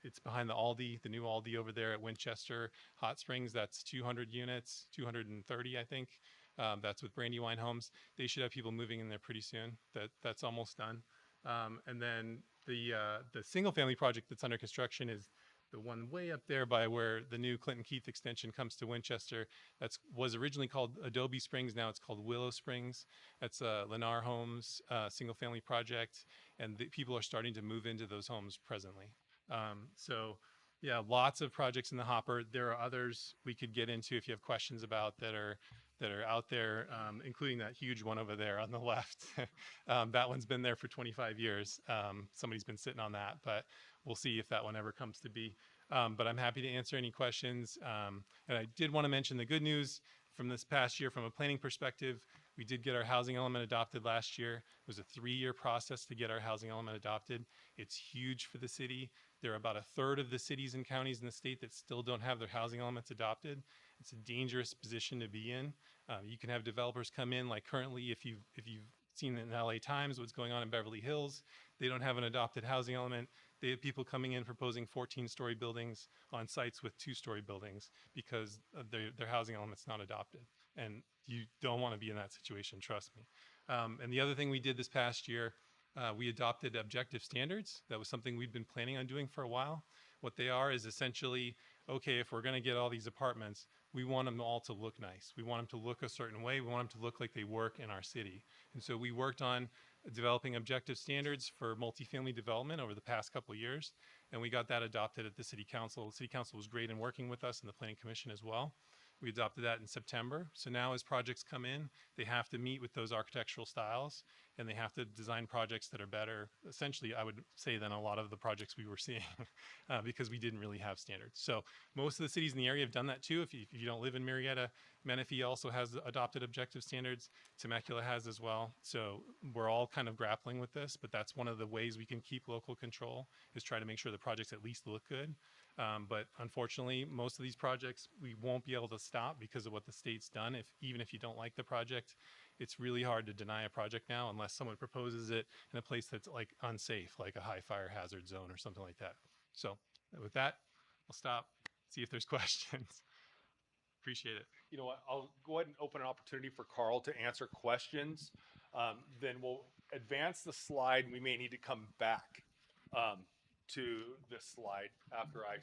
it's behind the Aldi, the new Aldi over there at Winchester Hot Springs. That's 200 units, 230, I think. That's with Brandywine Homes. They should have people moving in there pretty soon. That's almost done. And then the single family project that's under construction is the one way up there by where the new Clinton Keith extension comes to Winchester. That was originally called Adobe Springs. Now it's called Willow Springs. That's a Lennar Homes single family project, and people are starting to move into those homes presently. So yeah, lots of projects in the hopper. There are others we could get into if you have questions about that are out there, including that huge one over there on the left. That one's been there for 25 years. Somebody's been sitting on that, but we'll see if that one ever comes to be. But I'm happy to answer any questions. And I did want to mention the good news from this past year from a planning perspective. We did get our housing element adopted last year. It was a 3-year process to get our housing element adopted. It's huge for the city. There are about a third of the cities and counties in the state that still don't have their housing elements adopted. It's a dangerous position to be in. You can have developers come in, like currently, if you've seen in LA Times what's going on in Beverly Hills, they don't have an adopted housing element. They have people coming in proposing 14-story buildings on sites with 2-story buildings because their housing element's not adopted. And you don't want to be in that situation, trust me. And the other thing we did this past year, we adopted objective standards. That was something we'd been planning on doing for a while. What they are is essentially, okay, if we're going to get all these apartments, we want them all to look nice. We want them to look a certain way. We want them to look like they work in our city. And so we worked on developing objective standards for multifamily development over the past couple of years, and we got that adopted at the City Council. The City Council was great in working with us and the Planning Commission as well. We adopted that in September. So now as projects come in, they have to meet with those architectural styles, and they have to design projects that are better, essentially, I would say, than a lot of the projects we were seeing because we didn't really have standards. So most of the cities in the area have done that too. If you don't live in Murrieta, Menifee also has adopted objective standards. Temecula has as well. So we're all kind of grappling with this, but that's one of the ways we can keep local control, is try to make sure the projects at least look good. But unfortunately, most of these projects we won't be able to stop because of what the state's done. Even if you don't like the project, it's really hard to deny a project now unless someone proposes it in a place that's like unsafe, like a high fire hazard zone or something like that. So with that, I'll stop, see if there's questions. Appreciate it. You know what? I'll go ahead and open an opportunity for Carl to answer questions. Then we'll advance the slide, and we may need to come back to this slide after I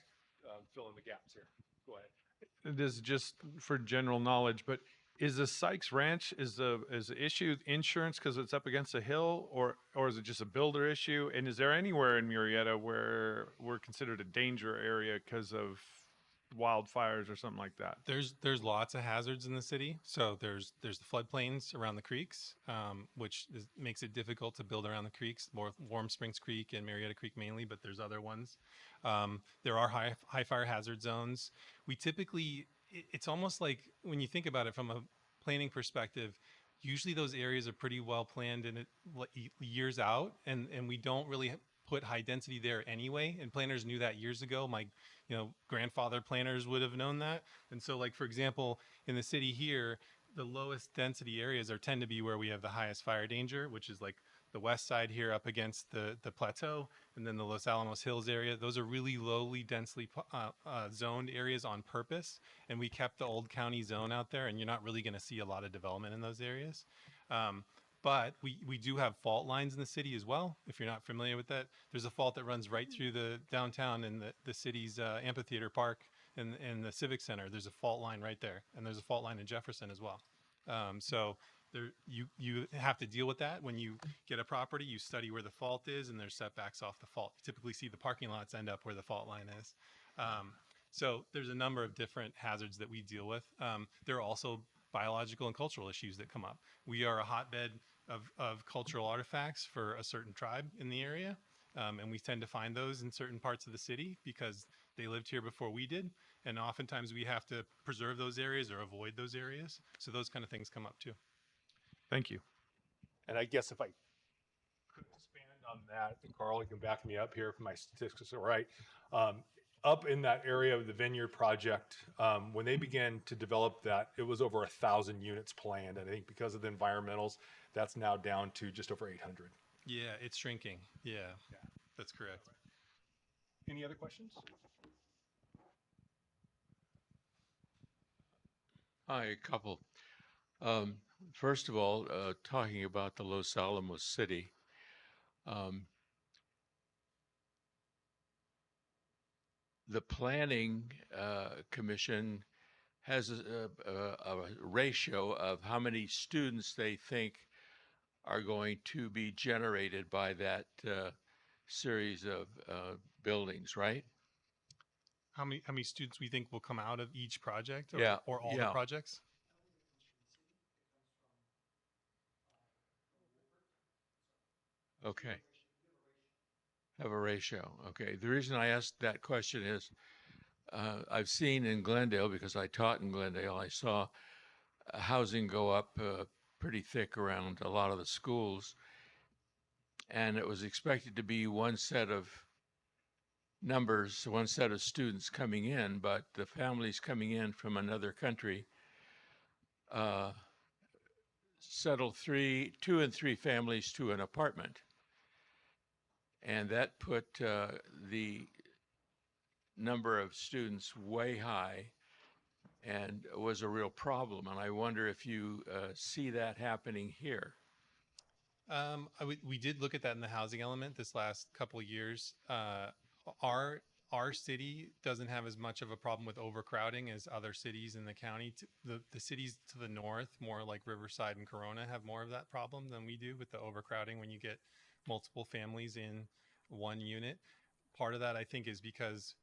fill in the gaps here. Go ahead. This is just for general knowledge, but is the Sykes Ranch is the issue insurance because it's up against a hill, or is it just a builder issue? And is there anywhere in Murrieta where we're considered a danger area because of wildfires or something like that? There's lots of hazards in the city. So there's the floodplains around the creeks, which makes it difficult to build around the creeks. More Warm Springs Creek and Murrieta Creek mainly, but there's other ones. There are high fire hazard zones. We typically it's almost like when you think about it from a planning perspective, usually those areas are pretty well planned and years out, and we don't really put high density there anyway. And planners knew that years ago. My grandfather planners would have known that. And so, like, for example, in the city here, the lowest density areas tend to be where we have the highest fire danger, which is like the west side here up against the plateau, and then the Los Alamos Hills area. Those are really lowly densely zoned areas on purpose, and we kept the old county zone out there, and you're not really going to see a lot of development in those areas. But we do have fault lines in the city as well. If you're not familiar with that, there's a fault that runs right through the downtown and the city's amphitheater park and the civic center. There's a fault line right there, and there's a fault line in Jefferson as well. So there, you have to deal with that when you get a property. You study where the fault is, and there's setbacks off the fault. You typically see the parking lots end up where the fault line is. So there's a number of different hazards that we deal with. There are also biological and cultural issues that come up. We are a hotbed of cultural artifacts for a certain tribe in the area. And we tend to find those in certain parts of the city because they lived here before we did. And oftentimes we have to preserve those areas or avoid those areas. So those kind of things come up too. Thank you. And I guess if I could expand on that, and Carl, you can back me up here if my statistics are right. Up in that area of the Vineyard Project, when they began to develop that, it was over 1,000 units planned. And I think because of the environmentals, that's now down to just over 800. Yeah, it's shrinking. Yeah, that's correct. Any other questions? Hi, a couple. First of all, talking about the Los Alamos City, the Planning Commission has a ratio of how many students they think are going to be generated by that series of buildings, right? How many students we think will come out of each project Yeah, or all yeah. the projects? Okay. Have a ratio. Okay. The reason I asked that question is I've seen in Glendale, because I taught in Glendale, I saw housing go up pretty thick around a lot of the schools. And it was expected to be one set of numbers, one set of students coming in, but the families coming in from another country settled two and three families to an apartment. And that put the number of students way high and was a real problem. And I wonder if you see that happening here. We did look at that in the housing element this last couple of years. Our city doesn't have as much of a problem with overcrowding as other cities in the county. The cities to the north, more like Riverside and Corona, have more of that problem than we do with the overcrowding when you get multiple families in one unit. Part of that, I think, is because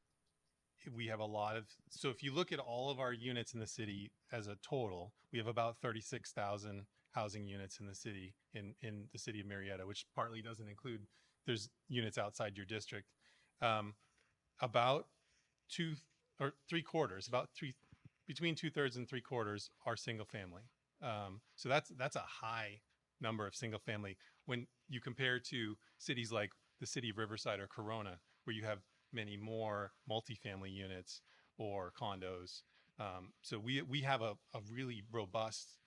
we have a lot of, so if you look at all of our units in the city as a total, we have about 36,000 housing units in the city, in the city of Murrieta, which partly doesn't include, there's units outside your district. About between 2/3 and 3/4 are single family. So that's a high number of single family when you compare to cities like the city of Riverside or Corona, where you have many more multifamily units or condos. So we have a really robust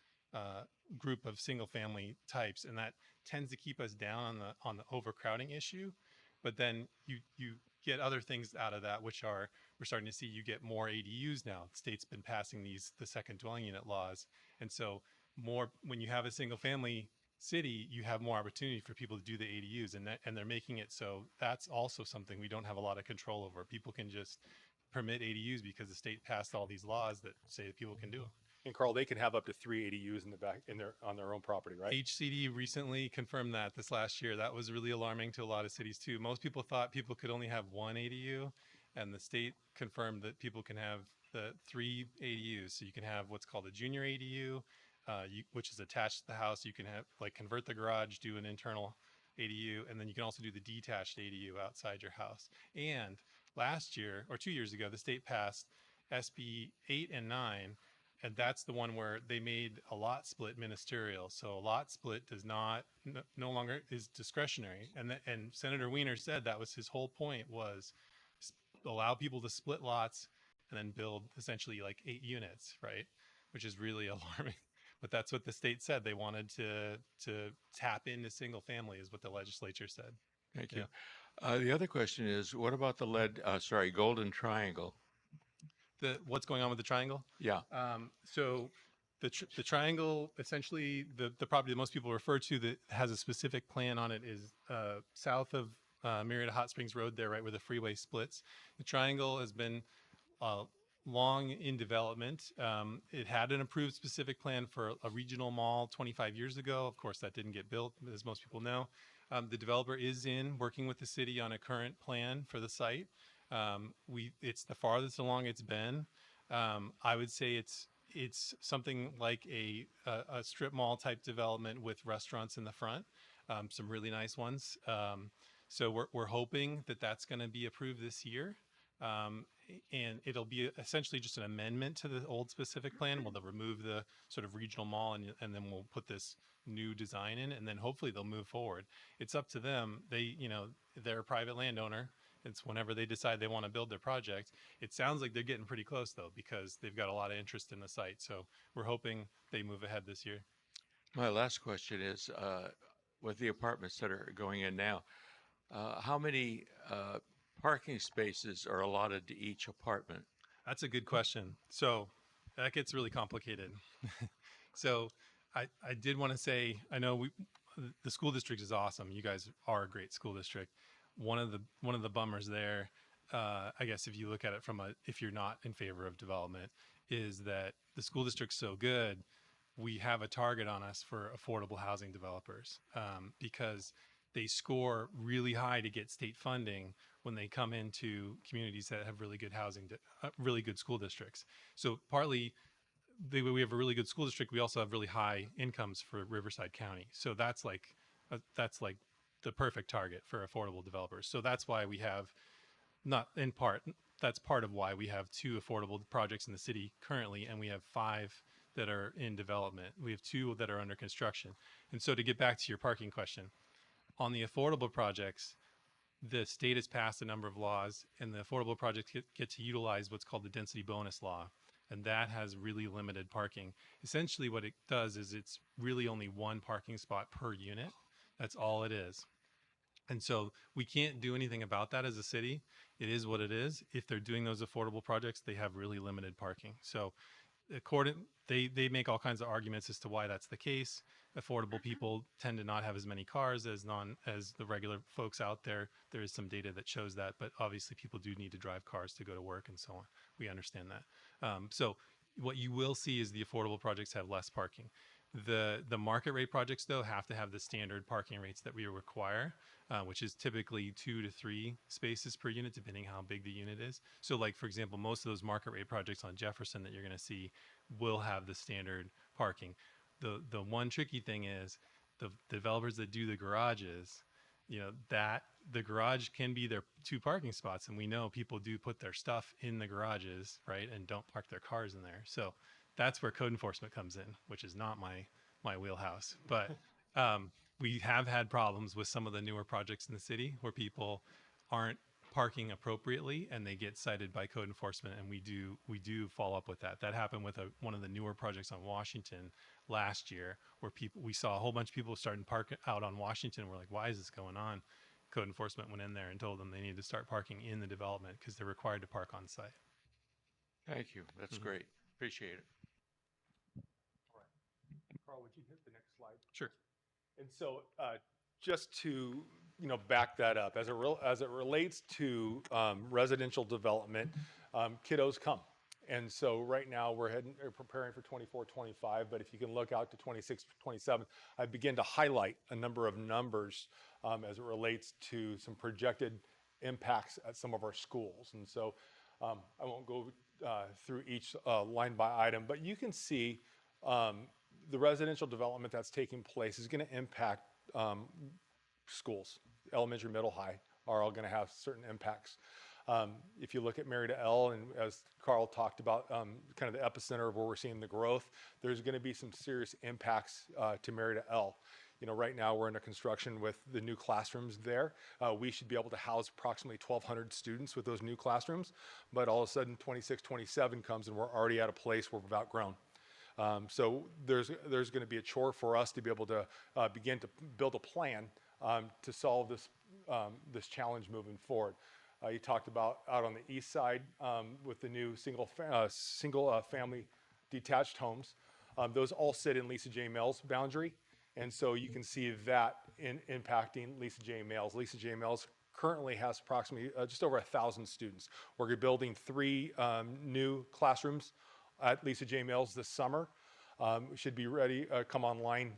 group of single family types, and that tends to keep us down on the overcrowding issue. But then you get other things out of that, which are, we're starting to see you get more ADUs now. The state's been passing the second dwelling unit laws. And so more, when you have a single family city, you have more opportunity for people to do the ADUs, and they're making it so that's also something we don't have a lot of control over. People can just permit ADUs because the state passed all these laws that say that people can do it. And Carl, they can have up to 3 ADUs in the back on their own property, right? HCD recently confirmed that this last year. That was really alarming to a lot of cities too. Most people thought people could only have one ADU, and the state confirmed that people can have the 3 ADUs. So you can have what's called a junior ADU, which is attached to the house. You can have convert the garage, do an internal ADU, and then you can also do the detached ADU outside your house. And last year or 2 years ago, the state passed SB 8 and 9. And that's the one where they made a lot split ministerial. So a lot split does not, no longer is discretionary. And Senator Wiener said that was his whole point, was allow people to split lots and then build essentially like 8 units, right? Which is really alarming. But that's what the state said. They wanted to tap into single family, is what the legislature said. Thank you. The other question is, what about the Golden Triangle? What's going on with the triangle? Yeah. So the triangle, essentially, the property that most people refer to that has a specific plan on it is south of Murrieta Hot Springs Road there, right where the freeway splits. The triangle has been long in development. It had an approved specific plan for a regional mall 25 years ago. Of course, that didn't get built, as most people know. The developer is working with the city on a current plan for the site. It's the farthest along it's been. I would say it's something like a strip mall type development with restaurants in the front, some really nice ones. So we're hoping that that's going to be approved this year. And it'll be essentially just an amendment to the old specific plan. They'll remove the sort of regional mall and then we'll put this new design in, and then hopefully they'll move forward. It's up to them. They're a private landowner. It's whenever they decide they want to build their project. It sounds like they're getting pretty close though, because they've got a lot of interest in the site. So we're hoping they move ahead this year. My last question is, with the apartments that are going in now, how many parking spaces are allotted to each apartment? That's a good question. So that gets really complicated. So I did want to say, I know the school district is awesome. You guys are a great school district. One of the bummers there, I guess if you look at it if you're not in favor of development, is that the school district's so good, we have a target on us for affordable housing developers, because they score really high to get state funding when they come into communities that have really good housing, really good school districts. So partly, we have a really good school district. We also have really high incomes for Riverside County. So that's like the perfect target for affordable developers. So that's why we have, that's part of why we have 2 affordable projects in the city currently, and we have 5 that are in development. We have 2 that are under construction. And so to get back to your parking question, on the affordable projects, the state has passed a number of laws, and the affordable projects get to utilize what's called the density bonus law. And that has really limited parking. Essentially what it does is it's really only 1 parking spot per unit. That's all it is. And so we can't do anything about that as a city. It is what it is. If they're doing those affordable projects, they have really limited parking. So they make all kinds of arguments as to why that's the case. Affordable people tend to not have as many cars as the regular folks out there. There is some data that shows that, but obviously people do need to drive cars to go to work and so on. We understand that. So what you will see is the affordable projects have less parking. The market rate projects, though, have to have the standard parking rates that we require, which is typically 2 to 3 spaces per unit, depending how big the unit is. So like, for example, most of those market rate projects on Jefferson that you're going to see will have the standard parking. The one tricky thing is the developers that do the garages, that the garage can be their 2 parking spots. And we know people do put their stuff in the garages, right, and don't park their cars in there. So that's where code enforcement comes in, which is not my wheelhouse. But we have had problems with some of the newer projects in the city where people aren't parking appropriately and they get cited by code enforcement, and we do follow up with that. That happened with one of the newer projects on Washington last year, where we saw a whole bunch of people starting to park out on Washington. We're like, why is this going on? Code enforcement went in there and told them they need to start parking in the development because they're required to park on site. Thank you. That's great. Appreciate it. All right. Carl, would you hit the next slide? Sure. And so, just to back that up, as it relates to residential development, kiddos come. And so right now we're preparing for 24, 25, but if you can look out to 26, 27, I begin to highlight a number of numbers as it relates to some projected impacts at some of our schools. And so I won't go through each line by item, but you can see the residential development that's taking place is going to impact schools. Elementary, middle, high are all going to have certain impacts. If you look at Murrieta L, and as Carl talked about, kind of the epicenter of where we're seeing the growth, there's going to be some serious impacts to Murrieta L. Right now we're under construction with the new classrooms there. We should be able to house approximately 1,200 students with those new classrooms, but all of a sudden 26, 27 comes and we're already at a place where we've outgrown. So there's going to be a chore for us to be able to begin to build a plan to solve this challenge moving forward. You talked about out on the east side with the new single family detached homes. Those all sit in Lisa J. Mills boundary. And so you can see that impacting Lisa J. Mills. Lisa J. Mills currently has approximately just over 1,000 students. We're building 3 new classrooms at Lisa J. Mills this summer. We should be ready, come online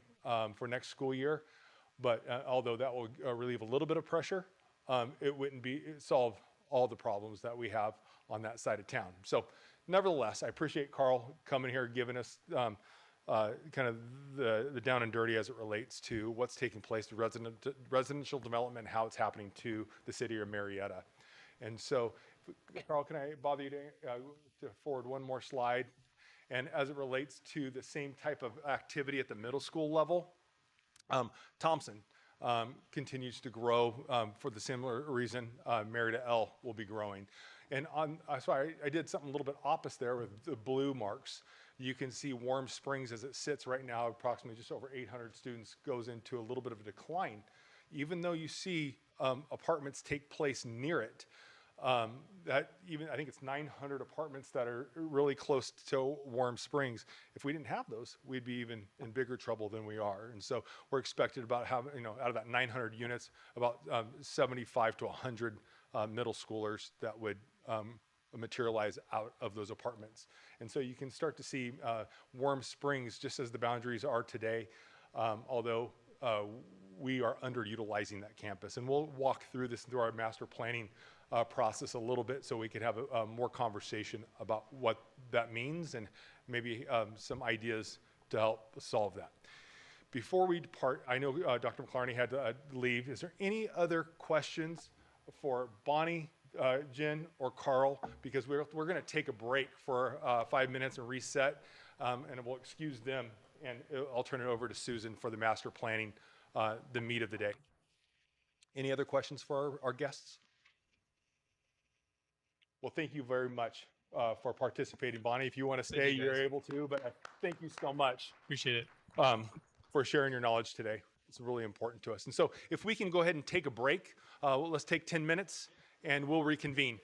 for next school year. But although that will relieve a little bit of pressure, it wouldn't solve all the problems that we have on that side of town. So nevertheless, I appreciate Carl coming here, giving us kind of the down and dirty as it relates to what's taking place with residential development, how it's happening to the city of Murrieta. And so, Carl, can I bother you to forward one more slide? And as it relates to the same type of activity at the middle school level, Thompson continues to grow for the similar reason Murrieta L will be growing. And so I did something a little bit opposite there with the blue marks. You can see Warm Springs as it sits right now, approximately just over 800 students, goes into a little bit of a decline. Even though you see apartments take place near it, I think it's 900 apartments that are really close to Warm Springs. If we didn't have those, we'd be even in bigger trouble than we are. And so we're expected about having, out of that 900 units, about 75 to 100 middle schoolers that would materialize out of those apartments. And so you can start to see Warm Springs, just as the boundaries are today, although we are underutilizing that campus. And we'll walk through this through our master planning process a little bit so we could have a more conversation about what that means and maybe some ideas to help solve that. Before we depart, I know Dr. McClarney had to leave. Is there any other questions for Bonnie, Jen, or Carl? Because we're going to take a break for 5 minutes and reset, and we'll excuse them, and I'll turn it over to Susan for the master planning, the meat of the day. Any other questions for our guests? Well, thank you very much for participating. Bonnie, if you want to stay, you're able to, but thank you so much. Appreciate it. For sharing your knowledge today. It's really important to us. And so if we can go ahead and take a break, let's take 10 minutes and we'll reconvene.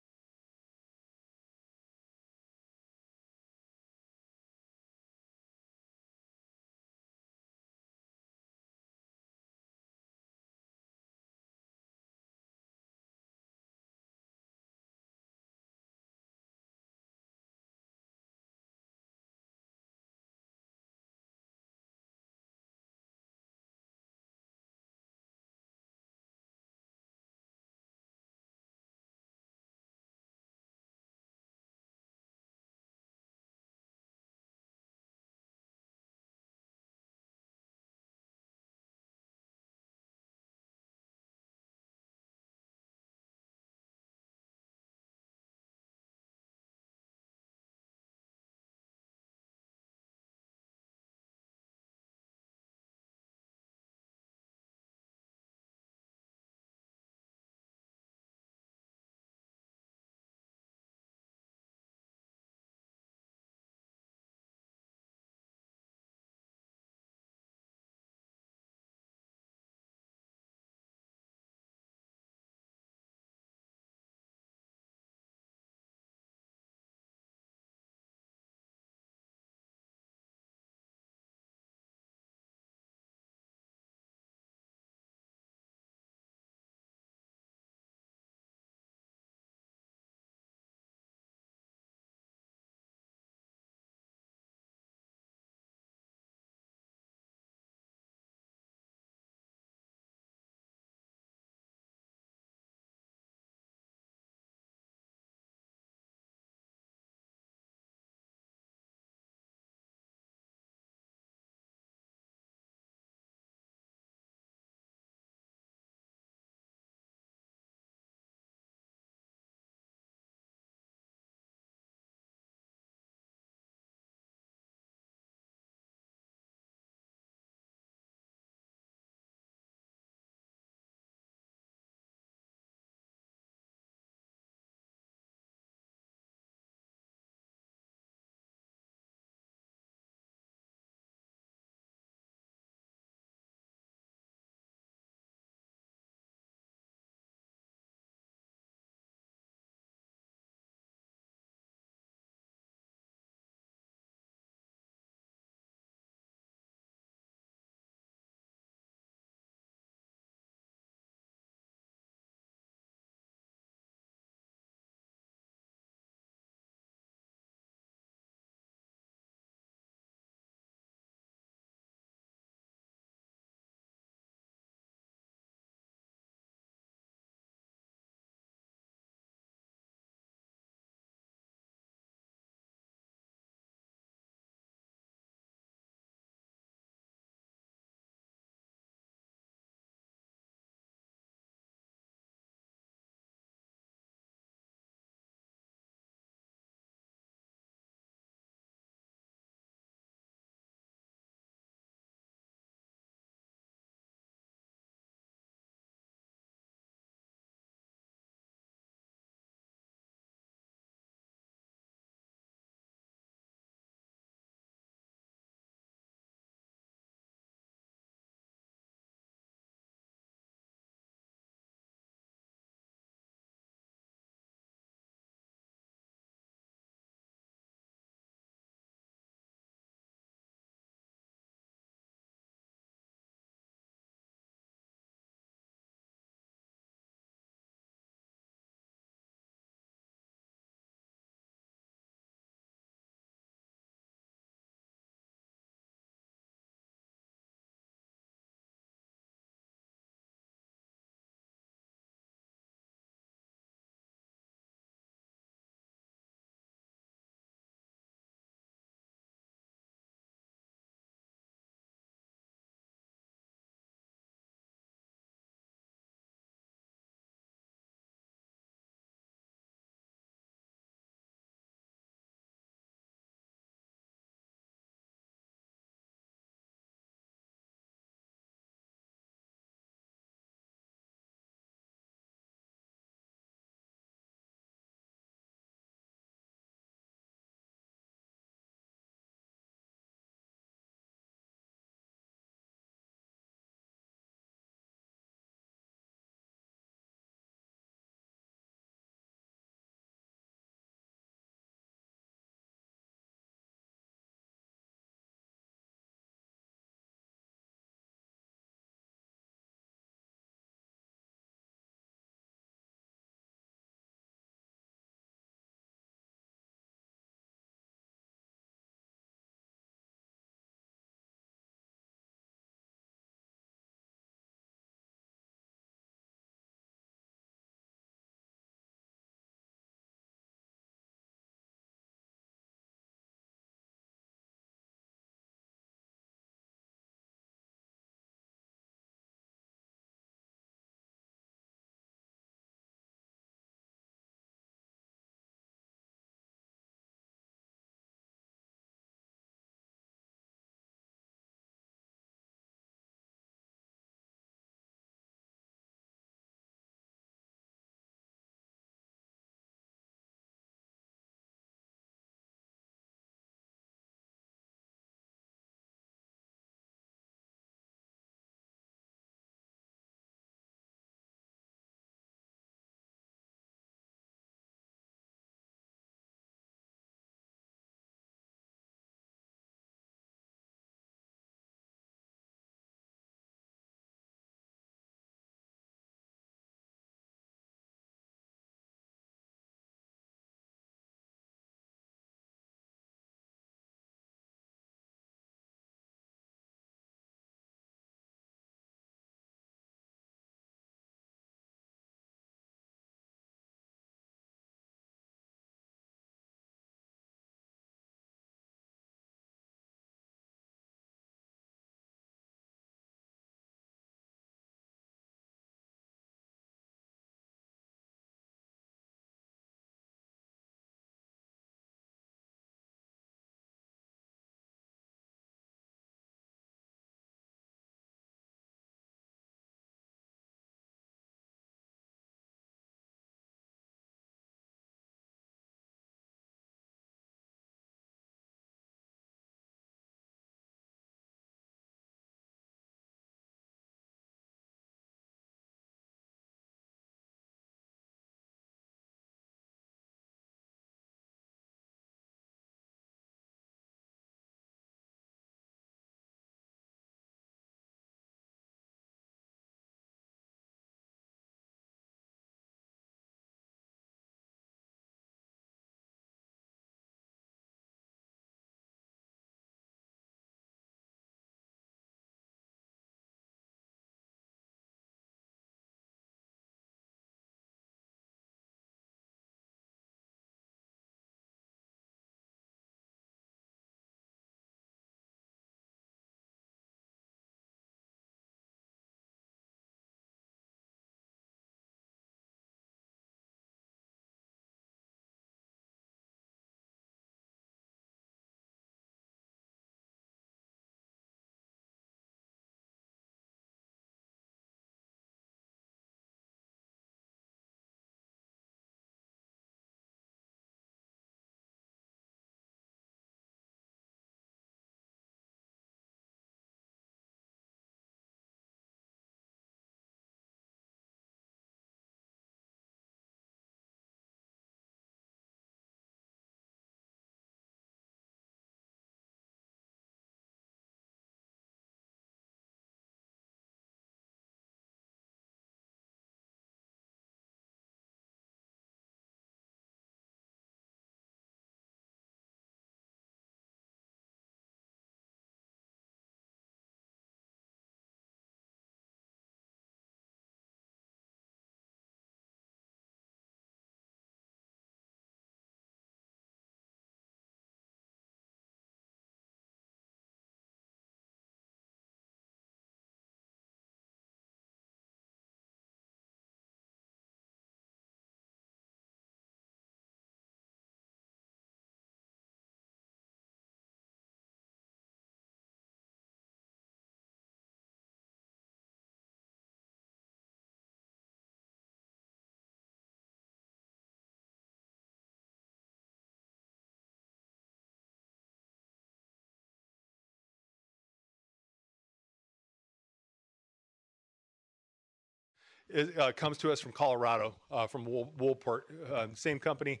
comes to us from Colorado, from Woolport, same company.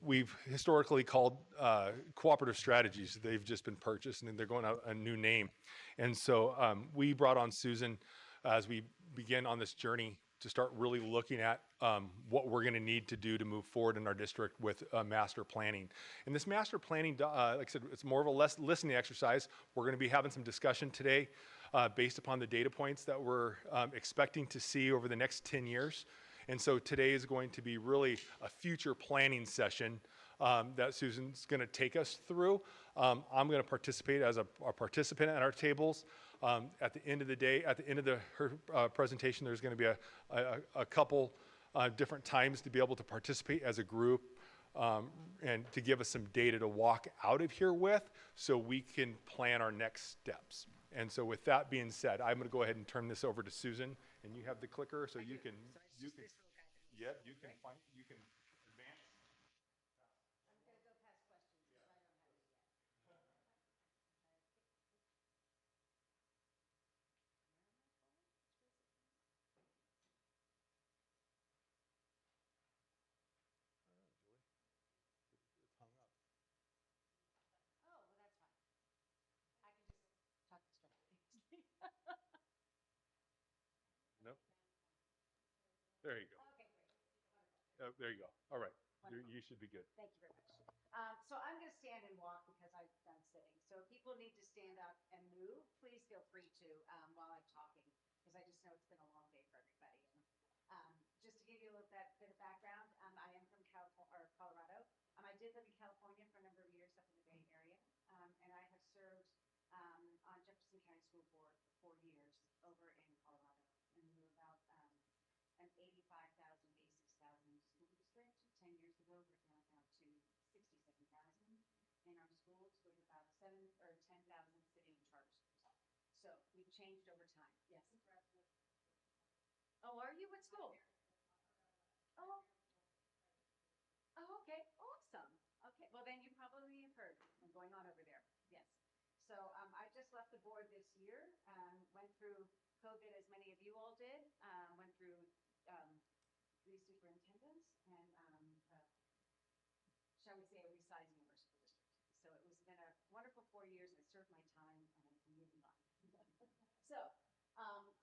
We've historically called Cooperative Strategies. They've just been purchased and they're going out a new name. And so we brought on Susan as we begin on this journey to start really looking at what we're going to need to do to move forward in our district with master planning. And this master planning, like I said, it's more of a listening exercise. We're going to be having some discussion today based upon the data points that we're expecting to see over the next 10 years. And so today is going to be really a future planning session that Susan's going to take us through. I'm going to participate as a participant at our tables. At the end of the day, at the end of her presentation, there's going to be a couple different times to be able to participate as a group and to give us some data to walk out of here with so we can plan our next steps. And so with that being said, I'm going to go ahead and turn this over to Susan, and you have the clicker so you can advance. Nope. There you go. There you go. All right. You should be good. Thank you very much. So I'm going to stand and walk because I've done sitting. So if people need to stand up and move, please feel free to while I'm talking, because I just know it's been a long day for everybody. Just to give you a little bit of background, I am from Colorado. I did live in California for a number of years up in the Bay Area, and I have served on Jefferson County School Board for 4 years over in Colorado. And we were about an 85,000 to 86,000 school district. 10 years ago, we're down now to 67,000 in our schools with about 7 or 10,000 city and charter schools. So we've changed over time. Yes. Oh, are you? What school? Oh. Oh, okay. Awesome. Okay. Well, then you probably have heard what's going on over there. Yes. So I just left the board this year, went through COVID as many of you all did, went through 3 superintendents and shall we say, a resizing of our school district. So it's been a wonderful 4 years. I served my time and I'm moving on.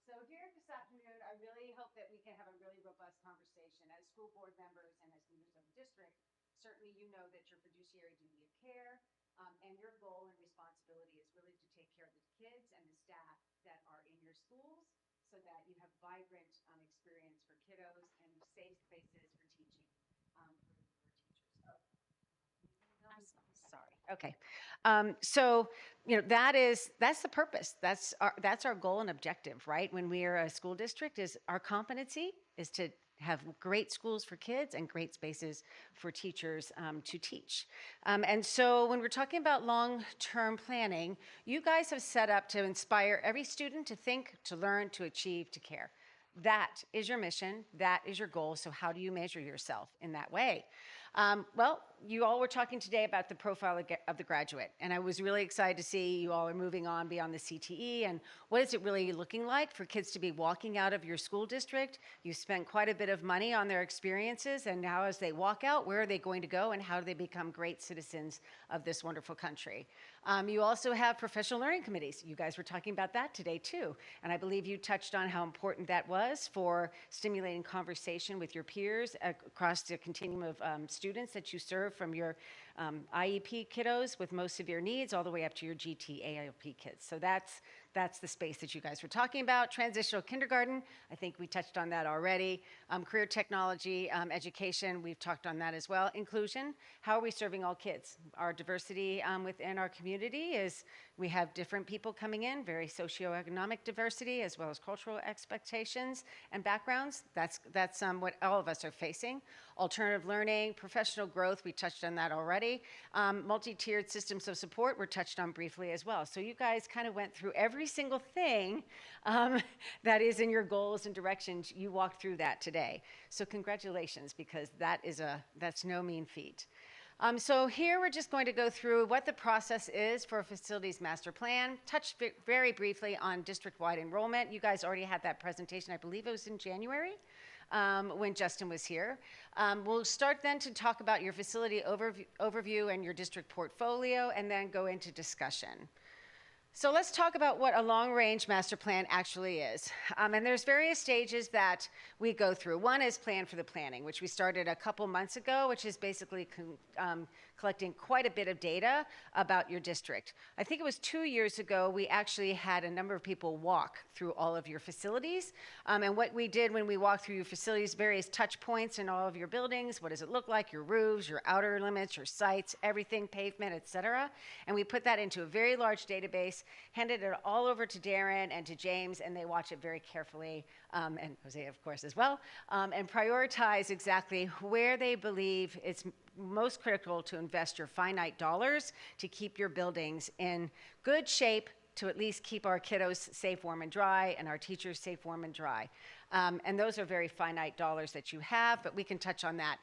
So here this afternoon, I really hope that we can have a really robust conversation as school board members and as leaders of the district. Certainly, you know that your fiduciary duty of care and your goal and responsibility is really to take care of the kids and the staff that are in your schools so that you have vibrant experience for kiddos and safe spaces for teaching for teachers. I'm sorry. Okay. So, that's the purpose. That's our goal and objective, right? When we are a school district, is our competency is to have great schools for kids and great spaces for teachers to teach. And so when we're talking about long-term planning, you guys have set up to inspire every student to think, to learn, to achieve, to care. That is your mission. That is your goal. So how do you measure yourself in that way? Well, you all were talking today about the profile of the graduate, and I was really excited to see you all are moving on beyond the CTE, and what is it really looking like for kids to be walking out of your school district? You spent quite a bit of money on their experiences, and now as they walk out, where are they going to go, and how do they become great citizens of this wonderful country? You also have professional learning committees. You guys were talking about that today too, and I believe you touched on how important that was for stimulating conversation with your peers across the continuum of students that you serve, from your IEP kiddos with most severe needs all the way up to your GT-ALP kids. So that's the space that you guys were talking about. Transitional kindergarten, I think we touched on that already. Career technology, education, we've talked on that as well. Inclusion, how are we serving all kids? Our diversity within our community is, we have different people coming in, very socioeconomic diversity, as well as cultural expectations and backgrounds. That's what all of us are facing. Alternative learning, professional growth, we touched on that already. Multi-tiered systems of support were touched on briefly as well. So you guys kind of went through every single thing that is in your goals and directions. You walked through that today. So congratulations, because that's no mean feat. So here we're just going to go through what the process is for a facilities master plan, touch very briefly on district-wide enrollment. You guys already had that presentation, I believe it was in January when Justin was here. We'll start then to talk about your facility overview and your district portfolio, and then go into discussion. So let's talk about what a long-range master plan actually is. And there's various stages that we go through. One is plan for the planning, which we started a couple months ago, which is basically collecting quite a bit of data about your district. I think it was 2 years ago, we actually had a number of people walk through all of your facilities. And what we did when we walked through your facilities, various touch points in all of your buildings, what does it look like, your roofs, your outer limits, your sites, everything, pavement, et cetera. And we put that into a very large database, handed it all over to Darren and to James, and they watch it very carefully, and Jose, of course, as well, and prioritize exactly where they believe it's most critical to invest your finite dollars to keep your buildings in good shape, to at least keep our kiddos safe, warm, and dry, and our teachers safe, warm, and dry. And those are very finite dollars that you have, but we can touch on that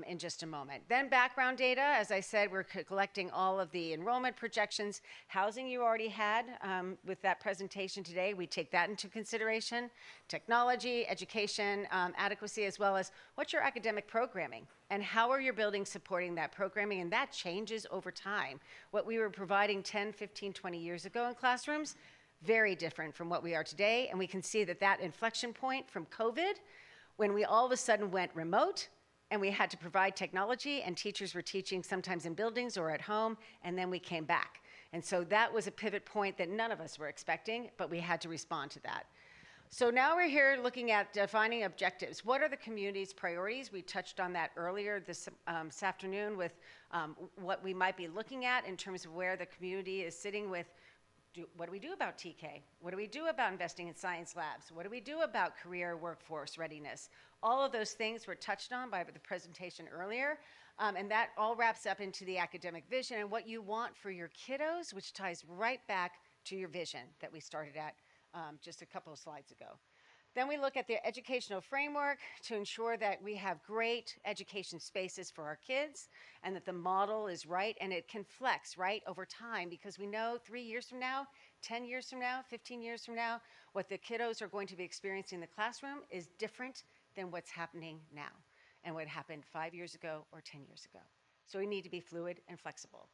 in just a moment. Then background data, as I said, we're collecting all of the enrollment projections. Housing you already had with that presentation today, we take that into consideration. Technology, education, adequacy, as well as what's your academic programming and how are your buildings supporting that programming, and that changes over time. What we were providing 10, 15, 20 years ago in classrooms, very different from what we are today, and we can see that that inflection point from COVID, when we all of a sudden went remote, and we had to provide technology, and teachers were teaching sometimes in buildings or at home, and then we came back. And so that was a pivot point that none of us were expecting, but we had to respond to that. So now we're here looking at defining objectives. What are the community's priorities? We touched on that earlier this afternoon with what we might be looking at in terms of where the community is sitting with what do we do about TK? What do we do about investing in science labs? What do we do about career workforce readiness? All of those things were touched on by the presentation earlier, and that all wraps up into the academic vision and what you want for your kiddos, which ties right back to your vision that we started at just a couple of slides ago. Then we look at the educational framework to ensure that we have great education spaces for our kids and that the model is right and it can flex right over time, because we know 3 years from now, 10 years from now, 15 years from now, what the kiddos are going to be experiencing in the classroom is different than what's happening now and what happened 5 years ago or 10 years ago. So we need to be fluid and flexible.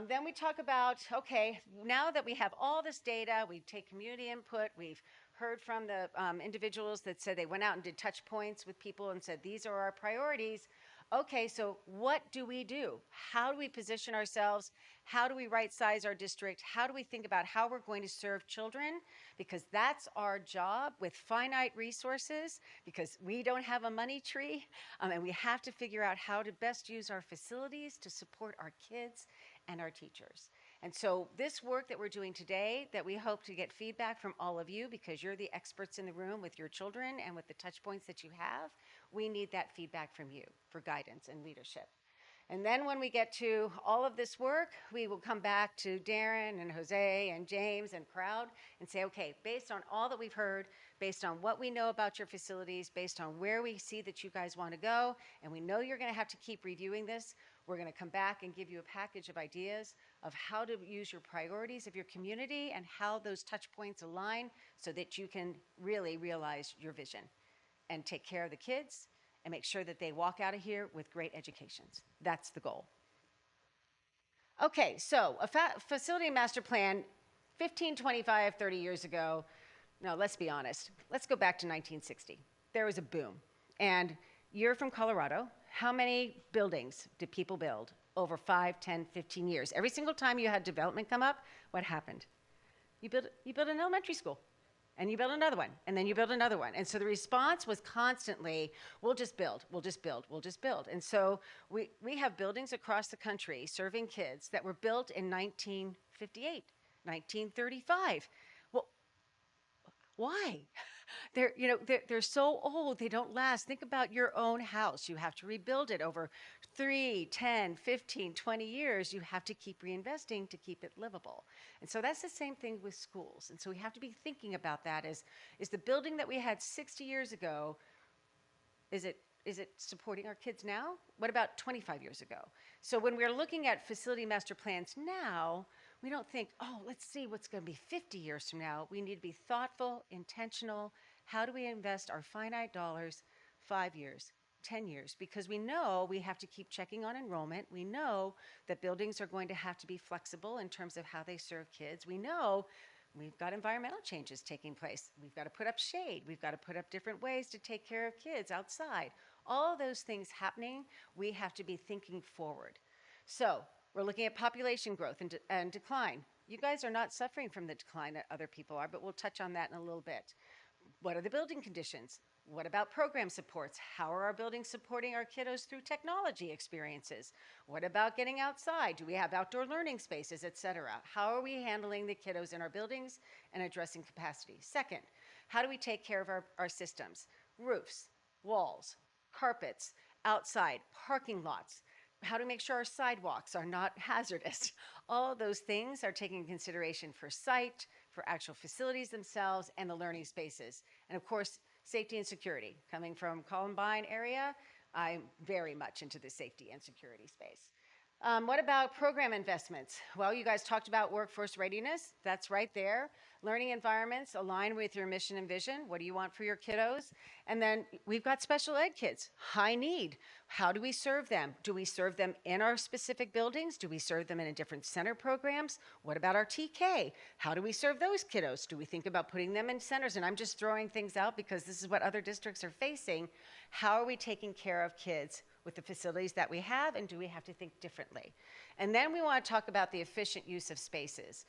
Then we talk about, okay, now that we have all this data, we take community input, we've heard from the individuals that said they went out and did touch points with people and said, these are our priorities. Okay, so what do we do? How do we position ourselves? How do we right-size our district? How do we think about how we're going to serve children? Because that's our job with finite resources, because we don't have a money tree, and we have to figure out how to best use our facilities to support our kids and our teachers. And so this work that we're doing today, that we hope to get feedback from all of you, because you're the experts in the room with your children and with the touch points that you have, we need that feedback from you for guidance and leadership. And then when we get to all of this work, we will come back to Darren and Jose and James and crowd and say, okay, based on all that we've heard, based on what we know about your facilities, based on where we see that you guys want to go, and we know you're going to have to keep reviewing this, we're going to come back and give you a package of ideas of how to use your priorities of your community and how those touch points align so that you can really realize your vision and take care of the kids and make sure that they walk out of here with great educations. That's the goal. Okay, so a facility master plan 15, 25, 30 years ago, no, let's be honest. Let's go back to 1960. There was a boom. And you're from Colorado. How many buildings did people build over 5, 10, 15 years? Every single time you had development come up, what happened? You built an elementary school, and you built another one, and then you built another one. And so the response was constantly, we'll just build, we'll just build, we'll just build. And so we have buildings across the country serving kids that were built in 1958, 1935. Well, why? They're so old, they don't last. Think about your own house. You have to rebuild it over 3, 10, 15, 20 years. You have to keep reinvesting to keep it livable. And so that's the same thing with schools. And so we have to be thinking about that is the building that we had 60 years ago, is it is it supporting our kids now? What about 25 years ago? So when we're looking at facility master plans now, we don't think, oh, let's see what's going to be 50 years from now. We need to be thoughtful, intentional. How do we invest our finite dollars 5 years, 10 years? Because we know we have to keep checking on enrollment. We know that buildings are going to have to be flexible in terms of how they serve kids. We know we've got environmental changes taking place. We've got to put up shade. We've got to put up different ways to take care of kids outside. All those things happening, we have to be thinking forward. So we're looking at population growth and decline. You guys are not suffering from the decline that other people are, but we'll touch on that in a little bit. What are the building conditions? What about program supports? How are our buildings supporting our kiddos through technology experiences? What about getting outside? Do we have outdoor learning spaces, et cetera? How are we handling the kiddos in our buildings and addressing capacity? Second, how do we take care of our systems? Roofs, walls, carpets, outside, parking lots. How to make sure our sidewalks are not hazardous. All of those things are taken into consideration for site, for actual facilities themselves, and the learning spaces. And of course, safety and security. Coming from Columbine area, I'm very much into the safety and security space. What about program investments? Well, you guys talked about workforce readiness. That's right there. Learning environments align with your mission and vision. What do you want for your kiddos? And then we've got special ed kids, high need. How do we serve them? Do we serve them in our specific buildings? Do we serve them in a different center programs? What about our TK? How do we serve those kiddos? Do we think about putting them in centers? And I'm just throwing things out because this is what other districts are facing. How are we taking care of kids with the facilities that we have, and do we have to think differently? And then we want to talk about the efficient use of spaces.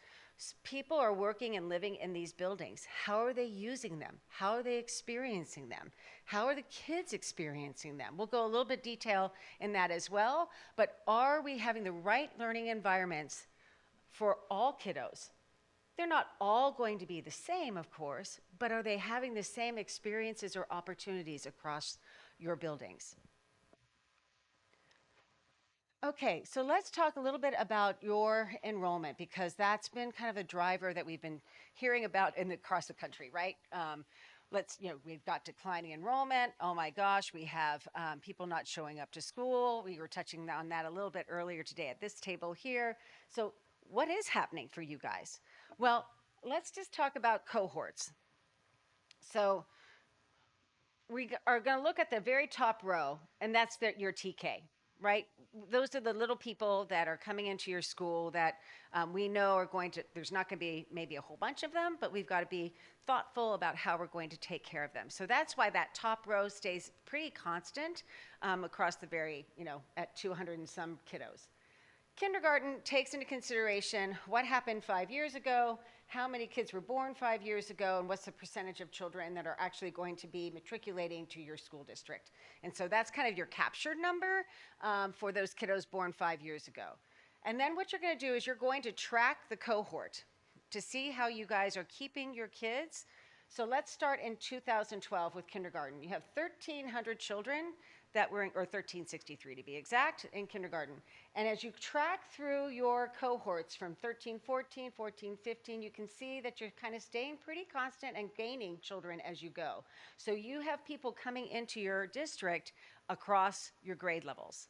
People are working and living in these buildings. How are they using them? How are they experiencing them? How are the kids experiencing them? We'll go a little bit detail in that as well, but are we having the right learning environments for all kiddos? They're not all going to be the same, of course, but are they having the same experiences or opportunities across your buildings? Okay, so let's talk a little bit about your enrollment, because that's been kind of a driver that we've been hearing about across the country, right? We've got declining enrollment. Oh my gosh, we have people not showing up to school. We were touching on that a little bit earlier today at this table here. So what is happening for you guys? Well, let's just talk about cohorts. So we are going to look at the very top row, and that's your TK, right? Those are the little people that are coming into your school that we know are going to, there's not going to be maybe a whole bunch of them, but we've got to be thoughtful about how we're going to take care of them. So that's why that top row stays pretty constant across the at 200 and some kiddos. Kindergarten takes into consideration what happened 5 years ago, how many kids were born 5 years ago, and what's the percentage of children that are actually going to be matriculating to your school district. And so that's kind of your captured number for those kiddos born 5 years ago. And then what you're going to do is you're going to track the cohort to see how you guys are keeping your kids. So let's start in 2012 with kindergarten. You have 1,300 children that were, or 1363 to be exact, in kindergarten. And as you track through your cohorts from 1314, 1415, you can see that you're kind of staying pretty constant and gaining children as you go. So you have people coming into your district across your grade levels.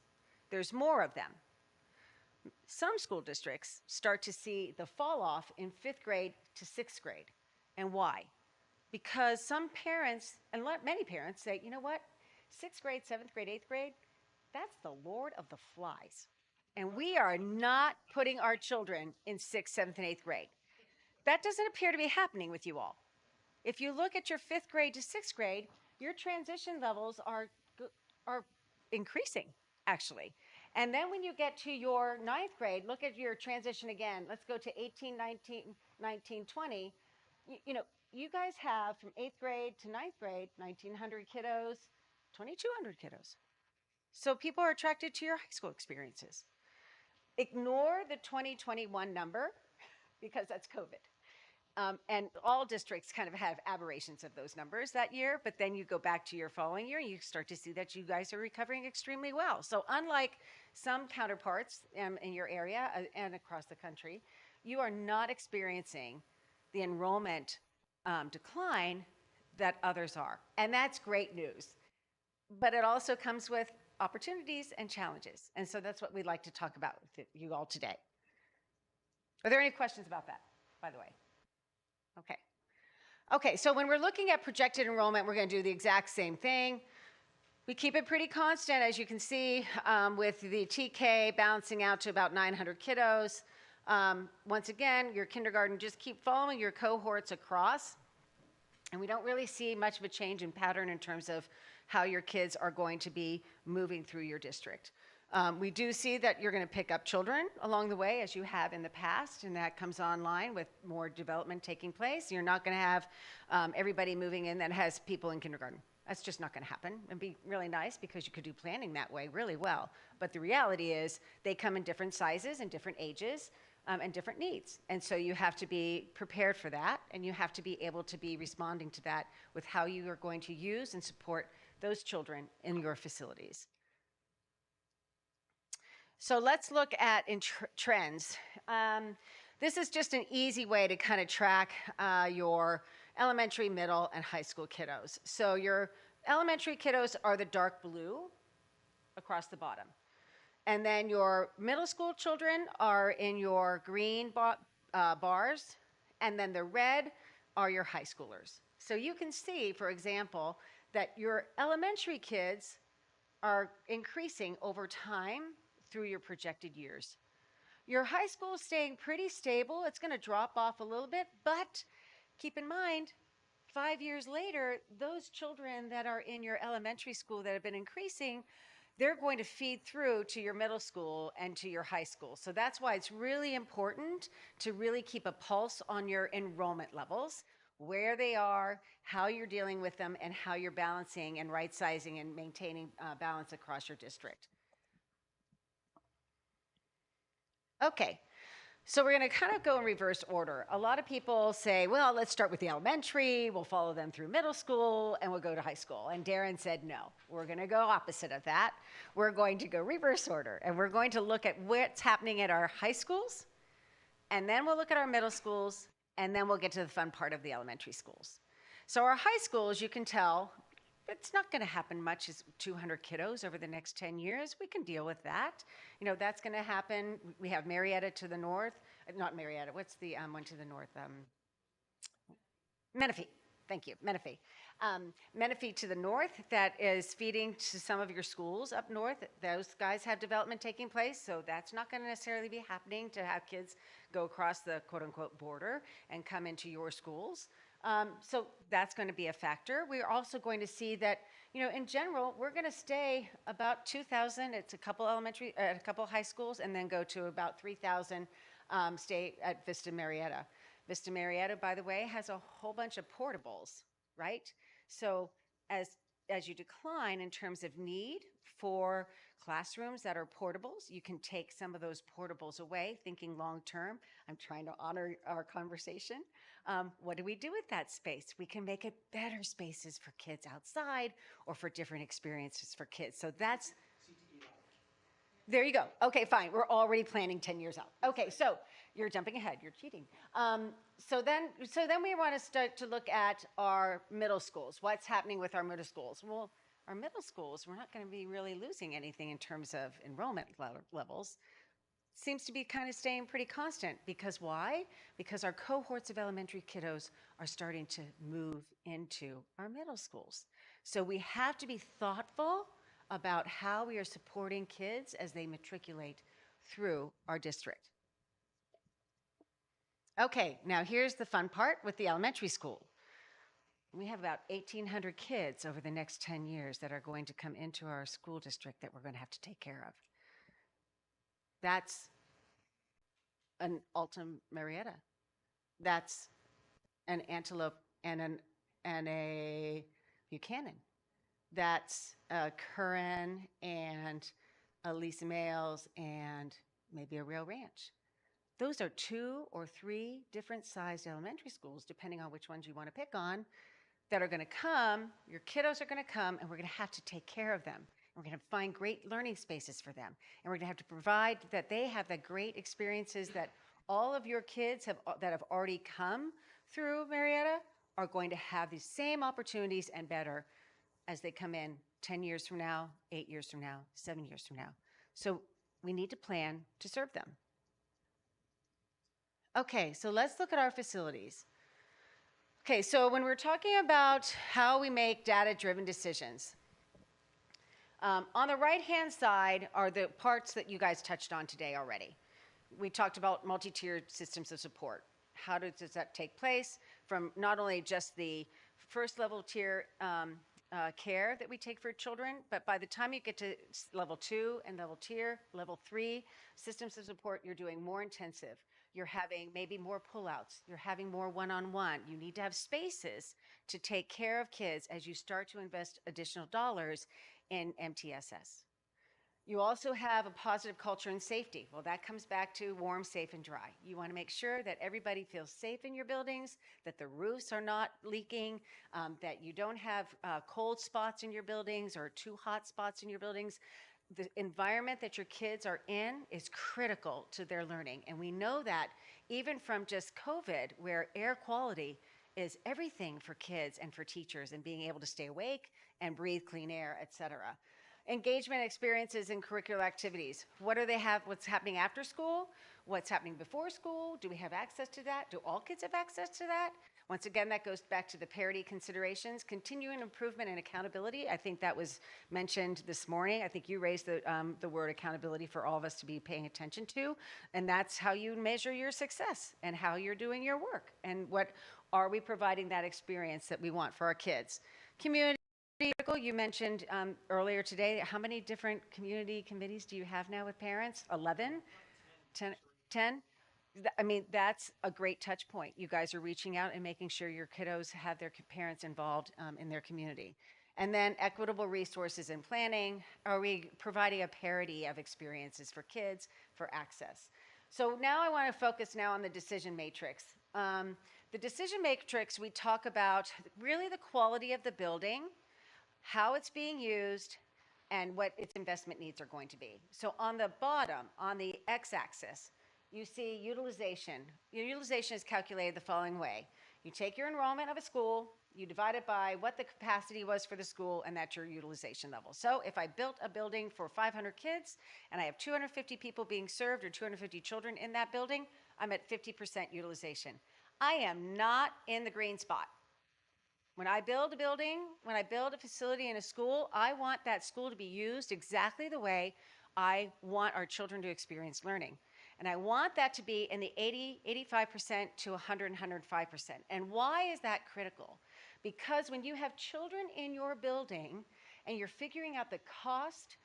There's more of them. Some school districts start to see the fall off in 5th grade to 6th grade. And why? Because some parents, and many parents, say, you know what? 6th grade, 7th grade, 8th grade, that's the Lord of the Flies. And we are not putting our children in 6th, 7th, and 8th grade. That doesn't appear to be happening with you all. If you look at your 5th grade to 6th grade, your transition levels are increasing, actually. And then when you get to your 9th grade, look at your transition again. Let's go to 18, 19, 20. You guys have from 8th grade to 9th grade, 1,900 kiddos, 2,200 kiddos. So people are attracted to your high school experiences. Ignore the 2021 number because that's COVID. And all districts kind of have aberrations of those numbers that year, but then you go back to your following year, you start to see that you guys are recovering extremely well. So unlike some counterparts in your area and across the country, you are not experiencing the enrollment decline that others are. And that's great news. but it also comes with opportunities and challenges. And so that's what we'd like to talk about with you all today. Are there any questions about that, by the way? Okay. Okay, so when we're looking at projected enrollment, we're going to do the exact same thing. We keep it pretty constant, as you can see, with the TK balancing out to about 900 kiddos. Once again, your kindergarten, just keep following your cohorts across. And we don't really see much of a change in pattern in terms of how your kids are going to be moving through your district. We do see that you're going to pick up children along the way, as you have in the past, and that comes online with more development taking place. You're not going to have everybody moving in that has people in kindergarten. That's just not going to happen. It'd be really nice because you could do planning that way really well. But the reality is they come in different sizes and different ages and different needs. And so you have to be prepared for that, and you have to be able to be responding to that with how you are going to use and support those children in your facilities. So let's look at trends. This is just an easy way to kind of track your elementary, middle, and high school kiddos. So your elementary kiddos are the dark blue across the bottom. And then your middle school children are in your green bars, and then the red are your high schoolers. So you can see, for example, that your elementary kids are increasing over time through your projected years. Your high school is staying pretty stable. It's going to drop off a little bit, but keep in mind, 5 years later, those children that are in your elementary school that have been increasing, they're going to feed through to your middle school and to your high school. So that's why it's really important to really keep a pulse on your enrollment levels, where they are, how you're dealing with them, and how you're balancing and right-sizing and maintaining balance across your district. Okay, so we're going to kind of go in reverse order. A lot of people say, well, let's start with the elementary, we'll follow them through middle school, and we'll go to high school. And Darren said, no, we're going to go opposite of that. We're going to go reverse order, and we're going to look at what's happening at our high schools, and then we'll look at our middle schools, and then we'll get to the fun part of the elementary schools. So our high schools, you can tell, it's not going to happen much as 200 kiddos over the next 10 years. We can deal with that. You know, that's going to happen. We have Murrieta to the north. Not Murrieta. What's the one to the north? Menifee. Thank you. Menifee. Menifee to the north that is feeding to some of your schools up north. Those guys have development taking place, so that's not going to necessarily be happening to have kids go across the quote-unquote border and come into your schools. So that's going to be a factor. We're also going to see that, you know, in general, we're going to stay about 2,000. It's a couple elementary, a couple high schools, and then go to about 3,000 stay at Vista Murrieta. Vista Murrieta, by the way, has a whole bunch of portables, right? So as you decline in terms of need for classrooms that are portables, you can take some of those portables away, thinking long term. I'm trying to honor our conversation. What do we do with that space? We can make it better spaces for kids outside or for different experiences for kids. So that's, there you go. Okay, fine. We're already planning 10 years out. Okay, so you're jumping ahead. You're cheating. So then we want to start to look at our middle schools. What's happening with our middle schools? Well, our middle schools, we're not going to be really losing anything in terms of enrollment levels. Seems to be kind of staying pretty constant. Because why? Because our cohorts of elementary kiddos are starting to move into our middle schools. So we have to be thoughtful about how we are supporting kids as they matriculate through our district. Okay, now here's the fun part with the elementary school. We have about 1,800 kids over the next 10 years that are going to come into our school district that we're going to have to take care of. That's an Alta Murrieta. That's an Antelope and a Buchanan. That's a Curran and a Lisa Males and maybe a Rail Ranch. Those are 2 or 3 different sized elementary schools, depending on which ones you want to pick on, that are going to come, your kiddos are going to come, and we're going to have to take care of them. We're going to find great learning spaces for them. And we're going to have to provide that they have the great experiences that all of your kids that have already come through Murrieta are going to have these same opportunities and better as they come in 10 years from now, 8 years from now, 7 years from now. So we need to plan to serve them. Okay, so let's look at our facilities. Okay, so when we're talking about how we make data-driven decisions, on the right-hand side are the parts that you guys touched on today already. We talked about multi-tiered systems of support. How does that take place from not only just the first level tier care that we take for children, but by the time you get to level 2 and level 3 systems of support, you're doing more intensive. You're having maybe more pullouts. You're having more one-on-one. You need to have spaces to take care of kids as you start to invest additional dollars in MTSS. You also have a positive culture and safety. Well, that comes back to warm, safe, and dry. You want to make sure that everybody feels safe in your buildings, that the roofs are not leaking, that you don't have cold spots in your buildings or too hot spots in your buildings. The environment that your kids are in is critical to their learning. And we know that even from just COVID, where air quality is everything for kids and for teachers and being able to stay awake and breathe clean air, et cetera. Engagement experiences and curricular activities. What do they have? What's happening after school? What's happening before school? Do we have access to that? Do all kids have access to that? Once again, that goes back to the parity considerations. Continuing improvement and accountability. I think that was mentioned this morning. I think you raised the word accountability for all of us to be paying attention to. And that's how you measure your success and how you're doing your work. And what are we providing that experience that we want for our kids? Community. You mentioned earlier today, how many different community committees do you have now with parents? 11? 10? I mean, that's a great touch point. You guys are reaching out and making sure your kiddos have their parents involved in their community. And then equitable resources and planning. Are we providing a parity of experiences for kids for access? So now I want to focus now on the decision matrix. The decision matrix, we talk about really the quality of the building, how it's being used, and what its investment needs are going to be. So on the bottom, on the x-axis, you see utilization. Your utilization is calculated the following way. You take your enrollment of a school, you divide it by what the capacity was for the school, and that's your utilization level. So if I built a building for 500 kids, and I have 250 people being served or 250 children in that building, I'm at 50% utilization. I am not in the green spot. When I build a building, when I build a facility in a school, I want that school to be used exactly the way I want our children to experience learning. And I want that to be in the 80, 85% to 100, 105%. And why is that critical? Because when you have children in your building and you're figuring out the cost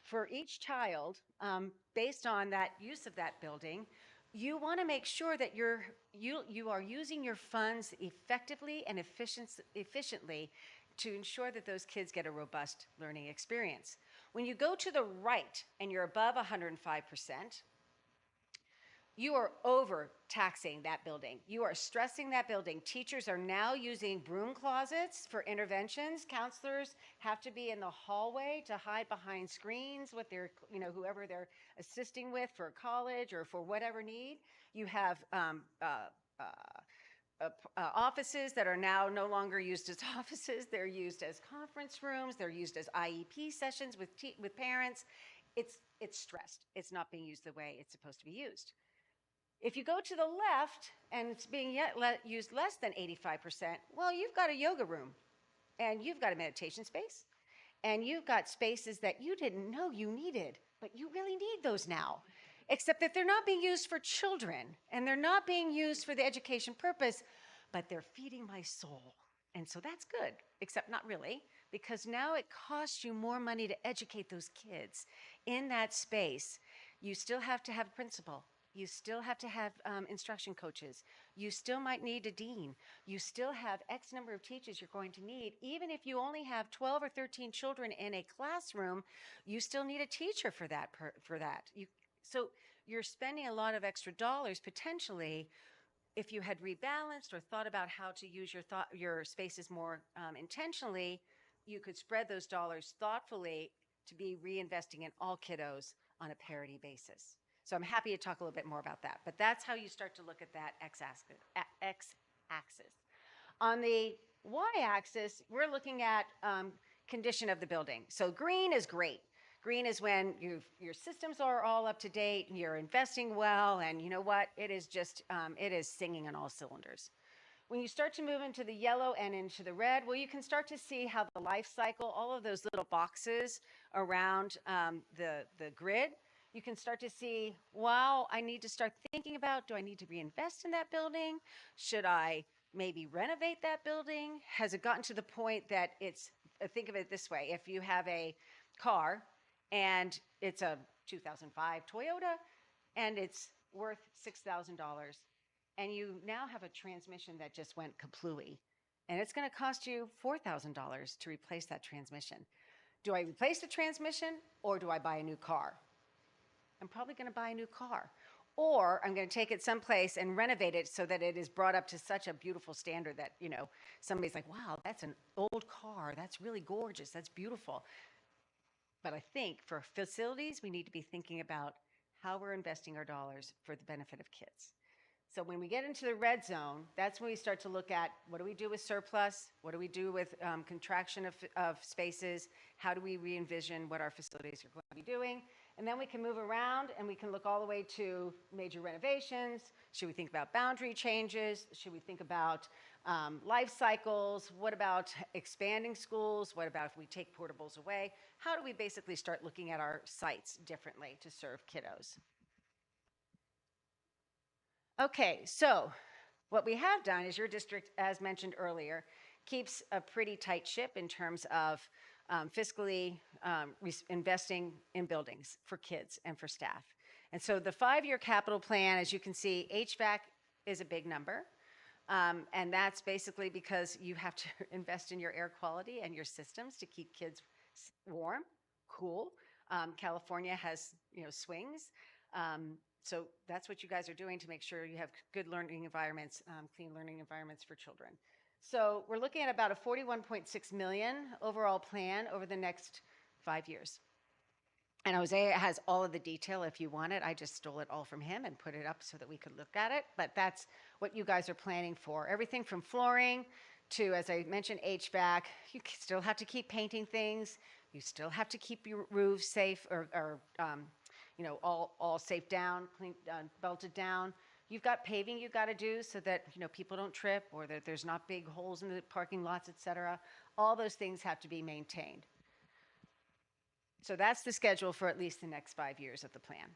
for each child based on that use of that building, you want to make sure that you are using your funds effectively and efficiently to ensure that those kids get a robust learning experience. When you go to the right and you're above 105%, you are overtaxing that building. You are stressing that building. Teachers are now using broom closets for interventions. Counselors have to be in the hallway to hide behind screens with their, whoever they're assisting with for college or for whatever need. You have offices that are now no longer used as offices. They're used as conference rooms. They're used as IEP sessions with parents. It's stressed. It's not being used the way it's supposed to be used. If you go to the left and it's being used less than 85%, well, you've got a yoga room and you've got a meditation space and you've got spaces that you didn't know you needed, but you really need those now, except that they're not being used for children and they're not being used for the education purpose, but they're feeding my soul. And so that's good, except not really, because now it costs you more money to educate those kids in that space. You still have to have a principal. You still have to have instruction coaches. You still might need a dean. You still have X number of teachers you're going to need. Even if you only have 12 or 13 children in a classroom, you still need a teacher for that. So you're spending a lot of extra dollars potentially. If you had rebalanced or thought about how to use your spaces more intentionally, you could spread those dollars thoughtfully to be reinvesting in all kiddos on a parity basis. So I'm happy to talk a little bit more about that. But that's how you start to look at that x-axis. On the y-axis, we're looking at condition of the building. So green is great. Green is when your systems are all up to date, and you're investing well, and you know what? It is just, it is singing on all cylinders. When you start to move into the yellow and into the red, well, you can start to see how the life cycle, all of those little boxes around the grid, you can start to see, wow, I need to start thinking about, do I need to reinvest in that building? Should I maybe renovate that building? Has it gotten to the point that it's, think of it this way, if you have a car and it's a 2005 Toyota and it's worth $6,000, and you now have a transmission that just went kaplooey, and it's going to cost you $4,000 to replace that transmission. Do I replace the transmission or do I buy a new car? I'm probably going to buy a new car. Or I'm going to take it someplace and renovate it so that it is brought up to such a beautiful standard that, you know, somebody's like, wow, that's an old car. That's really gorgeous. That's beautiful. But I think for facilities, we need to be thinking about how we're investing our dollars for the benefit of kids. So when we get into the red zone, that's when we start to look at what do we do with surplus? What do we do with contraction of spaces? How do we re-envision what our facilities are going to be doing? And then we can move around and we can look all the way to major renovations. Should we think about boundary changes? Should we think about life cycles? What about expanding schools? What about if we take portables away? How do we basically start looking at our sites differently to serve kiddos? Okay, so what we have done is your district, as mentioned earlier, keeps a pretty tight ship in terms of fiscally investing in buildings for kids and for staff. And so the 5-year capital plan, as you can see, HVAC is a big number. And that's basically because you have to invest in your air quality and your systems to keep kids warm, cool. California has, you know, swings. So that's what you guys are doing to make sure you have good learning environments, clean learning environments for children. So we're looking at about a 41.6 million overall plan over the next 5 years. And Jose has all of the detail if you want it. I just stole it all from him and put it up so that we could look at it. But that's what you guys are planning for. Everything from flooring to, as I mentioned, HVAC. You still have to keep painting things. You still have to keep your roofs safe or you know, all safe down, clean, belted down. You've got paving you got to do so that, you know, people don't trip or that there's not big holes in the parking lots, et cetera. All those things have to be maintained. So that's the schedule for at least the next 5 years of the plan.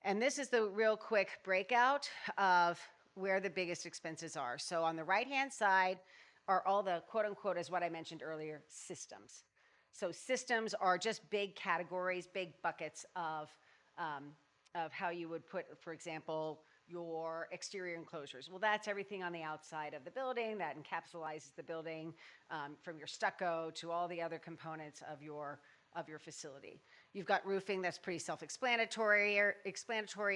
And this is the real quick breakout of where the biggest expenses are. So on the right-hand side are all the quote unquote, as what I mentioned earlier, systems. So systems are just big categories, big buckets of how you would put, for example, your exterior enclosures. Well, that's everything on the outside of the building that encapsulates the building, from your stucco to all the other components of your facility. You've got roofing that's pretty self-explanatory,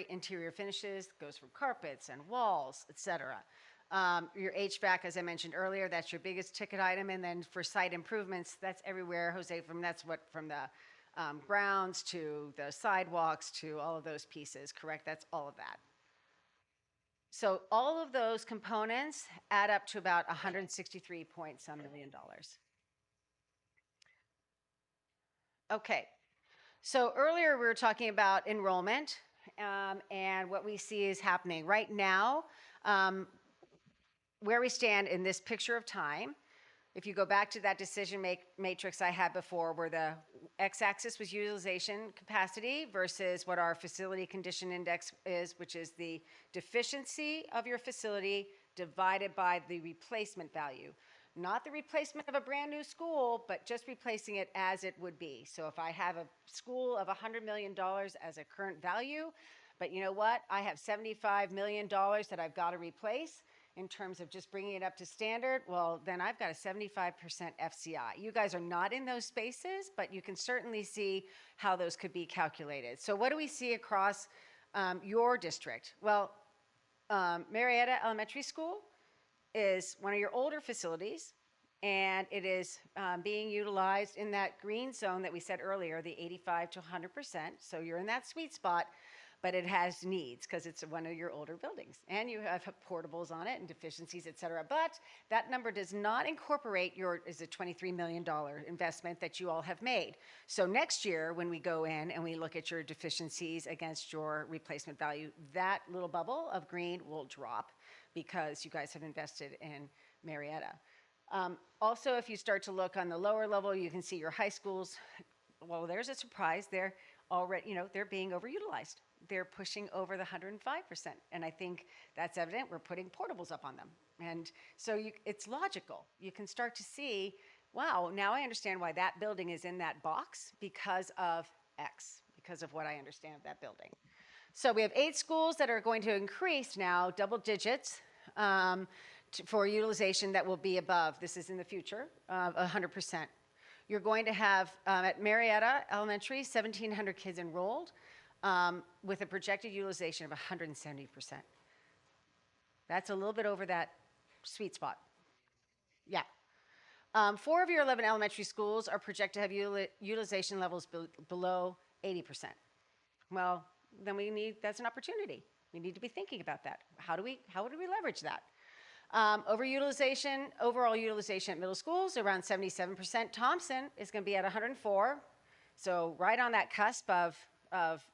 interior finishes, goes from carpets and walls, et cetera. Your HVAC, as I mentioned earlier, that's your biggest ticket item. And then for site improvements, that's everywhere, Jose, from the grounds to the sidewalks to all of those pieces, correct? That's all of that. So all of those components add up to about $163.some million. Okay, so earlier we were talking about enrollment and what we see is happening right now. Where we stand in this picture of time, if you go back to that decision matrix I had before where the x-axis was utilization capacity versus what our facility condition index is, which is the deficiency of your facility divided by the replacement value. Not the replacement of a brand new school, but just replacing it as it would be. So if I have a school of $100 million as a current value, but you know what? I have $75 million that I've got to replace in terms of just bringing it up to standard, well, then I've got a 75% FCI. You guys are not in those spaces, but you can certainly see how those could be calculated. So what do we see across your district? Well, Murrieta Elementary School is one of your older facilities, and it is being utilized in that green zone that we said earlier, the 85 to 100%. So you're in that sweet spot. but it has needs because it's one of your older buildings and you have portables on it and deficiencies, et cetera. But that number does not incorporate your, is it $23 million investment that you all have made. So next year, when we go in and we look at your deficiencies against your replacement value, that little bubble of green will drop because you guys have invested in Murrieta. Also, if you start to look on the lower level, you can see your high schools. Well, there's a surprise. They're already, they're being overutilized. They're pushing over the 105%. And I think that's evident. We're putting portables up on them. And so it's logical. You can start to see, wow, now I understand why that building is in that box because of X, because of what I understand of that building. So we have 8 schools that are going to increase now double digits for utilization that will be above, this is in the future, 100%. You're going to have, at Murrieta Elementary, 1,700 kids enrolled with a projected utilization of 170%. That's a little bit over that sweet spot. Yeah. 4 of your 11 elementary schools are projected to have utilization levels below 80%. Well, then that's an opportunity. We need to be thinking about that. How do we leverage that? Overall utilization at middle schools, around 77%. Thompson is going to be at 104, so right on that cusp of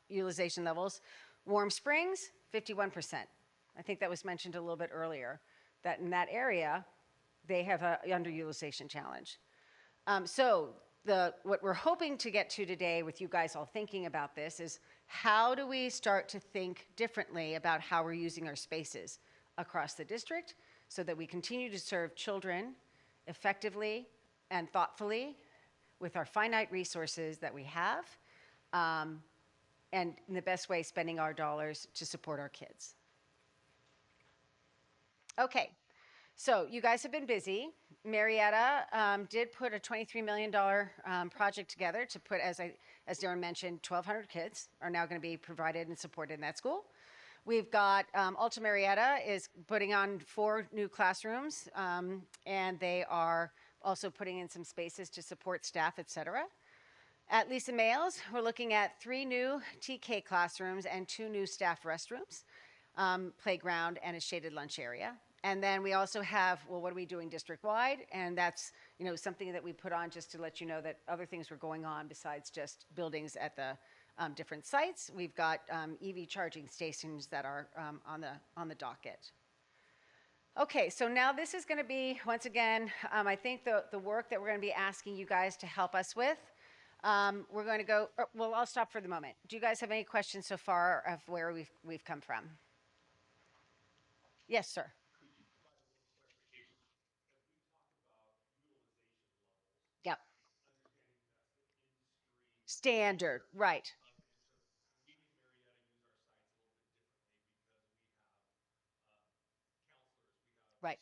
utilization levels. Warm Springs, 51%. I think that was mentioned a little bit earlier, that in that area, they have an underutilization challenge. What we're hoping to get to today with you guys all thinking about this is how do we start to think differently about how we're using our spaces across the district so that we continue to serve children effectively and thoughtfully with our finite resources that we have, and in the best way spending our dollars to support our kids. Okay, so you guys have been busy. Murrieta did put a $23 million project together to put, as Darren mentioned, 1,200 kids are now going to be provided and supported in that school. We've got Alta Murrieta is putting on 4 new classrooms, and they are also putting in some spaces to support staff, et cetera. At Lisa Males, we're looking at 3 new TK classrooms and 2 new staff restrooms, playground, and a shaded lunch area. And then we also have, well, what are we doing district-wide? And that's, something that we put on just to let you know that other things were going on besides just buildings at the different sites. We've got EV charging stations that are on the docket. Okay, so now this is going to be, once again, I think the work that we're going to be asking you guys to help us with. We're going to go, well, I'll stop for the moment. Do you guys have any questions so far of where we've come from? Yes, sir. Yep. Standard, right. Right.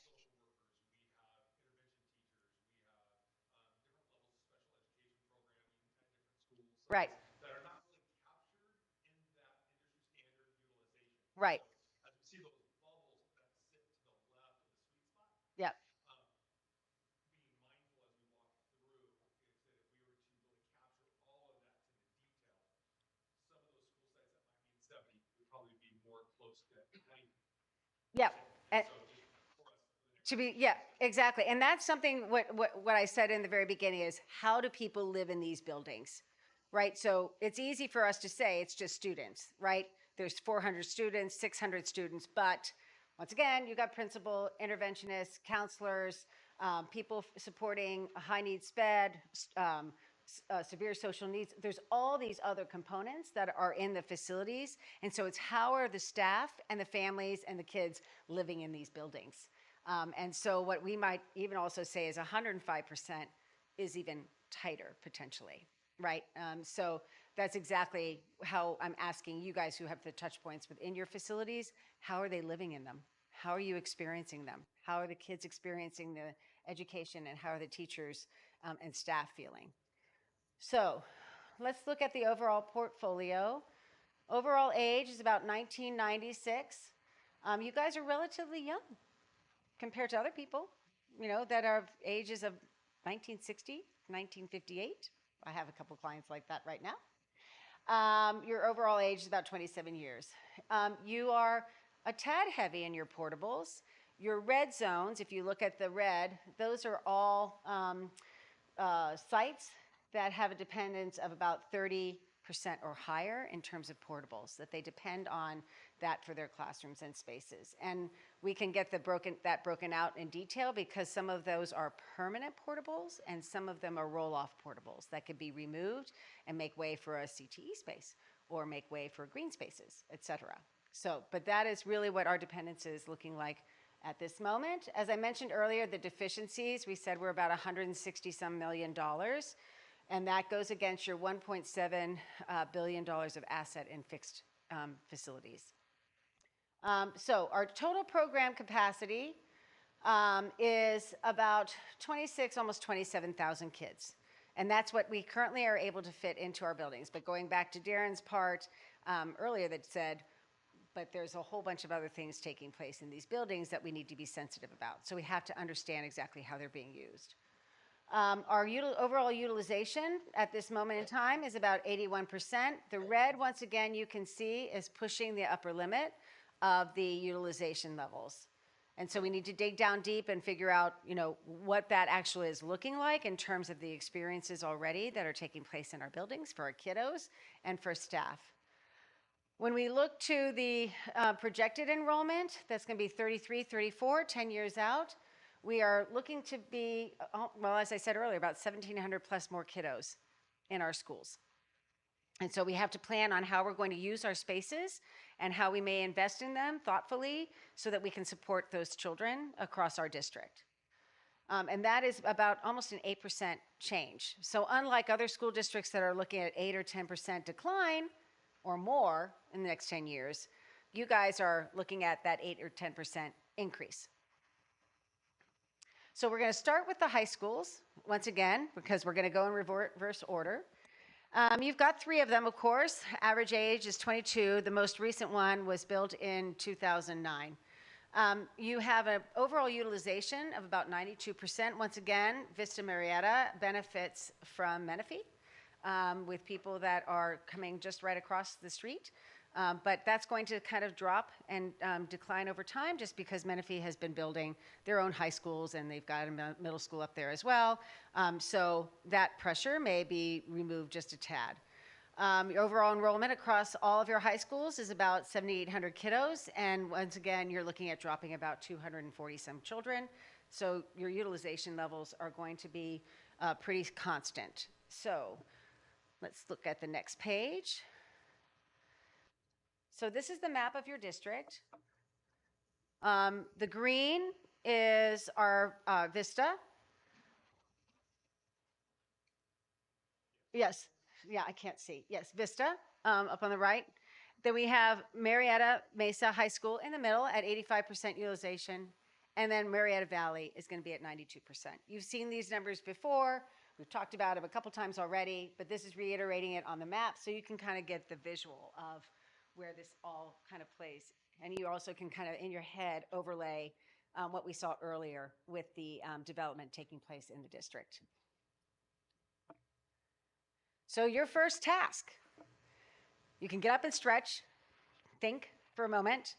Right. That are not really captured in that industry standard utilization. Right. So as we see those bubbles that sit to the left of the sweet spot, Yep. being mindful as we walk through, like I said, if we were to really capture all of that to the detail, some of those school sites that might be in 70 would probably be more close to 90. Yep. And so just for us, to be, yeah, exactly. And that's something what I said in the very beginning is how do people live in these buildings, right? So it's easy for us to say it's just students, right? There's 400 students, 600 students, but once again, you got principal, interventionists, counselors, people supporting a high needs sped, severe social needs. There's all these other components that are in the facilities. And so it's how are the staff and the families and the kids living in these buildings? And so what we might even also say is 105% is even tighter potentially, right? So that's exactly how I'm asking you guys who have the touch points within your facilities, how are they living in them? How are you experiencing them? How are the kids experiencing the education and how are the teachers and staff feeling? So let's look at the overall portfolio. Overall age is about 1996. You guys are relatively young compared to other people, that are of ages of 1960, 1958. I have a couple clients like that right now. Your overall age is about 27 years. You are a tad heavy in your portables. Your red zones, if you look at the red, those are all sites that have a dependence of about 30% or higher in terms of portables, that they depend on that for their classrooms and spaces. And we can get that broken out in detail because some of those are permanent portables and some of them are roll-off portables that could be removed and make way for a CTE space or make way for green spaces, et cetera. So, but that is really what our dependence is looking like at this moment. As I mentioned earlier, the deficiencies, we said we're about 160 some million dollars, and that goes against your $1.7 billion of asset and fixed facilities. So our total program capacity is about 26, almost 27,000 kids. And that's what we currently are able to fit into our buildings. But going back to Darren's part earlier that said, but there's a whole bunch of other things taking place in these buildings that we need to be sensitive about. So we have to understand exactly how they're being used. Our overall utilization at this moment in time is about 81%. The red, once again, you can see is pushing the upper limit of the utilization levels. And so we need to dig down deep and figure out, what that actually is looking like in terms of the experiences already that are taking place in our buildings for our kiddos and for staff. When we look to the projected enrollment, that's going to be 33, 34, 10 years out. We are looking to be, well, as I said earlier, about 1,700 plus more kiddos in our schools. And so we have to plan on how we're going to use our spaces and how we may invest in them thoughtfully so that we can support those children across our district. And that is about almost an 8% change. So unlike other school districts that are looking at 8 or 10% decline or more in the next 10 years, you guys are looking at that 8 or 10% increase. So we're going to start with the high schools, once again, because we're going to go in reverse order. You've got 3 of them, of course. Average age is 22. The most recent one was built in 2009. You have an overall utilization of about 92%. Once again, Vista Murrieta benefits from Menifee with people that are coming just right across the street. But that's going to kind of drop and decline over time just because Menifee has been building their own high schools and they've got a middle school up there as well. So that pressure may be removed just a tad. Your overall enrollment across all of your high schools is about 7,800 kiddos. And once again, you're looking at dropping about 240 some children. So your utilization levels are going to be pretty constant. So let's look at the next page. So this is the map of your district. The green is our Vista. Yes, yeah, I can't see. Yes, Vista up on the right. Then we have Murrieta Mesa High School in the middle at 85% utilization. And then Murrieta Valley is going to be at 92%. You've seen these numbers before. We've talked about them a couple times already, but this is reiterating it on the map so you can kind of get the visual of where this all kind of plays. And you also can kind of in your head overlay what we saw earlier with the development taking place in the district. So your first task, you can get up and stretch, think for a moment.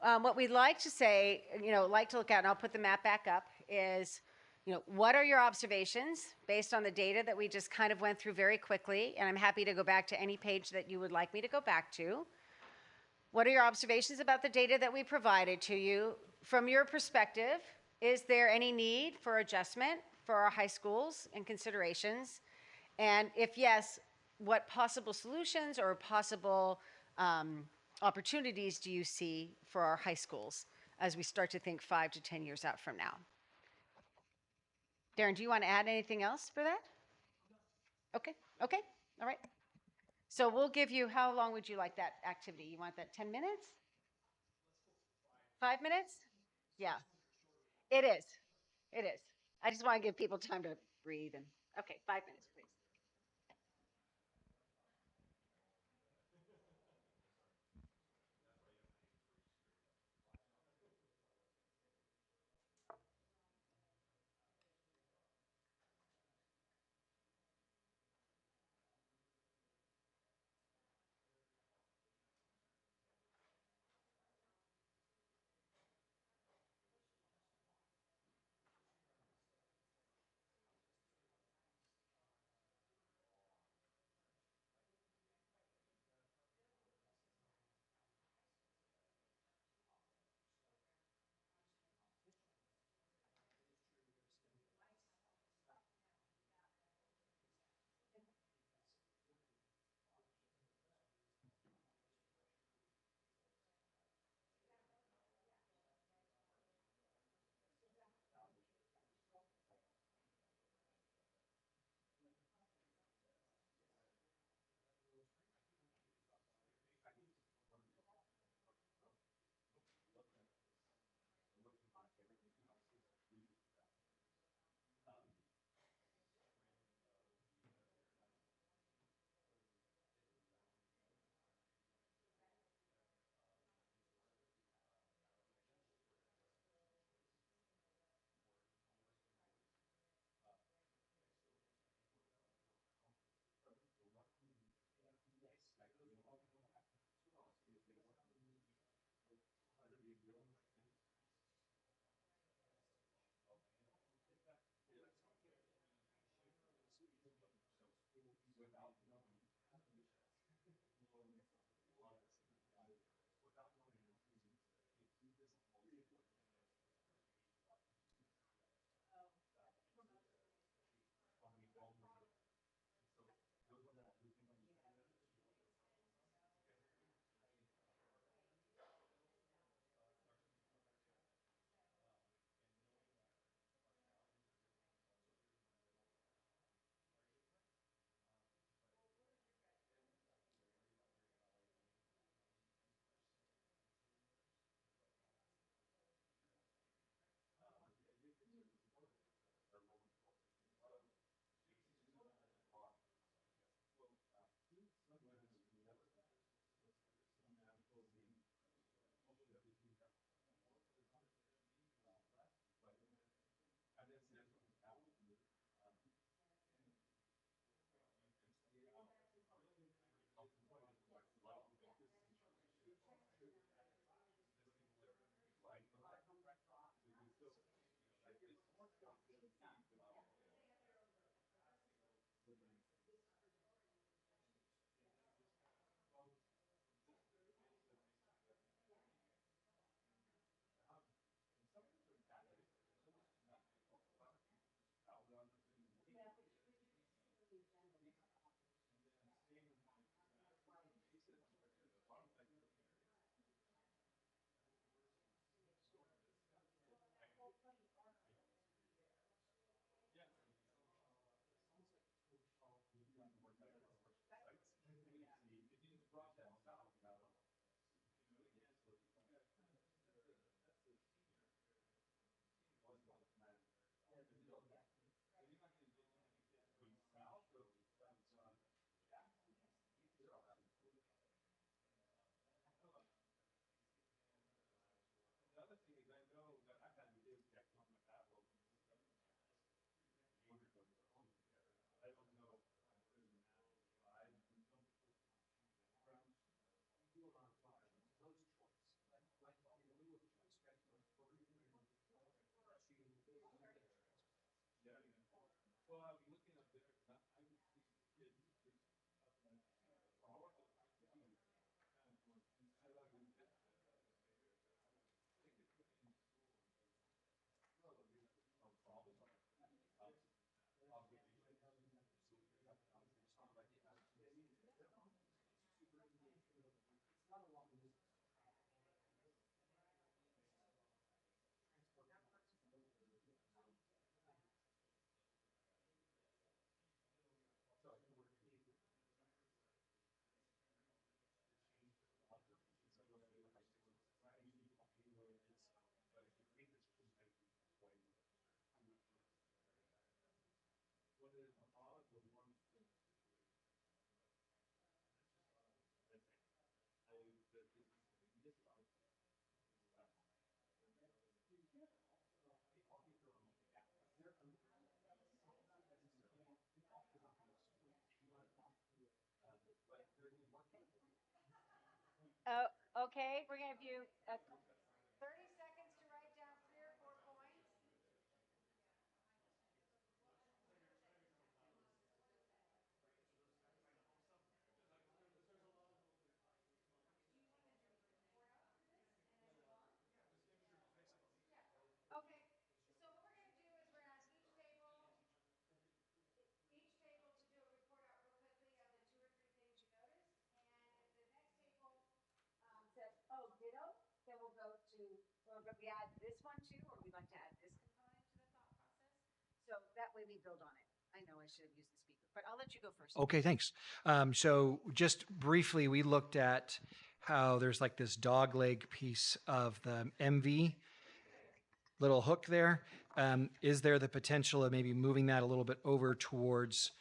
What we'd like to say, like to look at, and I'll put the map back up, is, what are your observations based on the data that we just kind of went through very quickly? And I'm happy to go back to any page that you would like me to go back to. What are your observations about the data that we provided to you? From your perspective, is there any need for adjustment for our high schools and considerations? And if yes, what possible solutions or possible opportunities do you see for our high schools as we start to think 5 to 10 years out from now? Darren, do you want to add anything else for that? Okay, all right. So we'll give you, how long would you like that activity? You want that 10 minutes? 5 minutes? Yeah, it is. It is. I just want to give people time to breathe and, okay, 5 minutes, please. Okay, we're gonna give you 30 seconds to write down 3 or 4 points. Okay, so what we're gonna do is we're gonna ask each table to do a report out real quickly of the 2 or 3 things you noticed. And if the next table says, oh, ditto, then we'll go to, or we add this one too, or we'd like to add this component to the thought process. So that way we build on it. I know I should have used the speaker, but I'll let you go first. Okay, thanks. So just briefly, we looked at how there's like this dog leg piece of the MV little hook there. Is there the potential of maybe moving that a little bit over towards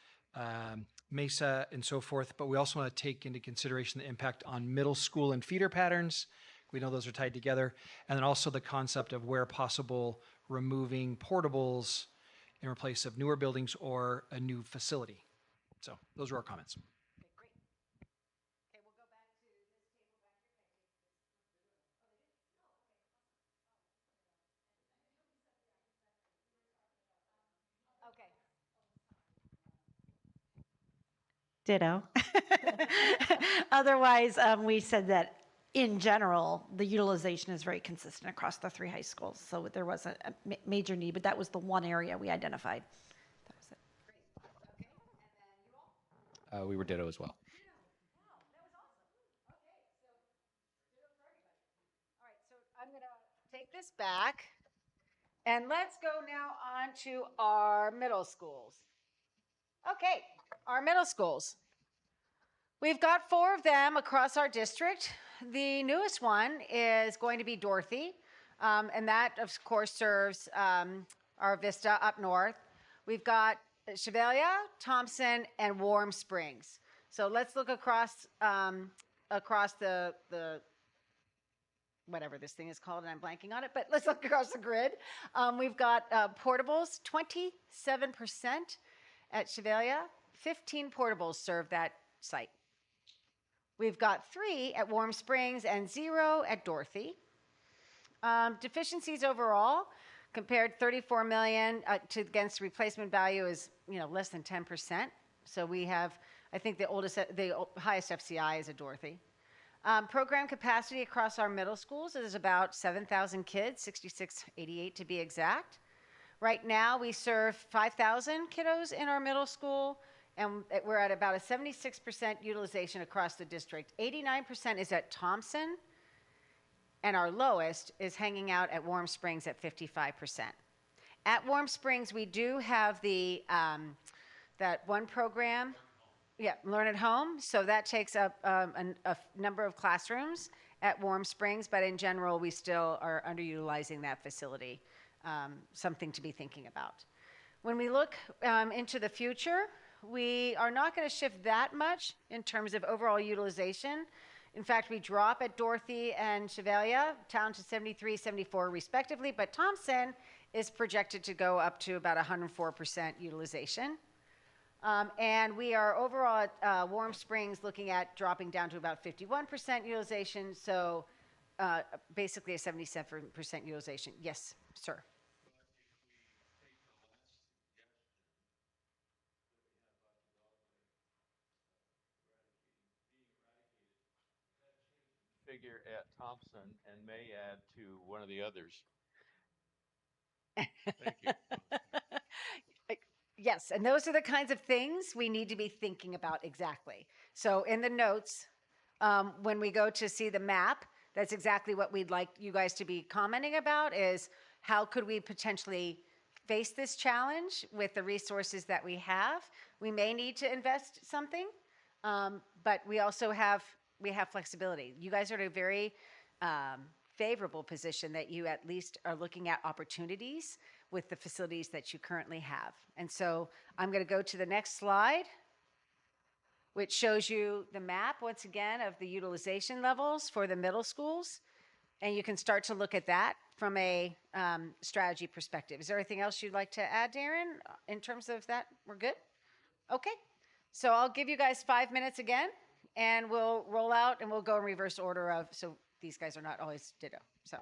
Mesa and so forth? But we also want to take into consideration the impact on middle school and feeder patterns. We know those are tied together. And then also the concept of where possible removing portables in place of newer buildings or a new facility. So those are our comments. Okay. Ditto. Otherwise, we said that in general, the utilization is very consistent across the 3 high schools. So there wasn't a major need, but that was the one area we identified. That was it. We were ditto as well. All right, so I'm gonna take this back. And let's go now on to our middle schools. Okay, our middle schools. We've got 4 of them across our district. The newest one is going to be Dorothy, and that, of course, serves our Vista up north. We've got Chevelia, Thompson, and Warm Springs. So let's look across across the whatever this thing is called, and I'm blanking on it, but let's look across the grid. We've got portables, 27% at Chevelia, 15 portables serve that site. We've got 3 at Warm Springs and 0 at Dorothy. Deficiencies overall, compared 34 million to against replacement value is less than 10%. So we have, I think the highest FCI is at Dorothy. Program capacity across our middle schools is about 7,000 kids, 6,688 to be exact. Right now, we serve 5,000 kiddos in our middle school, and we're at about a 76% utilization across the district. 89% is at Thompson, and our lowest is hanging out at Warm Springs at 55%. At Warm Springs, we do have the that one program. Yeah, Learn at Home. So that takes up a number of classrooms at Warm Springs, but in general, we still are underutilizing that facility. Something to be thinking about. When we look into the future, we are not going to shift that much in terms of overall utilization. In fact, we drop at Dorothy and Chevelia down to 73, 74 respectively, but Thompson is projected to go up to about 104% utilization. And we are overall at Warm Springs looking at dropping down to about 51% utilization, so basically a 77% utilization. Yes, sir. Figure at Thompson and may add to one of the others. Thank you. Yes, and those are the kinds of things we need to be thinking about exactly. So in the notes, when we go to see the map, that's exactly what we'd like you guys to be commenting about is how could we potentially face this challenge with the resources that we have. We may need to invest something, but we also have flexibility. You guys are in a very favorable position that you at least are looking at opportunities with the facilities that you currently have. And so I'm going to go to the next slide, which shows you the map, once again, of the utilization levels for the middle schools. And you can start to look at that from a strategy perspective. Is there anything else you'd like to add, Darren, in terms of that? We're good? Okay. So I'll give you guys 5 minutes again. And we'll roll out and we'll go in reverse order of, so these guys are not always ditto, so.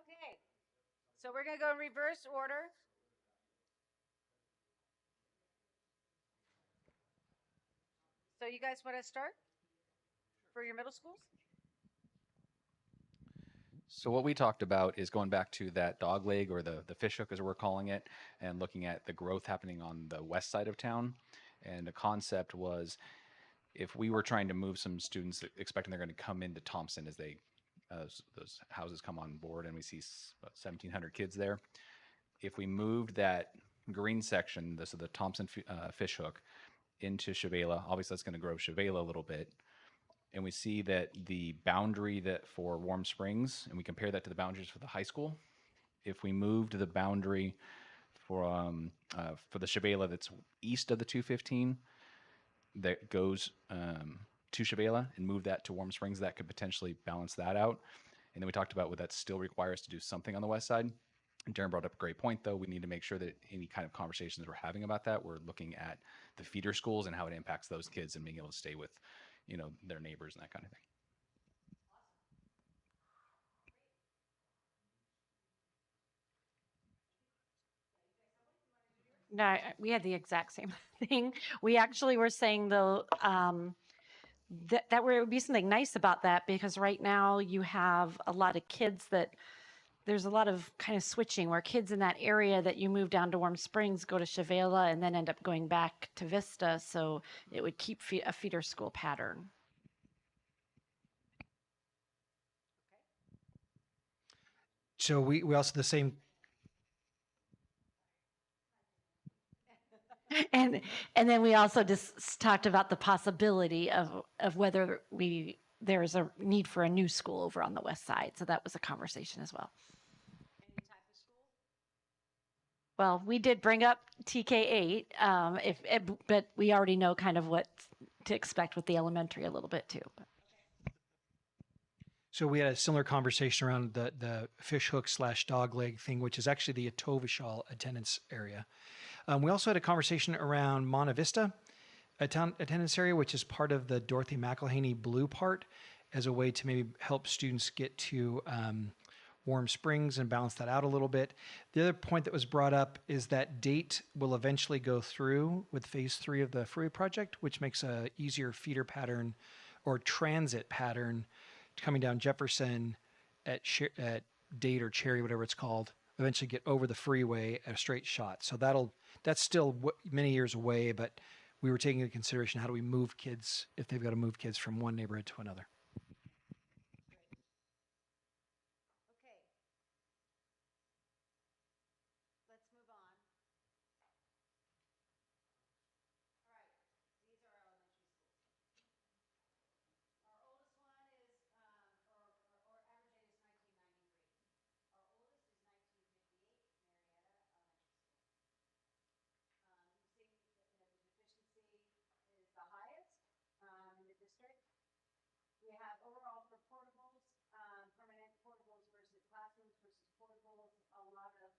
Okay, so we're gonna go in reverse order. So you guys want to start for your middle schools? So what we talked about is going back to that dog leg or the fish hook as we're calling it, and looking at the growth happening on the west side of town. And the concept was if we were trying to move some students expecting they're going to come into Thompson as those houses come on board, and we see about 1,700 kids there. If we moved that green section, so the Thompson fish hook, into Shavela, obviously that's going to grow Shavela a little bit. And we see that the boundary that for Warm Springs, and we compare that to the boundaries for the high school. If we moved the boundary for the Shavela that's east of the 215, that goes to Shavela, and move that to Warm Springs, that could potentially balance that out. And then we talked about would that still require us to do something on the west side. And Darren brought up a great point, though. We need to make sure that any kind of conversations we're having about that, we're looking at the feeder schools and how it impacts those kids and being able to stay with, their neighbors and that kind of thing. No, we had the exact same thing. We actually were saying though, that would be something nice about that, because right now you have a lot of kids that there's a lot of kind of switching where kids in that area that you move down to Warm Springs go to Shavela and then end up going back to Vista. So it would keep a feeder school pattern. So we also the same. And then we also just talked about the possibility of whether there's a need for a new school over on the west side. So that was a conversation as well. Well, we did bring up TK8, but we already know kind of what to expect with the elementary a little bit too. So we had a similar conversation around the fish hook / dog leg thing, which is actually the Atovishal attendance area. We also had a conversation around Monte Vista attendance area, which is part of the Dorothy McElhaney Blue part, as a way to maybe help students get to Warm Springs and balance that out a little bit. The other point that was brought up is that DATE will eventually go through with phase 3 of the Freeway project, which makes a easier feeder pattern or transit pattern coming down Jefferson at Date or Cherry, whatever it's called, eventually get over the freeway at a straight shot. So that's still many years away, but we were taking into consideration how do we move kids if they've got to move kids from one neighborhood to another. Okay. Let's move on. All right. These are our elementary schools. Our oldest one is, or average age is 1993. Our oldest is 1958, Murrieta Elementary School. You see the deficiency is the highest in the district. We have overall for portables, permanent portables versus classrooms versus portables, a lot of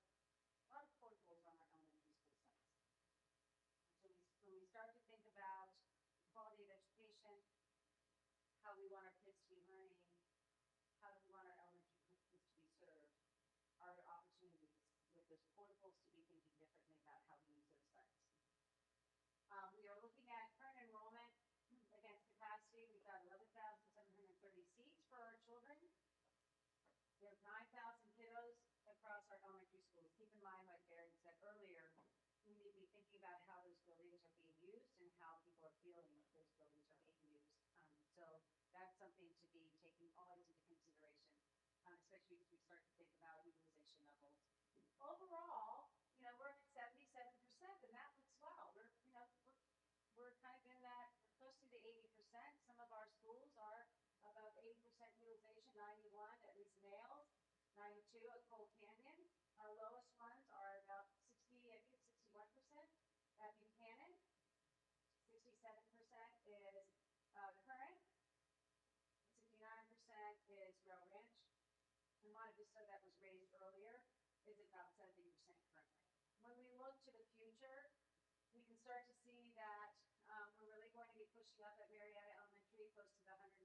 portables on our elementary school sites. So when we start to think about quality of education, how we want our kids to be learning, how do we want our elementary kids to be served, are there opportunities with those portables to be thinking differently about how we use those sites. We are looking at current enrollment against capacity. We've got 11,730 seats for our children. We have 9,000 kiddos across our elementary schools. Keep in mind, like Darren said earlier, we need to be thinking about how those buildings are being used and how people are feeling that those buildings are being used. So that's something to be taken always into consideration, especially as we start to think about utilization levels. Overall, we're at 77%, and that looks well. We're kind of in that, we're close to the 80%. Some of our schools are above 80% utilization, 91 at Lisa Nails, 92 at Cold Canyon. Our lowest ones are about 60, I think 61% at Buchanan. 67% is Current. 69% is Rail Ranch. And Monte Vista, that was raised earlier, is about 70% currently. When we look to the future, we can start to see that we're really going to be pushing up at Murrieta Elementary close to the 170%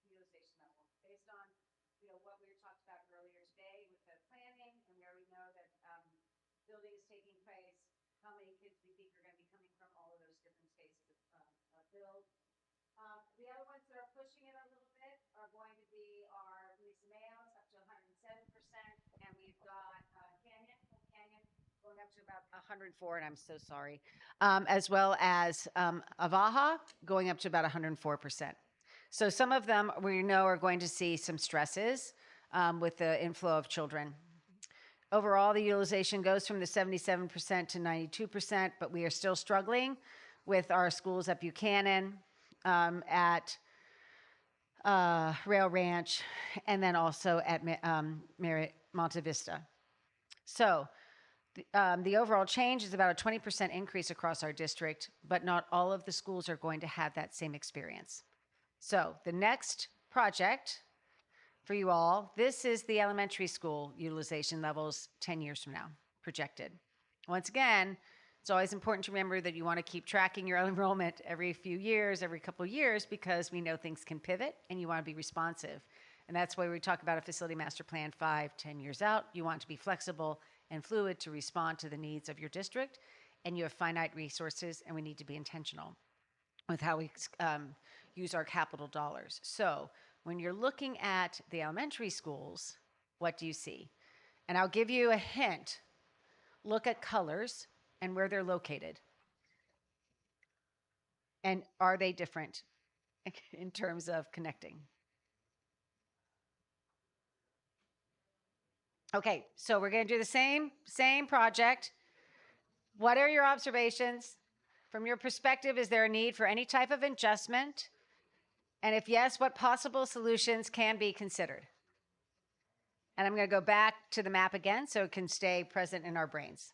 utilization level based on what we talked about earlier today with the planning and where we know that building is taking place, how many kids we think are going to be coming from all of those different spaces of build. The other ones that are pushing it a little bit are going to be our Lisa Mayos up to 107%, and we've got Canyon going up to about 104, and I'm so sorry, as well as Avaha going up to about 104%. So some of them we know are going to see some stresses with the inflow of children. Overall, the utilization goes from the 77% to 92%, but we are still struggling with our schools at Buchanan, at Rail Ranch, and then also at Monte Vista. So the overall change is about a 20% increase across our district, but not all of the schools are going to have that same experience. So the next project for you all, this is the elementary school utilization levels 10 years from now, projected. Once again, it's always important to remember that you want to keep tracking your enrollment every few years, every couple of years, because we know things can pivot and you want to be responsive. And that's why we talk about a facility master plan 5-10 years out. You want to be flexible and fluid to respond to the needs of your district, and you have finite resources, and we need to be intentional with how we use our capital dollars. So when you're looking at the elementary schools, what do you see? And I'll give you a hint. Look at colors and where they're located. And are they different in terms of connecting? Okay, so we're going to do the same project. What are your observations? From your perspective, is there a need for any type of adjustment? And if yes, what possible solutions can be considered? And I'm going to go back to the map again so it can stay present in our brains.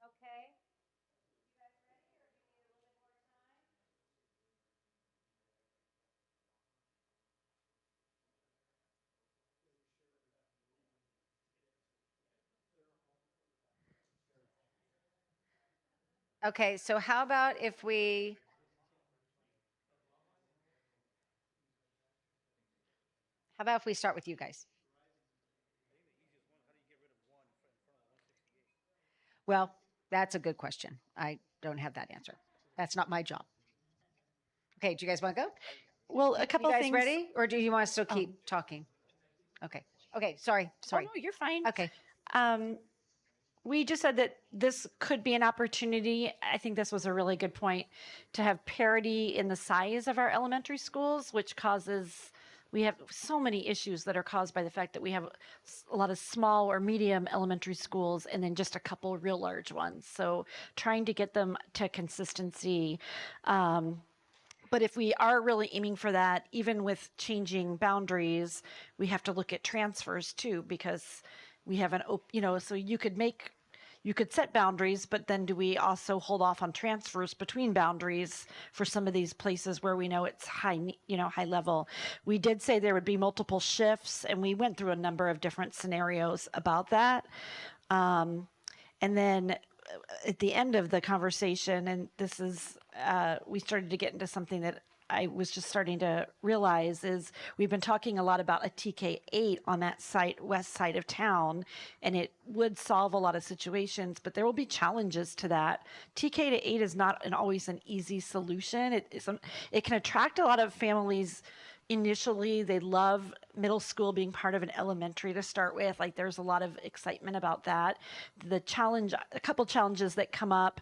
Okay. Okay, so how about if we start with you guys? Well, that's a good question. I don't have that answer. That's not my job. Okay, do you guys want to go? Well, a couple You guys things. ready? Or do you want us to Oh. keep talking? Okay. Okay, sorry. Sorry. Oh, no, you're fine. Okay. We just said that this could be an opportunity. I think this was a really good point to have parity in the size of our elementary schools, which causes, we have so many issues that are caused by the fact that we have a lot of small or medium elementary schools and then just a couple real large ones. So trying to get them to consistency. But if we are really aiming for that, even with changing boundaries, we have to look at transfers too, because we have so you could set boundaries, but then do we also hold off on transfers between boundaries for some of these places where we know it's high level? We did say there would be multiple shifts, and we went through a number of different scenarios about that. And then at the end of the conversation, and this is, we started to get into something that I was just starting to realize is we've been talking a lot about a TK8 on that west side of town, and it would solve a lot of situations, but there will be challenges to that. TK to 8 is not always an easy solution. It can attract a lot of families. Initially, they love middle school being part of an elementary to start with. Like, there's a lot of excitement about that. A couple challenges that come up,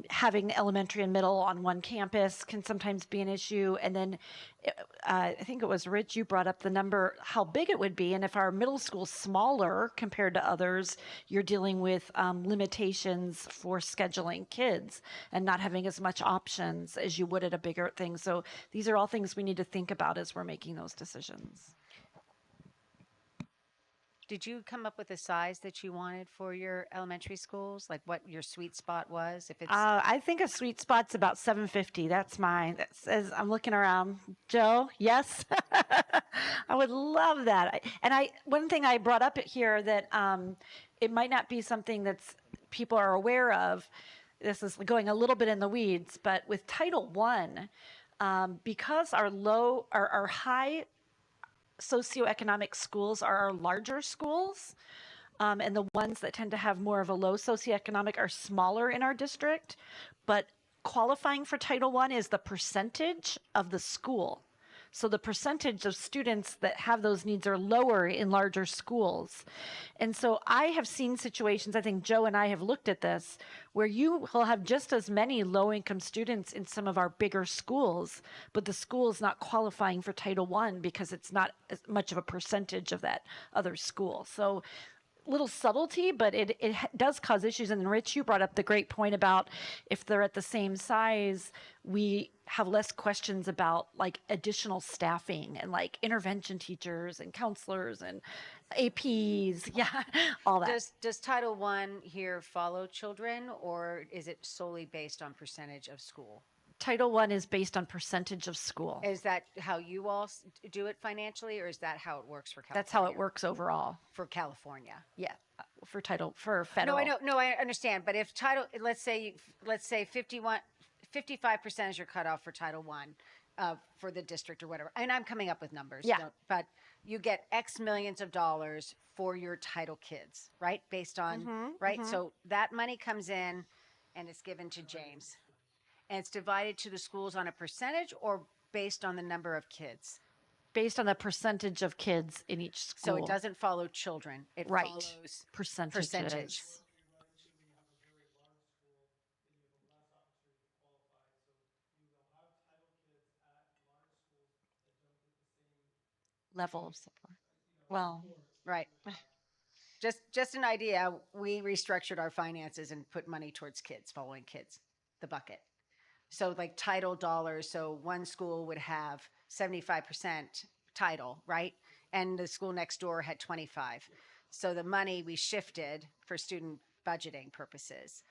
having elementary and middle on one campus can sometimes be an issue. And then I think it was Rich, you brought up the number, how big it would be. And if our middle school's smaller compared to others, you're dealing with limitations for scheduling kids and not having as much options as you would at a bigger thing. So these are all things we need to think about as we're making those decisions. Did you come up with a size that you wanted for your elementary schools? Like what your sweet spot was? If it's I think a sweet spot's about 750. That's mine. That says, I'm looking around. Joe, yes, I would love that. One thing I brought up here that it might not be something that's people are aware of. This is going a little bit in the weeds, but with Title I, because our high socioeconomic schools are our larger schools, and the ones that tend to have more of a low socioeconomic are smaller in our district. But qualifying for Title I is the percentage of the school. So the percentage of students that have those needs are lower in larger schools. And so I have seen situations, I think Joe and I have looked at this, where you will have just as many low-income students in some of our bigger schools, but the school is not qualifying for Title I because it's not as much of a percentage of that other school. So little subtlety, but does cause issues. And Rich, you brought up the great point about if they're at the same size, we have less questions about like additional staffing and like intervention teachers and counselors and APs. Yeah, all that. Does Title I here follow children, or is it solely based on percentage of school? Title I is based on percentage of school. Is that how you all do it financially, or is that how it works for California? That's how it works overall. For California. Yeah, for federal. No, I understand. But if let's say 55% is your cutoff for Title I, for the district or whatever. And I'm coming up with numbers. Yeah. But you get X millions of dollars for your title kids, right? Based on, right? So that money comes in and it's given to James. And it's divided to the schools on a percentage or based on the number of kids? Based on the percentage of kids in each school. So it doesn't follow children. It follows percentage. Level of support. Well, right. Just an idea. We restructured our finances and put money towards kids, following kids, the bucket. So like title dollars. So one school would have 75% title, right? And the school next door had 25. So the money we shifted for student budgeting purposes.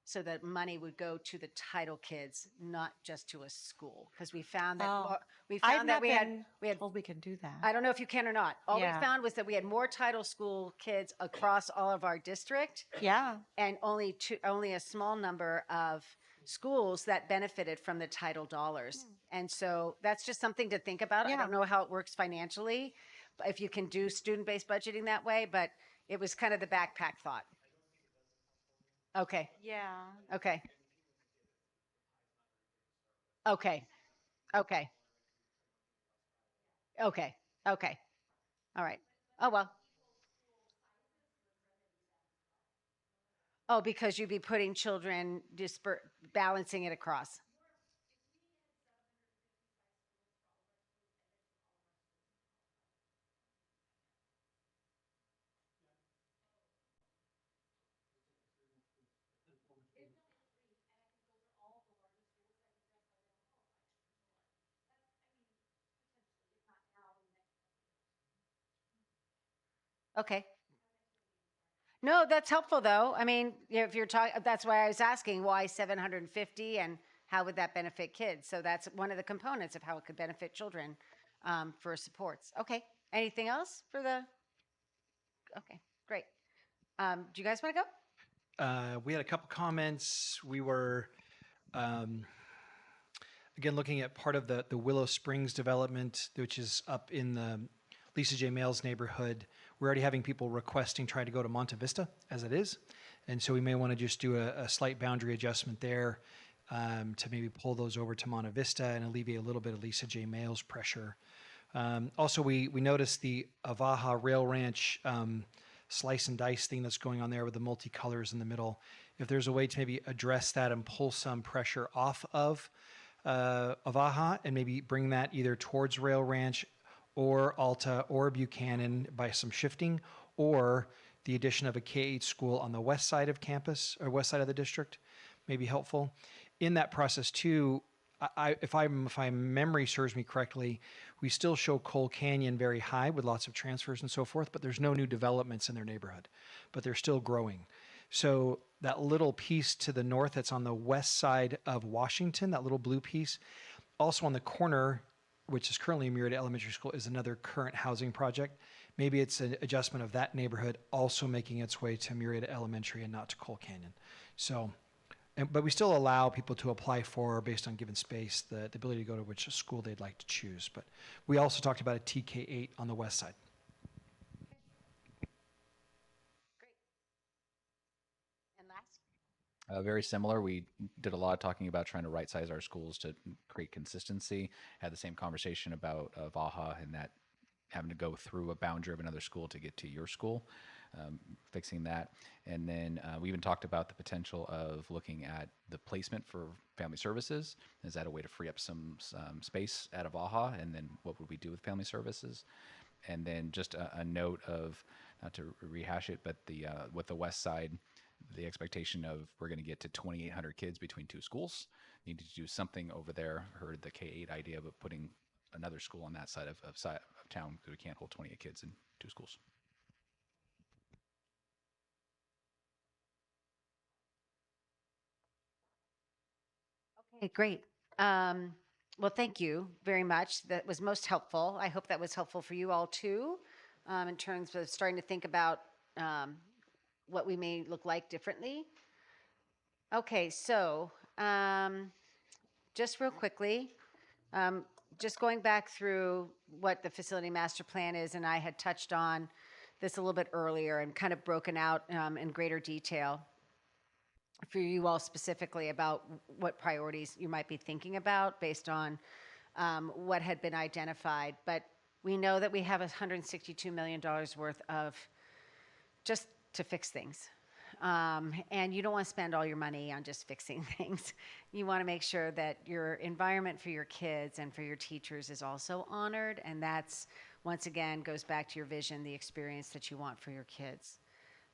So that money would go to the title kids, not just to a school, because we found that we had told we can do that. I don't know if you can or not. All Yeah. we found was that we had more title school kids across all of our district. Yeah. And only a small number of schools that benefited from the title dollars. And so that's just something to think about. I don't know how it works financially, if you can do student-based budgeting that way, but it was kind of the backpack thought. Okay. Yeah. Okay. Okay. Okay. Okay. Okay. All right. Oh, well. Oh, because you'd be putting children, balancing it across. Okay. No, that's helpful though. I mean, if you're talking, that's why I was asking why 750 and how would that benefit kids? So that's one of the components of how it could benefit children for supports. Okay. Anything else for the? Okay, great. Do you guys want to go? We had a couple comments. We were, again, looking at part of the Willow Springs development, which is up in the Lisa J. Mails neighborhood. We're already having people requesting trying to go to Monte Vista as it is. And so we may want to just do a slight boundary adjustment there to maybe pull those over to Monte Vista and alleviate a little bit of Lisa J. Mails pressure. Also, we noticed the Avaha Rail Ranch slice and dice thing that's going on there with the multicolors in the middle. If there's a way to maybe address that and pull some pressure off of Avaha and maybe bring that either towards Rail Ranch or Alta or Buchanan by some shifting, or the addition of a K-8 school on the west side of campus or west side of the district may be helpful. In that process too, if my memory serves me correctly, we still show Cole Canyon very high with lots of transfers and so forth, but there's no new developments in their neighborhood, but they're still growing. So that little piece to the north that's on the west side of Washington, that little blue piece, also on the corner, which is currently Murrieta Elementary School, is another current housing project. Maybe it's an adjustment of that neighborhood also making its way to Murrieta Elementary and not to Cole Canyon. So, but we still allow people to apply for, based on given space, the ability to go to which school they'd like to choose. But we also talked about a TK8 on the west side. Great. And last? Very similar. We did a lot of talking about trying to right size our schools to create consistency. Had the same conversation about Vaha and that having to go through a boundary of another school to get to your school, fixing that. And then we even talked about the potential of looking at the placement for family services. Is that a way to free up some space out of Vaha? And then what would we do with family services? And then just a note of not to rehash it, but the with the west side, the expectation of we're going to get to 2,800 kids between two schools. Needed to do something over there. Heard the K-8 idea, but putting another school on that side of town because we can't hold 28 kids in two schools. Okay, great. Well, thank you very much. That was most helpful. I hope that was helpful for you all too, in terms of starting to think about what we may look like differently. Okay, so just real quickly, just going back through what the facility master plan is, and I had touched on this a little bit earlier and kind of broken out in greater detail for you all specifically about what priorities you might be thinking about based on what had been identified. But we know that we have $162 million worth of just to fix things. And you don't want to spend all your money on just fixing things. You want to make sure that your environment for your kids and for your teachers is also honored. And that's, once again, goes back to your vision, the experience that you want for your kids.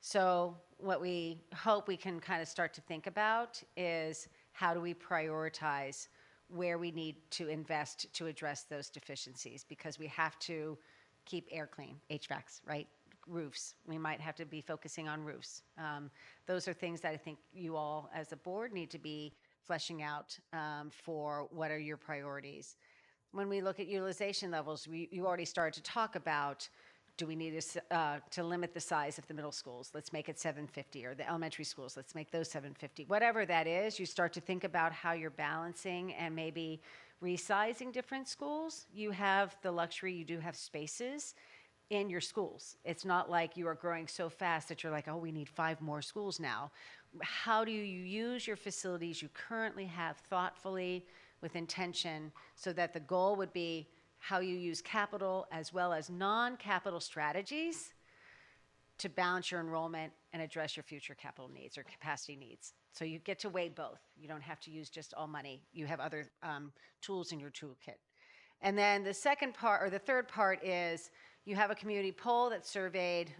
So what we hope we can kind of start to think about is how do we prioritize where we need to invest to address those deficiencies, because we have to keep air clean, HVACs, right? Roofs. We might have to be focusing on roofs. Those are things that I think you all as a board need to be fleshing out for what are your priorities. When we look at utilization levels, you already started to talk about, do we need to limit the size of the middle schools? Let's make it 750, or the elementary schools, let's make those 750. Whatever that is, you start to think about how you're balancing and maybe resizing different schools. You have the luxury, you do have spaces in your schools. It's not like you are growing so fast that you're like, oh, we need 5 more schools now. How do you use your facilities you currently have thoughtfully with intention so that the goal would be how you use capital as well as non-capital strategies to balance your enrollment and address your future capital needs or capacity needs. So you get to weigh both. You don't have to use just all money. You have other tools in your toolkit. And then the second part, or the third part, is you have a community poll that surveyed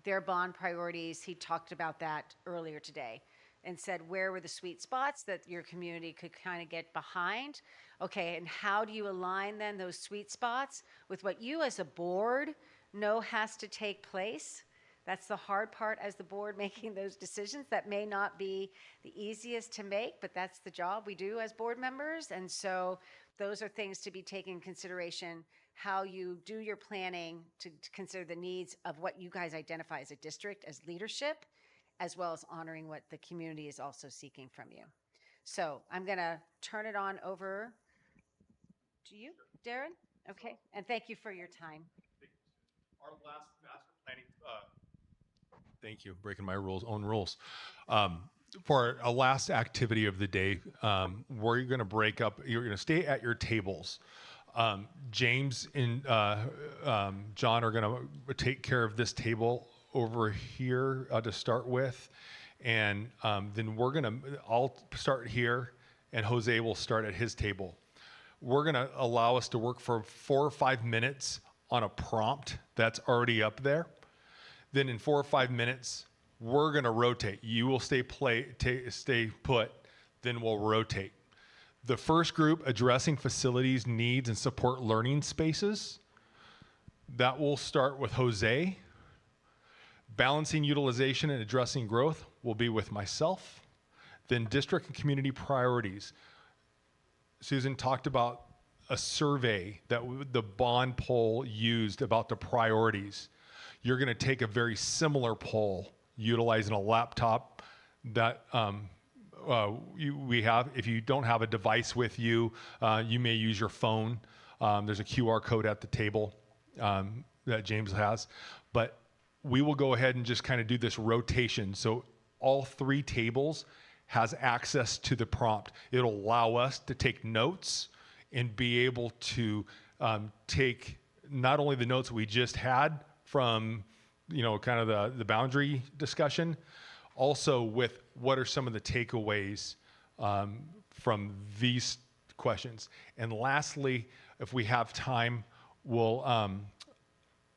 their bond priorities. He talked about that earlier today and said where were the sweet spots that your community could kind of get behind. Okay, and how do you align then those sweet spots with what you as a board know has to take place? That's the hard part as the board, making those decisions. That may not be the easiest to make, but that's the job we do as board members. And so those are things to be taken in consideration, how you do your planning to consider the needs of what you guys identify as a district, as leadership, as well as honoring what the community is also seeking from you. So I'm going to turn it on over to you, Darren. Okay, and thank you for your time. Our last master planning, thank you, breaking my own rules. For a last activity of the day, we're going to break up, you're going to stay at your tables. James and John are going to take care of this table over here to start with. And then I'll start here and Jose will start at his table. We're going to allow us to work for 4 or 5 minutes on a prompt that's already up there. Then in 4 or 5 minutes, we're going to rotate. You will stay put, then we'll rotate. The first group, addressing facilities, needs, and support learning spaces, that will start with Jose. Balancing utilization and addressing growth will be with myself. Then district and community priorities. Susan talked about a survey that the bond poll used about the priorities. You're going to take a very similar poll utilizing a laptop that we have. If you don't have a device with you, you may use your phone. There's a QR code at the table that James has. But we will go ahead and just kind of do this rotation. So all 3 tables has access to the prompt. It'll allow us to take notes and be able to take not only the notes we just had from, kind of the boundary discussion, also with what are some of the takeaways from these questions. And lastly, if we have time, we'll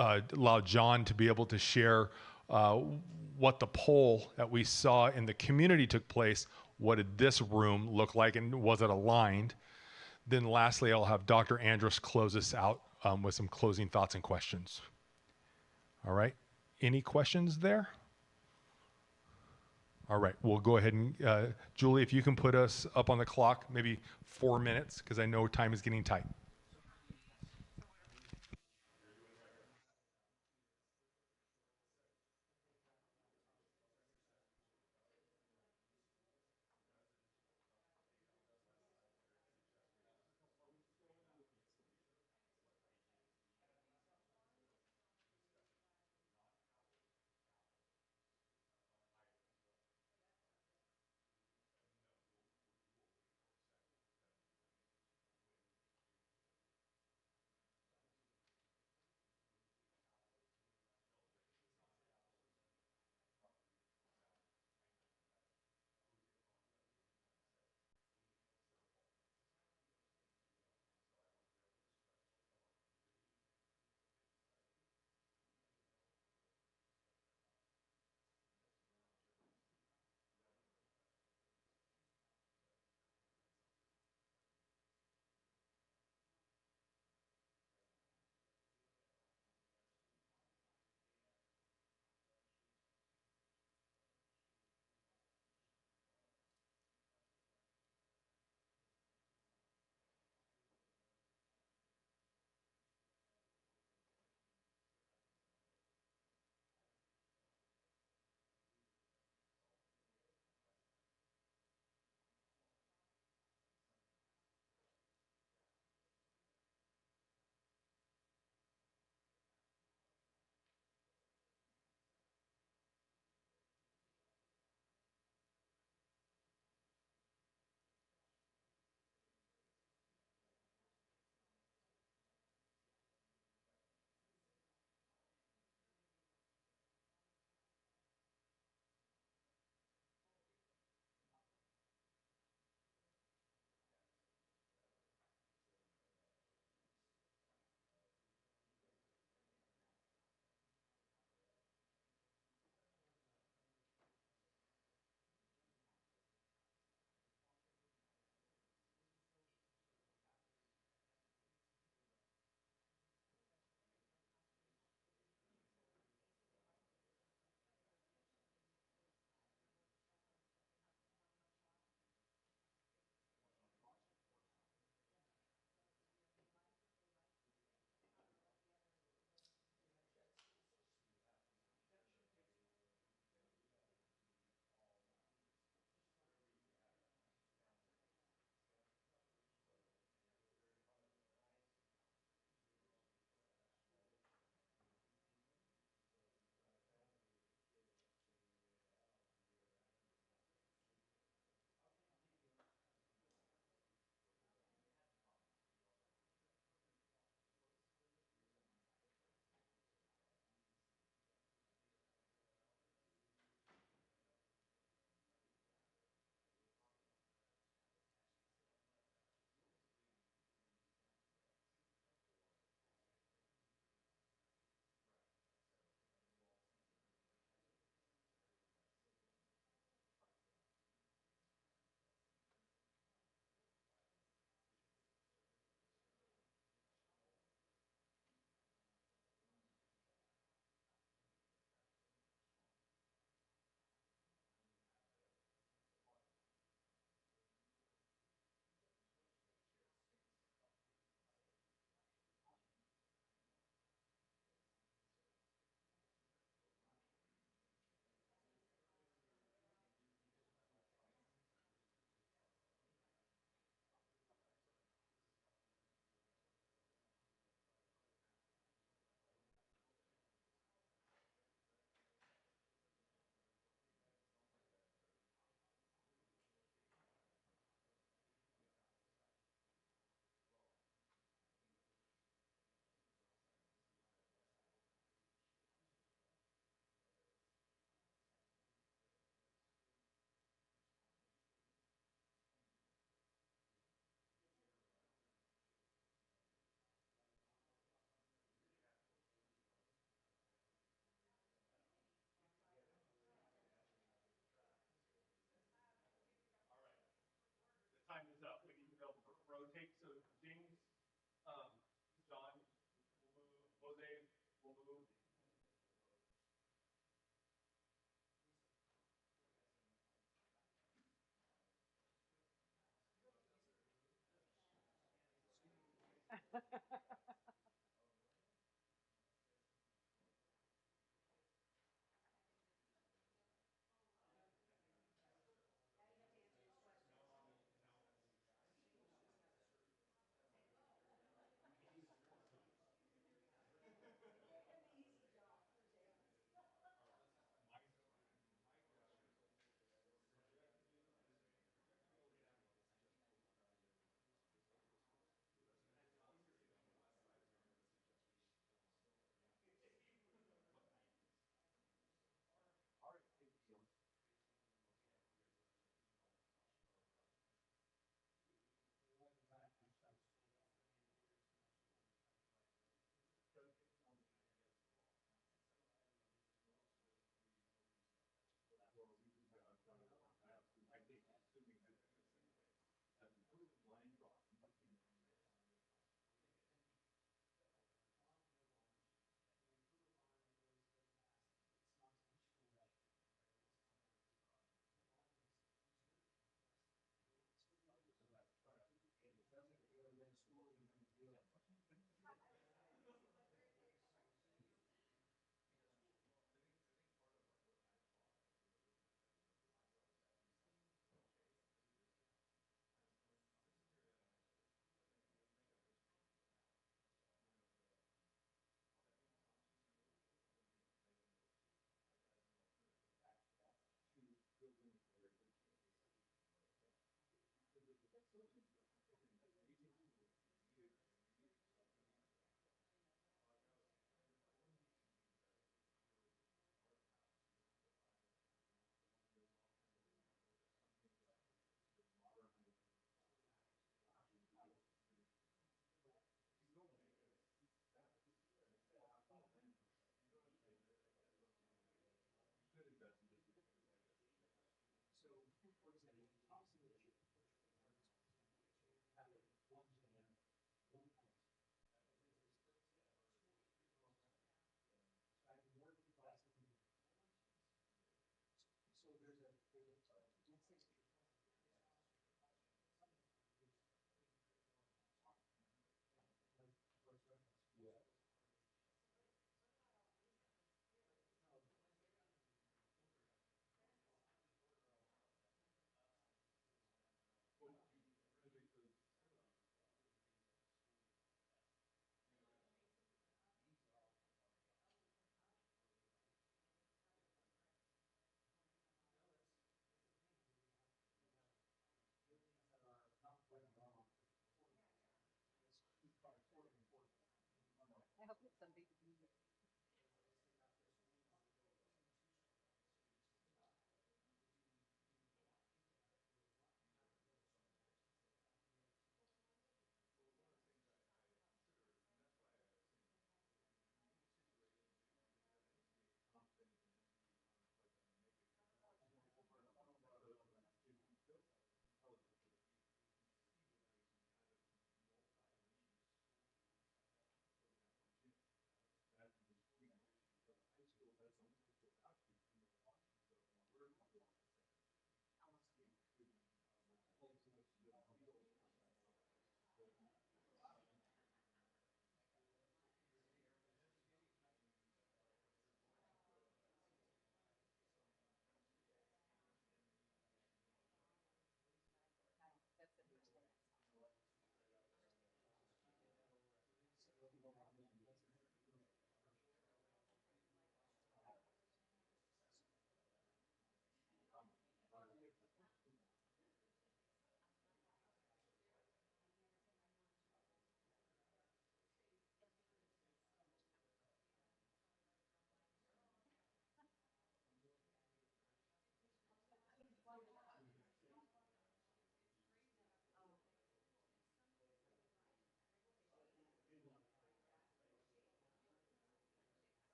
allow John to be able to share what the poll that we saw in the community took place. What did this room look like, and was it aligned? Then lastly, I'll have Dr. Andrus close us out with some closing thoughts and questions. All right. Any questions there? All right, we'll go ahead and, Julie, if you can put us up on the clock, maybe 4 minutes, because I know time is getting tight.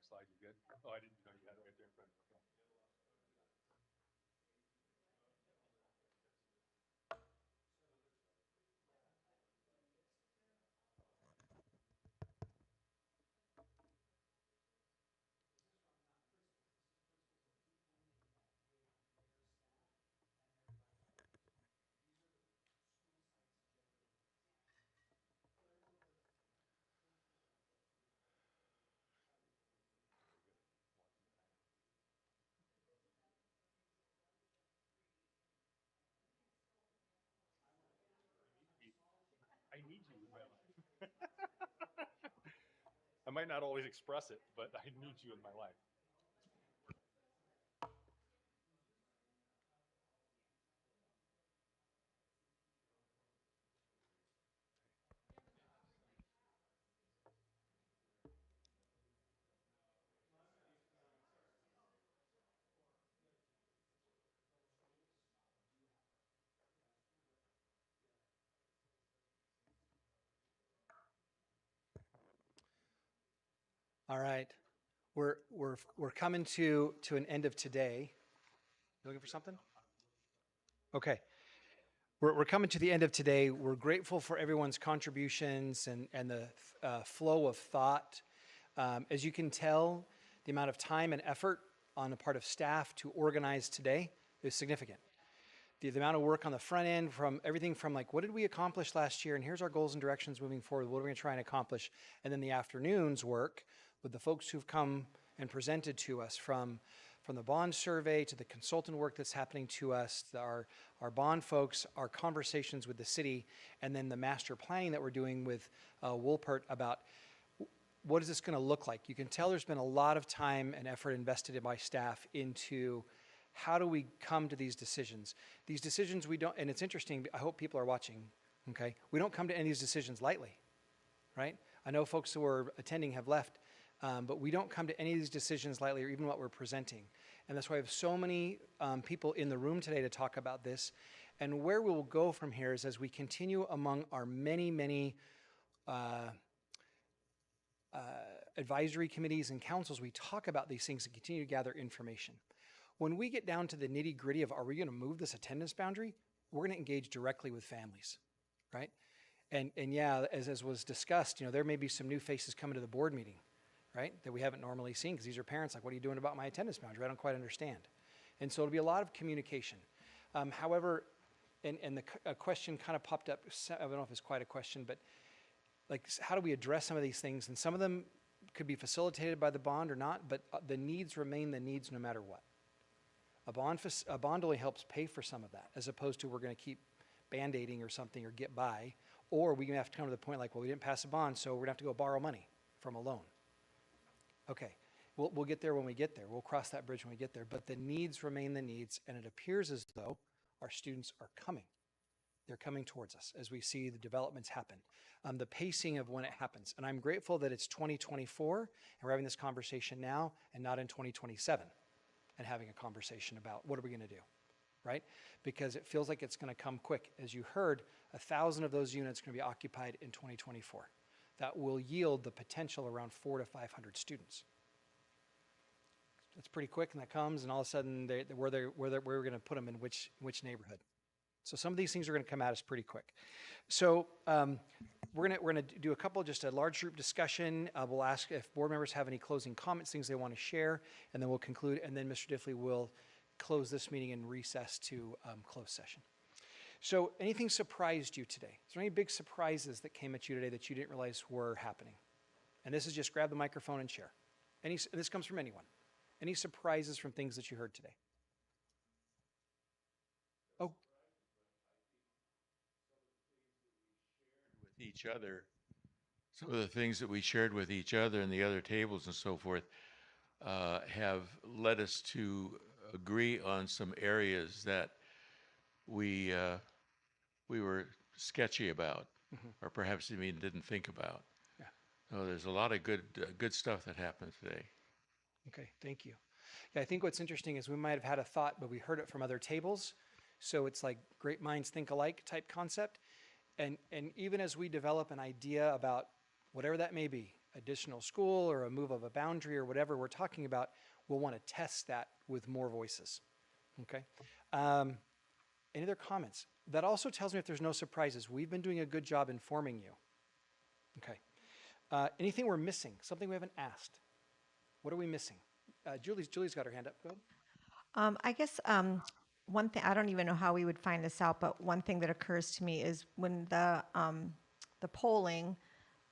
slide, you good? Oh, I didn't know you had it right there in front of you. I need you in my life. I might not always express it, but I need you in my life. All right. We're coming to an end of today. You looking for something? Okay. We're coming to the end of today. We're grateful for everyone's contributions and the flow of thought. As you can tell, the amount of time and effort on the part of staff to organize today is significant. The amount of work on the front end, from everything from like, what did we accomplish last year? And here's our goals and directions moving forward. What are we going to try and accomplish? And then the afternoon's work with the folks who've come and presented to us, from the bond survey to the consultant work that's happening to us, our bond folks, our conversations with the city, and then the master planning that we're doing with Woolpert about what is this going to look like. You can tell there's been a lot of time and effort invested by staff into how do we come to these decisions. These decisions we don't, and it's interesting, I hope people are watching, okay? We don't come to any of these decisions lightly, right? I know folks who are attending have left, but we don't come to any of these decisions lightly, or even what we're presenting. And that's why I have so many people in the room today to talk about this. And where we will go from here is, as we continue among our many, many advisory committees and councils, we talk about these things and continue to gather information. When we get down to the nitty gritty of, are we going to move this attendance boundary? We're going to engage directly with families, right? And yeah, as was discussed, there may be some new faces coming to the board meeting, right? That we haven't normally seen, because these are parents like, what are you doing about my attendance boundary? I don't quite understand. And so it'll be a lot of communication. However, a question kind of popped up. I don't know if it's quite a question, but like, how do we address some of these things? And some of them could be facilitated by the bond or not, but the needs remain the needs no matter what. A bond only helps pay for some of that, as opposed to we're going to keep band-aiding or something or get by, or we have to come to the point like, well, we didn't pass a bond, so we're going to have to go borrow money from a loan. Okay, we'll get there when we get there. We'll cross that bridge when we get there, but the needs remain the needs, and it appears as though our students are coming. They're coming towards us as we see the developments happen, the pacing of when it happens. And I'm grateful that it's 2024 and we're having this conversation now and not in 2027 and having a conversation about what are we going to do, right? Because it feels like it's going to come quick. As you heard, 1,000 of those units are going to be occupied in 2024. That will yield the potential around 400 to 500 students. That's pretty quick, and that comes, and all of a sudden, where we're going to put them in which neighborhood. So some of these things are going to come at us pretty quick. So we're gonna do just a large group discussion. We'll ask if board members have any closing comments, things they want to share, and then we'll conclude. And then Mr. Diffley will close this meeting and recess to closed session. So anything surprised you today? Is there any big surprises that came at you today that you didn't realize were happening? And this is just grab the microphone and share. This comes from anyone. Any surprises from things that you heard today? Oh. With each other, some of the things that we shared with each other and the other tables and so forth have led us to agree on some areas that we were sketchy about, or perhaps even didn't think about. Yeah. So there's a lot of good stuff that happened today. Okay, thank you. Yeah, I think what's interesting is we might have had a thought, but we heard it from other tables. So it's like great minds think alike type concept. And even as we develop an idea about whatever that may be, additional school or a move of a boundary or whatever we're talking about, we'll want to test that with more voices. Okay. Any other comments? That also tells me if there's no surprises. We've been doing a good job informing you. Okay. Anything we're missing? Something we haven't asked? What are we missing? Julie's got her hand up. Go ahead. I guess one thing, I don't even know how we would find this out, but one thing that occurs to me is when the polling,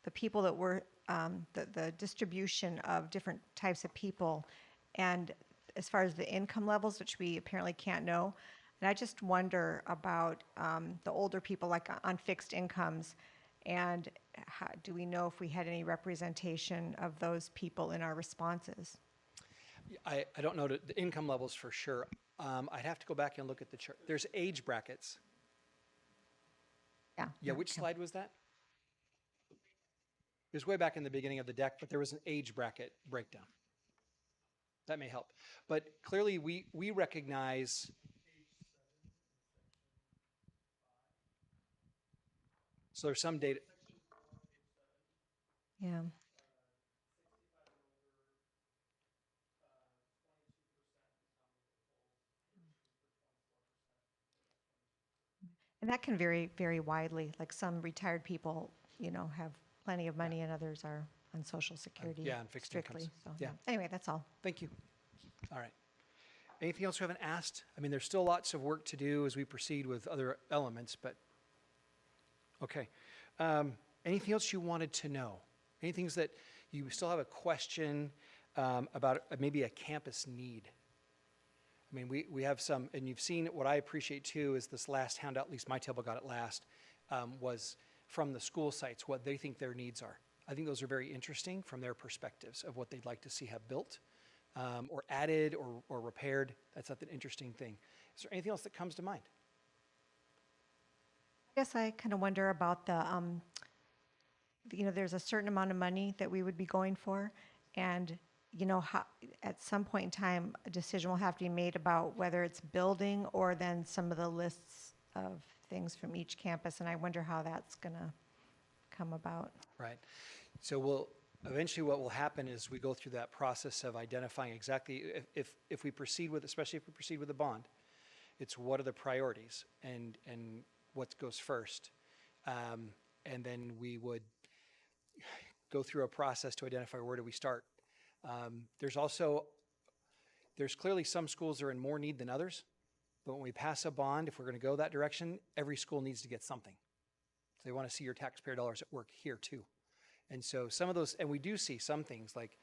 the people that were, the distribution of different types of people, and as far as the income levels, which we apparently can't know, and I just wonder about the older people, like on fixed incomes, and how, do we know if we had any representation of those people in our responses? I don't know the income levels for sure. I'd have to go back and look at the chart. There's age brackets. Yeah. Yeah, which slide was that? It was way back in the beginning of the deck, but there was an age bracket breakdown. That may help. But clearly we recognize so there's some data. Yeah. And that can vary very widely. Like some retired people, have plenty of money, and others are on Social Security. Yeah, and fixed strictly. incomes. So, Yeah. Anyway, that's all. Thank you. All right. Anything else we haven't asked? I mean, there's still lots of work to do as we proceed with other elements, but okay. Anything else you wanted to know? Anything that you still have a question about maybe a campus need? I mean, we have some, and you've seen what I appreciate too is this last handout, at least my table got it last, was from the school sites, what they think their needs are. I think those are very interesting from their perspectives of what they'd like to see have built or added or repaired. That's an interesting thing. Is there anything else that comes to mind? I guess I kind of wonder about there's a certain amount of money that we would be going for, and how, at some point in time, a decision will have to be made about whether it's building or then some of the lists of things from each campus, and I wonder how that's going to come about. Right. So eventually what will happen is we go through that process of identifying exactly if we proceed with, especially if we proceed with a bond, it's what are the priorities and what goes first. And then we would go through a process to identify where do we start. There's clearly some schools that are in more need than others, but when we pass a bond, if we're going to go that direction, every school needs to get something. So they want to see your taxpayer dollars at work here too. And so some of those, and we do see some things like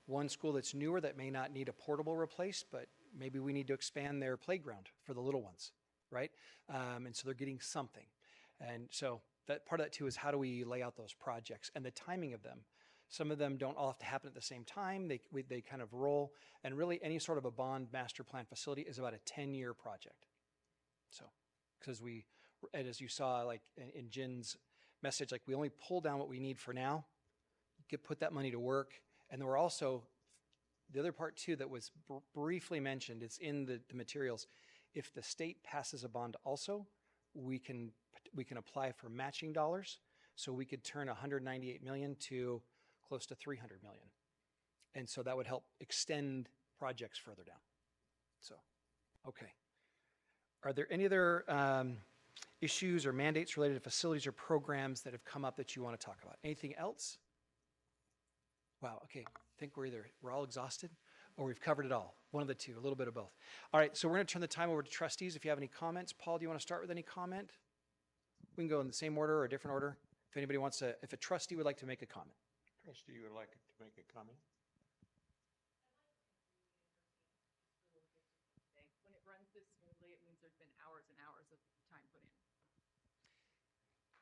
one school that's newer that may not need a portable replaced, but maybe we need to expand their playground for the little ones, right? And so they're getting something. And so that part of that too is how do we lay out those projects and the timing of them. Some of them don't all have to happen at the same time. They kind of roll. And really any sort of a bond master plan facility is about a 10-year project. So, because and as you saw like in Jen's message, like we only pull down what we need for now, put that money to work. And then we're also, the other part too that was briefly mentioned, it's in the materials. If the state passes a bond also, we can apply for matching dollars. So we could turn 198 million to close to 300 million. And so that would help extend projects further down. So, okay. Are there any other issues or mandates related to facilities or programs that have come up that you want to talk about? Anything else? Wow, okay. I think we're all exhausted or we've covered it all. One of the two, a little bit of both. All right, so we're going to turn the time over to trustees if you have any comments. Paul, do you want to start with any comment? We can go in the same order or a different order. If anybody wants to, if a trustee would like to make a comment. Trustee would like to make a comment. When it runs this smoothly, it means there's been hours and hours of time put in.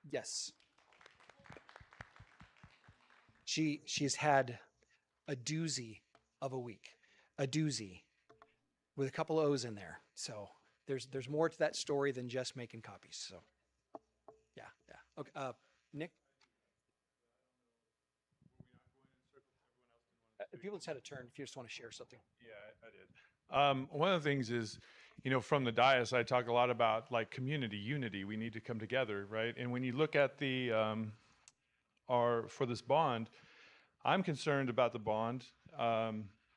Yes. She's had a doozy of a week, a doozy with a couple of O's in there. So there's more to that story than just making copies. So yeah. Okay, Nick? People just had a turn if you just want to share something. Yeah, I did. One of the things is, from the dais, I talk a lot about like community unity. We need to come together, right? And when you look at the for this bond, I'm concerned about the bond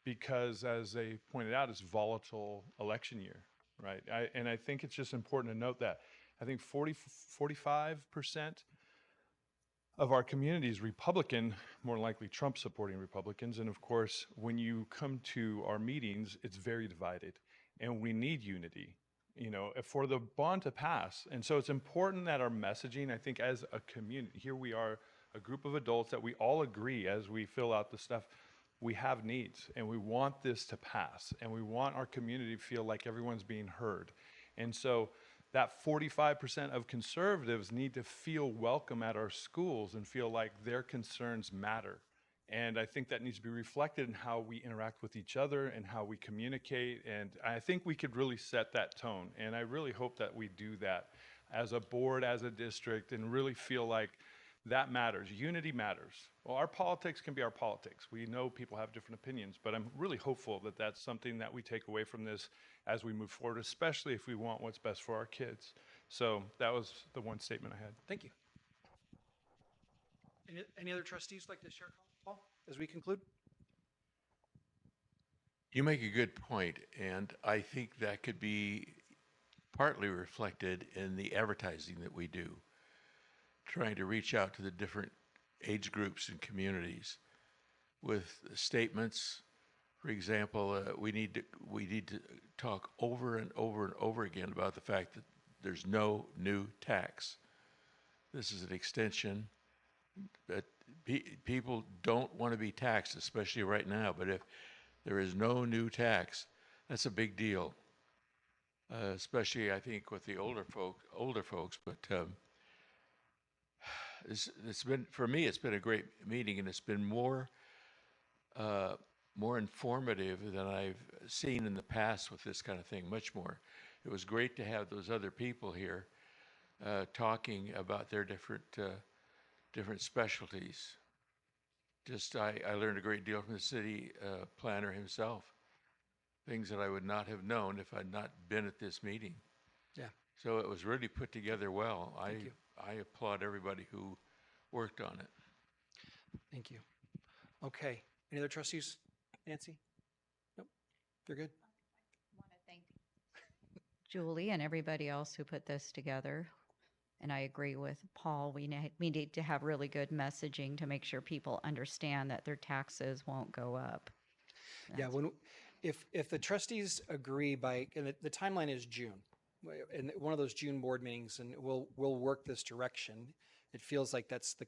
because, as they pointed out, it's volatile election year, right? And I think it's just important to note that. I think 45% of our community is Republican, more likely Trump supporting Republicans. And of course, when you come to our meetings, it's very divided and we need unity, you know, for the bond to pass. And so it's important that our messaging, I think as a community, here we are, a group of adults that we all agree as we fill out the stuff, we have needs and we want this to pass and we want our community to feel like everyone's being heard. And so that 45% of conservatives need to feel welcome at our schools and feel like their concerns matter. And I think that needs to be reflected in how we interact with each other and how we communicate. And I think we could really set that tone. And I really hope that we do that as a board, as a district, and really feel like that matters. Unity matters. Well, our politics can be our politics. We know people have different opinions, but I'm really hopeful that that's something that we take away from this as we move forward, especially if we want what's best for our kids. So that was the one statement I had. Thank you. Any other trustees like to share, Paul, as we conclude? You make a good point, and I think that could be partly reflected in the advertising that we do, trying to reach out to the different age groups and communities with statements. For example, we need to talk over and over and over again about the fact that there's no new tax. This is an extension that people don't want to be taxed, especially right now. But if there is no new tax, that's a big deal. Especially, I think, with the older folks. But it's been, for me, it's been a great meeting, and it's been more informative than I've seen in the past with this kind of thing. Much more. It was great to have those other people here talking about their different specialties. I learned a great deal from the city planner himself. Things that I would not have known if I'd not been at this meeting. Yeah. So it was really put together well. Thank you. I applaud everybody who worked on it. Thank you. Okay. Any other trustees? Nancy? Nope. You're good. I want to thank Julie and everybody else who put this together. And I agree with Paul. We need to have really good messaging to make sure people understand that their taxes won't go up. Yeah, if the trustees agree by, and the timeline is June, in one of those June board meetings, and we'll work this direction. It feels like that's the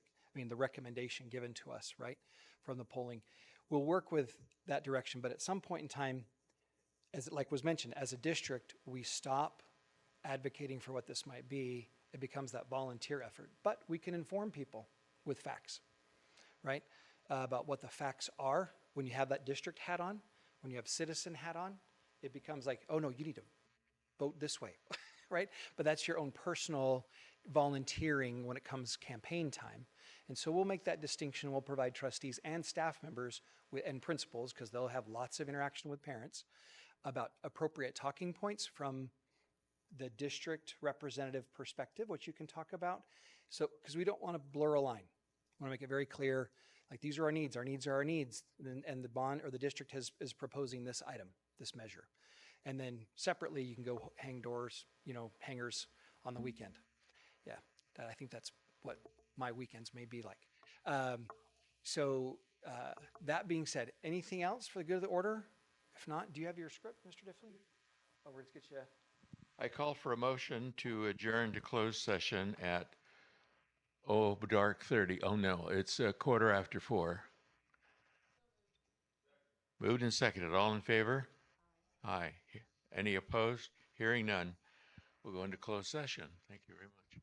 recommendation given to us, right, from the polling. We'll work with that direction, but at some point in time, as like was mentioned, as a district, we stop advocating for what this might be. It becomes that volunteer effort, but we can inform people with facts, right, about what the facts are. When you have that district hat on, when you have citizen hat on, it becomes like, oh no, you need to vote this way, right? But that's your own personal volunteering when it comes campaign time. And so we'll make that distinction. We'll provide trustees and staff members and principals, because they'll have lots of interaction with parents, about appropriate talking points from the district representative perspective, which you can talk about. So, because we don't want to blur a line. We want to make it very clear, like, these are our needs are our needs, and the bond or the district is proposing this item, this measure. And then separately, you can go hang doors, hangers on the weekend. Yeah, I think that's what my weekends may be like. That being said, anything else for the good of the order? If not, do you have your script, Mr. Diffley? Oh, we're going to get you. I call for a motion to adjourn to closed session at dark 30. Oh no, it's 4:15. Moved and seconded. All in favor? Aye. Any opposed? Hearing none. We'll go into closed session. Thank you very much.